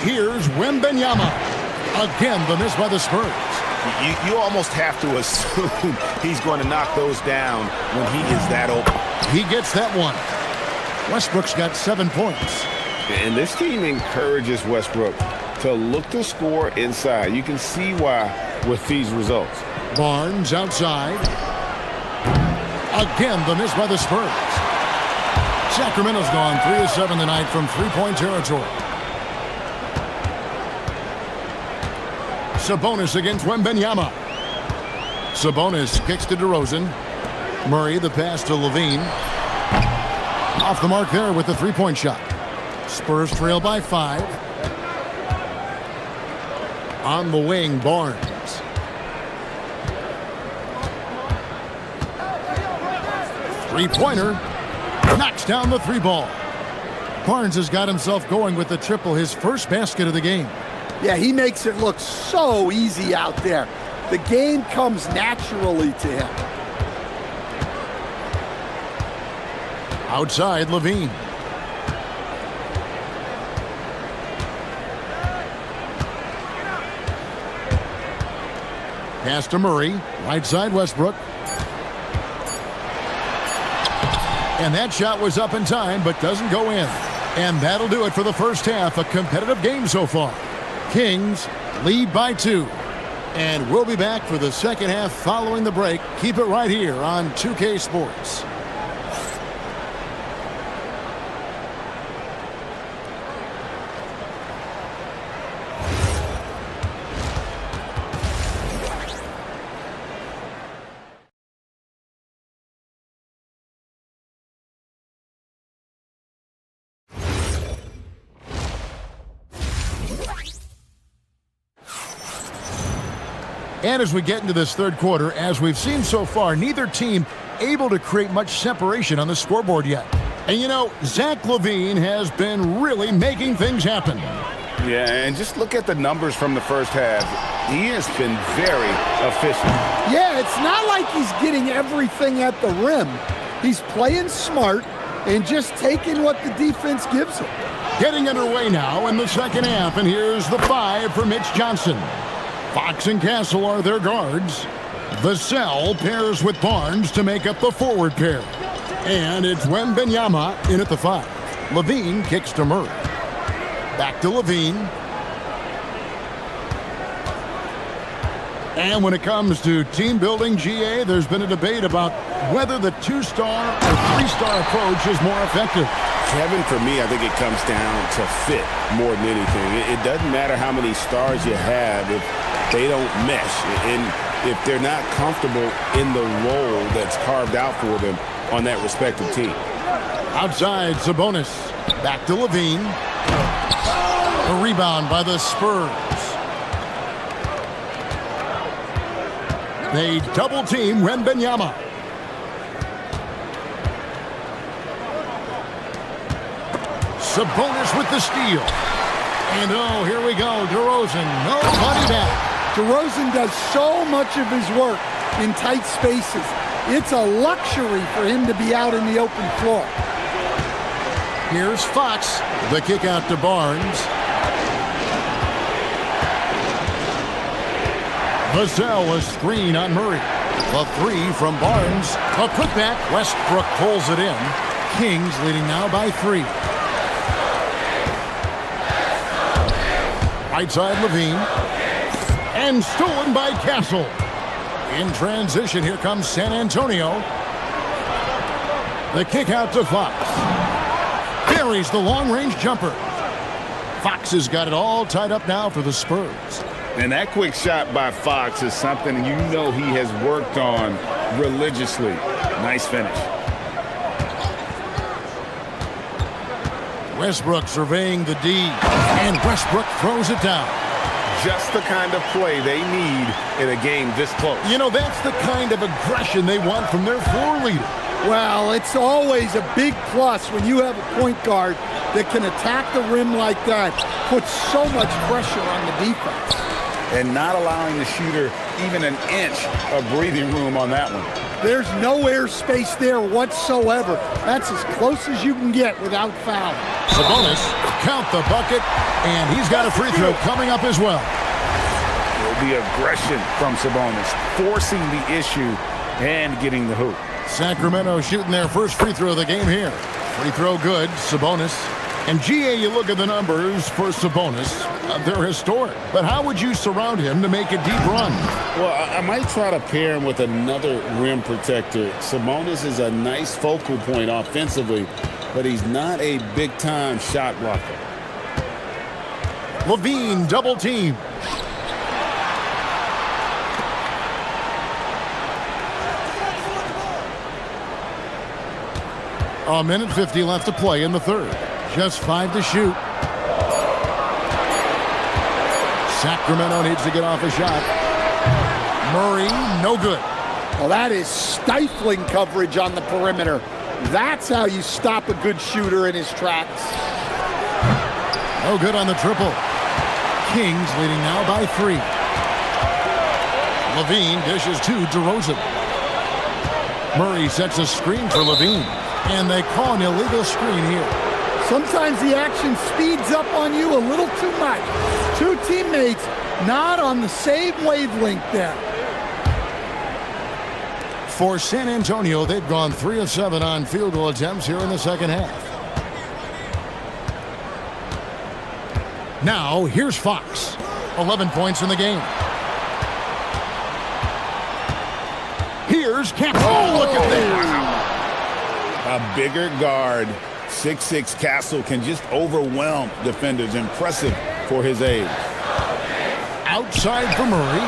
Here's Wembanyama. Again, the miss by the Spurs. You almost have to assume he's going to knock those down when he is that open. He gets that one. Westbrook's got 7 points. And this team encourages Westbrook to look to score inside. You can see why with these results. Barnes outside. Again, the miss by the Spurs. Sacramento's gone 3 of 7 tonight from 3-point territory. Sabonis against Wembanyama. Sabonis kicks to DeRozan. Murray, the pass to Levine. Off the mark there with the 3-point shot. Spurs trail by 5. On the wing, Barnes. Three-pointer. Knocks down the 3-ball. Barnes has got himself going with the triple, his first basket of the game. Yeah, he makes it look so easy out there. The game comes naturally to him. Outside, Levine. Pass to Murray. Right side, Westbrook. And that shot was up in time, but doesn't go in. And that'll do it for the first half. A competitive game so far. Kings lead by 2. And we'll be back for the second half following the break. Keep it right here on 2K Sports. And as we get into this third quarter, as we've seen so far, neither team able to create much separation on the scoreboard yet. And you know, Zach LaVine has been really making things happen. Yeah, and just look at the numbers from the first half. He has been very efficient. Yeah, it's not like he's getting everything at the rim. He's playing smart and just taking what the defense gives him. Getting underway now in the second half, and here's the 5 for Mitch Johnson. Fox and Castle are their guards. Vassell pairs with Barnes to make up the forward pair. And it's Wembanyama in at the 5. Levine kicks to Murray. Back to Levine. And when it comes to team building, GA, there's been a debate about whether the 2-star or 3-star approach is more effective. Kevin, for me, I think it comes down to fit more than anything. It doesn't matter how many stars you have if they don't mesh. And if they're not comfortable in the role that's carved out for them on that respective team. Outside, Sabonis. Back to Levine. A rebound by the Spurs. They double team Wembanyama. Sabonis with the steal. And oh, here we go. DeRozan, nobody back. DeRozan does so much of his work in tight spaces. It's a luxury for him to be out in the open floor. Here's Fox. The kick out to Barnes. Vassell, a screen on Murray. The three from Barnes. A putback. Westbrook pulls it in. Kings leading now by 3. Right side, Levine. And stolen by Castle. In transition, here comes San Antonio. The kick out to Fox. Buries the long-range jumper. Fox has got it all tied up now for the Spurs. And that quick shot by Fox is something you know he has worked on religiously. Nice finish. Westbrook surveying the D, and Westbrook throws it down. Just the kind of play they need in a game this close. You know, that's the kind of aggression they want from their floor leader. Well, it's always a big plus when you have a point guard that can attack the rim like that, puts so much pressure on the defense. And not allowing the shooter even an inch of breathing room on that one. There's no airspace there whatsoever. That's as close as you can get without foul. Sabonis, count the bucket, and he's got a free throw coming up as well. The aggression from Sabonis, forcing the issue and getting the hoop. Sacramento shooting their first free throw of the game here. Free throw good, Sabonis. And GA, you look at the numbers for Sabonis, they're historic. But how would you surround him to make a deep run? Well, I might try to pair him with another rim protector. Sabonis is a nice focal point offensively, but he's not a big-time shot blocker. Levine double team. A minute 50 left to play in the third. Just 5 to shoot. Sacramento needs to get off a shot. Murray, no good. Well, that is stifling coverage on the perimeter. That's how you stop a good shooter in his tracks. No good on the triple. Kings leading now by 3. Levine dishes to DeRozan. Murray sets a screen for Levine. And they call an illegal screen here. Sometimes the action speeds up on you a little too much. Two teammates not on the same wavelength there. For San Antonio, they've gone 3 of 7 on field goal attempts here in the second half. Now, here's Fox. 11 points in the game. Here's Castle. Oh, look at that. A bigger guard, 6'6" Castle, can just overwhelm defenders. Impressive for his age. Outside for Murray.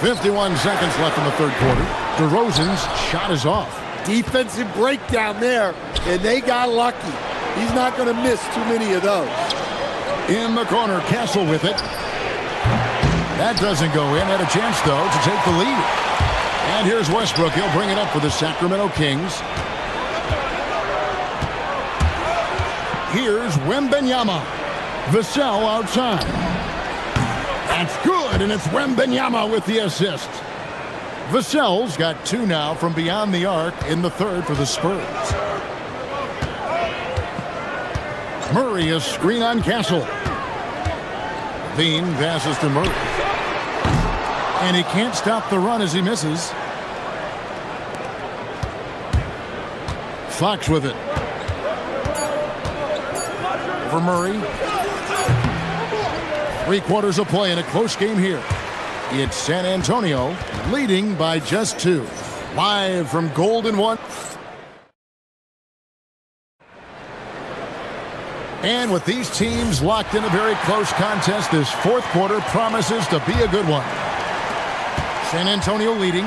51 seconds left in the third quarter. DeRozan's shot is off. Defensive breakdown there, and they got lucky. He's not going to miss too many of those. In the corner, Castle with it. That doesn't go in. Had a chance, though, to take the lead. And here's Westbrook. He'll bring it up for the Sacramento Kings. Here's Wembanyama. Vassell outside. That's good, and it's Wembanyama with the assist. Vassell's got 2 now from beyond the arc in the third for the Spurs. Murray, a screen on Castle. Levine passes to Murray. And he can't stop the run as he misses. Fox with it. For Murray. 3 quarters of play in a close game here. It's San Antonio leading by just 2. Live from Golden 1. And with these teams locked in a very close contest, this fourth quarter promises to be a good one. San Antonio leading.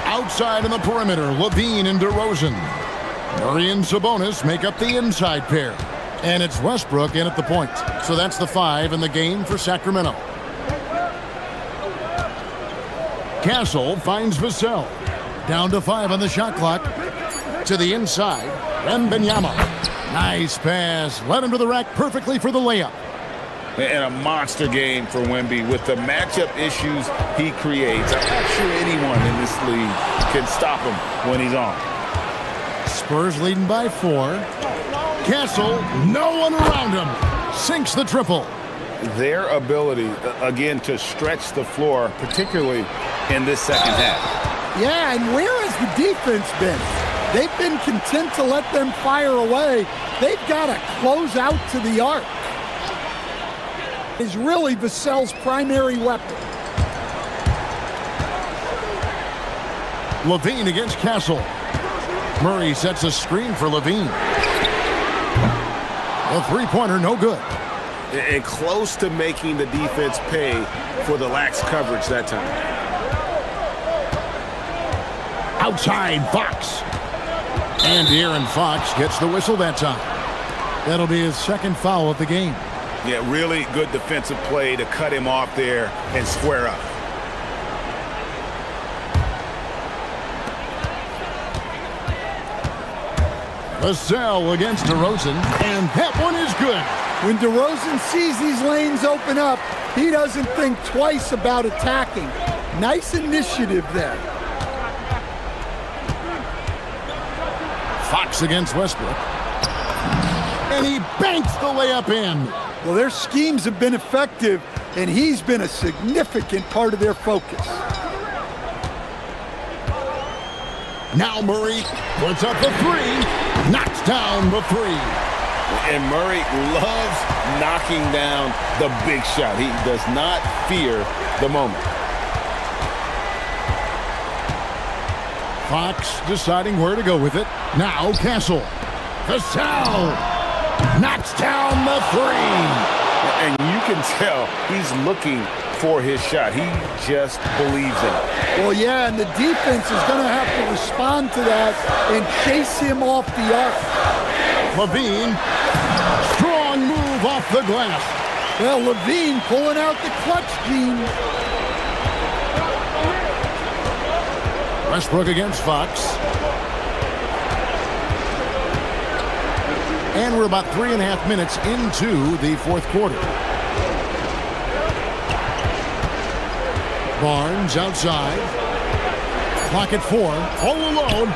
Outside in the perimeter, Levine and DeRozan. Murray and Sabonis make up the inside pair. And it's Westbrook in at the point. So that's the 5 in the game for Sacramento. Castle finds Vassell. Down to 5 on the shot clock. To the inside, Wembanyama. Nice pass. Led him to the rack perfectly for the layup. And a monster game for Wemby with the matchup issues he creates. I'm not sure anyone in this league can stop him when he's on. Spurs leading by 4. Castle, no one around him. Sinks the triple. their ability, again, to stretch the floor, particularly in this second half. Yeah, and where has the defense been? They've been content to let them fire away. They've got to close out to the arc. Is really Vassell's primary weapon. Levine against Castle. Murray sets a screen for Levine. A three-pointer, no good. And close to making the defense pay for the lax coverage that time. Outside, Fox. And De'Aaron Fox gets the whistle that time. That'll be his second foul of the game. Yeah, really good defensive play to cut him off there and square up. Vassell against DeRozan, and that one is good. When DeRozan sees these lanes open up, he doesn't think twice about attacking. Nice initiative there. Fox against Westbrook. And he banks the layup in. Well, their schemes have been effective, and he's been a significant part of their focus. Now Murray puts up the three, knocks down the three. And Murray loves knocking down the big shot. He does not fear the moment. Fox deciding where to go with it. Now Castle. Vassell knocks down the three. And you can tell he's looking for his shot. He just believes in it. Well, yeah, and the defense is going to have to respond to that and chase him off the arc. Levine, strong move off the glass. Well, Levine pulling out the clutch gene. Westbrook against Fox. And we're about 3.5 minutes into the fourth quarter. Barnes outside. Clock at 4. All alone.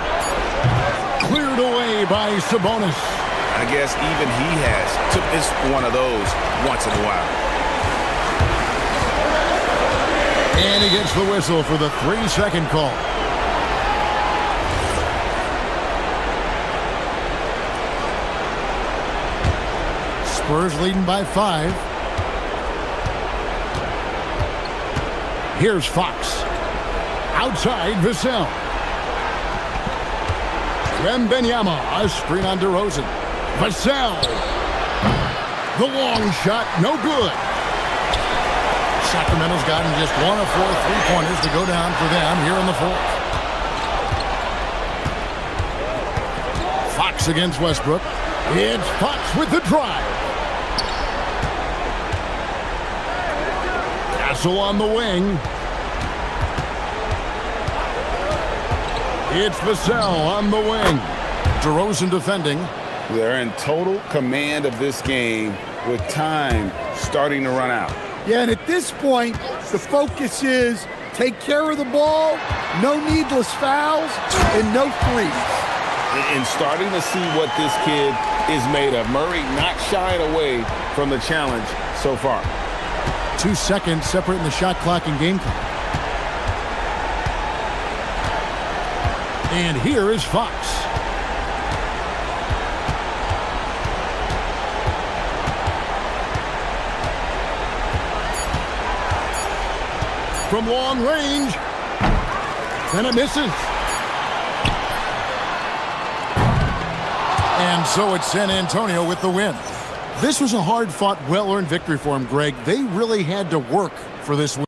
Cleared away by Sabonis. I guess even he has one of those once in a while. And he gets the whistle for the 3-second call. Spurs leading by 5. Here's Fox. Outside, Vassell. Wembanyama, a screen on DeRozan. Vassell. The long shot, no good. Sacramento's gotten just 1 of 4 three-pointers to go down for them here in the fourth. Fox against Westbrook. It's Fox with the drive. Castle on the wing. It's Vassell on the wing. DeRozan defending. They're in total command of this game with time starting to run out. Yeah, and at this point, the focus is take care of the ball, no needless fouls, and no threes. And starting to see what this kid is made of. Murray not shying away from the challenge so far. 2 seconds separating the shot clock and game clock. And here is Fox. From long range. And it misses. And so it's San Antonio with the win. This was a hard-fought, well-earned victory for him, Greg. They really had to work for this win.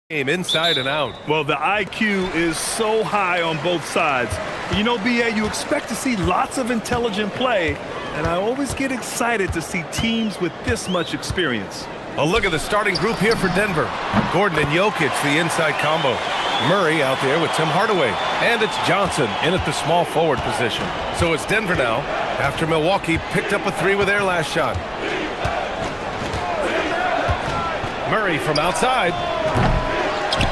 Game inside and out. Well, the IQ is so high on both sides. You know, BA, you expect to see lots of intelligent play, and I always get excited to see teams with this much experience. A look at the starting group here for Denver. Gordon and Jokic, the inside combo. Murray out there with Tim Hardaway. And it's Johnson in at the small forward position. So it's Denver now, after Milwaukee picked up a three with their last shot. Murray from outside.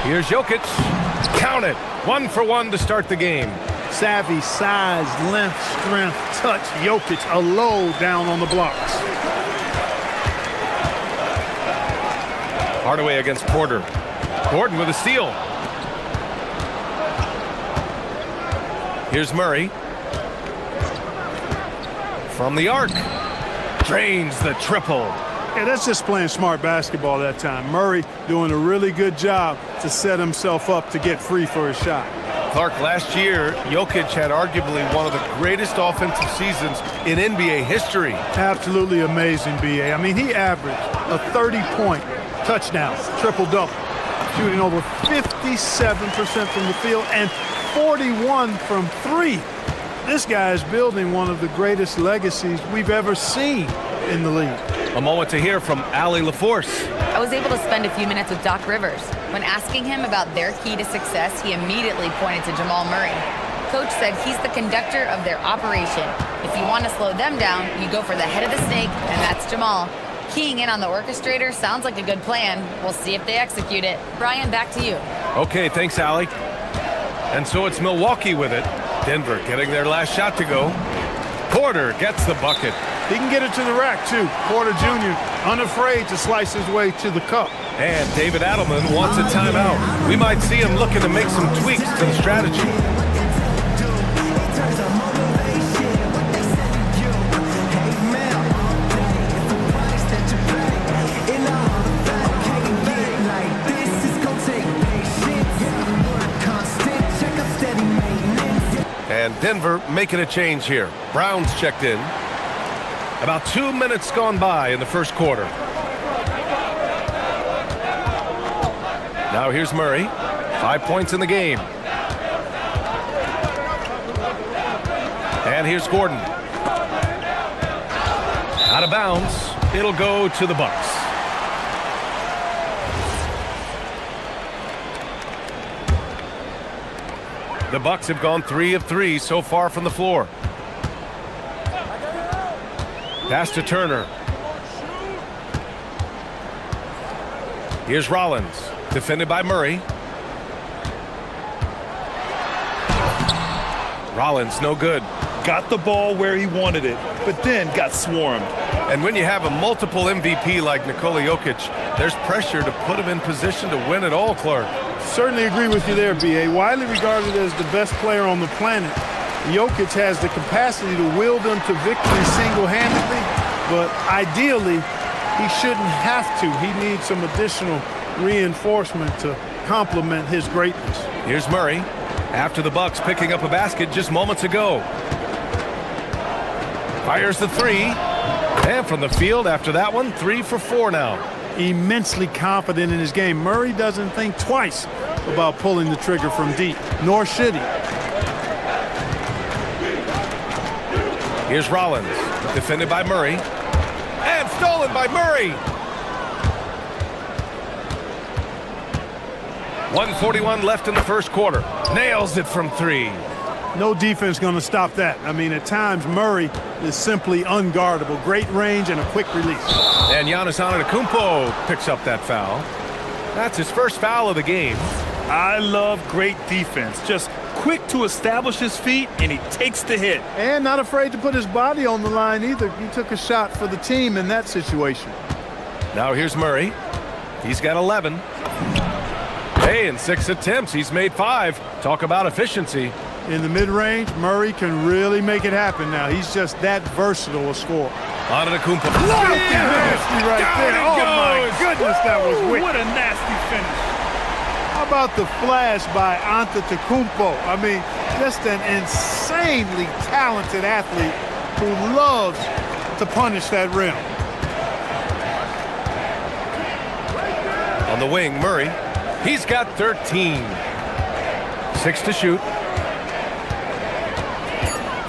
Here's Jokic. Count it. 1 for 1 to start the game. Savvy, size, length, strength, touch. Jokic, a low down on the blocks. Hardaway against Porter. Gordon with a steal. Here's Murray. From the arc. Drains the triple. Yeah, that's just playing smart basketball that time. Murray doing a really good job to set himself up to get free for his shot. Clark, last year, Jokic had arguably one of the greatest offensive seasons in NBA history. Absolutely amazing, BA. I mean, he averaged a 30-point touchdown, triple-double, shooting over 57% from the field and 41 from three. This guy is building one of the greatest legacies we've ever seen in the league. A moment to hear from Allie LaForce. I was able to spend a few minutes with Doc Rivers. When asking him about their key to success, he immediately pointed to Jamal Murray. Coach said he's the conductor of their operation. If you want to slow them down, you go for the head of the snake, and that's Jamal. Keying in on the orchestrator sounds like a good plan. We'll see if they execute it. Brian, back to you. Okay, thanks, Allie. And so it's Milwaukee with it. Denver getting their last shot to go. Porter gets the bucket. He can get it to the rack, too. Porter Jr. unafraid to slice his way to the cup. And David Adelman wants a timeout. We might see him looking to make some tweaks to the strategy. And Denver making a change here. Brown's checked in. About 2 minutes gone by in the first quarter. Now here's Murray. 5 points in the game. And here's Gordon. Out of bounds. It'll go to the Bucks. The Bucks have gone 3 of 3 so far from the floor. Pass to Turner. Here's Rollins, defended by Murray. Rollins, no good. Got the ball where he wanted it, but then got swarmed. And when you have a multiple MVP like Nikola Jokic, there's pressure to put him in position to win it all, Clark. Certainly agree with you there, B.A. Widely regarded as the best player on the planet, Jokic has the capacity to will them to victory single-handedly, but ideally, he shouldn't have to. He needs some additional reinforcement to complement his greatness. Here's Murray, after the Bucks picking up a basket just moments ago. Fires the three, and from the field after that one, 3 for 4 now. Immensely confident in his game. Murray doesn't think twice about pulling the trigger from deep, nor should he. Here's Rollins, defended by Murray, and stolen by Murray. 1:41 left in the first quarter. Nails it from 3. No defense going to stop that. I mean, at times, Murray is simply unguardable. Great range and a quick release. And Giannis Antetokounmpo picks up that foul. That's his first foul of the game. I love great defense. Just quick to establish his feet, and he takes the hit. And not afraid to put his body on the line either. He took a shot for the team in that situation. Now here's Murray. He's got 11. Hey, in 6 attempts, he's made 5. Talk about efficiency. In the mid-range, Murray can really make it happen now. He's just that versatile a scorer. Antetokounmpo. Nasty right there. Oh, my goodness, that was wicked. What a nasty finish. How about the flash by Antetokounmpo? I mean, just an insanely talented athlete who loves to punish that rim. On the wing, Murray. He's got 13. 6 to shoot.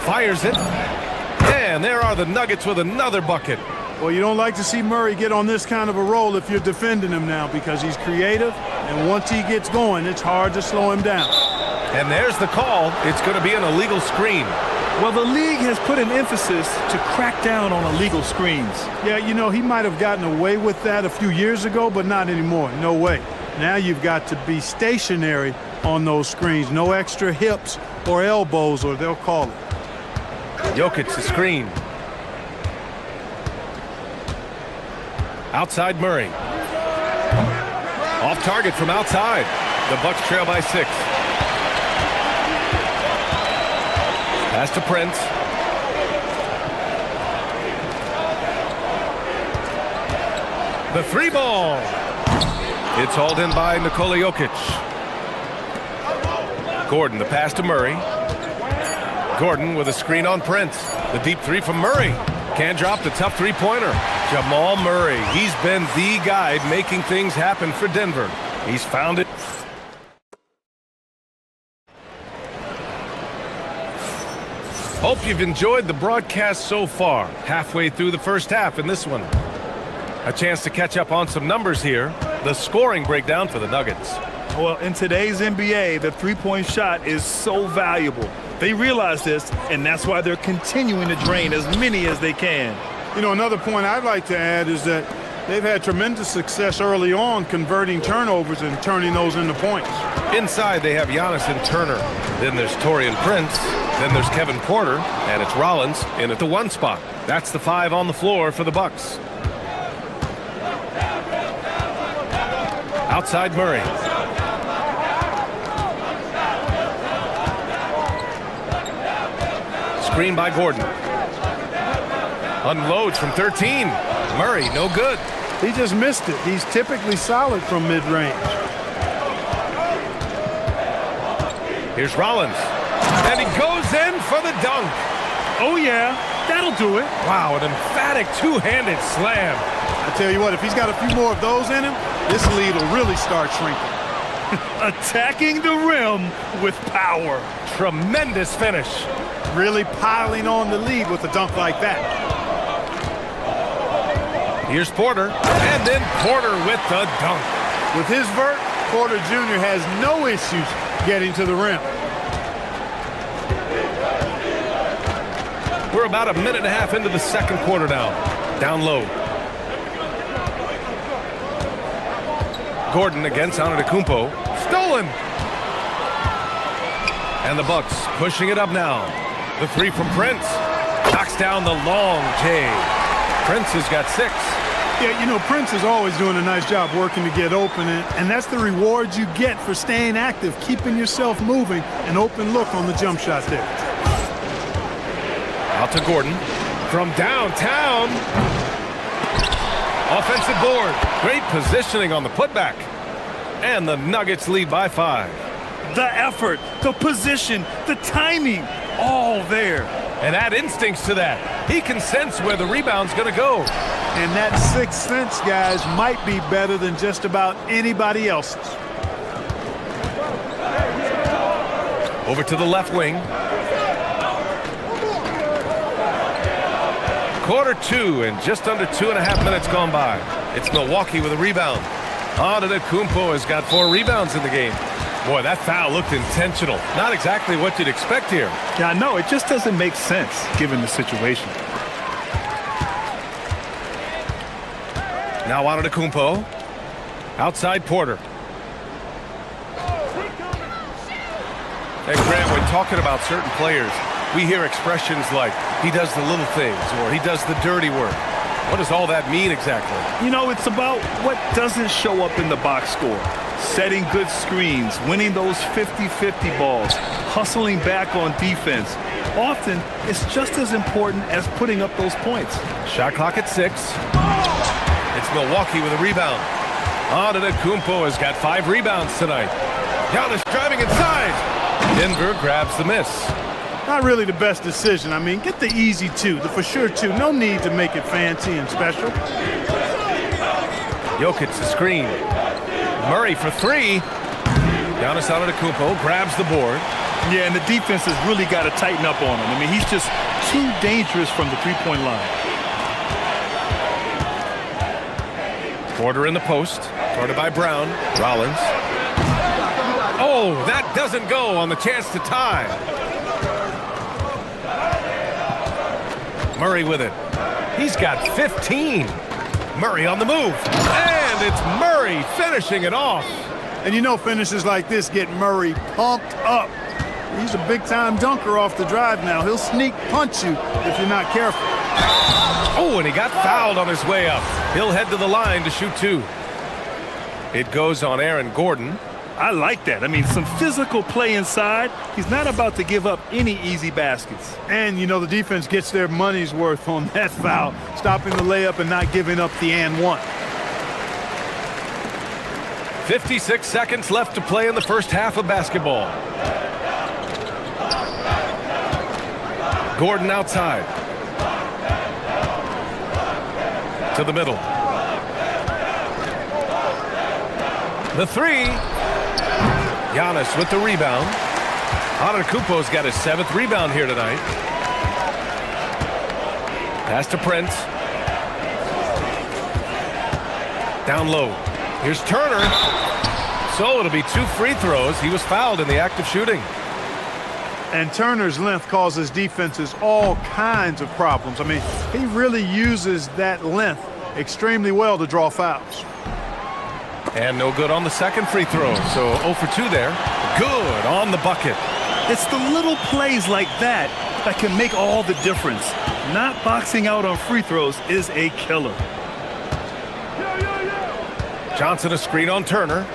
Fires it. And there are the Nuggets with another bucket. Well, you don't like to see Murray get on this kind of a roll if you're defending him now because he's creative, and once he gets going, it's hard to slow him down. And there's the call. It's going to be an illegal screen. Well, the league has put an emphasis to crack down on illegal screens. Yeah, you know, he might have gotten away with that a few years ago, but not anymore. No way. Now you've got to be stationary on those screens. No extra hips or elbows, or they'll call it. Jokic the screen. Outside Murray. Off target from outside. The Bucks trail by 6. Pass to Prince. The 3 ball. It's hauled in by Nikola Jokic. Gordon, the pass to Murray. Gordon with a screen on Prince. The deep 3 from Murray. Can't drop the tough 3-pointer. Jamal Murray. He's been the guy making things happen for Denver. He's found it. Hope you've enjoyed the broadcast so far. Halfway through the first half in this one. A chance to catch up on some numbers here. The scoring breakdown for the Nuggets. Well, in today's NBA, the three-point shot is so valuable. They realize this, and that's why they're continuing to drain as many as they can. You know, another point I'd like to add is that they've had tremendous success early on converting turnovers and turning those into points. Inside, they have Giannis and Turner. Then there's Taurean Prince. Then there's Kevin Porter. And it's Rollins in at the 1 spot. That's the 5 on the floor for the Bucks. Outside Murray. Screen by Gordon. Unloads from 13. Murray, no good. He just missed it. He's typically solid from mid-range. Here's Rollins. And he goes in for the dunk. Oh, yeah, that'll do it. Wow, an emphatic two-handed slam. I tell you what, if he's got a few more of those in him, this lead will really start shrinking. Attacking the rim with power. Tremendous finish. Really piling on the lead with a dunk like that. Here's Porter, and then Porter with the dunk. With his vert, Porter Jr. has no issues getting to the rim. We're about a minute and a half into the second quarter now. Down low. Gordon against Antetokounmpo. Stolen! And the Bucks pushing it up now. The 3 from Prince. Knocks down the long J. Prince has got 6. Yeah, you know, Prince is always doing a nice job working to get open, and that's the reward you get for staying active, keeping yourself moving, an open look on the jump shot there. Out to Gordon. From downtown. Offensive board. Great positioning on the putback. And the Nuggets lead by 5. The effort, the position, the timing, all there. And add instincts to that. He can sense where the rebound's going to go. And that sixth sense, guys, might be better than just about anybody else's. Over to the left wing. Quarter 2 and just under 2.5 minutes gone by. It's Milwaukee with a rebound. Antetokounmpo has got 4 rebounds in the game. Boy, that foul looked intentional. Not exactly what you'd expect here. Yeah, I know. It just doesn't make sense given the situation. Now Antetokounmpo. Outside Porter. Hey, Grant, when talking about certain players, we hear expressions like, he does the little things, or he does the dirty work. What does all that mean exactly? You know, it's about what doesn't show up in the box score. Setting good screens, winning those 50-50 balls, hustling back on defense. Often, it's just as important as putting up those points. Shot clock at 6. It's Milwaukee with a rebound. Antetokounmpo has got 5 rebounds tonight. Giannis driving inside. Denver grabs the miss. Not really the best decision. I mean, get the easy 2, the for sure 2. No need to make it fancy and special. Jokic the screen. Murray for three. Giannis Antetokounmpo grabs the board. Yeah, and the defense has really got to tighten up on him. I mean, he's just too dangerous from the three-point line. Porter in the post. Guarded by Brown. Rollins. Oh, that doesn't go on the chance to tie. Murray with it. He's got 15. Murray on the move. And it's Murray finishing it off. And you know finishes like this get Murray pumped up. He's a big-time dunker off the drive now. He'll sneak punch you if you're not careful. Oh, and he got fouled on his way up. He'll head to the line to shoot two. It goes on Aaron Gordon. I like that. I mean, some physical play inside. He's not about to give up any easy baskets. And, you know, the defense gets their money's worth on that foul, stopping the layup and not giving up the and one. 56 seconds left to play in the first half of basketball. Gordon outside. To the middle. The three. Giannis with the rebound. Antetokounmpo's got his 7th rebound here tonight. Pass to Prince. Down low. Here's Turner. So it'll be 2 free throws. He was fouled in the act of shooting. And Turner's length causes defenses all kinds of problems. I mean, he really uses that length extremely well to draw fouls. And no good on the second free throw. So 0 for 2 there. Good on the bucket. It's the little plays like that that can make all the difference. Not boxing out on free throws is a killer. Johnson a screen on Turner.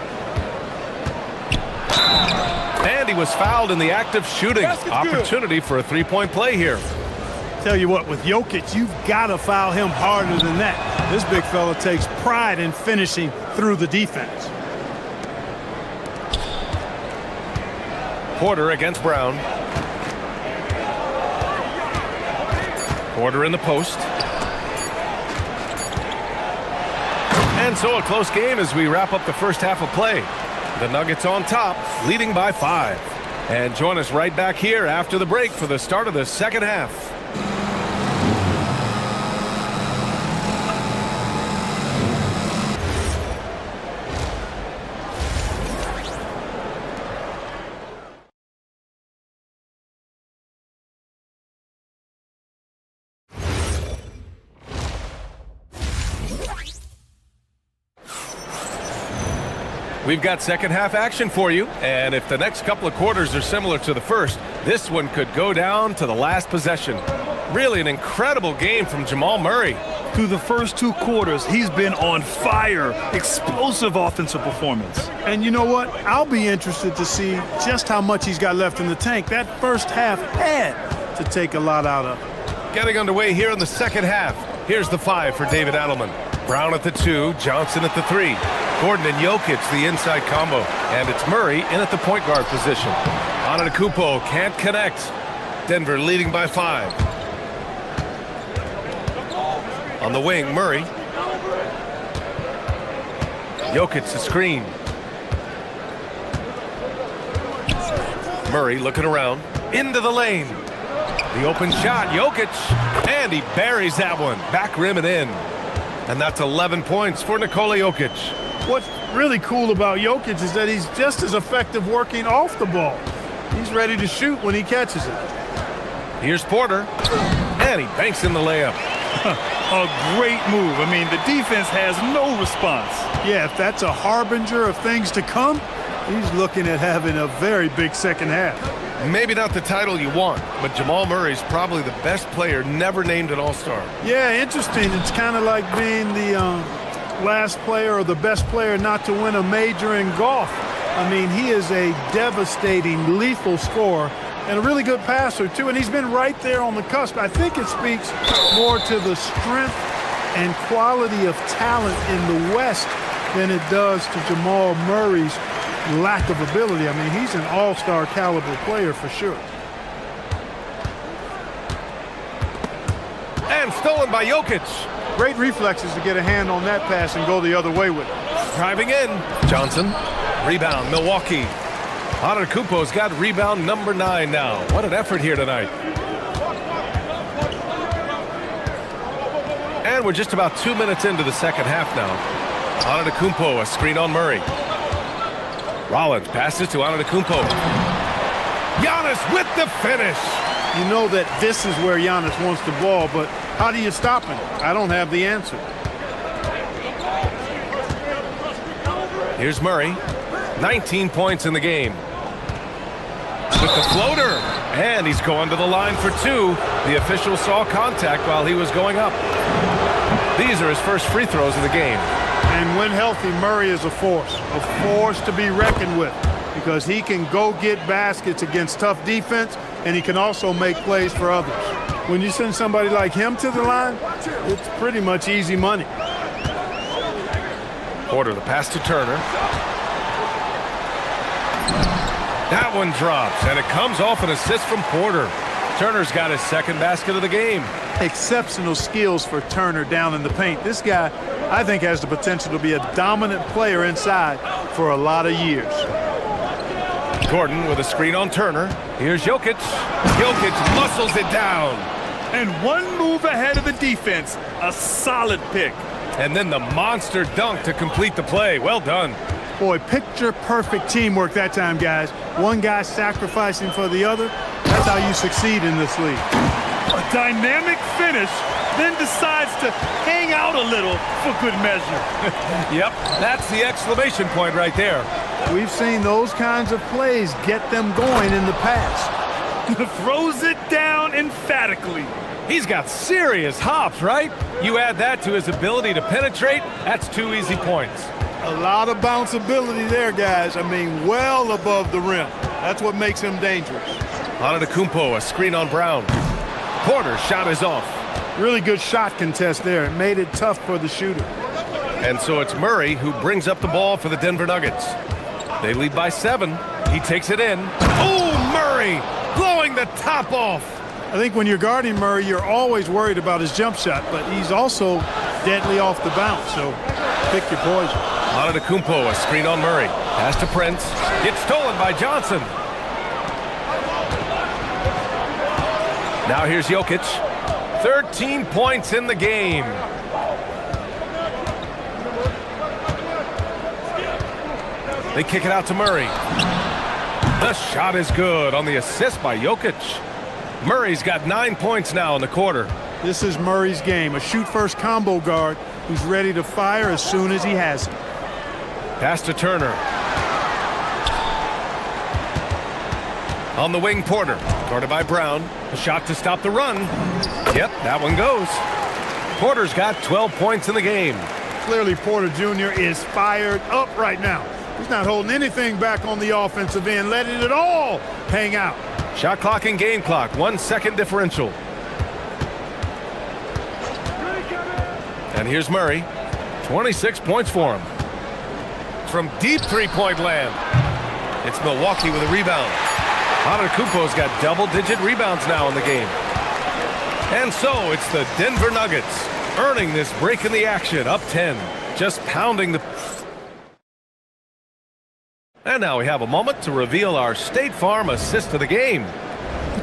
And he was fouled in the act of shooting. Opportunity for a three-point play here. Tell you what, with Jokic, you've got to foul him harder than that. This big fella takes pride in finishing through the defense. Porter against Brown. Porter in the post. And so a close game as we wrap up the first half of play. The Nuggets on top, leading by 5. And join us right back here after the break for the start of the second half. We've got second half action for you, and if the next couple of quarters are similar to the first, this one could go down to the last possession. Really an incredible game from Jamal Murray. Through the first 2 quarters, he's been on fire. Explosive offensive performance. And you know what? I'll be interested to see just how much he's got left in the tank. That first half had to take a lot out of it. Getting underway here in the second half. Here's the 5 for David Adelman. Brown at the 2, Johnson at the 3. Gordon and Jokic, the inside combo. And it's Murray in at the point guard position. Antetokounmpo can't connect. Denver leading by 5. On the wing, Murray. Jokic the screen. Murray looking around. Into the lane. The open shot, Jokic. And he buries that one. Back rim and in. And that's 11 points for Nikola Jokic. What's really cool about Jokic is that he's just as effective working off the ball. He's ready to shoot when he catches it. Here's Porter. And he banks in the layup. A great move. I mean, the defense has no response. Yeah, if that's a harbinger of things to come, he's looking at having a very big second half. Maybe not the title you want, but Jamal Murray's probably the best player never named an All-Star. Yeah, interesting. It's kind of like being the last player or the best player not to win a major in golf. I mean, he is a devastating, lethal scorer and a really good passer, too. And he's been right there on the cusp. I think it speaks more to the strength and quality of talent in the West than it does to Jamal Murray's lack of ability. I mean, he's an all-star caliber player for sure. And stolen by Jokic. Great reflexes to get a hand on that pass and go the other way with it. driving in. Johnson, rebound, Milwaukee. Antetokounmpo's got rebound number 9 now. What an effort here tonight. And we're just about 2 minutes into the second half now. Antetokounmpo, a screen on Murray. Rollins passes to Antetokounmpo. Giannis with the finish. You know that this is where Giannis wants the ball, but how do you stop him? I don't have the answer. Here's Murray. 19 points in the game. With the floater. And he's going to the line for 2. The official saw contact while he was going up. These are his first free throws of the game. And when healthy, Murray is a force to be reckoned with, because he can go get baskets against tough defense, and he can also make plays for others. When you send somebody like him to the line, it's pretty much easy money. Porter, the pass to Turner. That one drops, and it comes off an assist from Porter. Turner's got his second basket of the game. Exceptional skills for Turner down in the paint. This guy, I think, has the potential to be a dominant player inside for a lot of years. Gordon with a screen on Turner. Here's Jokic. Jokic muscles it down. And one move ahead of the defense. A solid pick. And then the monster dunk to complete the play. Well done. Boy, picture-perfect teamwork that time, guys. One guy sacrificing for the other. That's how you succeed in this league. A dynamic finish, then decides to hang out a little for good measure. Yep, that's the exclamation point right there. We've seen those kinds of plays get them going in the past. Throws it down emphatically. He's got serious hops, right? You add that to his ability to penetrate, that's 2 easy points. A lot of bounceability there, guys. I mean, well above the rim. That's what makes him dangerous. Antetokounmpo, a screen on Brown. Porter's shot is off. Really good shot contest there. It made it tough for the shooter. And so it's Murray who brings up the ball for the Denver Nuggets. They lead by 7. He takes it in. Oh, Murray blowing the top off. I think when you're guarding Murray, you're always worried about his jump shot, but he's also deadly off the bounce, so pick your poison. Antetokounmpo, a screen on Murray. Pass to Prince. It's stolen by Johnson. Now here's Jokic. 13 points in the game. They kick it out to Murray. The shot is good on the assist by Jokic. Murray's got 9 points now in the quarter. This is Murray's game, a shoot-first combo guard who's ready to fire as soon as he has it. Pass to Turner. On the wing, Porter. Guarded by Brown. A shot to stop the run. Yep, that one goes. Porter's got 12 points in the game. Clearly, Porter Jr. is fired up right now. He's not holding anything back on the offensive end, letting it all hang out. Shot clock and game clock, 1 second differential. And here's Murray. 26 points for him. From deep three-point land. It's Milwaukee with a rebound. Antetokounmpo's got double-digit rebounds now in the game. And so it's the Denver Nuggets earning this break in the action, up 10. Just pounding the... And now we have a moment to reveal our State Farm assist of the game.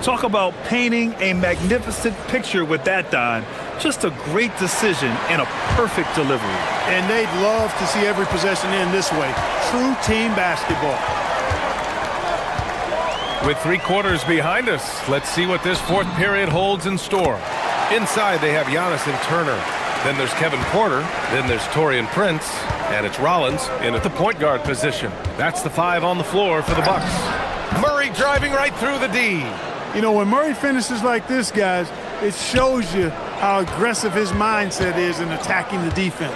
Talk about painting a magnificent picture with that, Don. Just a great decision and a perfect delivery. And they'd love to see every possession end this way. True team basketball. With 3 quarters behind us, let's see what this fourth period holds in store. Inside, they have Giannis and Turner. Then there's Kevin Porter. Then there's Taurean Prince. And it's Rollins in at the point guard position. That's the 5 on the floor for the Bucks. Murray driving right through the D. You know, when Murray finishes like this, guys, it shows you how aggressive his mindset is in attacking the defense.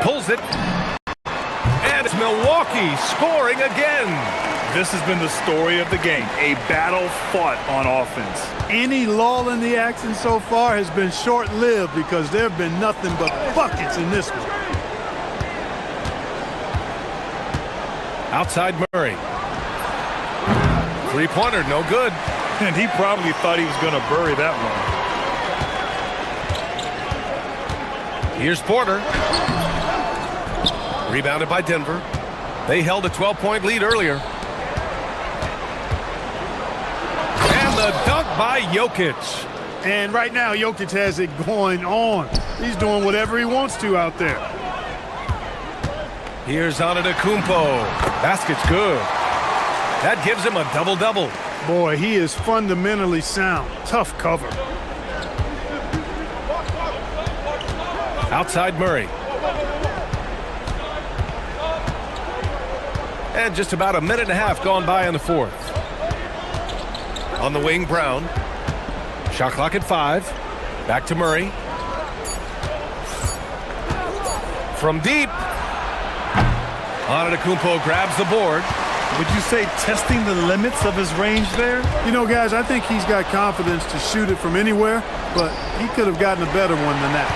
Pulls it. And it's Milwaukee scoring again. This has been the story of the game, a battle fought on offense. Any lull in the action so far has been short-lived because there have been nothing but buckets in this one. Outside Murray. Three-pointer, no good. And he probably thought he was going to bury that one. Here's Porter. Rebounded by Denver. They held a 12-point lead earlier. And the dunk by Jokic. And right now, Jokic has it going on. He's doing whatever he wants to out there. Here's Antetokounmpo. Basket's good. That gives him a double-double. Boy, he is fundamentally sound. Tough cover. Outside Murray. And just about a minute and a half gone by in the fourth. On the wing, Brown. Shot clock at 5. Back to Murray. From deep. Antetokounmpo grabs the board. Would you say testing the limits of his range there? You know, guys, I think he's got confidence to shoot it from anywhere, but he could have gotten a better one than that.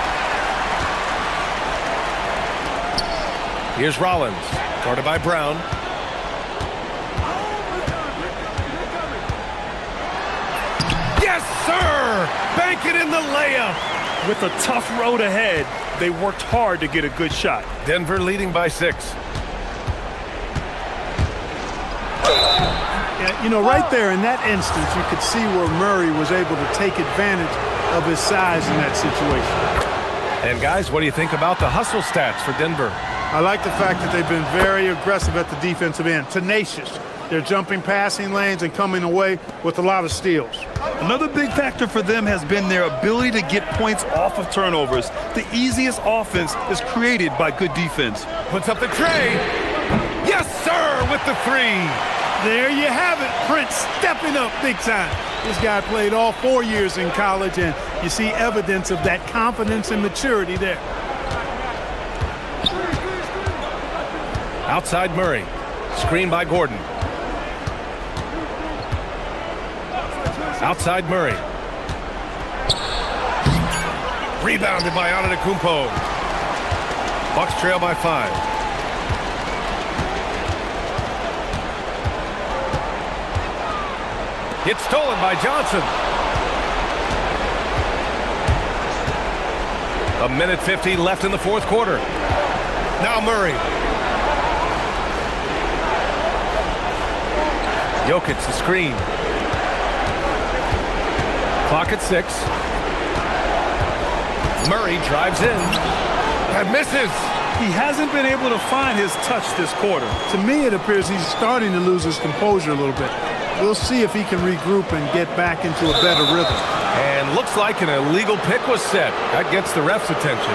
Here's Rollins, guarded by Brown. Yes, sir! Bank it in the layup. With a tough road ahead, they worked hard to get a good shot. Denver leading by 6. Yeah, you know, right there in that instance, you could see where Murray was able to take advantage of his size in that situation. And guys, what do you think about the hustle stats for Denver? I like the fact that they've been very aggressive at the defensive end, tenacious. They're jumping passing lanes and coming away with a lot of steals. Another big factor for them has been their ability to get points off of turnovers. The easiest offense is created by good defense. Puts up the tray. Yes, sir, with the 3. There you have it, Prince stepping up big time. This guy played all 4 years in college, and you see evidence of that confidence and maturity there. Outside Murray. Screen by Gordon. Outside Murray. Rebounded by Antetokounmpo. Bucks trail by 5. It's stolen by Johnson. A minute 50 left in the fourth quarter. Now Murray. Jokic the screen. Clock at 6. Murray drives in and misses. He hasn't been able to find his touch this quarter. To me, it appears he's starting to lose his composure a little bit. We'll see if he can regroup and get back into a better rhythm. And looks like an illegal pick was set. That gets the ref's attention.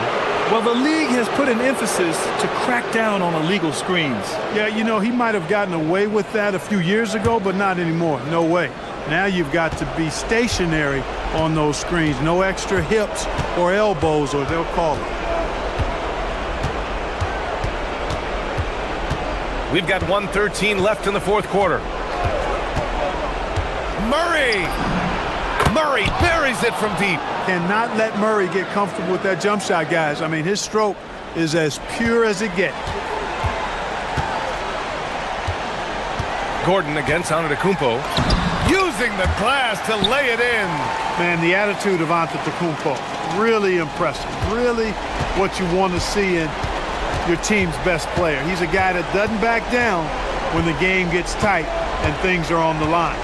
Well, the league has put an emphasis to crack down on illegal screens. Yeah, you know, he might have gotten away with that a few years ago, but not anymore. No way. Now you've got to be stationary on those screens. No extra hips or elbows, or they'll call it. We've got 1:13 left in the fourth quarter. Murray! Murray buries it from deep. Cannot let Murray get comfortable with that jump shot, guys. I mean, his stroke is as pure as it gets. Gordon against Antetokounmpo. Using the glass to lay it in. Man, the attitude of Antetokounmpo, really impressive. Really what you want to see in your team's best player. He's a guy that doesn't back down when the game gets tight and things are on the line.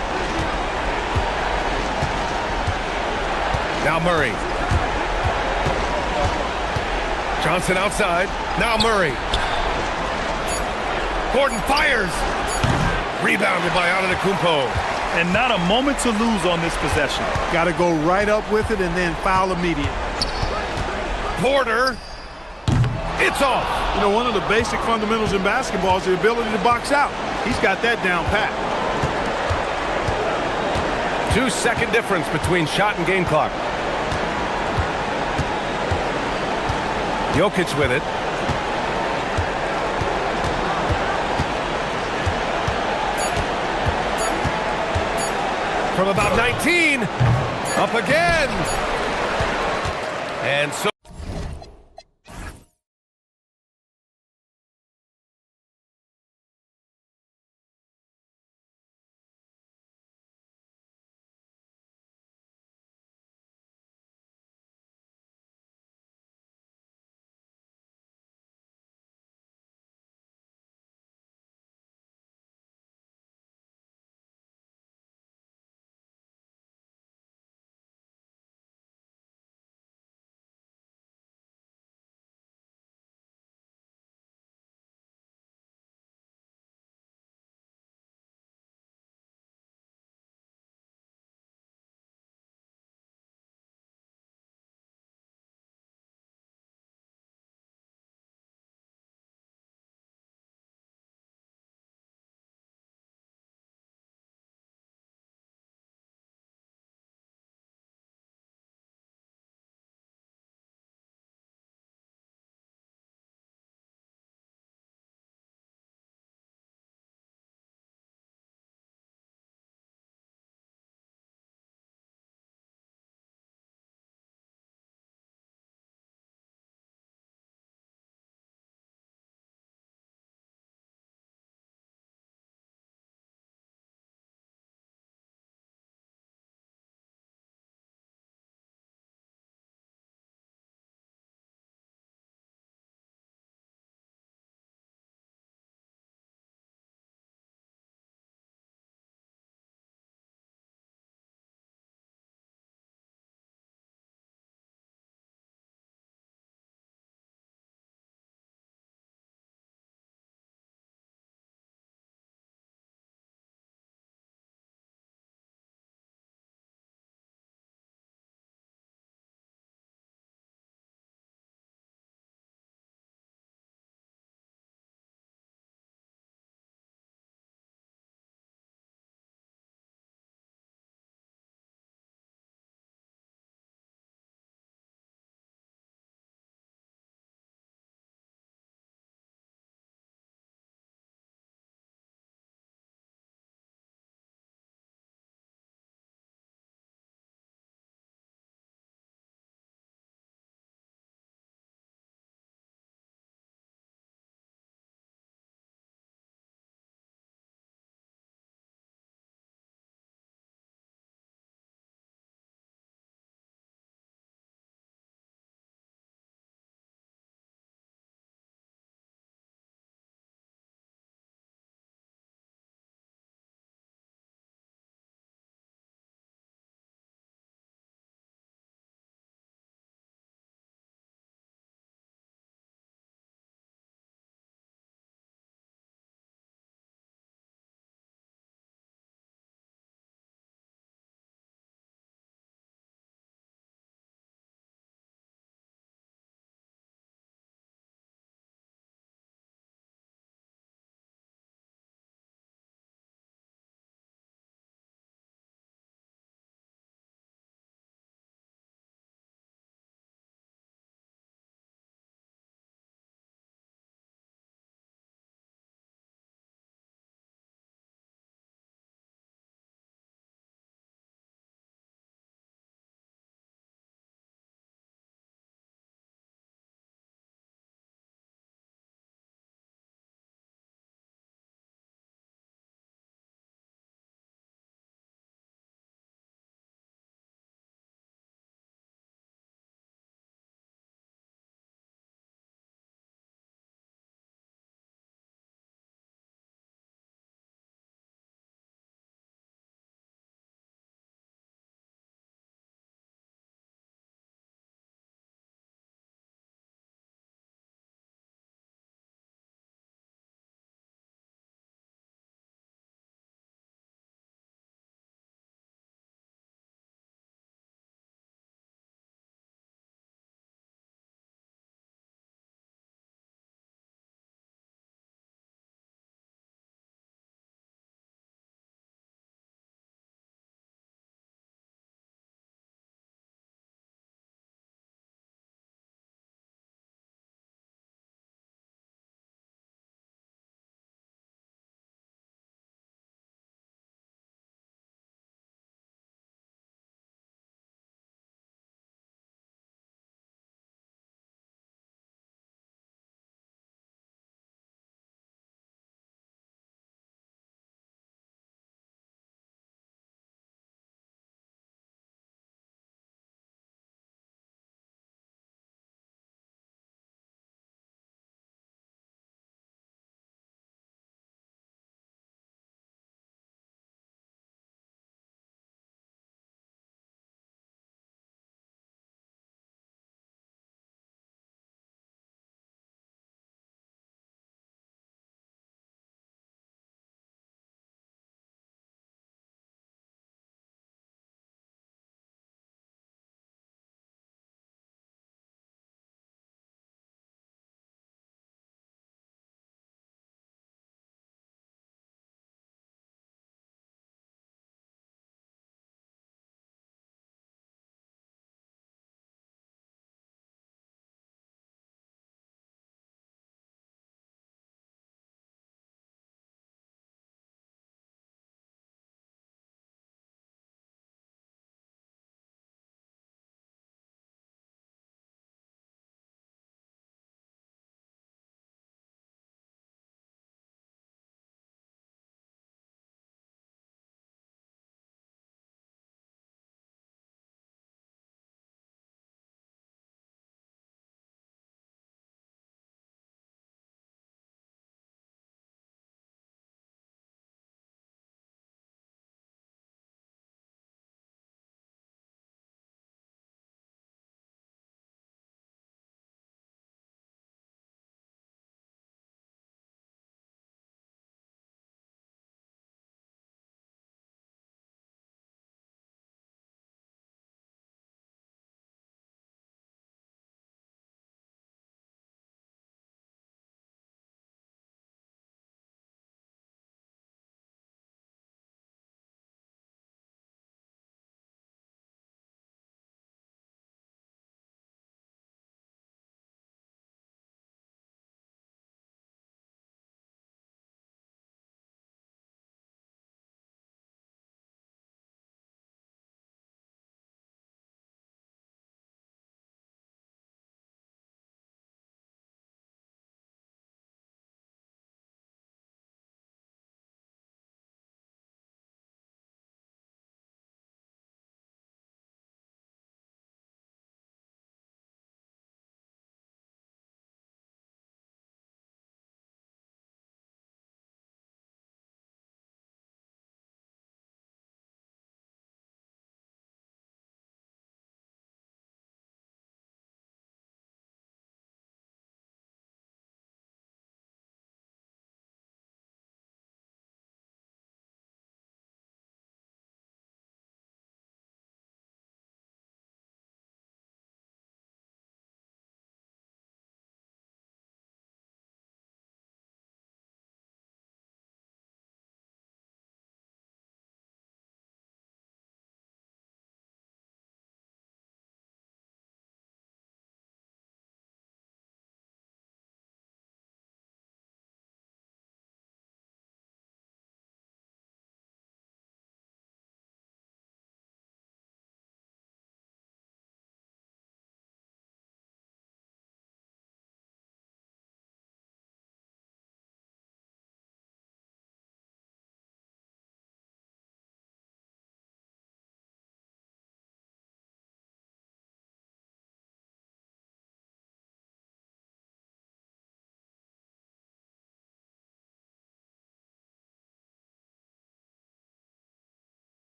Now Murray. Johnson outside. Now Murray. Gordon fires. Rebounded by Antetokounmpo. And not a moment to lose on this possession. Got to go right up with it and then foul immediately. Porter. It's off. You know, one of the basic fundamentals in basketball is the ability to box out. He's got that down pat. 2-second difference between shot and game clock. Jokic with it. From about 19, up again. And so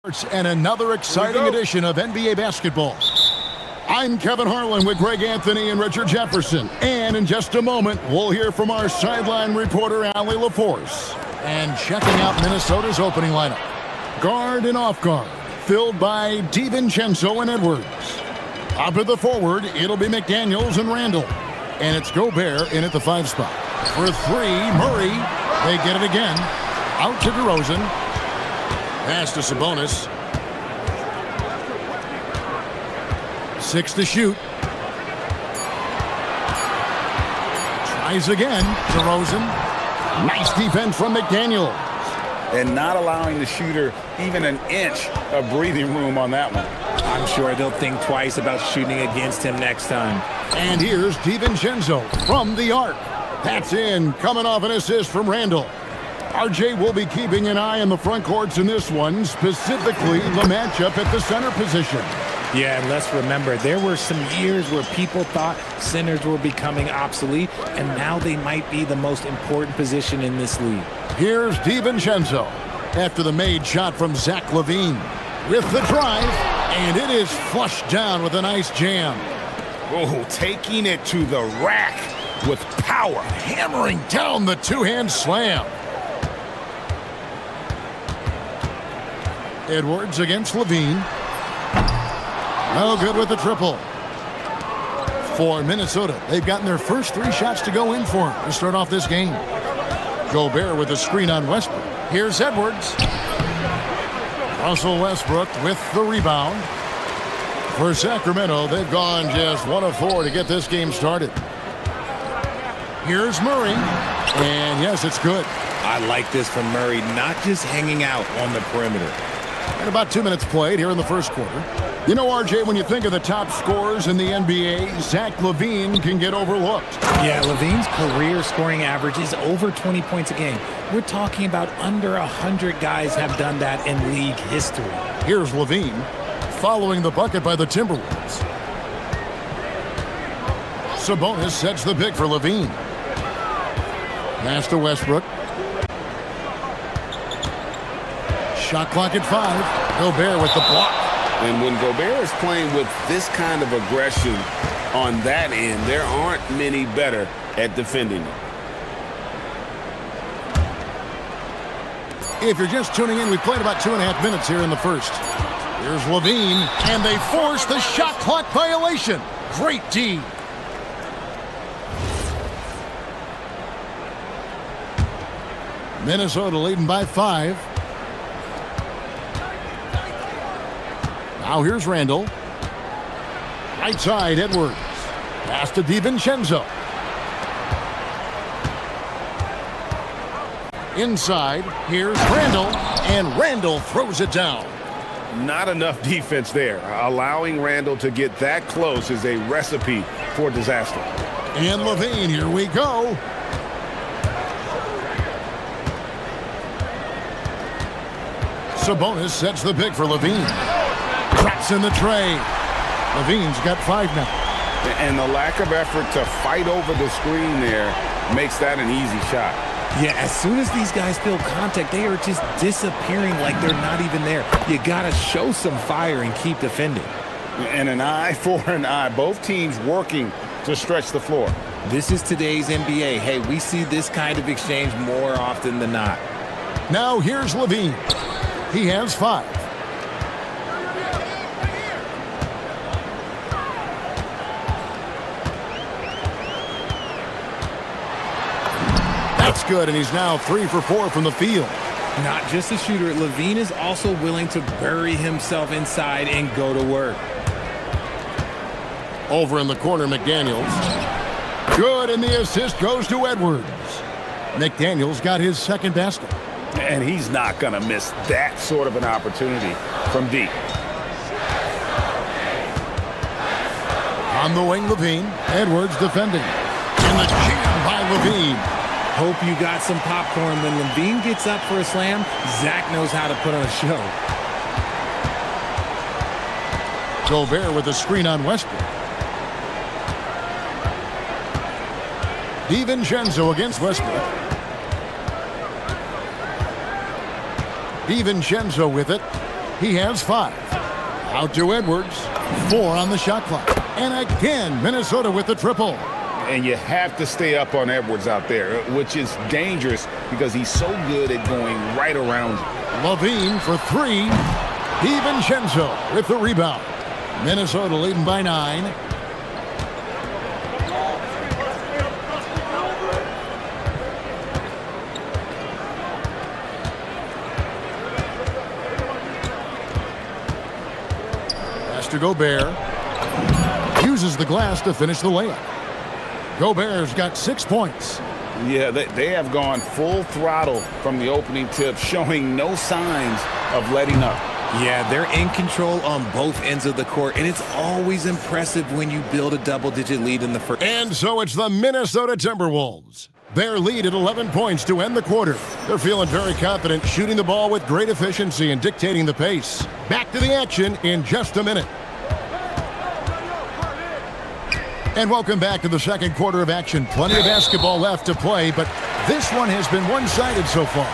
And another exciting edition of NBA basketball. I'm Kevin Harlan with Greg Anthony and Richard Jefferson. And in just a moment, we'll hear from our sideline reporter, Allie LaForce. And checking out Minnesota's opening lineup. Guard and off guard, filled by DiVincenzo and Edwards. Up at the forward, it'll be McDaniels and Randall. And it's Gobert in at the 5 spot. For 3, Murray. They get it again. Out to DeRozan. Pass to Sabonis. 6 to shoot. Tries again. DeRozan. Nice defense from McDaniels. And not allowing the shooter even an inch of breathing room on that one. I'm sure they'll think twice about shooting against him next time. And here's DiVincenzo from the arc. That's in, coming off an assist from Randall. RJ will be keeping an eye on the front courts in this one, specifically the matchup at the center position. Yeah, and let's remember, there were some years where people thought centers were becoming obsolete, and now they might be the most important position in this league. Here's DiVincenzo after the made shot from Zach LaVine with the drive, and it is flushed down with a nice jam. Oh, taking it to the rack with power. Hammering down the two-hand slam. Edwards against LaVine. No good with the triple. For Minnesota, they've gotten their first 3 shots to go in for him to start off this game. Gobert with a screen on Westbrook. Here's Edwards. Russell Westbrook with the rebound. For Sacramento, they've gone just 1 of 4 to get this game started. Here's Murray. And yes, it's good. I like this from Murray, not just hanging out on the perimeter. And about 2 minutes played here in the first quarter. You know, RJ, when you think of the top scorers in the NBA, Zach LaVine can get overlooked. Yeah, LaVine's career scoring average is over 20 points a game. We're talking about under 100 guys have done that in league history. Here's LaVine following the bucket by the Timberwolves. Sabonis sets the pick for LaVine. Pass to Westbrook. Shot clock at 5. Gobert with the block. And when Gobert is playing with this kind of aggression on that end, there aren't many better at defending it. If you're just tuning in, we played about 2.5 minutes here in the first. Here's LaVine, and they force the shot clock violation. Great D. Minnesota leading by 5. Now here's Randall. Right side, Edwards. Pass to DiVincenzo. Inside, here's Randall, and Randall throws it down. Not enough defense there. Allowing Randall to get that close is a recipe for disaster. And LaVine, here we go. Sabonis sets the pick for LaVine. Traps in the tray. LaVine's got 5 now. And the lack of effort to fight over the screen there makes that an easy shot. Yeah, as soon as these guys feel contact, they are just disappearing like they're not even there. You got to show some fire and keep defending. And an eye for an eye. Both teams working to stretch the floor. This is today's NBA. Hey, we see this kind of exchange more often than not. Now here's LaVine. He has 5. That's good, and he's now 3 for 4 from the field. Not just a shooter, LaVine is also willing to bury himself inside and go to work. Over in the corner, McDaniels. Good, and the assist goes to Edwards. McDaniels got his 2nd basket. And he's not going to miss that sort of an opportunity from deep. On the wing, LaVine. Edwards defending. And the jam by LaVine. Hope you got some popcorn. When LaVine gets up for a slam, Zach knows how to put on a show. Gobert with a screen on Westbrook. DiVincenzo against Westbrook. DiVincenzo with it. He has 5. Out to Edwards. 4 on the shot clock. And again, Minnesota with the triple. And you have to stay up on Edwards out there, which is dangerous because he's so good at going right around you. Levine for 3. DiVincenzo with the rebound. Minnesota leading by 9. Pass to Gobert. Uses the glass to finish the layup. Gobert's got 6 points. Yeah, they have gone full throttle from the opening tip, showing no signs of letting up. Yeah, they're in control on both ends of the court, and it's always impressive when you build a double-digit lead in the first. And so it's the Minnesota Timberwolves. Their lead at 11 points to end the quarter. They're feeling very confident, shooting the ball with great efficiency and dictating the pace. Back to the action in just a minute. And welcome back to the second quarter of action. Plenty of basketball left to play, but this one has been one-sided so far.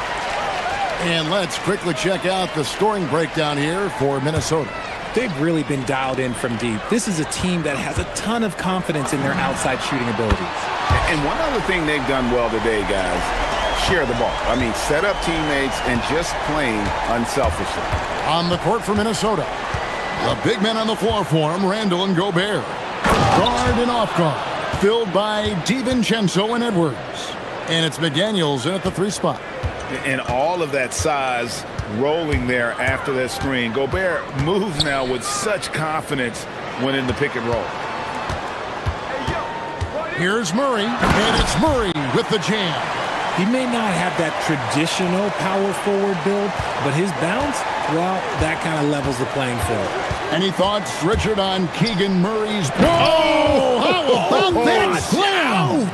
And let's quickly check out the scoring breakdown here for Minnesota. They've really been dialed in from deep. This is a team that has a ton of confidence in their outside shooting abilities. And one other thing they've done well today, guys, share the ball. I mean, set up teammates and just playing unselfishly. On the court for Minnesota, the big men on the floor for him, Randall and Gobert. Guard and off guard, filled by DiVincenzo and Edwards. And it's McDaniels in at the 3 spot. And all of that size rolling there after that screen. Gobert moves now with such confidence when in the pick and roll. Here's Murray, and it's Murray with the jam. He may not have that traditional power forward build, but his bounce, well, that kind of levels the playing field. Any thoughts, Richard, on Keegan Murray's... Oh, how about that slam?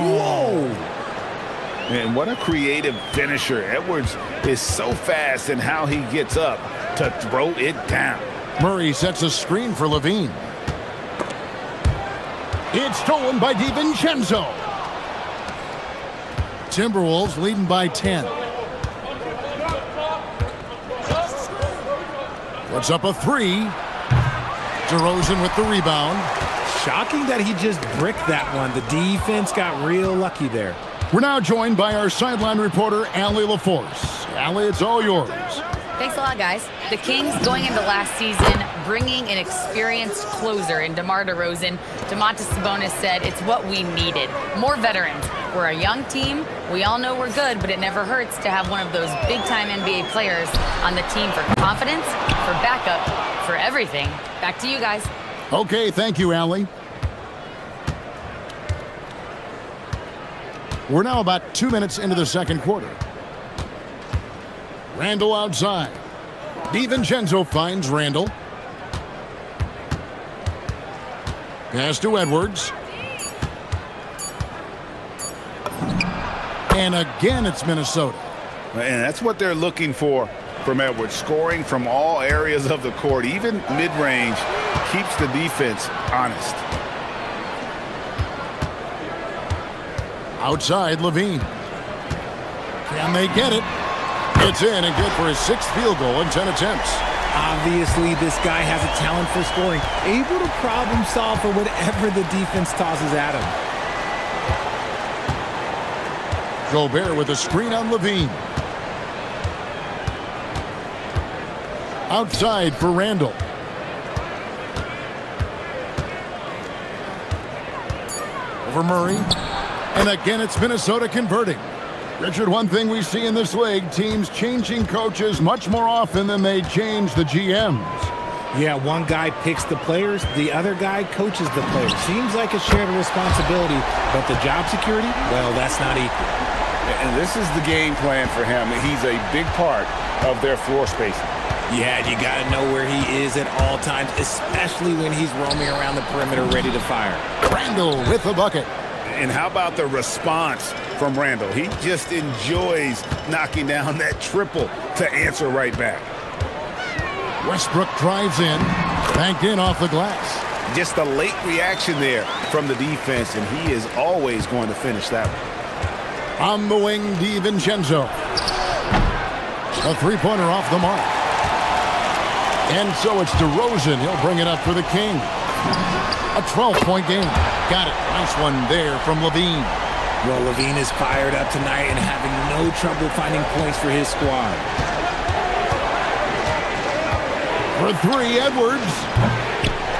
Whoa! And what a creative finisher. Edwards is so fast in how he gets up to throw it down. Murray sets a screen for Levine. It's stolen by DiVincenzo. Timberwolves leading by 10. Puts up a 3. DeRozan with the rebound. Shocking that he just bricked that one. The defense got real lucky there. We're now joined by our sideline reporter, Allie LaForce. Allie, it's all yours. Thanks a lot, guys. The Kings going into last season, bringing an experienced closer in DeMar DeRozan. Domantas Sabonis said it's what we needed. More veterans. We're a young team. We all know we're good, but it never hurts to have one of those big-time NBA players on the team for confidence, for backup, for everything. Back to you guys. Okay, thank you, Allie. We're now about 2 minutes into the second quarter. Randall outside. DiVincenzo finds Randall. Pass to Edwards. And again, it's Minnesota. And that's what they're looking for from Edwards. Scoring from all areas of the court, even mid-range, keeps the defense honest. Outside, Levine. Can they get it? It's in and good for his 6th field goal in 10 attempts. Obviously, this guy has a talent for scoring, able to problem solve for whatever the defense tosses at him. Gobert with a screen on Levine. Outside for Randall. Over Murray. And again, it's Minnesota converting. Richard, one thing we see in this league, teams changing coaches much more often than they change the GMs. Yeah, one guy picks the players, the other guy coaches the players. Seems like a shared responsibility, but the job security, well, that's not equal. And this is the game plan for him. He's a big part of their floor spacing. Yeah, you got to know where he is at all times, especially when he's roaming around the perimeter ready to fire. Randall with the bucket. And how about the response from Randall? He just enjoys knocking down that triple to answer right back. Westbrook drives in, banked in off the glass. Just a late reaction there from the defense, and he is always going to finish that one. On the wing, DiVincenzo. A 3-pointer off the mark. And so it's DeRozan. He'll bring it up for the Kings. A 12-point game. Got it. Nice one there from Levine. Well, Levine is fired up tonight and having no trouble finding points for his squad. For three, Edwards.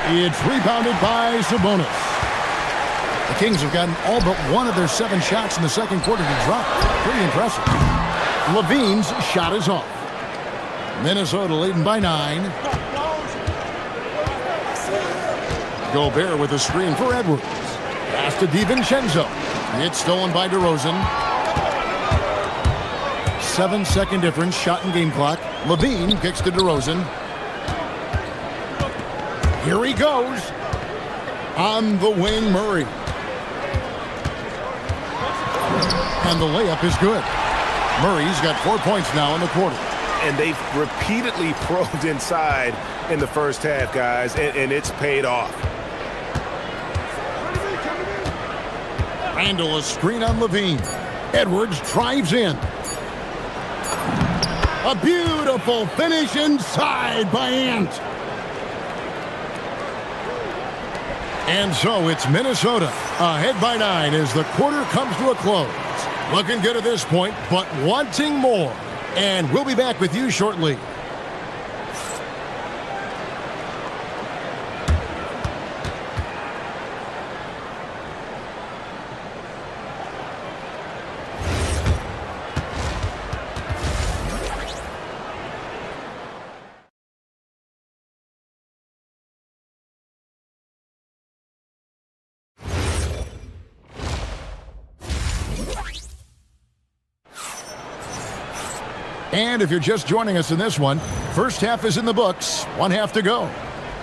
It's rebounded by Sabonis. The Kings have gotten all but one of their 7 shots in the second quarter to drop. Pretty impressive. Levine's shot is off. Minnesota leading by 9. Gobert with a screen for Edwards. Pass to DiVincenzo. It's stolen by DeRozan. 7-second difference, shot and game clock. Levine kicks to DeRozan. Here he goes. On the wing, Murray. And the layup is good. Murray's got 4 points now in the quarter. And they've repeatedly probed inside in the first half, guys, and it's paid off. Randall, a screen on Levine. Edwards drives in. A beautiful finish inside by Ant. And so it's Minnesota ahead by 9 as the quarter comes to a close. Looking good at this point, but wanting more. And we'll be back with you shortly. And if you're just joining us in this one, first half is in the books, 1 half to go.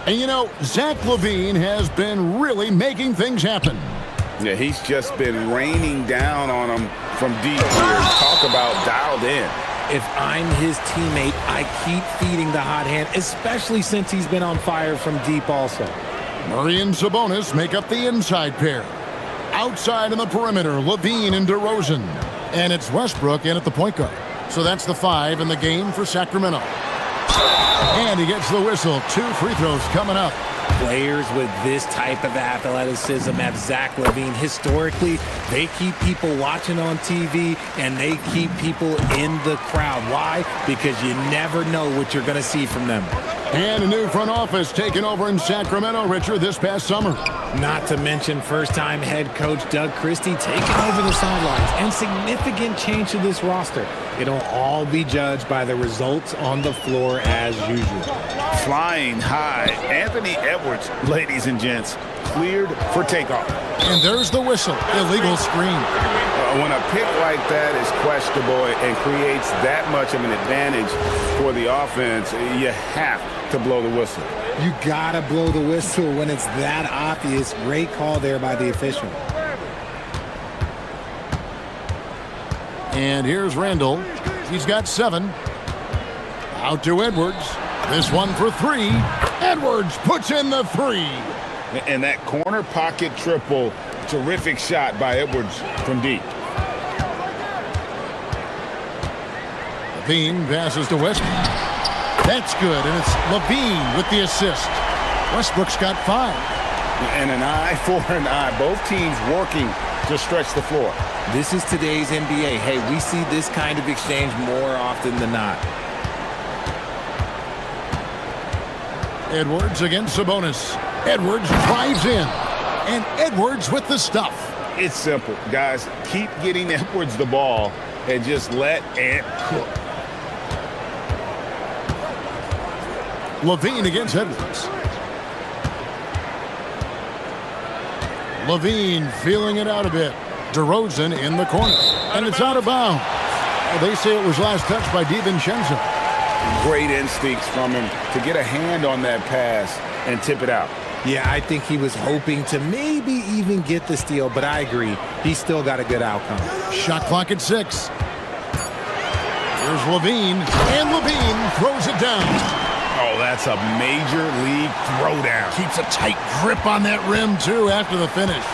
And you know, Zach LaVine has been really making things happen. Yeah, he's just been raining down on him from deep here. Talk about dialed in. If I'm his teammate, I keep feeding the hot hand, especially since he's been on fire from deep also. Murray and Sabonis make up the inside pair. Outside on the perimeter, Levine and DeRozan. And it's Westbrook in at the point guard. So that's the 5 in the game for Sacramento. And he gets the whistle. 2 free throws coming up. Players with this type of athleticism have Zach LaVine. Historically, they keep people watching on TV and they keep people in the crowd. Why? Because you never know what you're going to see from them. And a new front office taken over in Sacramento, Richard, this past summer. Not to mention first-time head coach Doug Christie taking over the sidelines and significant change to this roster. It'll all be judged by the results on the floor as usual. Flying high, Anthony Edwards, ladies and gents, cleared for takeoff. And there's the whistle, illegal screen. When a pick like that is questionable and creates that much of an advantage for the offense, you have to blow the whistle. You gotta blow the whistle when it's that obvious. Great call there by the official. And here's Randall. He's got 7. Out to Edwards. This one for 3. Edwards puts in the 3. And that corner pocket triple, terrific shot by Edwards from deep. Levine passes to Westbrook. That's good, and it's Levine with the assist. Westbrook's got 5. And an eye for an eye. Both teams working to stretch the floor. This is today's NBA. Hey, we see this kind of exchange more often than not. Edwards against Sabonis. Edwards drives in. And Edwards with the stuff. It's simple, guys. Keep getting Edwards the ball and just let Ant cook. Levine against Edwards. Levine feeling it out a bit. DeRozan in the corner. And it's out of bounds. Well, they say it was last touched by DiVincenzo. Great instincts from him to get a hand on that pass and tip it out. Yeah, I think he was hoping to maybe even get the steal, but I agree. He still got a good outcome. Shot clock at 6. Here's Levine, and Levine throws it down. Oh, that's a major league throwdown. Keeps a tight grip on that rim, too, after the finish.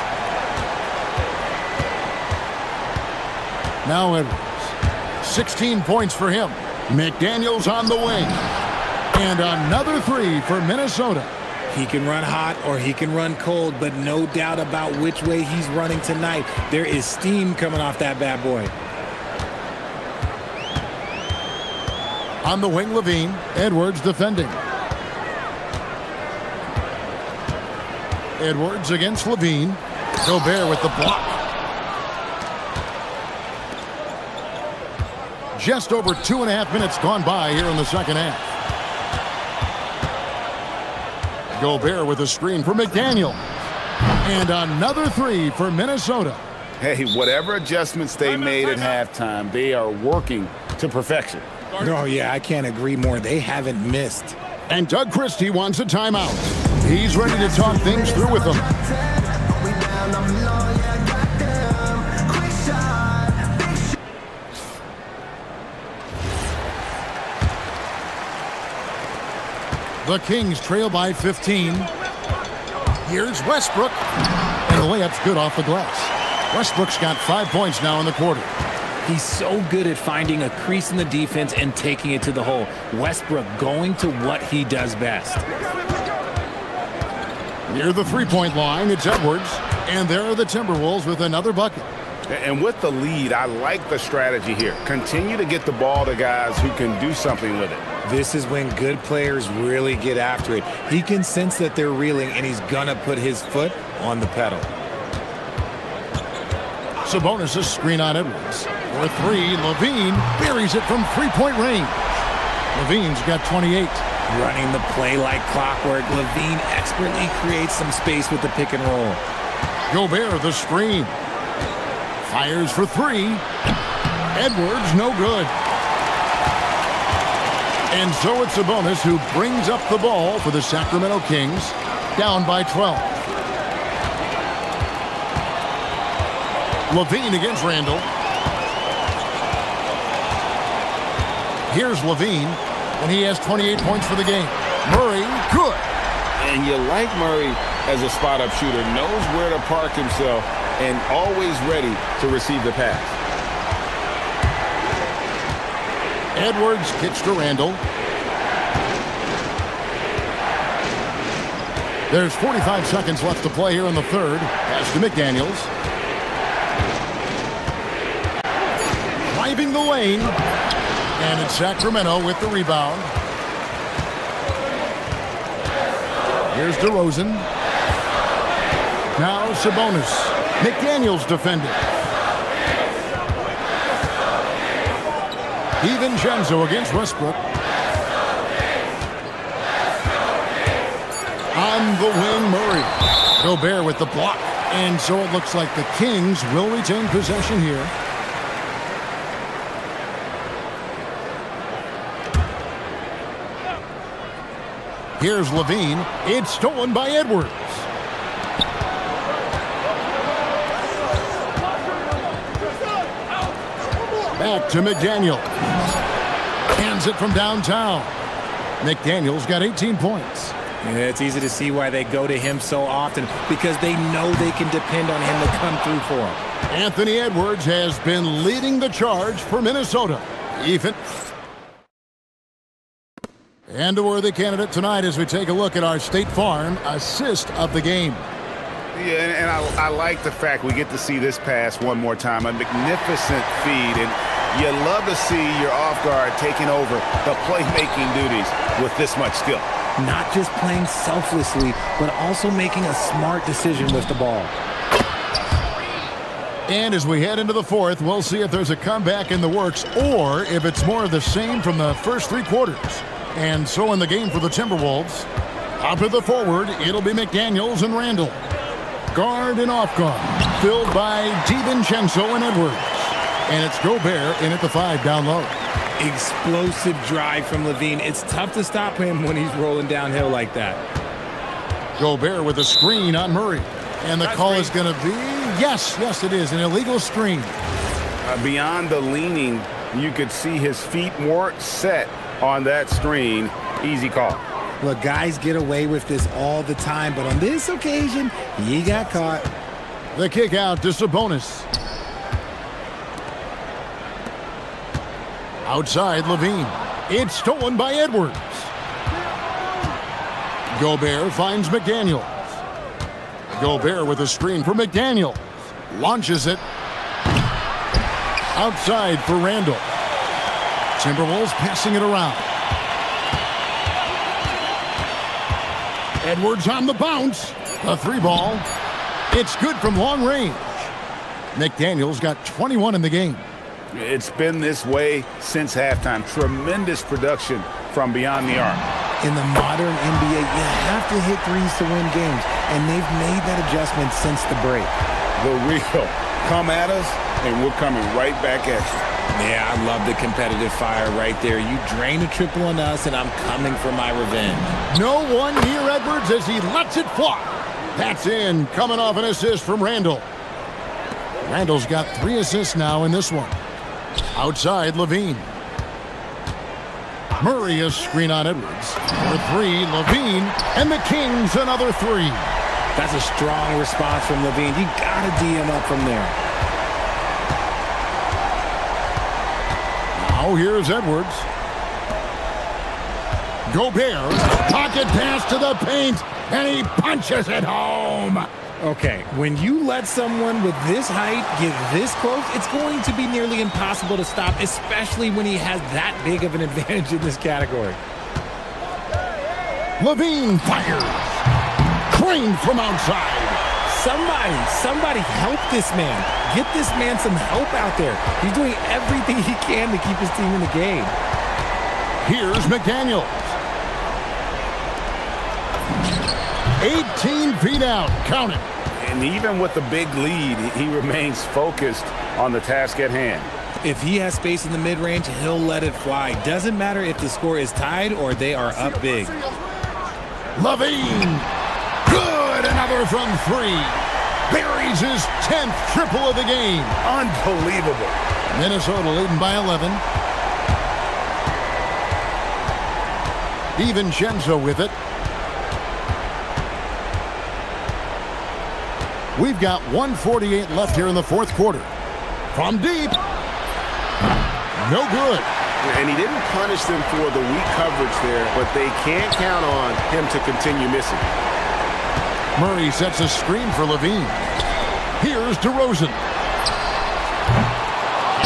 Now Edwards. 16 points for him. McDaniels on the wing. And another three for Minnesota. He can run hot or he can run cold, but no doubt about which way he's running tonight. There is steam coming off that bad boy. On the wing, Levine. Edwards defending. Edwards against Levine. Gobert with the block. Just over 2.5 minutes gone by here in the second half. Gobert with a screen for McDaniel. And another three for Minnesota. Hey, whatever adjustments they made at halftime, they are working to perfection. Oh, yeah, I can't agree more. They haven't missed. And Doug Christie wants a timeout. He's ready to talk things through with them. The Kings trail by 15. Here's Westbrook. And the layup's good off the glass. Westbrook's got 5 points now in the quarter. He's so good at finding a crease in the defense and taking it to the hole. Westbrook going to what he does best. Near the three-point line, it's Edwards. And there are the Timberwolves with another bucket. And with the lead, I like the strategy here. Continue to get the ball to guys who can do something with it. This is when good players really get after it. He can sense that they're reeling, and he's gonna put his foot on the pedal. Sabonis' screen on Edwards. For three, Levine buries it from three-point range. Levine's got 28. Running the play like clockwork, Levine expertly creates some space with the pick and roll. Gobert, the screen. Fires for three. Edwards, no good. And so it's Sabonis who brings up the ball for the Sacramento Kings, down by 12. Levine against Randall. Here's Levine, and he has 28 points for the game. Murray, good. And you like Murray as a spot-up shooter, knows where to park himself, and always ready to receive the pass. Edwards kicks to Randall. There's 45 seconds left to play here in the third. Pass to McDaniels. Driving the lane. And it's Sacramento with the rebound. Here's DeRozan. Now Sabonis. McDaniels defending. DiVincenzo against Westbrook. On the wing, Murray. Gobert with the block. And so it looks like the Kings will retain possession here. Here's Levine. It's stolen by Edwards. Back to McDaniel. Hands it from downtown. McDaniel's got 18 points. Yeah, it's easy to see why they go to him so often, because they know they can depend on him to come through for them. Anthony Edwards has been leading the charge for Minnesota. Ethan. And a worthy candidate tonight as we take a look at our State Farm assist of the game. Yeah, and I like the fact we get to see this pass one more time. A magnificent feed, and you love to see your off guard taking over the playmaking duties with this much skill. Not just playing selflessly, but also making a smart decision with the ball. And as we head into the fourth, we'll see if there's a comeback in the works or if it's more of the same from the first three quarters. And so in the game for the Timberwolves, up at the forward, it'll be McDaniels and Randall. Guard and off guard, filled by DiVincenzo and Edwards. And it's Gobert in at the 5 down low. Explosive drive from Levine. It's tough to stop him when he's rolling downhill like that. Gobert with a screen on Murray. And the call is going to be, yes, it is, an illegal screen. Beyond the leaning, you could see his feet more set on that screen. Easy call. Look, guys get away with this all the time, but on this occasion, he got caught. The kick out to Sabonis. Outside, Levine. It's stolen by Edwards. Gobert finds McDaniel. Gobert with a screen for McDaniel. Launches it. Outside for Randall. Timberwolves passing it around. Edwards on the bounce. A three ball. It's good from long range. McDaniel's got 21 in the game. It's been this way since halftime. Tremendous production from beyond the arc. In the modern NBA, you have to hit threes to win games, and they've made that adjustment since the break. The real come at us, and we're coming right back at you. Yeah, I love the competitive fire right there. You drain a triple on us, and I'm coming for my revenge. No one near Edwards as he lets it fly. That's in, coming off an assist from Randall. Randall's got 3 assists now in this one. Outside, Levine. Murray a screen on Edwards. For 3, Levine, and the Kings another 3. That's a strong response from Levine. You gotta D him up from there. Now here's Edwards. Gobert, pocket pass to the paint, and he punches it home. Okay, when you let someone with this height get this close, it's going to be nearly impossible to stop, especially when he has that big of an advantage in this category. Levine fires. Crane from outside. Somebody help this man. Get this man some help out there. He's doing everything he can to keep his team in the game. Here's McDaniel. 18 feet out. Count it. And even with the big lead, he remains focused on the task at hand. If he has space in the mid-range, he'll let it fly. Doesn't matter if the score is tied or they are up big. Levine. Good. Another from 3. Buries his 10th triple of the game. Unbelievable. Minnesota leading by 11. DiVincenzo with it. We've got 1:48 left here in the fourth quarter. From deep. No good. And he didn't punish them for the weak coverage there, but they can't count on him to continue missing. Murray sets a screen for Levine. Here's DeRozan.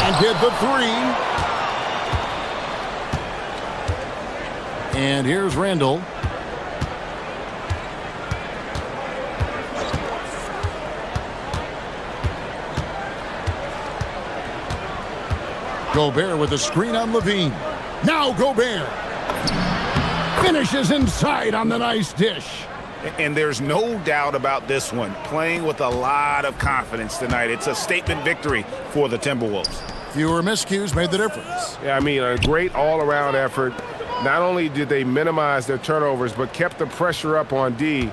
And hit the 3. And here's Randall. Gobert with a screen on Levine. Now Gobert finishes inside on the nice dish. And there's no doubt about this one. Playing with a lot of confidence tonight. It's a statement victory for the Timberwolves. Fewer miscues made the difference. Yeah, I mean, a great all-around effort. Not only did they minimize their turnovers, but kept the pressure up on D,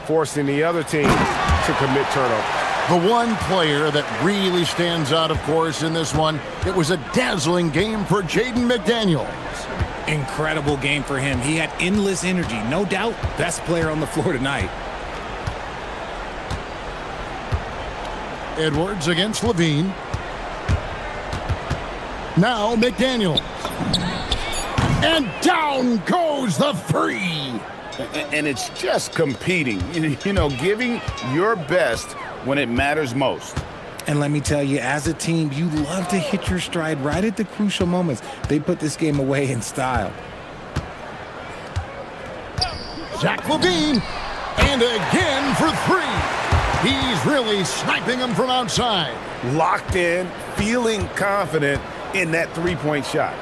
forcing the other team to commit turnovers. The one player that really stands out, of course, in this one, it was a dazzling game for Jaden McDaniels. Incredible game for him. He had endless energy. No doubt, best player on the floor tonight. Edwards against Levine. Now McDaniels. And down goes the 3. And it's just competing, you know, giving your best when it matters most. And let me tell you, as a team, you love to hit your stride right at the crucial moments. They put this game away in style. Zach LaVine, and again for 3. He's really sniping them from outside. Locked in, feeling confident in that three-point shot.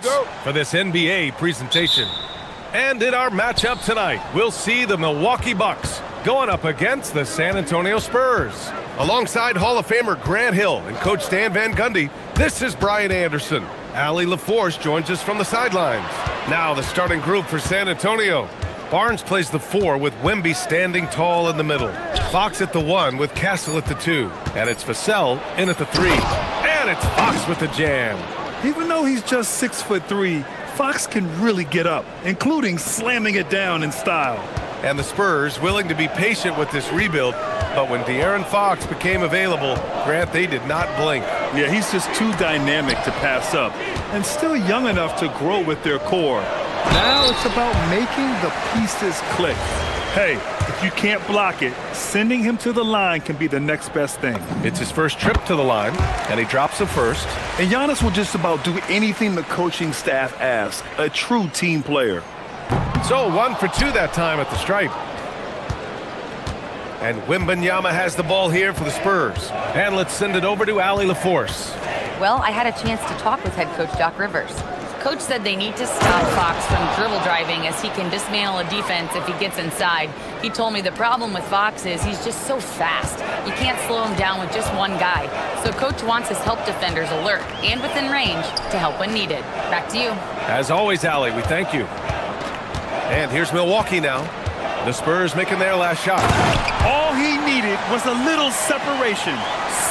for this NBA presentation. And in our matchup tonight, we'll see the Milwaukee Bucks going up against the San Antonio Spurs. Alongside Hall of Famer Grant Hill and Coach Stan Van Gundy, this is Brian Anderson. Allie LaForce joins us from the sidelines. Now the starting group for San Antonio. Barnes plays the 4 with Wemby standing tall in the middle. Fox at the 1 with Castle at the 2. And it's Vassell in at the 3. And it's Fox with the jam. Even though he's just 6'3", Fox can really get up, including slamming it down in style. And the Spurs willing to be patient with this rebuild, but when De'Aaron Fox became available, Grant, they did not blink. Yeah, he's just too dynamic to pass up, and still young enough to grow with their core. Now it's about making the pieces click. Hey, if you can't block it, sending him to the line can be the next best thing. It's his first trip to the line, and he drops the first. And Giannis will just about do anything the coaching staff asks. A true team player. So 1 for 2 that time at the stripe. And Wembanyama has the ball here for the Spurs. And let's send it over to Allie LaForce. Well, I had a chance to talk with head coach Doc Rivers. Coach said they need to stop Fox from dribble driving as he can dismantle a defense if he gets inside. He told me the problem with Fox is he's just so fast. You can't slow him down with just one guy. So coach wants his help defenders alert and within range to help when needed. Back to you. As always, Allie, we thank you. And here's Milwaukee now. The Spurs making their last shot. All he needed was a little separation.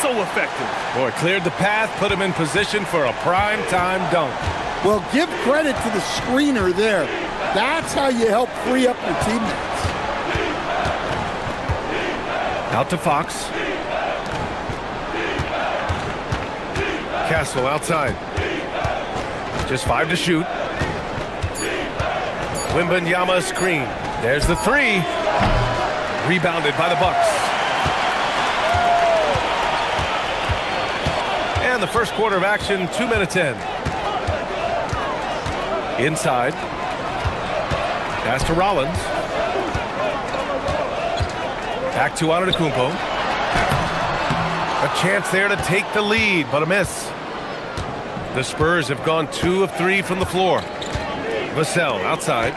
So effective. Boy, cleared the path, put him in position for a prime-time dunk. Well, give credit to the screener there. That's how you help free up your teammates. Out to Fox. Castle outside. Just 5 to shoot. Wembanyama screen. There's the 3. Rebounded by the Bucks. And the first quarter of action, 2 minutes in. Inside. Pass to Rollins. Back to Antetokounmpo. A chance there to take the lead, but a miss. The Spurs have gone 2 of 3 from the floor. Vassell outside.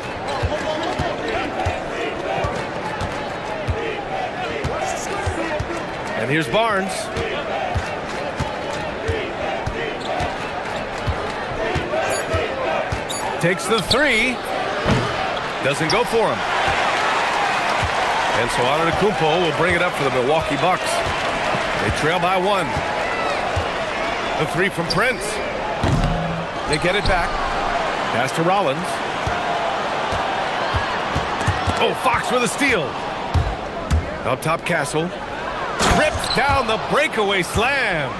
And here's Barnes. Takes the 3. Doesn't go for him. And so Antetokounmpo will bring it up for the Milwaukee Bucks. They trail by 1. The 3 from Prince. They get it back. Pass to Rollins. Oh, Fox with a steal. Up top, Castle. Rips down the breakaway slam.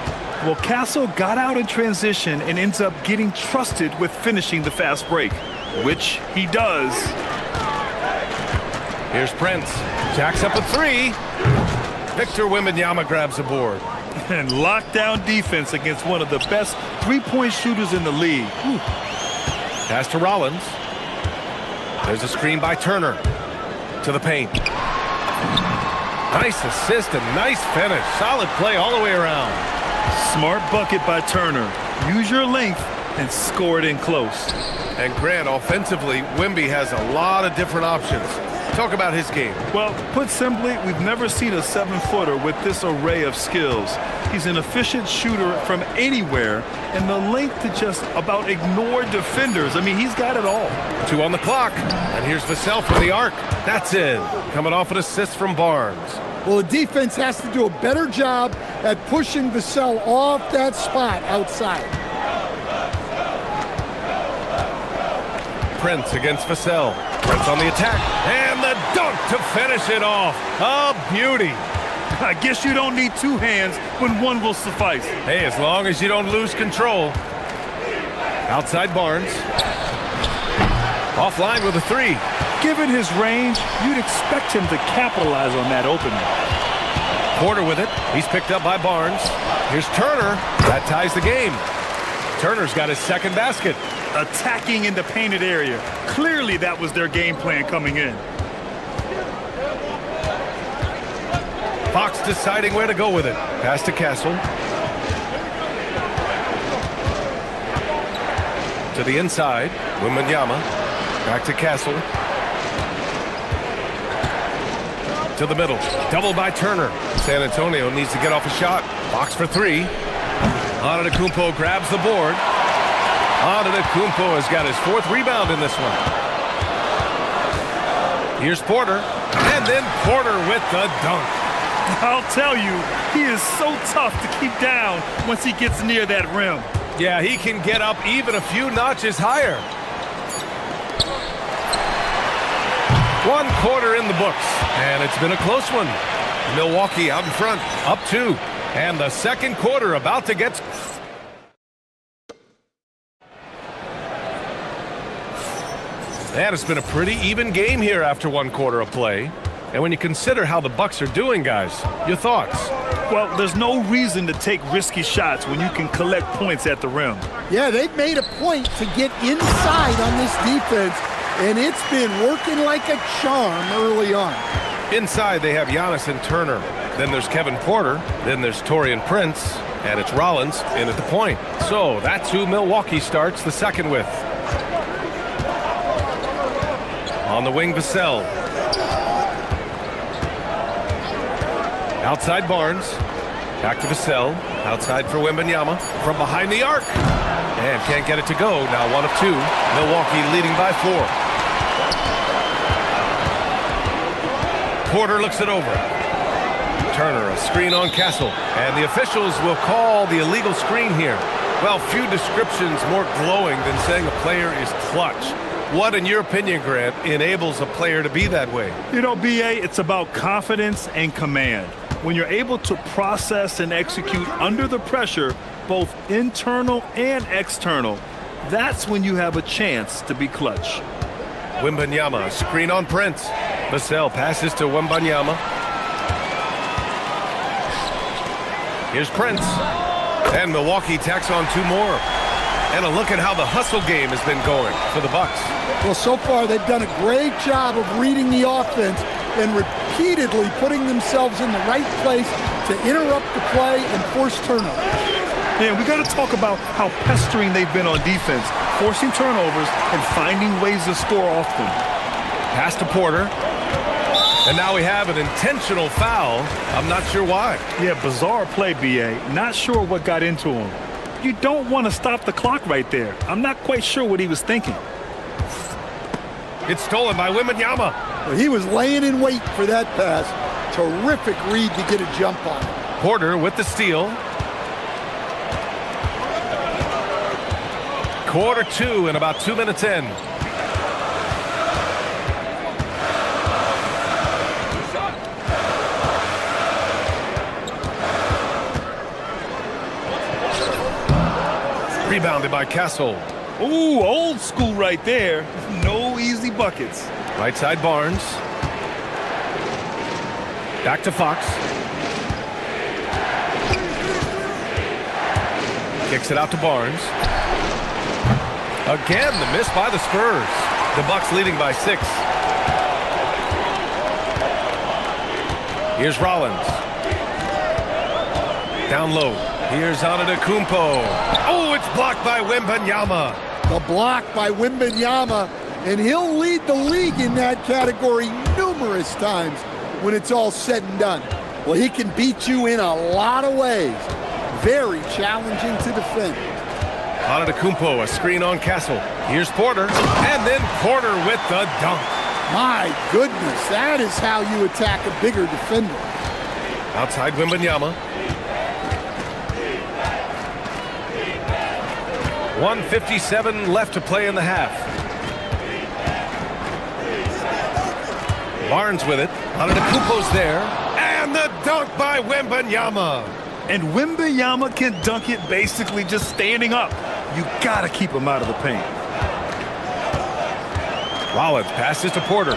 Well, Castle got out in transition and ends up getting trusted with finishing the fast break, which he does. Here's Prince. Jacks up a 3. Victor Wembanyama grabs the board. And lockdown defense against one of the best three-point shooters in the league. Whew. Pass to Rollins. There's a screen by Turner. To the paint. Nice assist and nice finish. Solid play all the way around. Smart bucket by Turner. Use your length and score it in close. And Grant, offensively, Wemby has a lot of different options. Talk about his game. Well, put simply, we've never seen a 7-footer with this array of skills. He's an efficient shooter from anywhere, and the length to just about ignore defenders. I mean, he's got it all. 2 on the clock. And here's Vassell from the arc. That's in. Coming off an assist from Barnes. Well, the defense has to do a better job at pushing Vassell off that spot outside. Prince against Vassell. Prince on the attack. And the dunk to finish it off. A beauty. I guess you don't need 2 hands when 1 will suffice. Hey, as long as you don't lose control. Outside Barnes. Offline with a 3. Given his range, you'd expect him to capitalize on that opening. Porter with it. He's picked up by Barnes. Here's Turner. That ties the game. Turner's got his second basket. Attacking in the painted area. Clearly that was their game plan coming in. Fox deciding where to go with it. Pass to Castle. To the inside, Wembanyama. Back to Castle. To the middle. Doubled by Turner. San Antonio needs to get off a shot. Box for three. Antetokounmpo grabs the board. Antetokounmpo has got his fourth rebound in this one. Here's Porter. And then Porter with the dunk. I'll tell you, he is so tough to keep down once he gets near that rim. Yeah, he can get up even a few notches higher. 1 quarter in the books, and it's been a close one. Milwaukee out in front, up 2. And the second quarter about to get... And it's been a pretty even game here after 1 quarter of play. And when you consider how the Bucks are doing, guys, your thoughts? Well, there's no reason to take risky shots when you can collect points at the rim. Yeah, they've made a point to get inside on this defense, and it's been working like a charm early on. Inside, they have Giannis and Turner. Then there's Kevin Porter. Then there's Taurean Prince. And it's Rollins in at the point. So that's who Milwaukee starts the second with. On the wing, Vassell. Outside Barnes. Back to Vassell. Outside for Wembanyama. From behind the arc. And can't get it to go. Now 1 of 2. Milwaukee leading by 4. Porter looks it over. Turner, a screen on Castle. And the officials will call the illegal screen here. Well, few descriptions more glowing than saying a player is clutch. What, in your opinion, Grant, enables a player to be that way? You know, B.A., it's about confidence and command. When you're able to process and execute under the pressure, both internal and external, that's when you have a chance to be clutch. Wembanyama, screen on Prince. Vassell passes to Wembanyama. Here's Prince. And Milwaukee tacks on 2 more. And a look at how the hustle game has been going for the Bucks. Well, so far they've done a great job of reading the offense and repeatedly putting themselves in the right place to interrupt the play and force turnovers. Yeah, we got to talk about how pestering they've been on defense, forcing turnovers and finding ways to score often. Pass to Porter. And now we have an intentional foul. I'm not sure why. Yeah, bizarre play, B.A. Not sure what got into him. You don't want to stop the clock right there. I'm not quite sure what he was thinking. It's stolen by Wembanyama. Well, he was laying in wait for that pass. Terrific read to get a jump on it. Porter with the steal. Quarter 2 and about 2 minutes in. Rebounded by Castle. Ooh, old school right there. No easy buckets. Right side Barnes. Back to Fox. Kicks it out to Barnes. Again, the miss by the Spurs. The Bucks leading by 6. Here's Rollins. Down low. Here's Antetokounmpo. Oh, it's blocked by Wembanyama. The block by Wembanyama, and he'll lead the league in that category numerous times when it's all said and done. Well, he can beat you in a lot of ways. Very challenging to defend. Antetokounmpo, a screen on Castle. Here's Porter, and then Porter with the dunk. My goodness, that is how you attack a bigger defender. Outside Wembanyama. 1:57 left to play in the half. Barnes with it. Antetokounmpo's there. And the dunk by Wembanyama. And Wembanyama can dunk it basically just standing up. You got to keep him out of the paint. Rollins passes to Porter.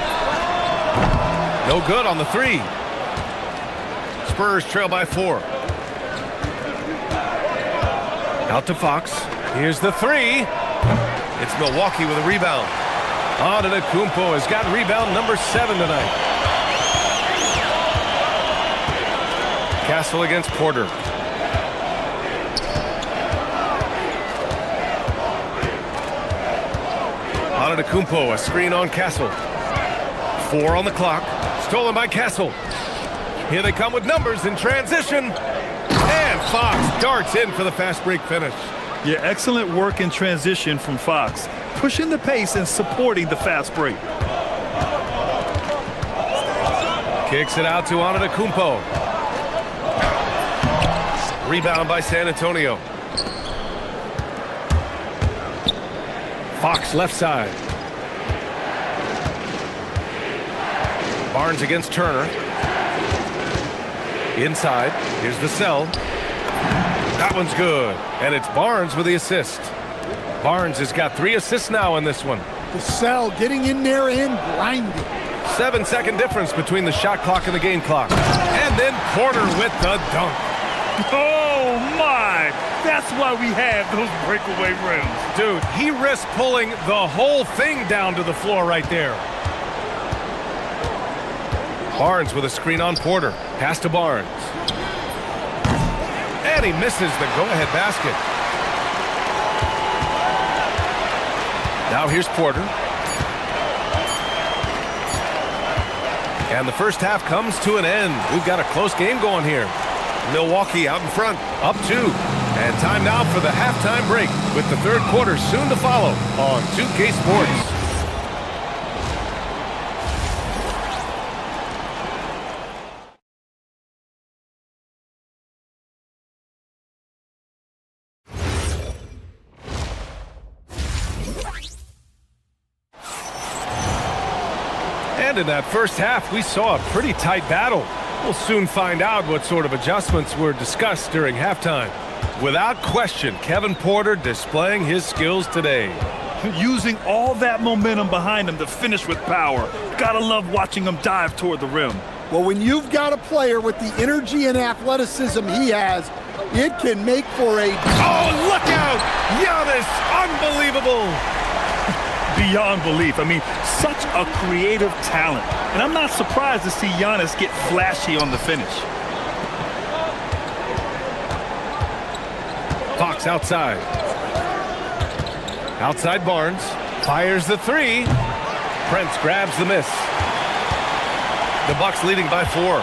No good on the 3. Spurs trail by 4. Out to Fox. Here's the 3. It's Milwaukee with a rebound. Antetokounmpo has got rebound number 7 tonight. Castle against Porter. Antetokounmpo, a screen on Castle. 4 on the clock. Stolen by Castle. Here they come with numbers in transition. And Fox darts in for the fast break finish. Yeah, excellent work in transition from Fox. Pushing the pace and supporting the fast break. Kicks it out to Antetokounmpo. Rebound by San Antonio. Fox left side. Barnes against Turner. Inside. Here's Vassell. That one's good. And it's Barnes with the assist. Barnes has got 3 assists now in this one. Vassell getting in there and grinding. 7-second difference between the shot clock and the game clock. And then Porter with the dunk. Oh, my! That's why we have those breakaway rims. Dude, he risked pulling the whole thing down to the floor right there. Barnes with a screen on Porter. Pass to Barnes. And he misses the go-ahead basket. Now here's Porter. And the first half comes to an end. We've got a close game going here. Milwaukee out in front, up 2. And time now for the halftime break with the third quarter soon to follow on 2K Sports. And in that first half, we saw a pretty tight battle. We'll soon find out what sort of adjustments were discussed during halftime. Without question, Kevin Porter displaying his skills today. Using all that momentum behind him to finish with power. Gotta love watching him dive toward the rim. Well, when you've got a player with the energy and athleticism he has, it can make for a... Oh, look out! Giannis, unbelievable! Beyond belief. I mean, such a creative talent. And I'm not surprised to see Giannis get flashy on the finish. Fox outside. Outside Barnes. Fires the 3. Prince grabs the miss. The Bucks leading by 4.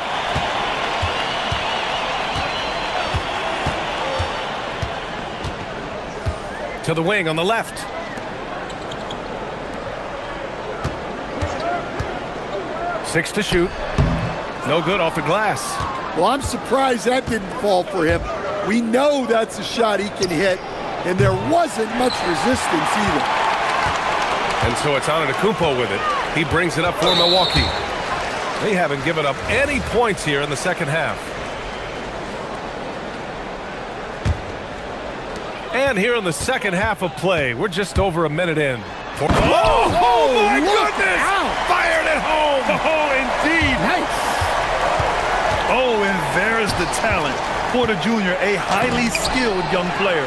To the wing on the left. Six to shoot. No good off the glass. Well, I'm surprised that didn't fall for him. We know that's a shot he can hit, and there wasn't much resistance either. And so it's Antetokounmpo with it. He brings it up for Milwaukee. They haven't given up any points here in the second half. And here in the second half of play, we're just over a minute in. Oh my goodness! Fired at home! Oh, indeed! Nice! Oh, and there's the talent. Porter Jr., a highly skilled young player.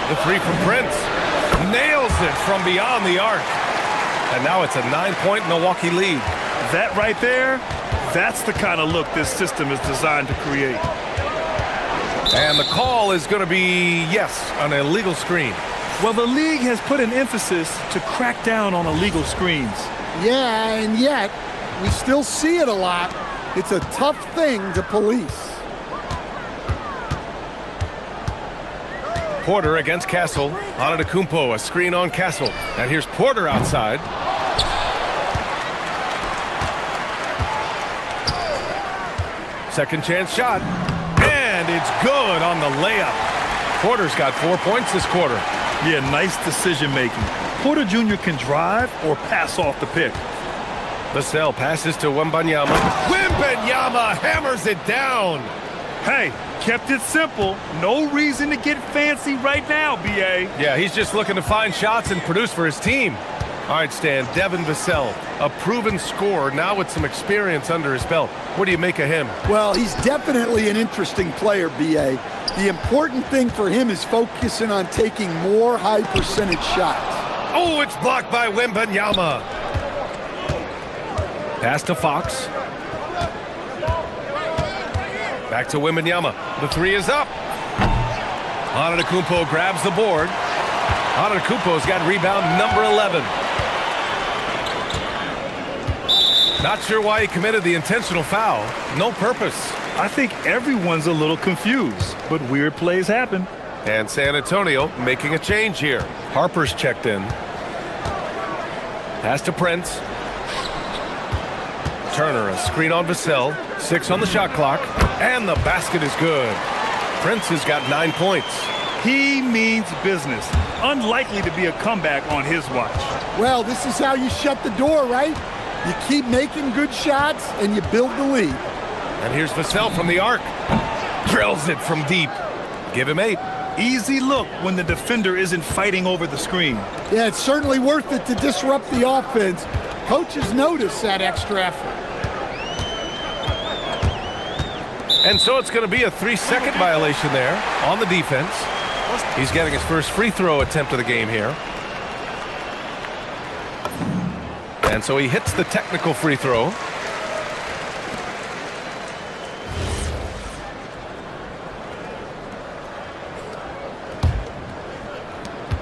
The 3 from Prince. Nails it from beyond the arc. And now it's a 9-point Milwaukee lead. That right there, that's the kind of look this system is designed to create. And the call is going to be, yes, an illegal screen. Well, the league has put an emphasis to crack down on illegal screens. Yeah, and yet, we still see it a lot. It's a tough thing to police. Porter against Castle. Antetokounmpo, a screen on Castle. And here's Porter outside. Second chance shot. And it's good on the layup. Porter's got 4 points this quarter. Yeah, nice decision making. Porter Jr. can drive or pass off the pick. Vassell passes to Wembanyama. Wembanyama hammers it down. Hey, kept it simple. No reason to get fancy right now, B.A. Yeah, he's just looking to find shots and produce for his team. All right, Stan, Devin Vassell, a proven scorer, now with some experience under his belt. What do you make of him? Well, he's definitely an interesting player, B.A. The important thing for him is focusing on taking more high-percentage shots. Oh, it's blocked by Wembanyama. Pass to Fox. Back to Wembanyama. The 3 is up. Antetokounmpo grabs the board. Antetokounmpo's got rebound number 11. Not sure why he committed the intentional foul. No purpose. I think everyone's a little confused, but weird plays happen. And San Antonio making a change here. Harper's checked in. Pass to Prince. Turner, a screen on Vassell. 6 on the shot clock. And the basket is good. Prince has got 9 points. He means business. Unlikely to be a comeback on his watch. Well, this is how you shut the door, right? You keep making good shots and you build the lead. And here's Vassell from the arc. Drills it from deep. Give him 8. Easy look when the defender isn't fighting over the screen. Yeah, it's certainly worth it to disrupt the offense. Coaches notice that extra effort. And so it's going to be a 3-second violation there on the defense. He's getting his first free throw attempt of the game here. And so he hits the technical free throw.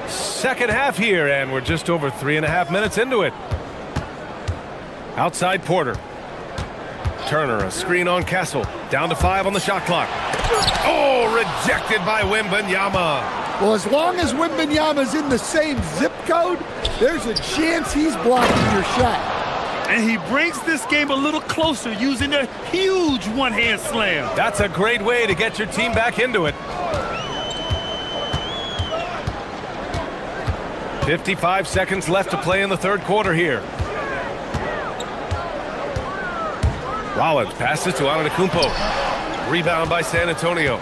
Second half here, and we're just over 3.5 minutes into it. Outside Porter. Turner, a screen on Castle. Down to 5 on the shot clock. Oh, rejected by Wembanyama. Well, as long as Wembanyama's in the same zip code, there's a chance he's blocking your shot. And he brings this game a little closer using a huge one-hand slam. That's a great way to get your team back into it. 55 seconds left to play in the third quarter here. Rollins passes to Antetokounmpo. Rebound by San Antonio.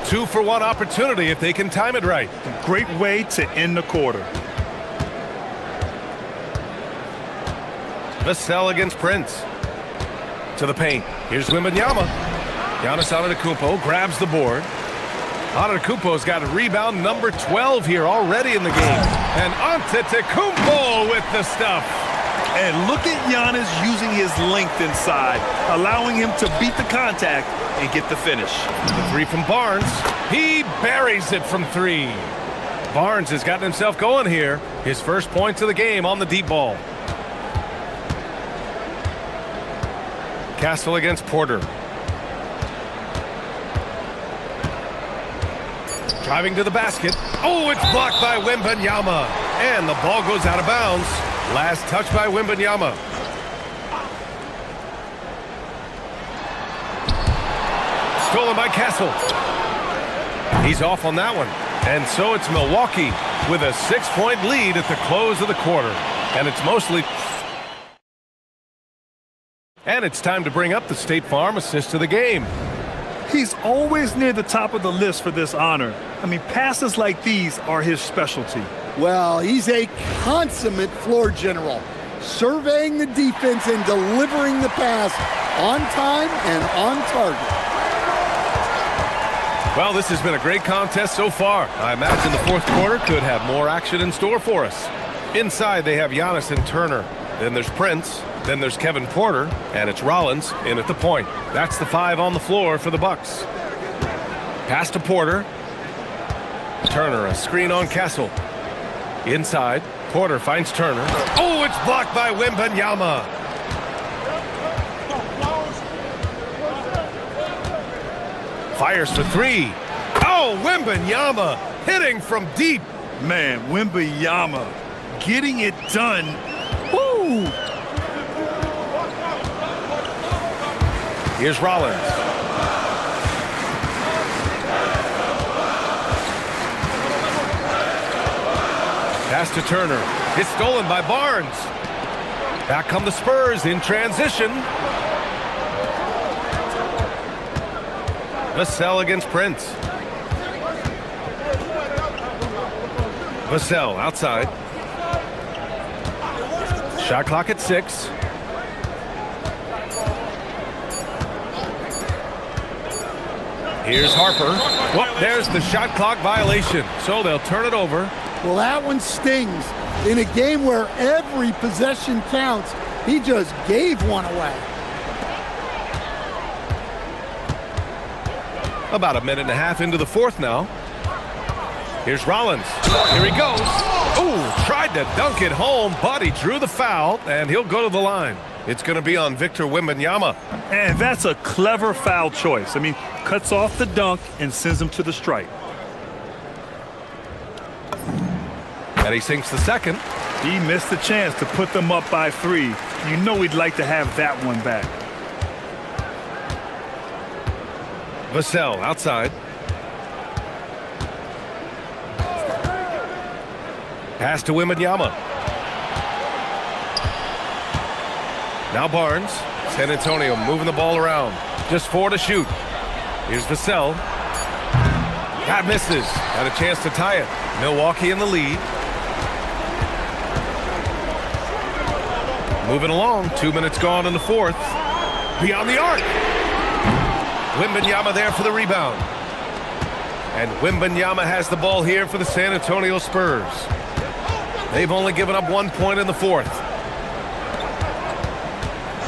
2-for-1 opportunity if they can time it right. A great way to end the quarter. Vassell against Prince. To the paint. Here's Wembanyama. Giannis Antetokounmpo grabs the board. Antetokounmpo's got a rebound number 12 here already in the game. And Antetokounmpo with the stuff. And look at Giannis using his length inside, allowing him to beat the contact and get the finish. The 3 from Barnes. He buries it from 3. Barnes has gotten himself going here. His first points of the game on the deep ball. Castle against Porter. Driving to the basket. Oh, it's blocked by Wembanyama. And the ball goes out of bounds. Last touch by Wembanyama. Stolen by Castle. He's off on that one. And so it's Milwaukee with a 6-point lead at the close of the quarter. And it's mostly... And it's time to bring up the State Farm assist of the game. He's always near the top of the list for this honor. I mean, passes like these are his specialty. Well, he's a consummate floor general, surveying the defense and delivering the pass on time and on target. Well, this has been a great contest so far. I imagine the fourth quarter could have more action in store for us. Inside, they have Giannis and Turner. Then there's Prince. Then there's Kevin Porter. And it's Rollins in at the point. That's the 5 on the floor for the Bucks. Pass to Porter. Turner, a screen on Castle. Inside, Porter finds Turner. Oh, it's blocked by Wembanyama. Fires for 3. Oh, Wembanyama hitting from deep. Man, Wembanyama getting it done. Woo! Here's Rollins. Pass to Turner. It's stolen by Barnes. Back come the Spurs in transition. Vassell against Prince. Vassell outside. Shot clock at 6. Here's Harper. Well, there's the shot clock violation. So they'll turn it over. Well, that one stings. In a game where every possession counts, he just gave one away. About a minute and a half into the fourth now. Here's Rollins. Here he goes. Ooh, tried to dunk it home, but he drew the foul, and he'll go to the line. It's going to be on Victor Wembanyama. And that's a clever foul choice. I mean, cuts off the dunk and sends him to the stripe. And he sinks the second. He missed the chance to put them up by 3. You know he'd like to have that one back. Vassell outside. Pass to Wembanyama. Now Barnes. San Antonio moving the ball around. Just 4 to shoot. Here's Vassell. That misses. Got a chance to tie it. Milwaukee in the lead. Moving along. 2 minutes gone in the fourth. Beyond the arc. Wembanyama there for the rebound. And Wembanyama has the ball here for the San Antonio Spurs. They've only given up 1 point in the fourth.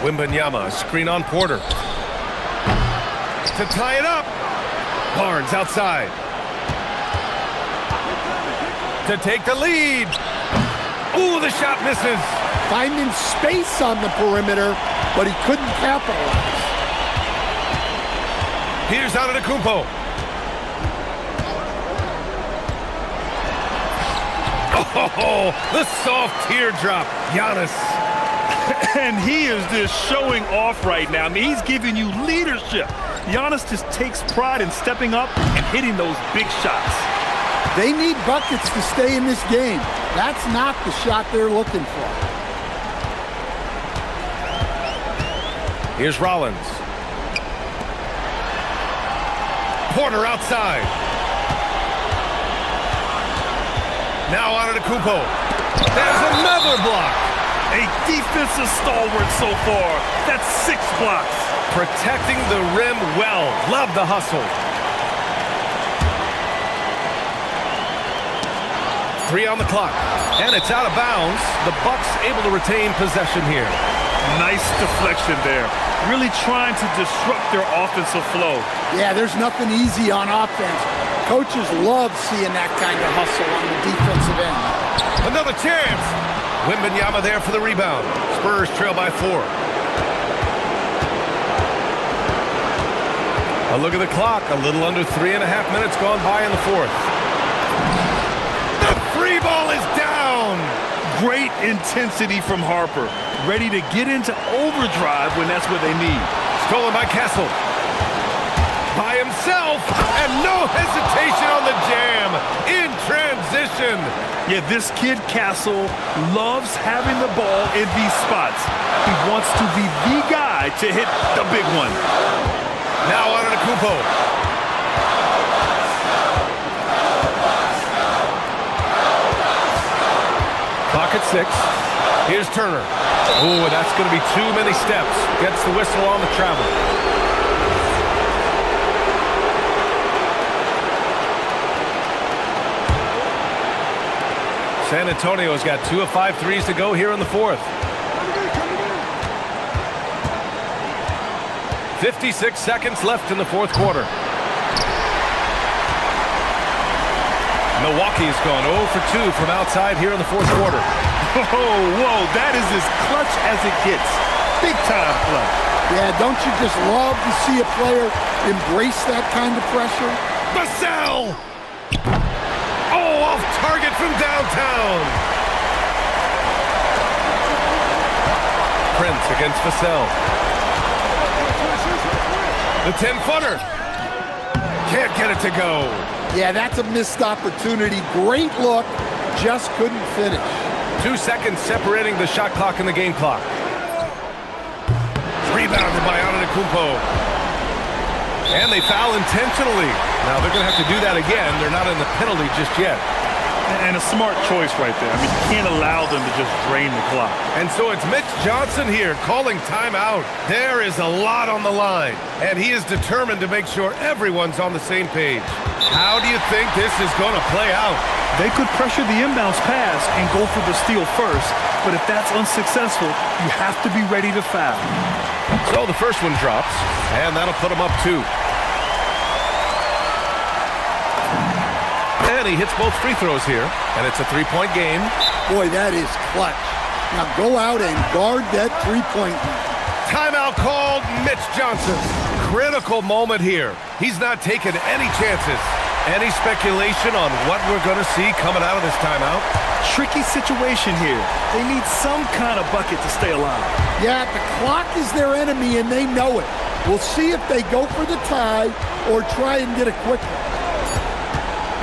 Wembanyama, screen on Porter. To tie it up. Barnes outside. To take the lead. Ooh, the shot misses. Finding space on the perimeter, but he couldn't capitalize. Here's Antetokounmpo. Oh, the soft teardrop. Giannis. And he is just showing off right now. I mean, he's giving you leadership. Giannis just takes pride in stepping up and hitting those big shots. They need buckets to stay in this game. That's not the shot they're looking for. Here's Rollins. Porter outside. Now Antetokounmpo. There's another block. A defensive stalwart so far. That's 6 blocks. Protecting the rim well. Love the hustle. 3 on the clock. And it's out of bounds. The Bucks able to retain possession here. Nice deflection there. Really trying to disrupt their offensive flow. Yeah, there's nothing easy on offense. Coaches love seeing that kind of hustle on the defensive end. Another chance. Wembanyama there for the rebound. Spurs trail by 4. A look at the clock. A little under 3.5 minutes gone by in the fourth. The free ball is down. Great intensity from Harper. Ready to get into overdrive when that's what they need. Stolen by Castle. By himself, and no hesitation on the jam. In transition. Yeah, this kid, Castle, loves having the ball in these spots. He wants to be the guy to hit the big one. Now Antetokounmpo. Clock at 6. Here's Turner. Oh, that's going to be too many steps. Gets the whistle on the travel. San Antonio's got 2 of 5 threes to go here in the fourth. 56 seconds left in the fourth quarter. Milwaukee's gone 0 for 2 from outside here in the fourth quarter. Whoa, that is as clutch as it gets. Big time clutch. Yeah, don't you just love to see a player embrace that kind of pressure? Vassell! Oh, off target from downtown. Prince against Vassell. The 10-footer. Can't get it to go. Yeah, that's a missed opportunity. Great look, just couldn't finish. 2 seconds separating the shot clock and the game clock. Rebounded by Antetokounmpo. And they foul intentionally. Now they're going to have to do that again. They're not in the penalty just yet. And a smart choice right there. I mean, you can't allow them to just drain the clock. And so it's Mitch Johnson here calling timeout. There is a lot on the line, and he is determined to make sure everyone's on the same page. How do you think this is going to play out? They could pressure the inbounds pass and go for the steal first, but if that's unsuccessful, you have to be ready to foul. So the first one drops, and that'll put them up 2. And he hits both free throws here, and it's a three-point game. Boy, that is clutch. Now go out and guard that three-point. Timeout called. Mitch Johnson. Critical moment here. He's not taking any chances. Any speculation on what we're going to see coming out of this timeout? Tricky situation here. They need some kind of bucket to stay alive. Yeah, the clock is their enemy, and they know it. We'll see if they go for the tie or try and get a quick one.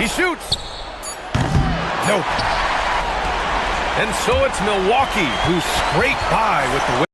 He shoots. Nope. And so it's Milwaukee who scrape by with the win.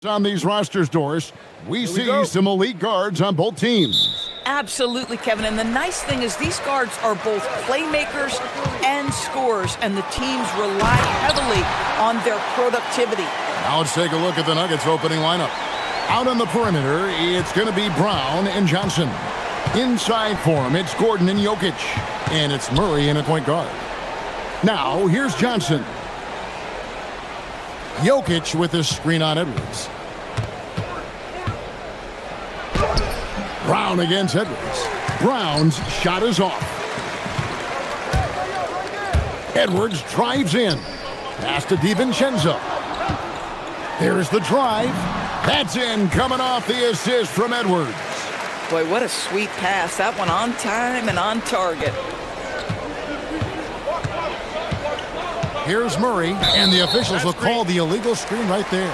On these rosters, Doris, we see some elite guards on both teams. Absolutely, Kevin. And the nice thing is these guards are both playmakers and scorers, and the teams rely heavily on their productivity. Now let's take a look at the Nuggets opening lineup. Out on the perimeter, it's going to be Brown and Johnson. Inside for him, it's Gordon and Jokic. And it's Murray in at point guard. Now, here's Johnson. Jokic with a screen on Edwards. Brown against Edwards. Brown's shot is off. Edwards drives in. Pass to DiVincenzo. There's the drive. That's in, coming off the assist from Edwards. Boy, what a sweet pass. That one on time and on target. Here's Murray, and the officials will call the illegal screen right there.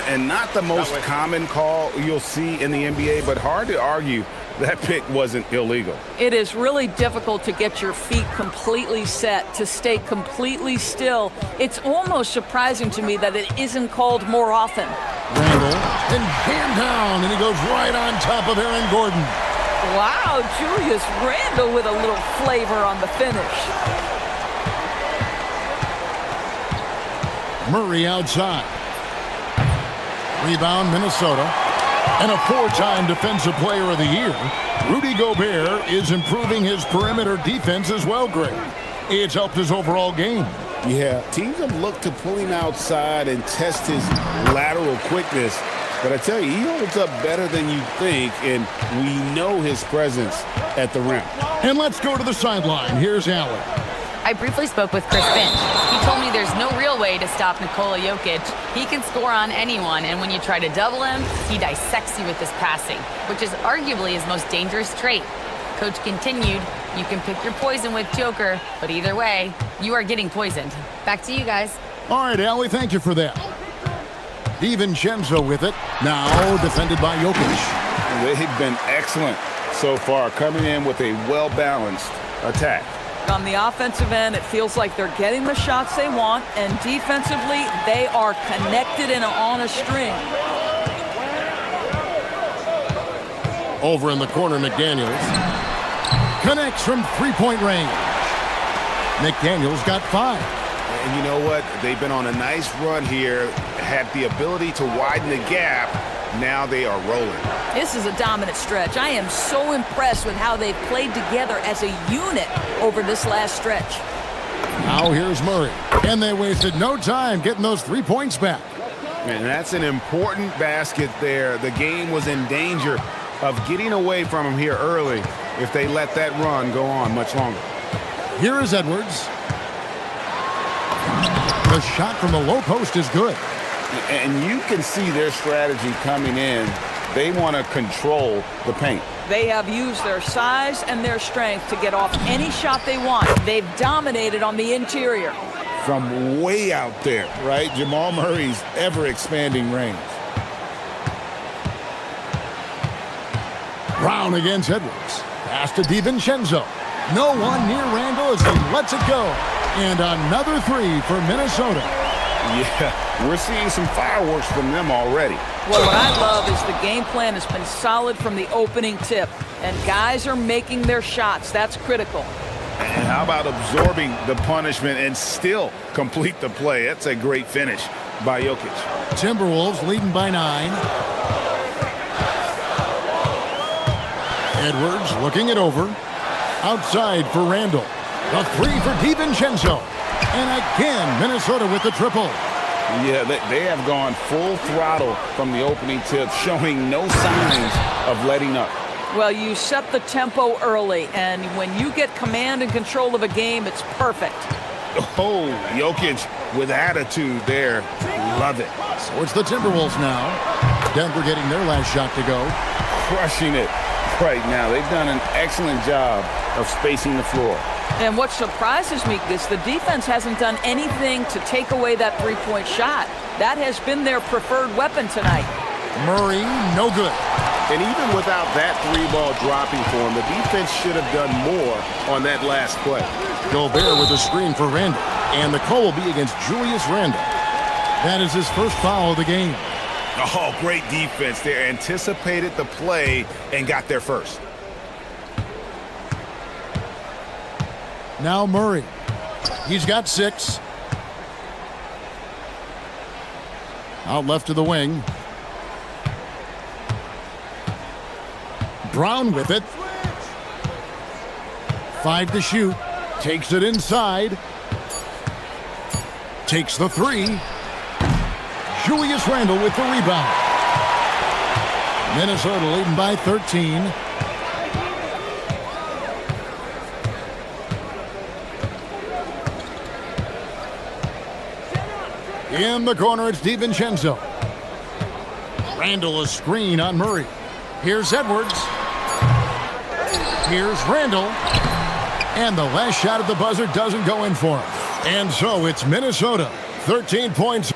And not the most common call you'll see in the NBA, but hard to argue that pick wasn't illegal. It is really difficult to get your feet completely set, to stay completely still. It's almost surprising to me that it isn't called more often. Randall, and jammed down, and he goes right on top of Aaron Gordon. Wow, Julius Randle with a little flavor on the finish. Murray outside. Rebound, Minnesota. And a four-time Defensive Player of the Year, Rudy Gobert is improving his perimeter defense as well, Greg. It's helped his overall game. Yeah, teams have looked to pull him outside and test his lateral quickness. But I tell you, he holds up better than you think, and we know his presence at the rim. And let's go to the sideline. Here's Allen. I briefly spoke with Chris Finch. He told me there's no real way to stop Nikola Jokic. He can score on anyone, and when you try to double him, he dissects you with his passing, which is arguably his most dangerous trait. Coach continued, you can pick your poison with Joker, but either way, you are getting poisoned. Back to you guys. All right, Allie, thank you for that. DiVincenzo with it. Now defended by Jokic. They've been excellent so far, coming in with a well-balanced attack. On the offensive end, it feels like they're getting the shots they want, and defensively, they are connected and on a string. Over in the corner, McDaniels. Connects from three-point range. McDaniels got 5. And you know what? They've been on a nice run here, had the ability to widen the gap. Now they are rolling. This is a dominant stretch. I am so impressed with how they've played together as a unit over this last stretch. Now here's Murray. And they wasted no time getting those 3 points back. And that's an important basket there. The game was in danger of getting away from them here early if they let that run go on much longer. Here is Edwards. The shot from the low post is good. And you can see their strategy coming in. They want to control the paint. They have used their size and their strength to get off any shot they want. They've dominated on the interior. From way out there, right? Jamal Murray's ever-expanding range. Brown against Edwards. Pass to DiVincenzo. No one near Randall as he lets it go. And another 3 for Minnesota. Yeah, we're seeing some fireworks from them already. Well, what I love is the game plan has been solid from the opening tip, and guys are making their shots. That's critical. And how about absorbing the punishment and still complete the play? That's a great finish by Jokic. Timberwolves leading by 9. Edwards looking it over. Outside for Randall. The 3 for DiVincenzo. And again, Minnesota with the triple. Yeah, they have gone full throttle from the opening tip, showing no signs of letting up. Well, you set the tempo early, and when you get command and control of a game, it's perfect. Oh, Jokic with attitude there. Love it. So it's the Timberwolves now. Denver getting their last shot to go. Crushing it right now. They've done an excellent job of spacing the floor. And what surprises me is the defense hasn't done anything to take away that three-point shot. That has been their preferred weapon tonight. Murray, no good. And even without that 3-ball dropping for him, the defense should have done more on that last play. Gobert with a screen for Randall. And the call will be against Julius Randle. That is his first foul of the game. Oh, great defense there. Anticipated the play and got there first. Now Murray. He's got 6. Out left to the wing. Brown with it. 5 to shoot. Takes it inside. Takes the 3. Julius Randle with the rebound. Minnesota leading by 13. In the corner, it's DiVincenzo. Randle a screen on Murray. Here's Edwards. Here's Randle. And the last shot at the buzzer doesn't go in for him. And so it's Minnesota. 13 points.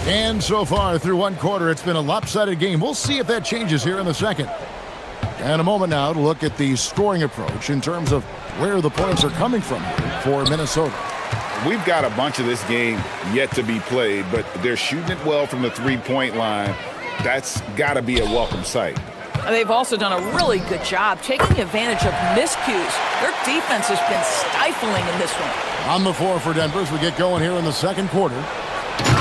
And so far through one quarter, it's been a lopsided game. We'll see if that changes here in the second. And a moment now to look at the scoring approach in terms of where the points are coming from for Minnesota. We've got a bunch of this game yet to be played, but they're shooting it well from the three-point line. That's got to be a welcome sight. They've also done a really good job taking advantage of miscues. Their defense has been stifling in this one. On the floor for Denver as we get going here in the second quarter.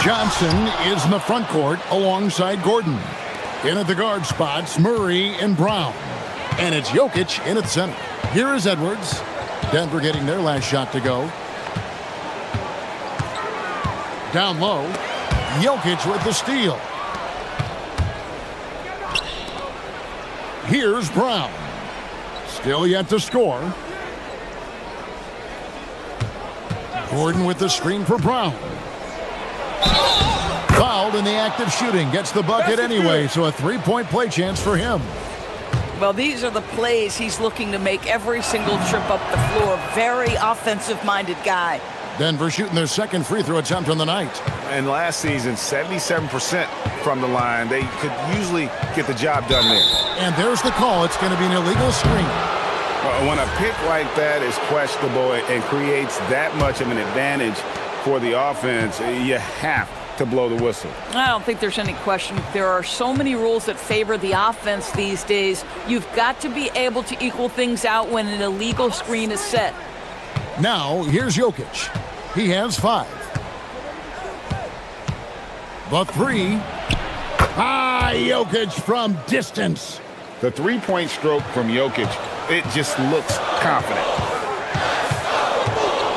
Johnson is in the front court alongside Gordon. In at the guard spots, Murray and Brown. And it's Jokic in at center. Here is Edwards. Denver getting their last shot to go. Down low, Jokic with the steal. Here's Brown. Still yet to score. Gordon with the screen for Brown. Fouled in the act of shooting. Gets the bucket anyway, so a three-point play chance for him. Well, these are the plays he's looking to make every single trip up the floor. Very offensive-minded guy. Denver shooting their second free throw attempt on the night. And last season, 77% from the line. They could usually get the job done there. And there's the call. It's going to be an illegal screen. When a pick like that is questionable and creates that much of an advantage for the offense, you have to blow the whistle. I don't think there's any question. There are so many rules that favor the offense these days. You've got to be able to equal things out when an illegal screen is set. Now, here's Jokic. He has 5. The 3. Jokic from distance. The three-point stroke from Jokic, it just looks confident.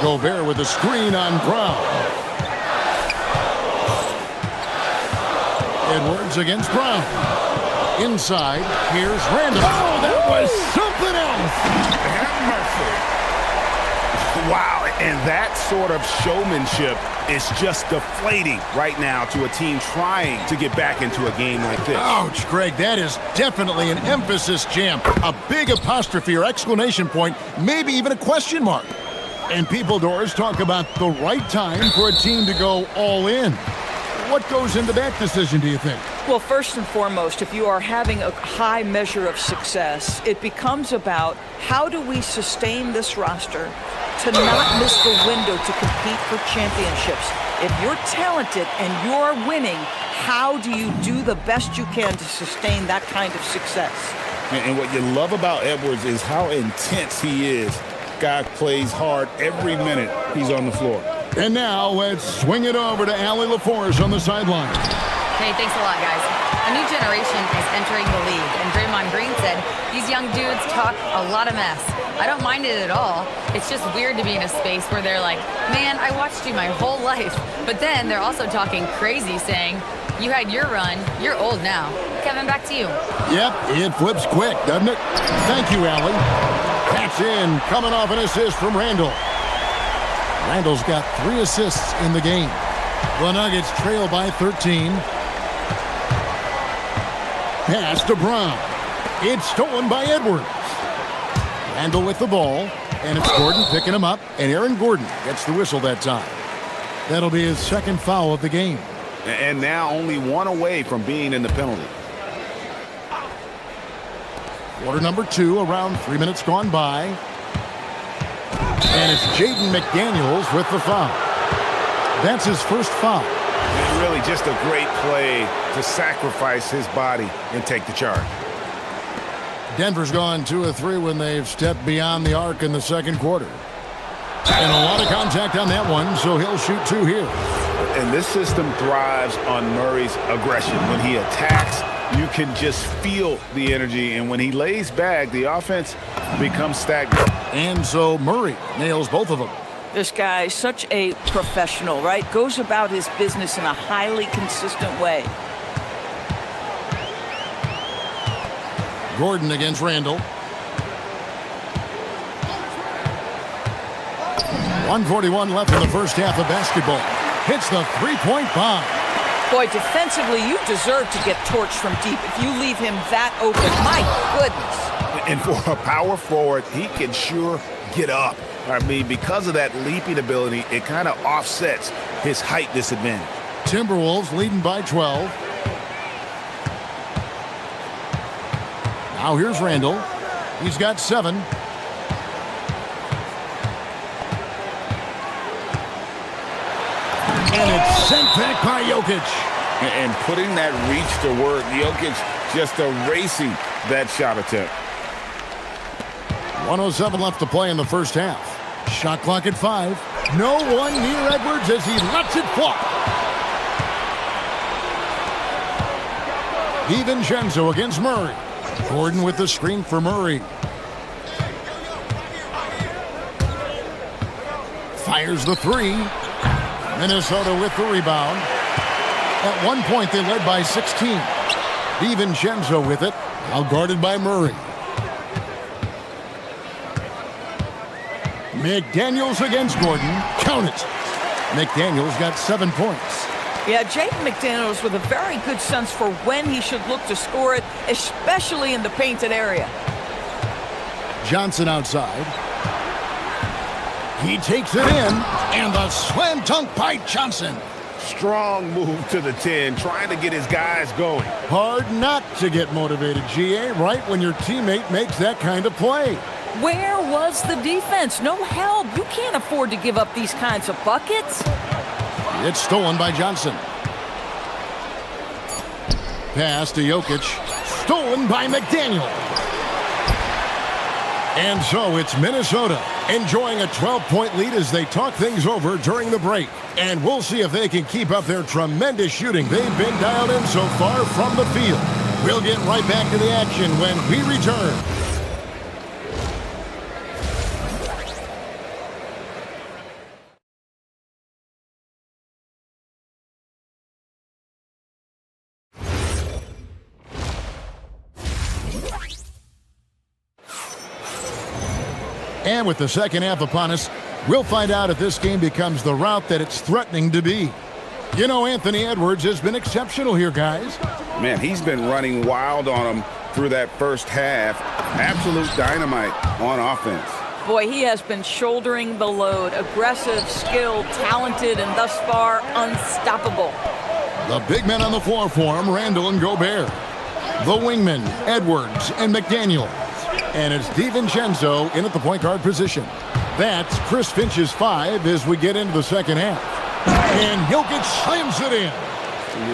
Gobert with a screen on Brown. Edwards against Brown. Inside, here's Randle. Oh, that was something else. Have mercy. Wow, and that sort of showmanship is just deflating right now to a team trying to get back into a game like this. Ouch, Greg, that is definitely an emphasis jam. A big apostrophe or exclamation point, maybe even a question mark. And people doors talk about the right time for a team to go all in. What goes into that decision, do you think? Well, first and foremost, if you are having a high measure of success, it becomes about how do we sustain this roster to not miss the window to compete for championships. If you're talented and you're winning, how do you do the best you can to sustain that kind of success? And what you love about Edwards is how intense he is. Guy plays hard every minute he's on the floor. And now let's swing it over to Allie LaForce on the sideline. Hey, thanks a lot, guys. A new generation is entering the league, and Draymond Green said these young dudes talk a lot of mess. I don't mind it at all. It's just weird to be in a space where they're like, man, I watched you my whole life. But then they're also talking crazy, saying, you had your run, you're old now. Kevin, back to you. Yep, it flips quick, doesn't it? Thank you, Allie. Catch in, coming off an assist from Randle. Randle's got 3 assists in the game. The Nuggets trail by 13. Pass to Brown. It's stolen by Edwards. Randle with the ball, and it's Gordon picking him up, and Aaron Gordon gets the whistle that time. That'll be his second foul of the game. And now only 1 away from being in the penalty. Quarter number 2, around 3 minutes gone by. And it's Jaden McDaniels with the foul. That's his first foul. And really just a great play to sacrifice his body and take the charge. Denver's gone 2 of 3 when they've stepped beyond the arc in the second quarter. And a lot of contact on that one, so he'll shoot 2 here. And this system thrives on Murray's aggression. When he attacks, you can just feel the energy. And when he lays back, the offense becomes stagnant. And so Murray nails both of them. This guy is such a professional, right? Goes about his business in a highly consistent way. Gordon against Randall. 1:41 left in the first half of basketball. Hits the three-point bomb. Boy, defensively, you deserve to get torched from deep if you leave him that open. My goodness. And for a power forward, he can sure get up. I mean, because of that leaping ability, it kind of offsets his height disadvantage. Timberwolves leading by 12. Now here's Randall. He's got 7. And it's sent back by Jokic. And putting that reach to work, Jokic just erasing that shot attempt. 1:07 left to play in the first half. Shot clock at 5. No one near Edwards as he lets it fly. DiVincenzo against Murray. Gordon with the screen for Murray. Fires the 3. Minnesota with the rebound. At one point, they led by 16. DiVincenzo with it, now guarded by Murray. McDaniels against Gordon. Count it. McDaniels got 7 points. Yeah, Jaden McDaniels with a very good sense for when he should look to score it, especially in the painted area. Johnson outside. He takes it in, and the slam dunk by Johnson. Strong move to the 10, trying to get his guys going. Hard not to get motivated, GA, right when your teammate makes that kind of play. Where was the defense? No help. You can't afford to give up these kinds of buckets. It's stolen by Johnson. Pass to Jokic. Stolen by McDaniel. And so it's Minnesota enjoying a 12-point lead as they talk things over during the break. And we'll see if they can keep up their tremendous shooting they've been dialed in so far from the field. We'll get right back to the action when we return. And with the second half upon us, we'll find out if this game becomes the route that it's threatening to be. You know, Anthony Edwards has been exceptional here, guys. Man, he's been running wild on them through that first half. Absolute dynamite on offense. Boy, he has been shouldering the load. Aggressive, skilled, talented, and thus far, unstoppable. The big men on the floor for him, Randall and Gobert. The wingmen, Edwards and McDaniel. And it's DiVincenzo in at the point guard position. That's Chris Finch's 5 as we get into the second half. And Jokic slams it in.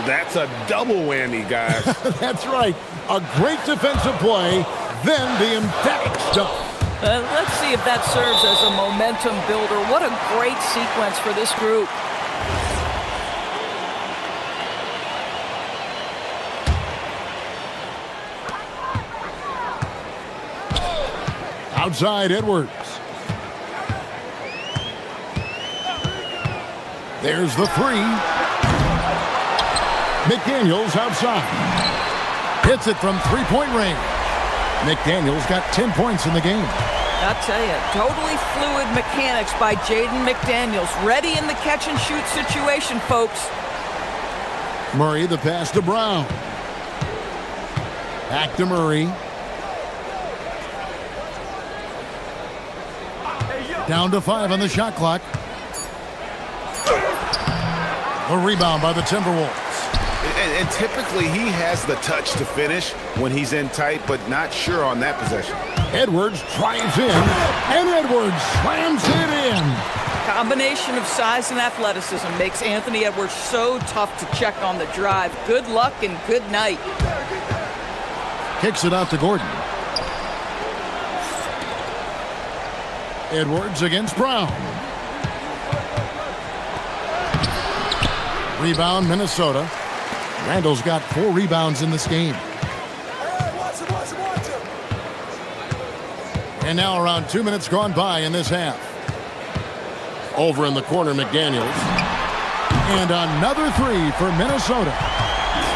That's a double whammy, guys. That's right. A great defensive play, then the emphatic stuff. Let's see if that serves as a momentum builder. What a great sequence for this group. Outside Edwards. There's the 3. McDaniels outside. Hits it from three-point range. McDaniels got 10 points in the game. I'll tell you, totally fluid mechanics by Jaden McDaniels. Ready in the catch-and-shoot situation, folks. Murray, the pass to Brown. Back to Murray. Down to 5 on the shot clock. A rebound by the Timberwolves. And typically he has the touch to finish when he's in tight, but not sure on that possession. Edwards drives in, and Edwards slams it in. Combination of size and athleticism makes Anthony Edwards so tough to check on the drive. Good luck and good night. Kicks it out to Gordon. Edwards against Brown. Rebound, Minnesota. Randall's got 4 rebounds in this game. And now around 2 minutes gone by in this half. Over in the corner, McDaniels. And another 3 for Minnesota.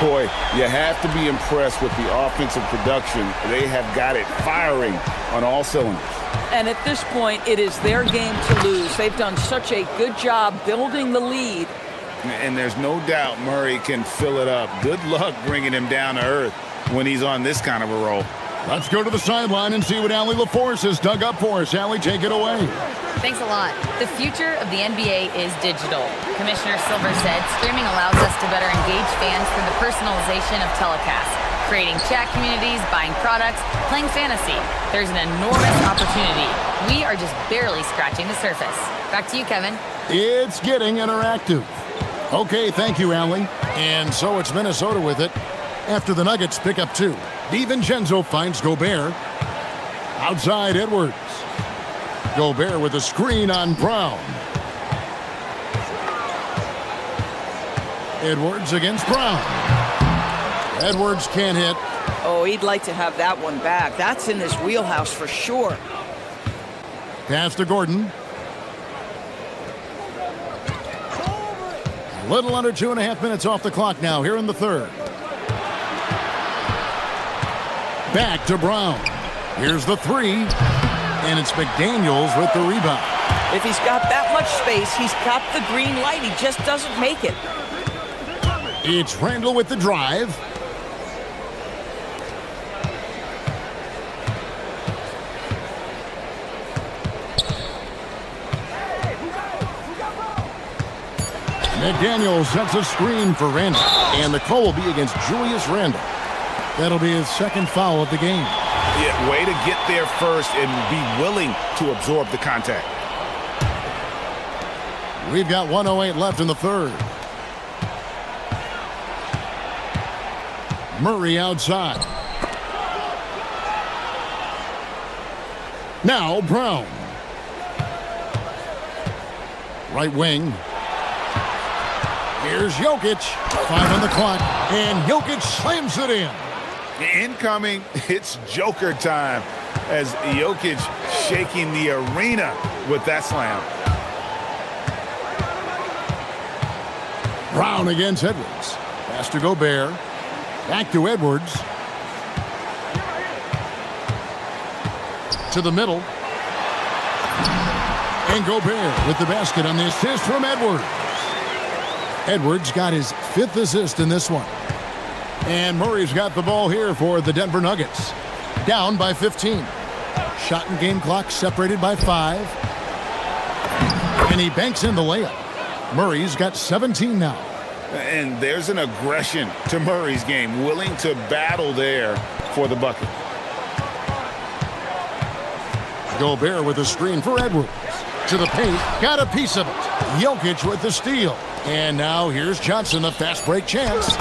Boy, you have to be impressed with the offensive production. They have got it firing on all cylinders. And at this point, it is their game to lose. They've done such a good job building the lead. And there's no doubt Murray can fill it up. Good luck bringing him down to earth when he's on this kind of a roll. Let's go to the sideline and see what Allie LaForce has dug up for us. Allie, take it away. Thanks a lot. The future of the NBA is digital. Commissioner Silver said streaming allows us to better engage fans through the personalization of telecasts, creating chat communities, buying products, playing fantasy. There's an enormous opportunity. We are just barely scratching the surface. Back to you, Kevin. It's getting interactive. Okay, thank you, Allie. And so it's Minnesota with it after the Nuggets pick up 2. DiVincenzo finds Gobert. Outside Edwards. Gobert with a screen on Brown. Edwards against Brown. Edwards can't hit. Oh, he'd like to have that one back. That's in his wheelhouse for sure. Pass to Gordon. A little under 2.5 minutes off the clock now here in the third. Back to Brown. Here's the 3. And it's McDaniels with the rebound. If he's got that much space, he's got the green light. He just doesn't make it. It's Randall with the drive. McDaniels sets a screen for Randall. And the call will be against Julius Randall. That'll be his second foul of the game. Yeah, way to get there first and be willing to absorb the contact. We've got 1:08 left in the third. Murray outside. Now Brown. Right wing. Here's Jokic. 5 on the clock. And Jokic slams it in. Incoming, it's Joker time as Jokic shaking the arena with that slam. Brown against Edwards. Pass to Gobert. Back to Edwards. To the middle. And Gobert with the basket on the assist from Edwards. Edwards got his 5th assist in this one. And Murray's got the ball here for the Denver Nuggets. Down by 15. Shot and game clock separated by 5. And he banks in the layup. Murray's got 17 now. And there's an aggression to Murray's game, willing to battle there for the bucket. Gobert with a screen for Edwards. To the paint, got a piece of it. Jokic with the steal. And now here's Johnson, the fast break chance.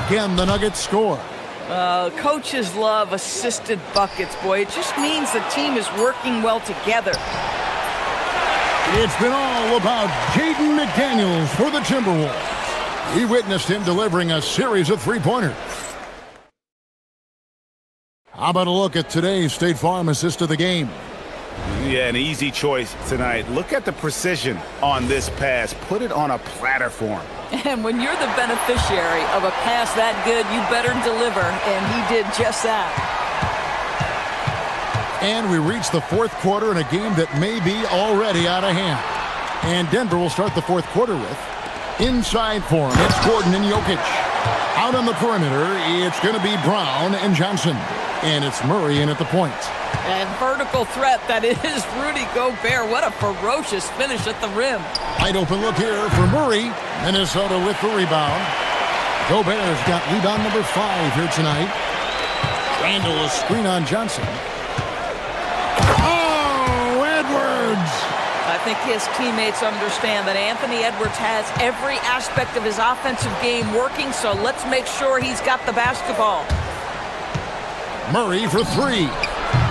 Again, the Nuggets score. Coaches love assisted buckets, boy. It just means the team is working well together. It's been all about Jaden McDaniels for the Timberwolves. We witnessed him delivering a series of 3-pointers. How about a look at today's State Farm assist of the game? Yeah, an easy choice tonight. Look at the precision on this pass. Put it on a platter for him. And when you're the beneficiary of a pass that good, you better deliver, and he did just that. And we reach the fourth quarter in a game that may be already out of hand. And Denver will start the fourth quarter with inside for him. It's Gordon and Jokic. Out on the perimeter, it's going to be Brown and Johnson. And it's Murray in at the point. And vertical threat, that is Rudy Gobert. What a ferocious finish at the rim. Wide open look here for Murray. Minnesota with the rebound. Gobert's got rebound number 5 here tonight. Randall a screen on Johnson. Oh, Edwards! I think his teammates understand that Anthony Edwards has every aspect of his offensive game working, so let's make sure he's got the basketball. Murray for three.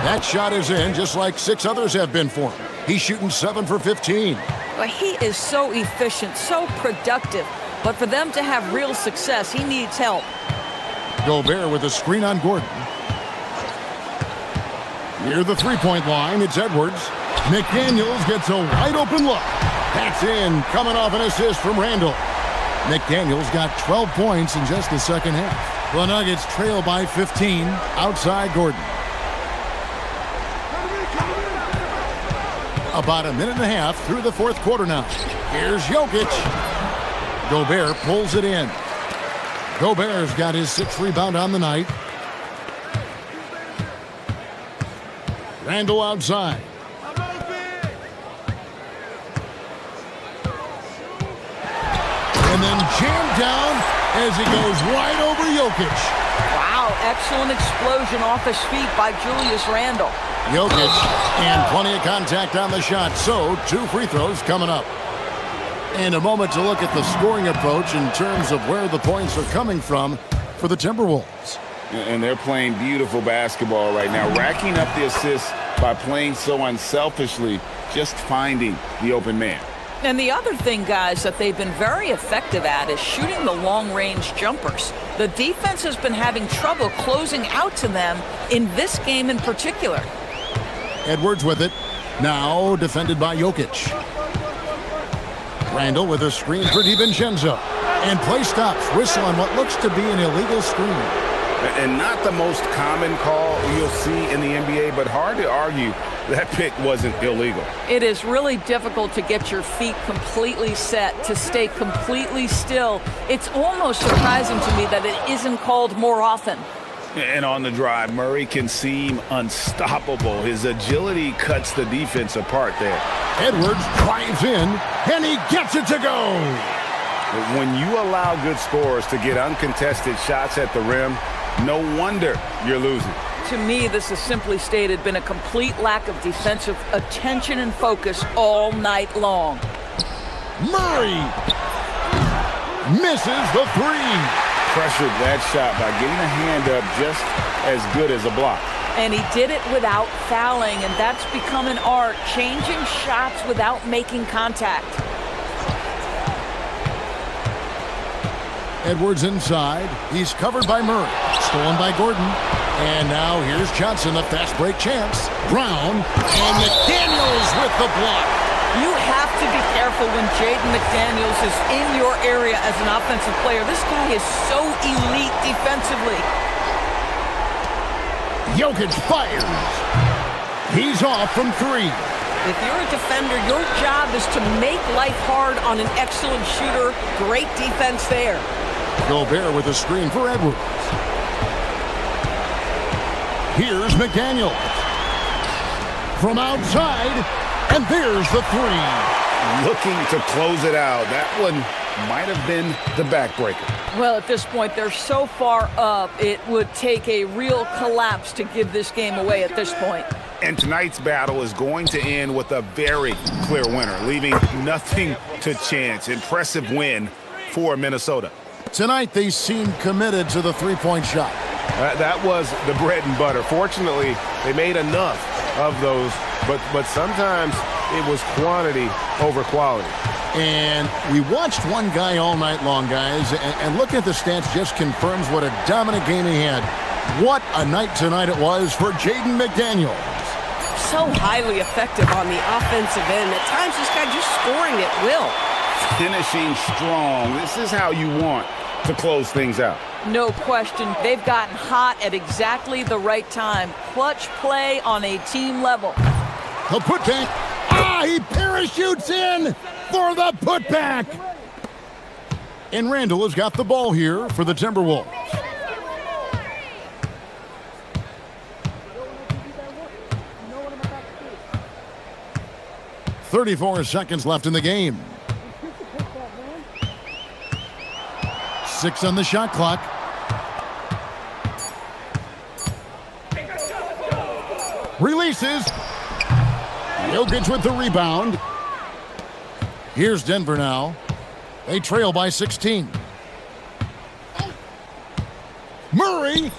That shot is in, just like 6 others have been for him. He's shooting 7 for 15. Well, he is so efficient, so productive, but for them to have real success, he needs help. Gobert with a screen on Gordon. Near the three-point line, it's Edwards. McDaniels gets a wide-open look. That's in, coming off an assist from Randall. McDaniels got 12 points in just the second half. The Nuggets trail by 15 outside Gordon. About a minute and a half through the fourth quarter now. Here's Jokic. Gobert pulls it in. Gobert's got his 6th rebound on the night. Randall outside. And then jammed down as he goes wide over Jokic. Wow, excellent explosion off his feet by Julius Randle. Jokic, and plenty of contact on the shot, so 2 free throws coming up. And a moment to look at the scoring approach in terms of where the points are coming from for the Timberwolves. And they're playing beautiful basketball right now, racking up the assists by playing so unselfishly, just finding the open man. And the other thing, guys, that they've been very effective at is shooting the long-range jumpers. The defense has been having trouble closing out to them in this game in particular. Edwards with it. Now defended by Jokic. Randall with a screen for DiVincenzo. And play stops. Whistle on what looks to be an illegal screen. And not the most common call you'll see in the NBA, but hard to argue that pick wasn't illegal. It is really difficult to get your feet completely set, to stay completely still. It's almost surprising to me that it isn't called more often. And on the drive, Murray can seem unstoppable. His agility cuts the defense apart there. Edwards drives in, and he gets it to go. When you allow good scorers to get uncontested shots at the rim, no wonder you're losing. To me, this has simply stated been a complete lack of defensive attention and focus all night long. Murray misses the three. Pressured that shot by getting a hand up just as good as a block. And he did it without fouling, and that's become an art, changing shots without making contact. Edwards inside. He's covered by Murray. Stolen by Gordon. And now here's Johnson, a fast break chance. Brown, and McDaniels with the block. You have to be careful when Jaden McDaniels is in your area as an offensive player. This guy is so elite defensively. Jokic fires. He's off from 3. If you're a defender, your job is to make life hard on an excellent shooter. Great defense there. Gobert with a screen for Edwards. Here's McDaniels. From outside, and there's the 3. Looking to close it out. That one might have been the backbreaker. Well, at this point, they're so far up, it would take a real collapse to give this game away at this point. And tonight's battle is going to end with a very clear winner, leaving nothing to chance. Impressive win for Minnesota. Tonight, they seem committed to the three-point shot. That was the bread and butter. Fortunately, they made enough of those, but sometimes it was quantity over quality. And we watched one guy all night long, guys, and looking at the stats just confirms what a dominant game he had. What a night tonight it was for Jaden McDaniels. So highly effective on the offensive end. At times, this guy just scoring at will. Finishing strong. This is how you want to close things out. No question. They've gotten hot at exactly the right time. Clutch play on a team level. The putback. He parachutes in for the putback. And Randall has got the ball here for the Timberwolves. .34 seconds left in the game. 6 on the shot clock. Releases. Jokic with the rebound. Here's Denver now. They trail by 16. Murray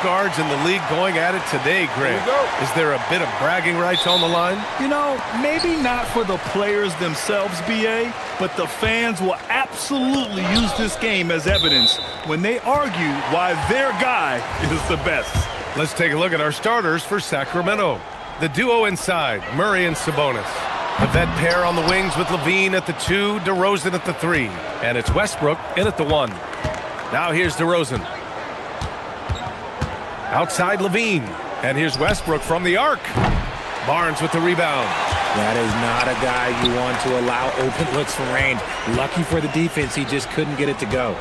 guards in the league going at it today, Grant. Is there a bit of bragging rights on the line? You know, maybe not for the players themselves, BA, but the fans will absolutely use this game as evidence when they argue why their guy is the best. Let's take a look at our starters for Sacramento. The duo inside, Murray and Sabonis. The vet pair on the wings with Levine at the 2, DeRozan at the 3. And it's Westbrook in at the 1. Now here's DeRozan. Outside Levine. And here's Westbrook from the arc. Barnes with the rebound. That is not a guy you want to allow open looks from range. Lucky for the defense, he just couldn't get it to go.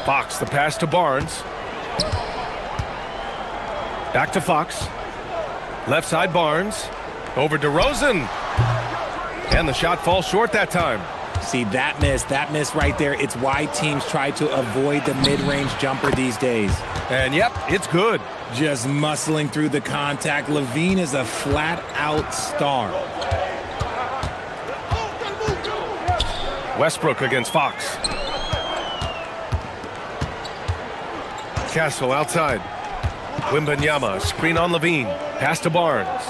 Fox, the pass to Barnes. Back to Fox. Left side Barnes. Over DeRozan. And the shot falls short that time. See, that miss right there, it's why teams try to avoid the mid-range jumper these days. And yep, it's good. Just muscling through the contact. Levine is a flat-out star. Westbrook against Fox. Castle outside. Wembanyama, screen on Levine. Pass to Barnes.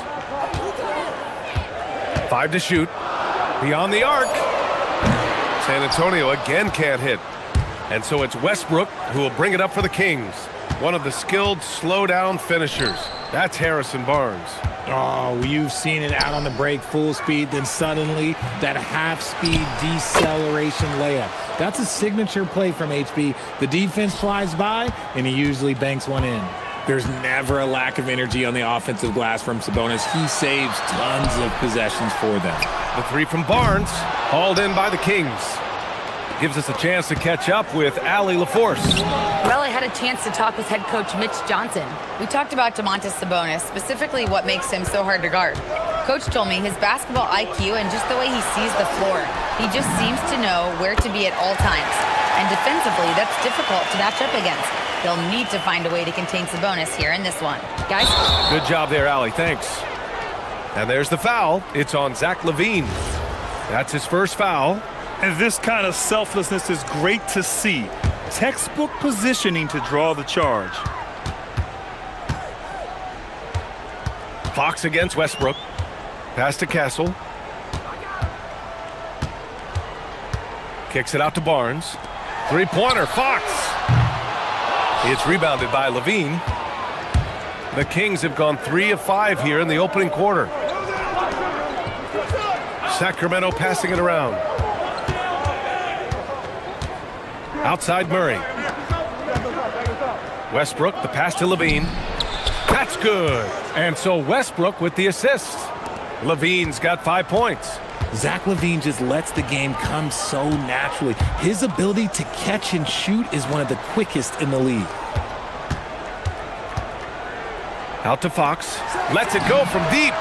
5 to shoot. Beyond the arc. San Antonio again can't hit. And so it's Westbrook who will bring it up for the Kings. One of the skilled slow-down finishers. That's Harrison Barnes. Oh, you've seen it out on the break, full speed, then suddenly that half-speed deceleration layup. That's a signature play from HB. The defense flies by, and he usually banks one in. There's never a lack of energy on the offensive glass from Sabonis. He saves tons of possessions for them. The 3 from Barnes, hauled in by the Kings. Gives us a chance to catch up with Allie LaForce. Well, I had a chance to talk with head coach Mitch Johnson. We talked about Domantas Sabonis, specifically what makes him so hard to guard. Coach told me his basketball IQ and just the way he sees the floor. He just seems to know where to be at all times. And defensively, that's difficult to match up against. They'll need to find a way to contain Sabonis here in this one. Guys? Good job there, Allie. Thanks. And there's the foul. It's on Zach LaVine. That's his first foul. And this kind of selflessness is great to see. Textbook positioning to draw the charge. Fox against Westbrook. Pass to Castle. Kicks it out to Barnes. Three-pointer, Fox. It's rebounded by Levine. The Kings have gone 3 of 5 here in the opening quarter. Sacramento passing it around. Outside Murray. Westbrook, the pass to Levine. That's good. And so Westbrook with the assist. Levine's got 5 points. Zach LaVine just lets the game come so naturally. His ability to catch and shoot is one of the quickest in the league. Out to Fox. Lets it go from deep.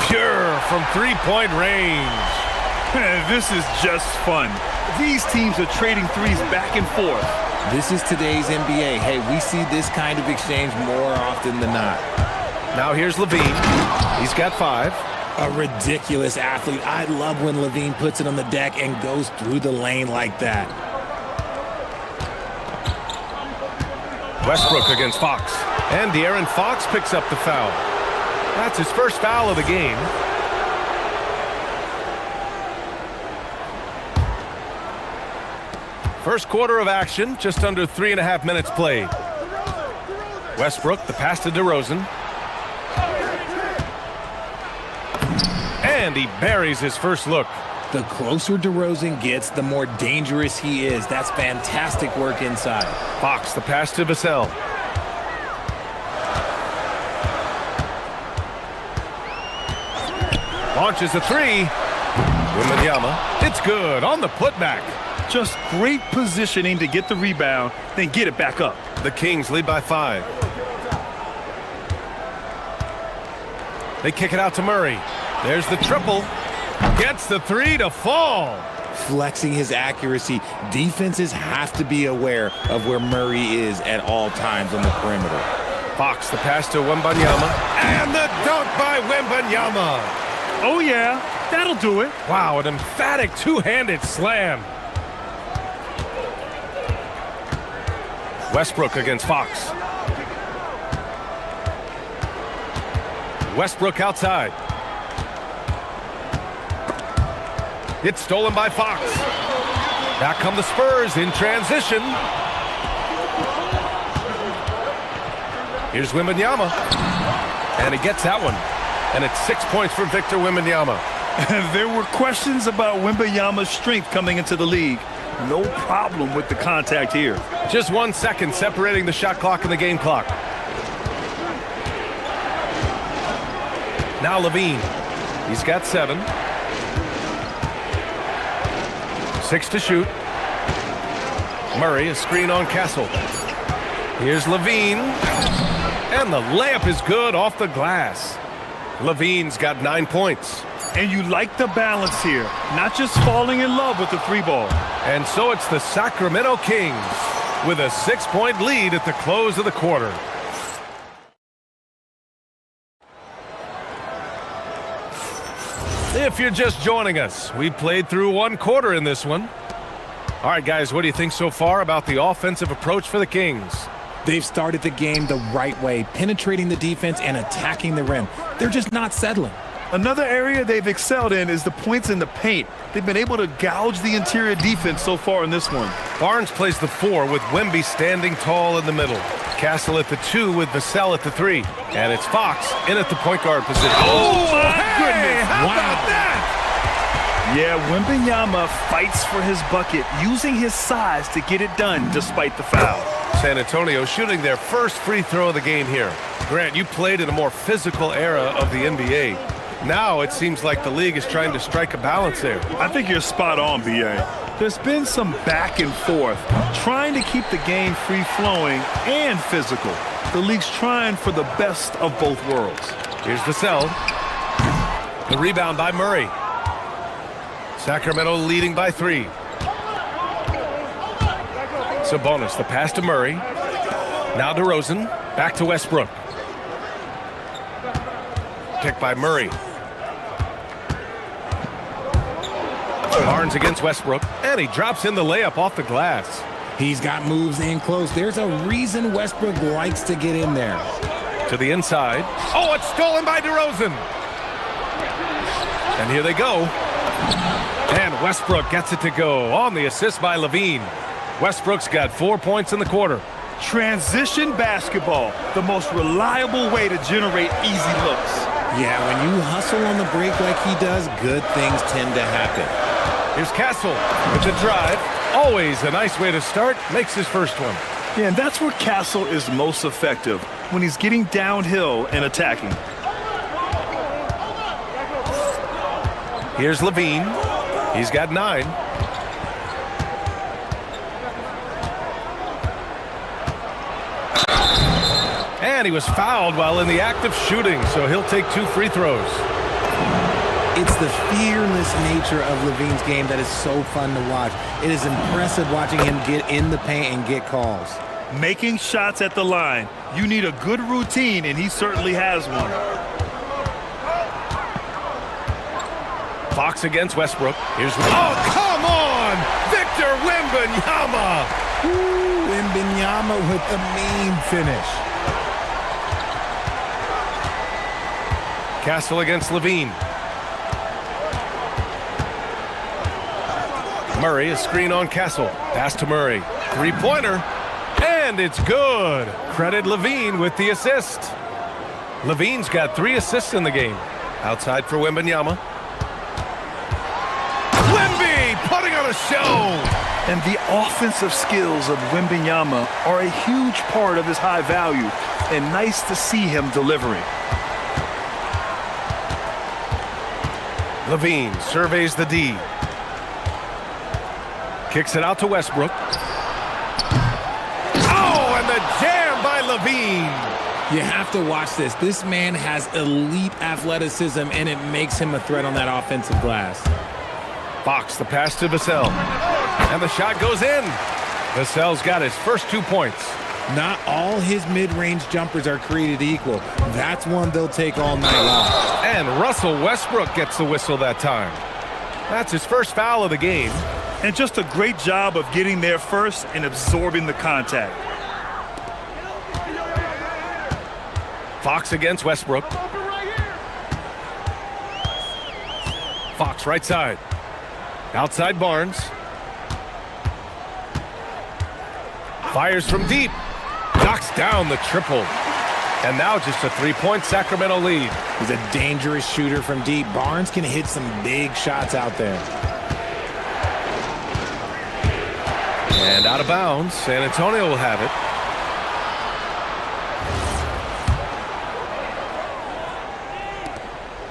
Pure from three-point range. This is just fun. These teams are trading threes back and forth. This is today's NBA. Hey, we see this kind of exchange more often than not. Now here's Levine. He's got 5. A ridiculous athlete. I love when Levine puts it on the deck and goes through the lane like that. Westbrook against Fox. And De'Aaron Fox picks up the foul. That's his first foul of the game. First quarter of action, just under 3.5 minutes played. Westbrook, the pass to DeRozan. And he buries his first look. The closer DeRozan gets, the more dangerous he is. That's fantastic work inside. Fox, the pass to Vassell. Launches a 3. Wembanyama, it's good on the putback. Just great positioning to get the rebound, then get it back up. The Kings lead by 5. They kick it out to Murray. There's the triple. Gets the 3 to fall. Flexing his accuracy. Defenses have to be aware of where Murray is at all times on the perimeter. Fox, the pass to Wembanyama. And the dunk by Wembanyama. Oh, yeah, that'll do it. Wow, an emphatic two-handed slam. Westbrook against Fox. Westbrook outside. It's stolen by Fox. Back come the Spurs in transition. Here's Wembanyama. And he gets that one. And it's 6 points for Victor Wembanyama. There were questions about Wembanyama's strength coming into the league. No problem with the contact here. Just 1 second separating the shot clock and the game clock. Now Levine. He's got 7. 6 to shoot. Murray, a screen on Castle. Here's Levine. And the layup is good off the glass. Levine's got 9 points. And you like the balance here, not just falling in love with the 3-ball. And so it's the Sacramento Kings with a 6-point lead at the close of the quarter. If you're just joining us, we played through 1 quarter in this one. All right, guys, what do you think so far about the offensive approach for the Kings? They've started the game the right way, penetrating the defense and attacking the rim. They're just not settling. Another area they've excelled in is the points in the paint. They've been able to gouge the interior defense so far in this one. Barnes plays the 4 with Wemby standing tall in the middle. Castle at the 2 with Vassell at the 3. And it's Fox in at the point guard position. Oh, my goodness. How about that? Yeah, Wembanyama fights for his bucket, using his size to get it done despite the foul. San Antonio shooting their first free throw of the game here. Grant, you played in a more physical era of the NBA. Now it seems like the league is trying to strike a balance there. I think you're spot on, B.A. There's been some back and forth, trying to keep the game free-flowing and physical. The league's trying for the best of both worlds. Here's Vassell. The rebound by Murray. Sacramento leading by 3. Sabonis, the pass to Murray. Now DeRozan, back to Westbrook. Picked by Murray. Barnes against Westbrook, and he drops in the layup off the glass. He's got moves in close. There's a reason Westbrook likes to get in there. To the inside. Oh, it's stolen by DeRozan. And here they go. And Westbrook gets it to go on the assist by Levine. Westbrook's got 4 points in the quarter. Transition basketball, the most reliable way to generate easy looks. Yeah, when you hustle on the break like he does, good things tend to happen. Here's Castle with the drive. Always a nice way to start. Makes his first one. Yeah, and that's where Castle is most effective, when he's getting downhill and attacking. Here's Levine. He's got 9. And he was fouled while in the act of shooting, so he'll take 2 free throws. It's the fearless nature of Levine's game that is so fun to watch. It is impressive watching him get in the paint and get calls. Making shots at the line. You need a good routine, and he certainly has one. Fox against Westbrook. Here's oh, come on! Victor Wembanyama! Ooh, Wembanyama with the mean finish. Castle against Levine. Murray, a screen on Castle. Pass to Murray. 3-pointer. And it's good. Credit Levine with the assist. Levine's got 3 assists in the game. Outside for Wembanyama. Wemby putting on a show. And the offensive skills of Wembanyama are a huge part of his high value. And nice to see him delivering. Levine surveys the D. Kicks it out to Westbrook. Oh, and the jam by Levine. You have to watch this. This man has elite athleticism, and it makes him a threat on that offensive glass. Fox, the pass to Vassell. And the shot goes in. Vassell's got his first 2 points. Not all his mid-range jumpers are created equal. That's one they'll take all night long. And Russell Westbrook gets the whistle that time. That's his first foul of the game. And just a great job of getting there first and absorbing the contact. Fox against Westbrook. Fox right side. Outside Barnes. Fires from deep. Knocks down the triple. And now just a three-point Sacramento lead. He's a dangerous shooter from deep. Barnes can hit some big shots out there. And out of bounds. San Antonio will have it.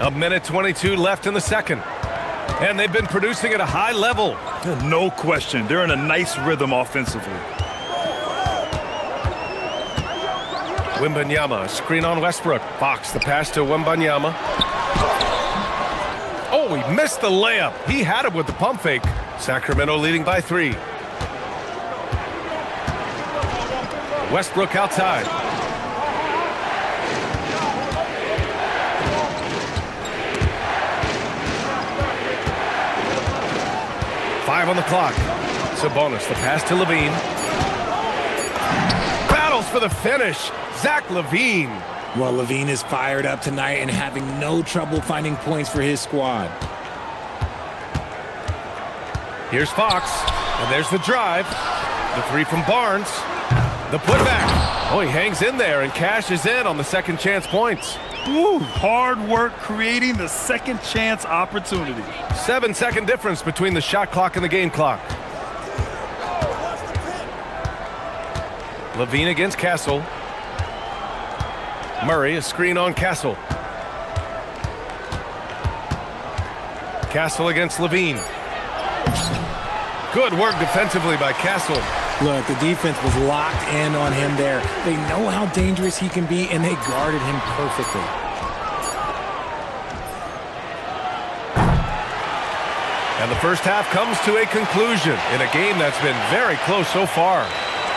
A minute 22 left in the second. And they've been producing at a high level. No question. They're in a nice rhythm offensively. Wembanyama, screen on Westbrook. Fox, the pass to Wembanyama. Oh, he missed the layup. He had it with the pump fake. Sacramento leading by 3. Westbrook outside. Five on the clock. Sabonis, the pass to Levine. Battles for the finish. Zach LaVine. Well, LaVine is fired up tonight and having no trouble finding points for his squad. Here's Fox, and there's the drive. The three from Barnes. The putback. Oh, he hangs in there and cashes in on the second chance points. Woo, hard work creating the second chance opportunity. 7-second difference between the shot clock and the game clock. Levine against Castle. Murray, a screen on Castle. Castle against Levine. Good work defensively by Castle. Look, the defense was locked in on him there. They know how dangerous he can be, and they guarded him perfectly. And the first half comes to a conclusion in a game that's been very close so far.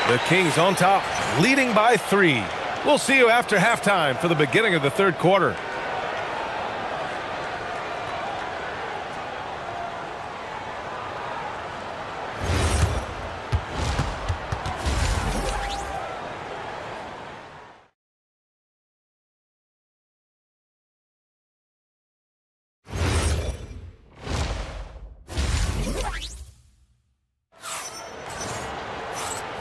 The Kings on top, leading by 3. We'll see you after halftime for the beginning of the third quarter.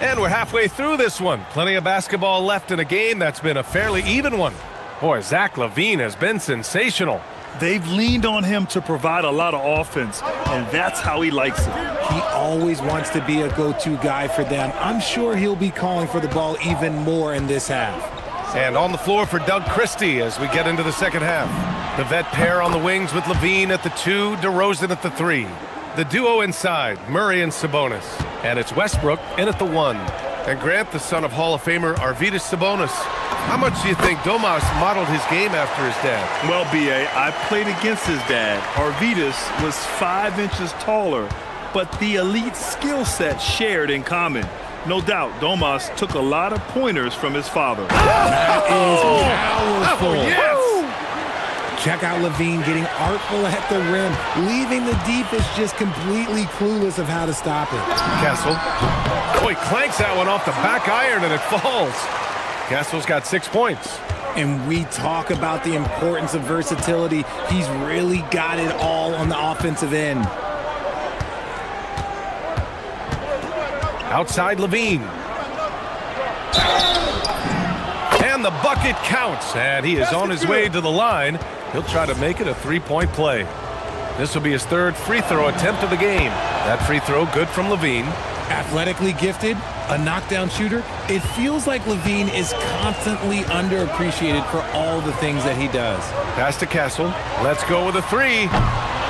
And we're halfway through this one. Plenty of basketball left in a game that's been a fairly even one. Boy, Zach LaVine has been sensational. They've leaned on him to provide a lot of offense, and that's how he likes it. He always wants to be a go-to guy for them. I'm sure he'll be calling for the ball even more in this half. And on the floor for Doug Christie as we get into the second half. The vet pair on the wings with LaVine at the 2, DeRozan at the 3. The duo inside, Murray and Sabonis. And it's Westbrook in at the 1. And Grant, the son of Hall of Famer Arvydas Sabonis. How much do you think Domas modeled his game after his dad? Well, B.A., I played against his dad. Arvydas was 5 inches taller, but the elite skill set shared in common. No doubt, Domas took a lot of pointers from his father. That is powerful. Yes! Check out LaVine getting artful at the rim, leaving the defense just completely clueless of how to stop it. Castle. Oh, he clanks that one off the back iron and it falls. Castle's got 6 points. And we talk about the importance of versatility. He's really got it all on the offensive end. Outside Levine. And the bucket counts. And he is on his way to the line. He'll try to make it a 3-point play. This will be his 3rd free throw attempt of the game. That free throw good from Levine. Athletically gifted, a knockdown shooter. It feels like LaVine is constantly underappreciated for all the things that he does. Pass to Castle. Let's go with a 3.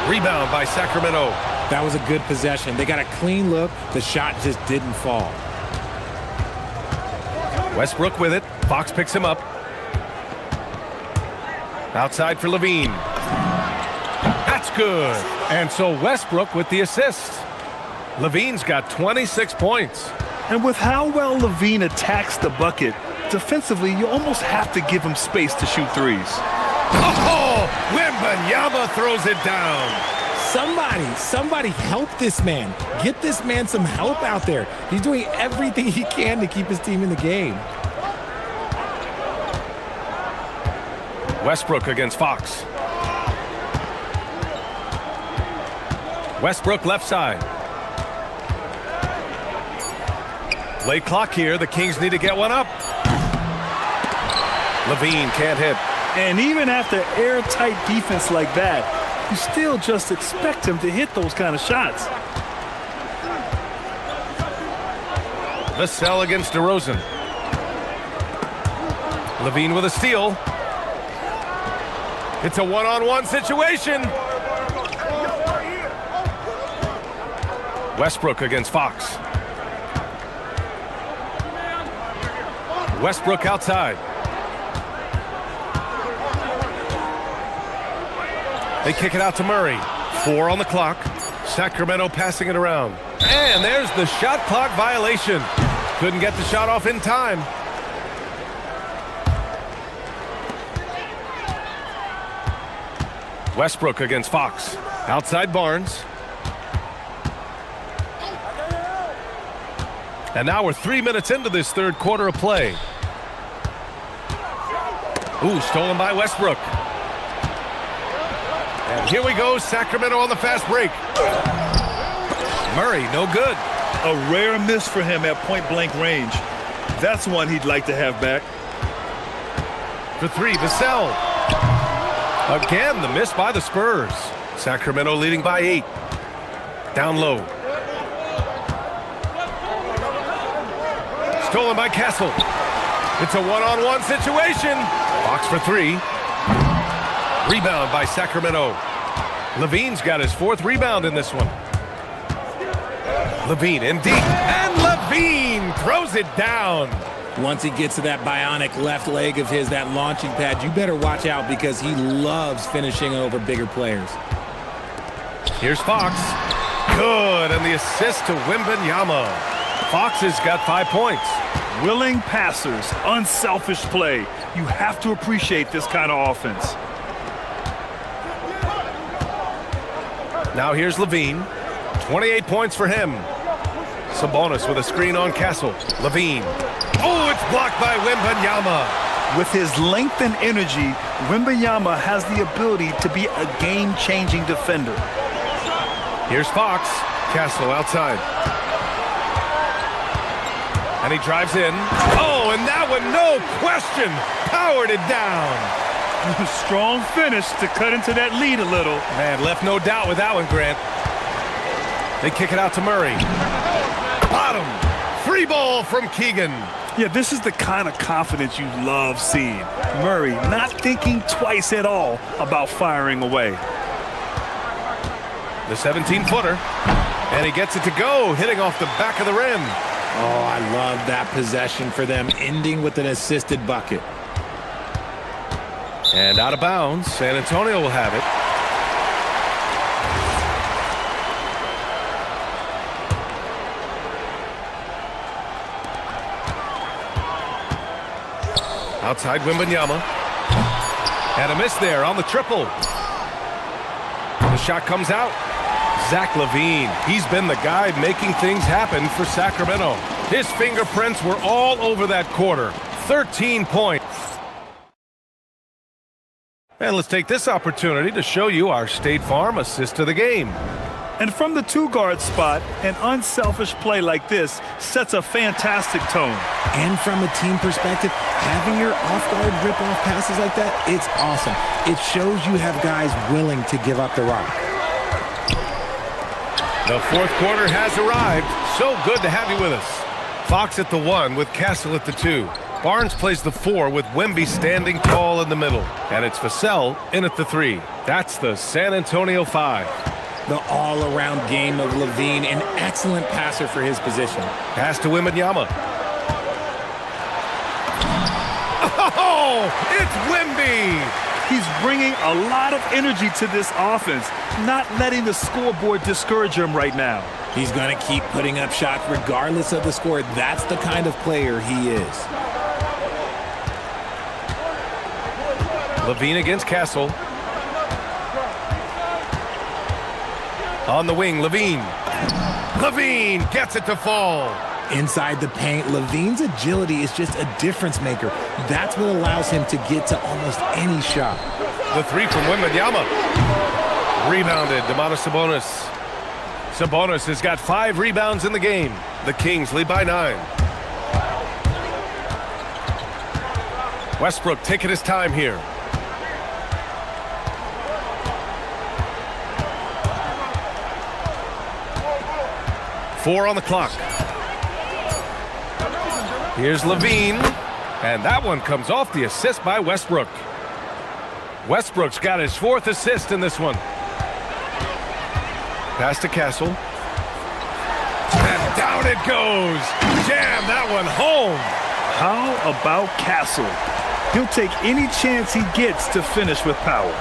Rebound by Sacramento. That was a good possession. They got a clean look. The shot just didn't fall. Westbrook with it. Fox picks him up. Outside for Levine. That's good. And so Westbrook with the assist. Levine's got 26 points. And with how well Levine attacks the bucket, defensively, you almost have to give him space to shoot threes. Oh, Wembanyama throws it down. Somebody help this man. Get this man some help out there. He's doing everything he can to keep his team in the game. Westbrook against Fox. Westbrook left side. Late clock here. The Kings need to get one up. Levine can't hit. And even after airtight defense like that, you still just expect him to hit those kind of shots. Vassell against DeRozan. Levine with a steal. It's a one-on-one situation. Westbrook against Fox. Westbrook outside. They kick it out to Murray. 4 on the clock. Sacramento passing it around. And there's the shot clock violation. Couldn't get the shot off in time. Westbrook against Fox. Outside Barnes. And now we're 3 minutes into this third quarter of play. Ooh, stolen by Westbrook. And here we go, Sacramento on the fast break. Murray, no good. A rare miss for him at point-blank range. That's one he'd like to have back. For 3, Vassell. Again, the miss by the Spurs. Sacramento leading by 8. Down low. Stolen by Castle. It's a one-on-one situation. Fox for 3. Rebound by Sacramento. Levine's got his 4th rebound in this one. Levine in deep. And Levine throws it down. Once he gets to that bionic left leg of his, that launching pad, you better watch out because he loves finishing over bigger players. Here's Fox. Good, and the assist to Wembanyama. Fox has got 5 points. Willing passers, unselfish play. You have to appreciate this kind of offense. Now here's Levine. 28 points for him. Sabonis with a screen on Castle. Levine. Oh, it's blocked by Wembanyama. With his length and energy, Wembanyama has the ability to be a game-changing defender. Here's Fox. Castle outside. And he drives in. Oh, and that one, no question, powered it down. Strong finish to cut into that lead a little. Man, left no doubt with that one, Grant. They kick it out to Murray. Bottom. Free ball from Keegan. Yeah, this is the kind of confidence you love seeing. Murray not thinking twice at all about firing away. The 17-footer. And he gets it to go, hitting off the back of the rim. Oh, I love that possession for them, ending with an assisted bucket. And out of bounds, San Antonio will have it. Outside Wembanyama. And a miss there on the triple. The shot comes out. Zach LaVine, he's been the guy making things happen for Sacramento. His fingerprints were all over that quarter. 13 points. And let's take this opportunity to show you our State Farm assist of the game. And from the 2-guard spot, an unselfish play like this sets a fantastic tone. And from a team perspective, having your off-guard rip-off passes like that, it's awesome. It shows you have guys willing to give up the rock. The fourth quarter has arrived. So good to have you with us. Fox at the 1 with Castle at the 2. Barnes plays the 4 with Wemby standing tall in the middle. And it's Vassell in at the 3. That's the San Antonio 5. The all-around game of LaVine, an excellent passer for his position. Pass to Wembanyama. Oh, it's Wemby! He's bringing a lot of energy to this offense, not letting the scoreboard discourage him right now. He's going to keep putting up shots regardless of the score. That's the kind of player he is. LaVine against Castle. On the wing, LaVine. LaVine gets it to fall. Inside the paint, LaVine's agility is just a difference maker. That's what allows him to get to almost any shot. The 3 from Wembanyama. Rebounded, Domantas Sabonis. Sabonis has got 5 rebounds in the game. The Kings lead by 9. Westbrook taking his time here. Four on the clock. Here's Levine. And that one comes off the assist by Westbrook. Westbrook's got his 4th assist in this one. Pass to Castle. And down it goes. Jam that one home. How about Castle? He'll take any chance he gets to finish with power.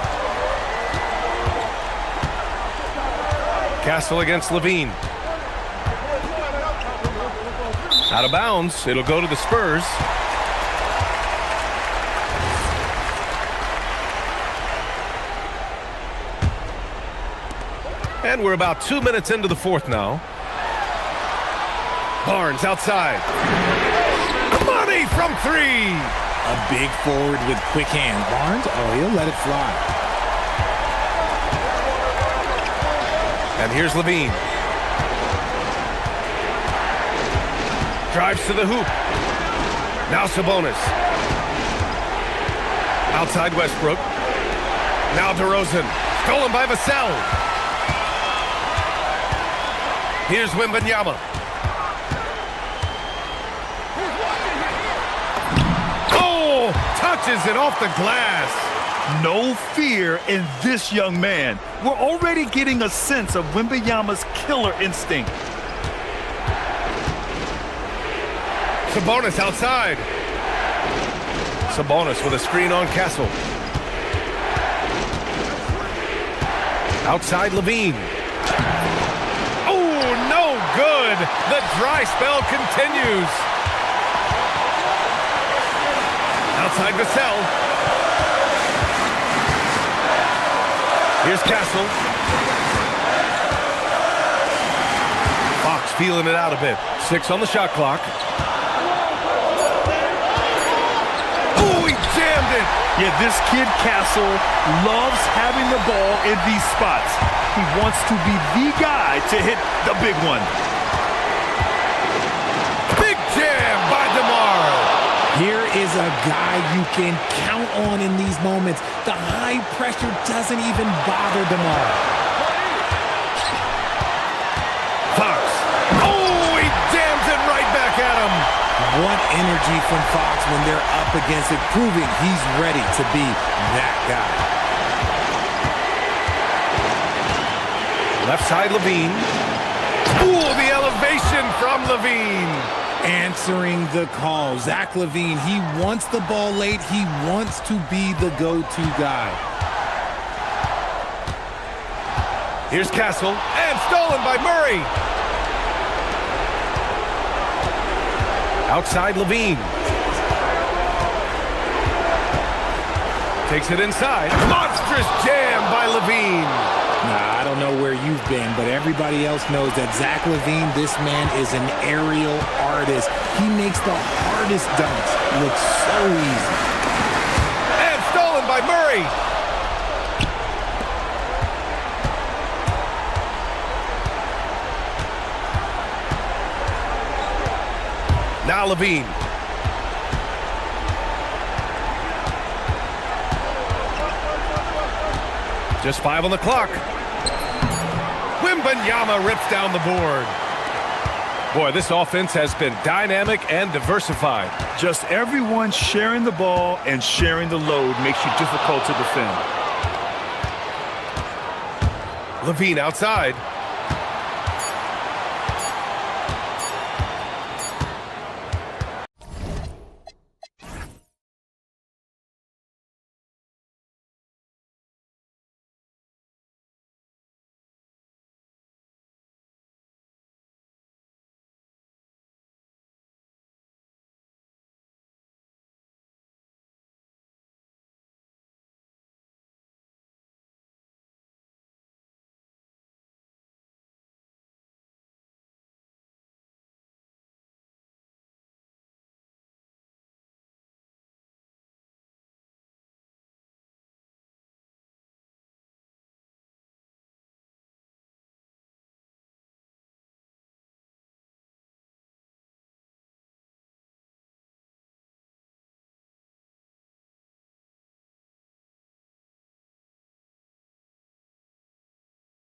Castle against Levine. Out of bounds. It'll go to the Spurs. And we're about 2 minutes into the 4th now. Barnes outside. Money from 3. A big forward with quick hands. Barnes, oh, he'll let it fly. And here's Levine. Drives to the hoop. Now Sabonis. Outside Westbrook. Now DeRozan. Stolen by Vassell. Here's Wembanyama. Oh! Touches it off the glass. No fear in this young man. We're already getting a sense of Wembanyama's killer instinct. Sabonis outside. Sabonis with a screen on Castle. Outside Levine. Oh, no good. The dry spell continues. Outside Vassell. Here's Castle. Fox feeling it out a bit. 6 on the shot clock. Oh, he jammed it. Yeah, this kid Castle loves having the ball in these spots. He wants to be the guy to hit the big one. Big jam by DeMar. Here is a guy you can count on in these moments. The high pressure doesn't even bother DeMar. Fox. Oh, he jams it right back at him. What energy from Fox when they're up against it, proving he's ready to be that guy. Left side Levine. Ooh, the elevation from Levine. Answering the call. Zach LaVine, he wants the ball late. He wants to be the go-to guy. Here's Castle, and stolen by Murray. Outside Levine. Takes it inside. Monstrous jam by Levine. Nah, I don't know where you've been, but everybody else knows that Zach LaVine, this man is an aerial artist. He makes the hardest dunks look so easy. And stolen by Murray. Now Levine. Just 5 on the clock. Wembanyama rips down the board. Boy, this offense has been dynamic and diversified. Just everyone sharing the ball and sharing the load makes you difficult to defend. Levine outside.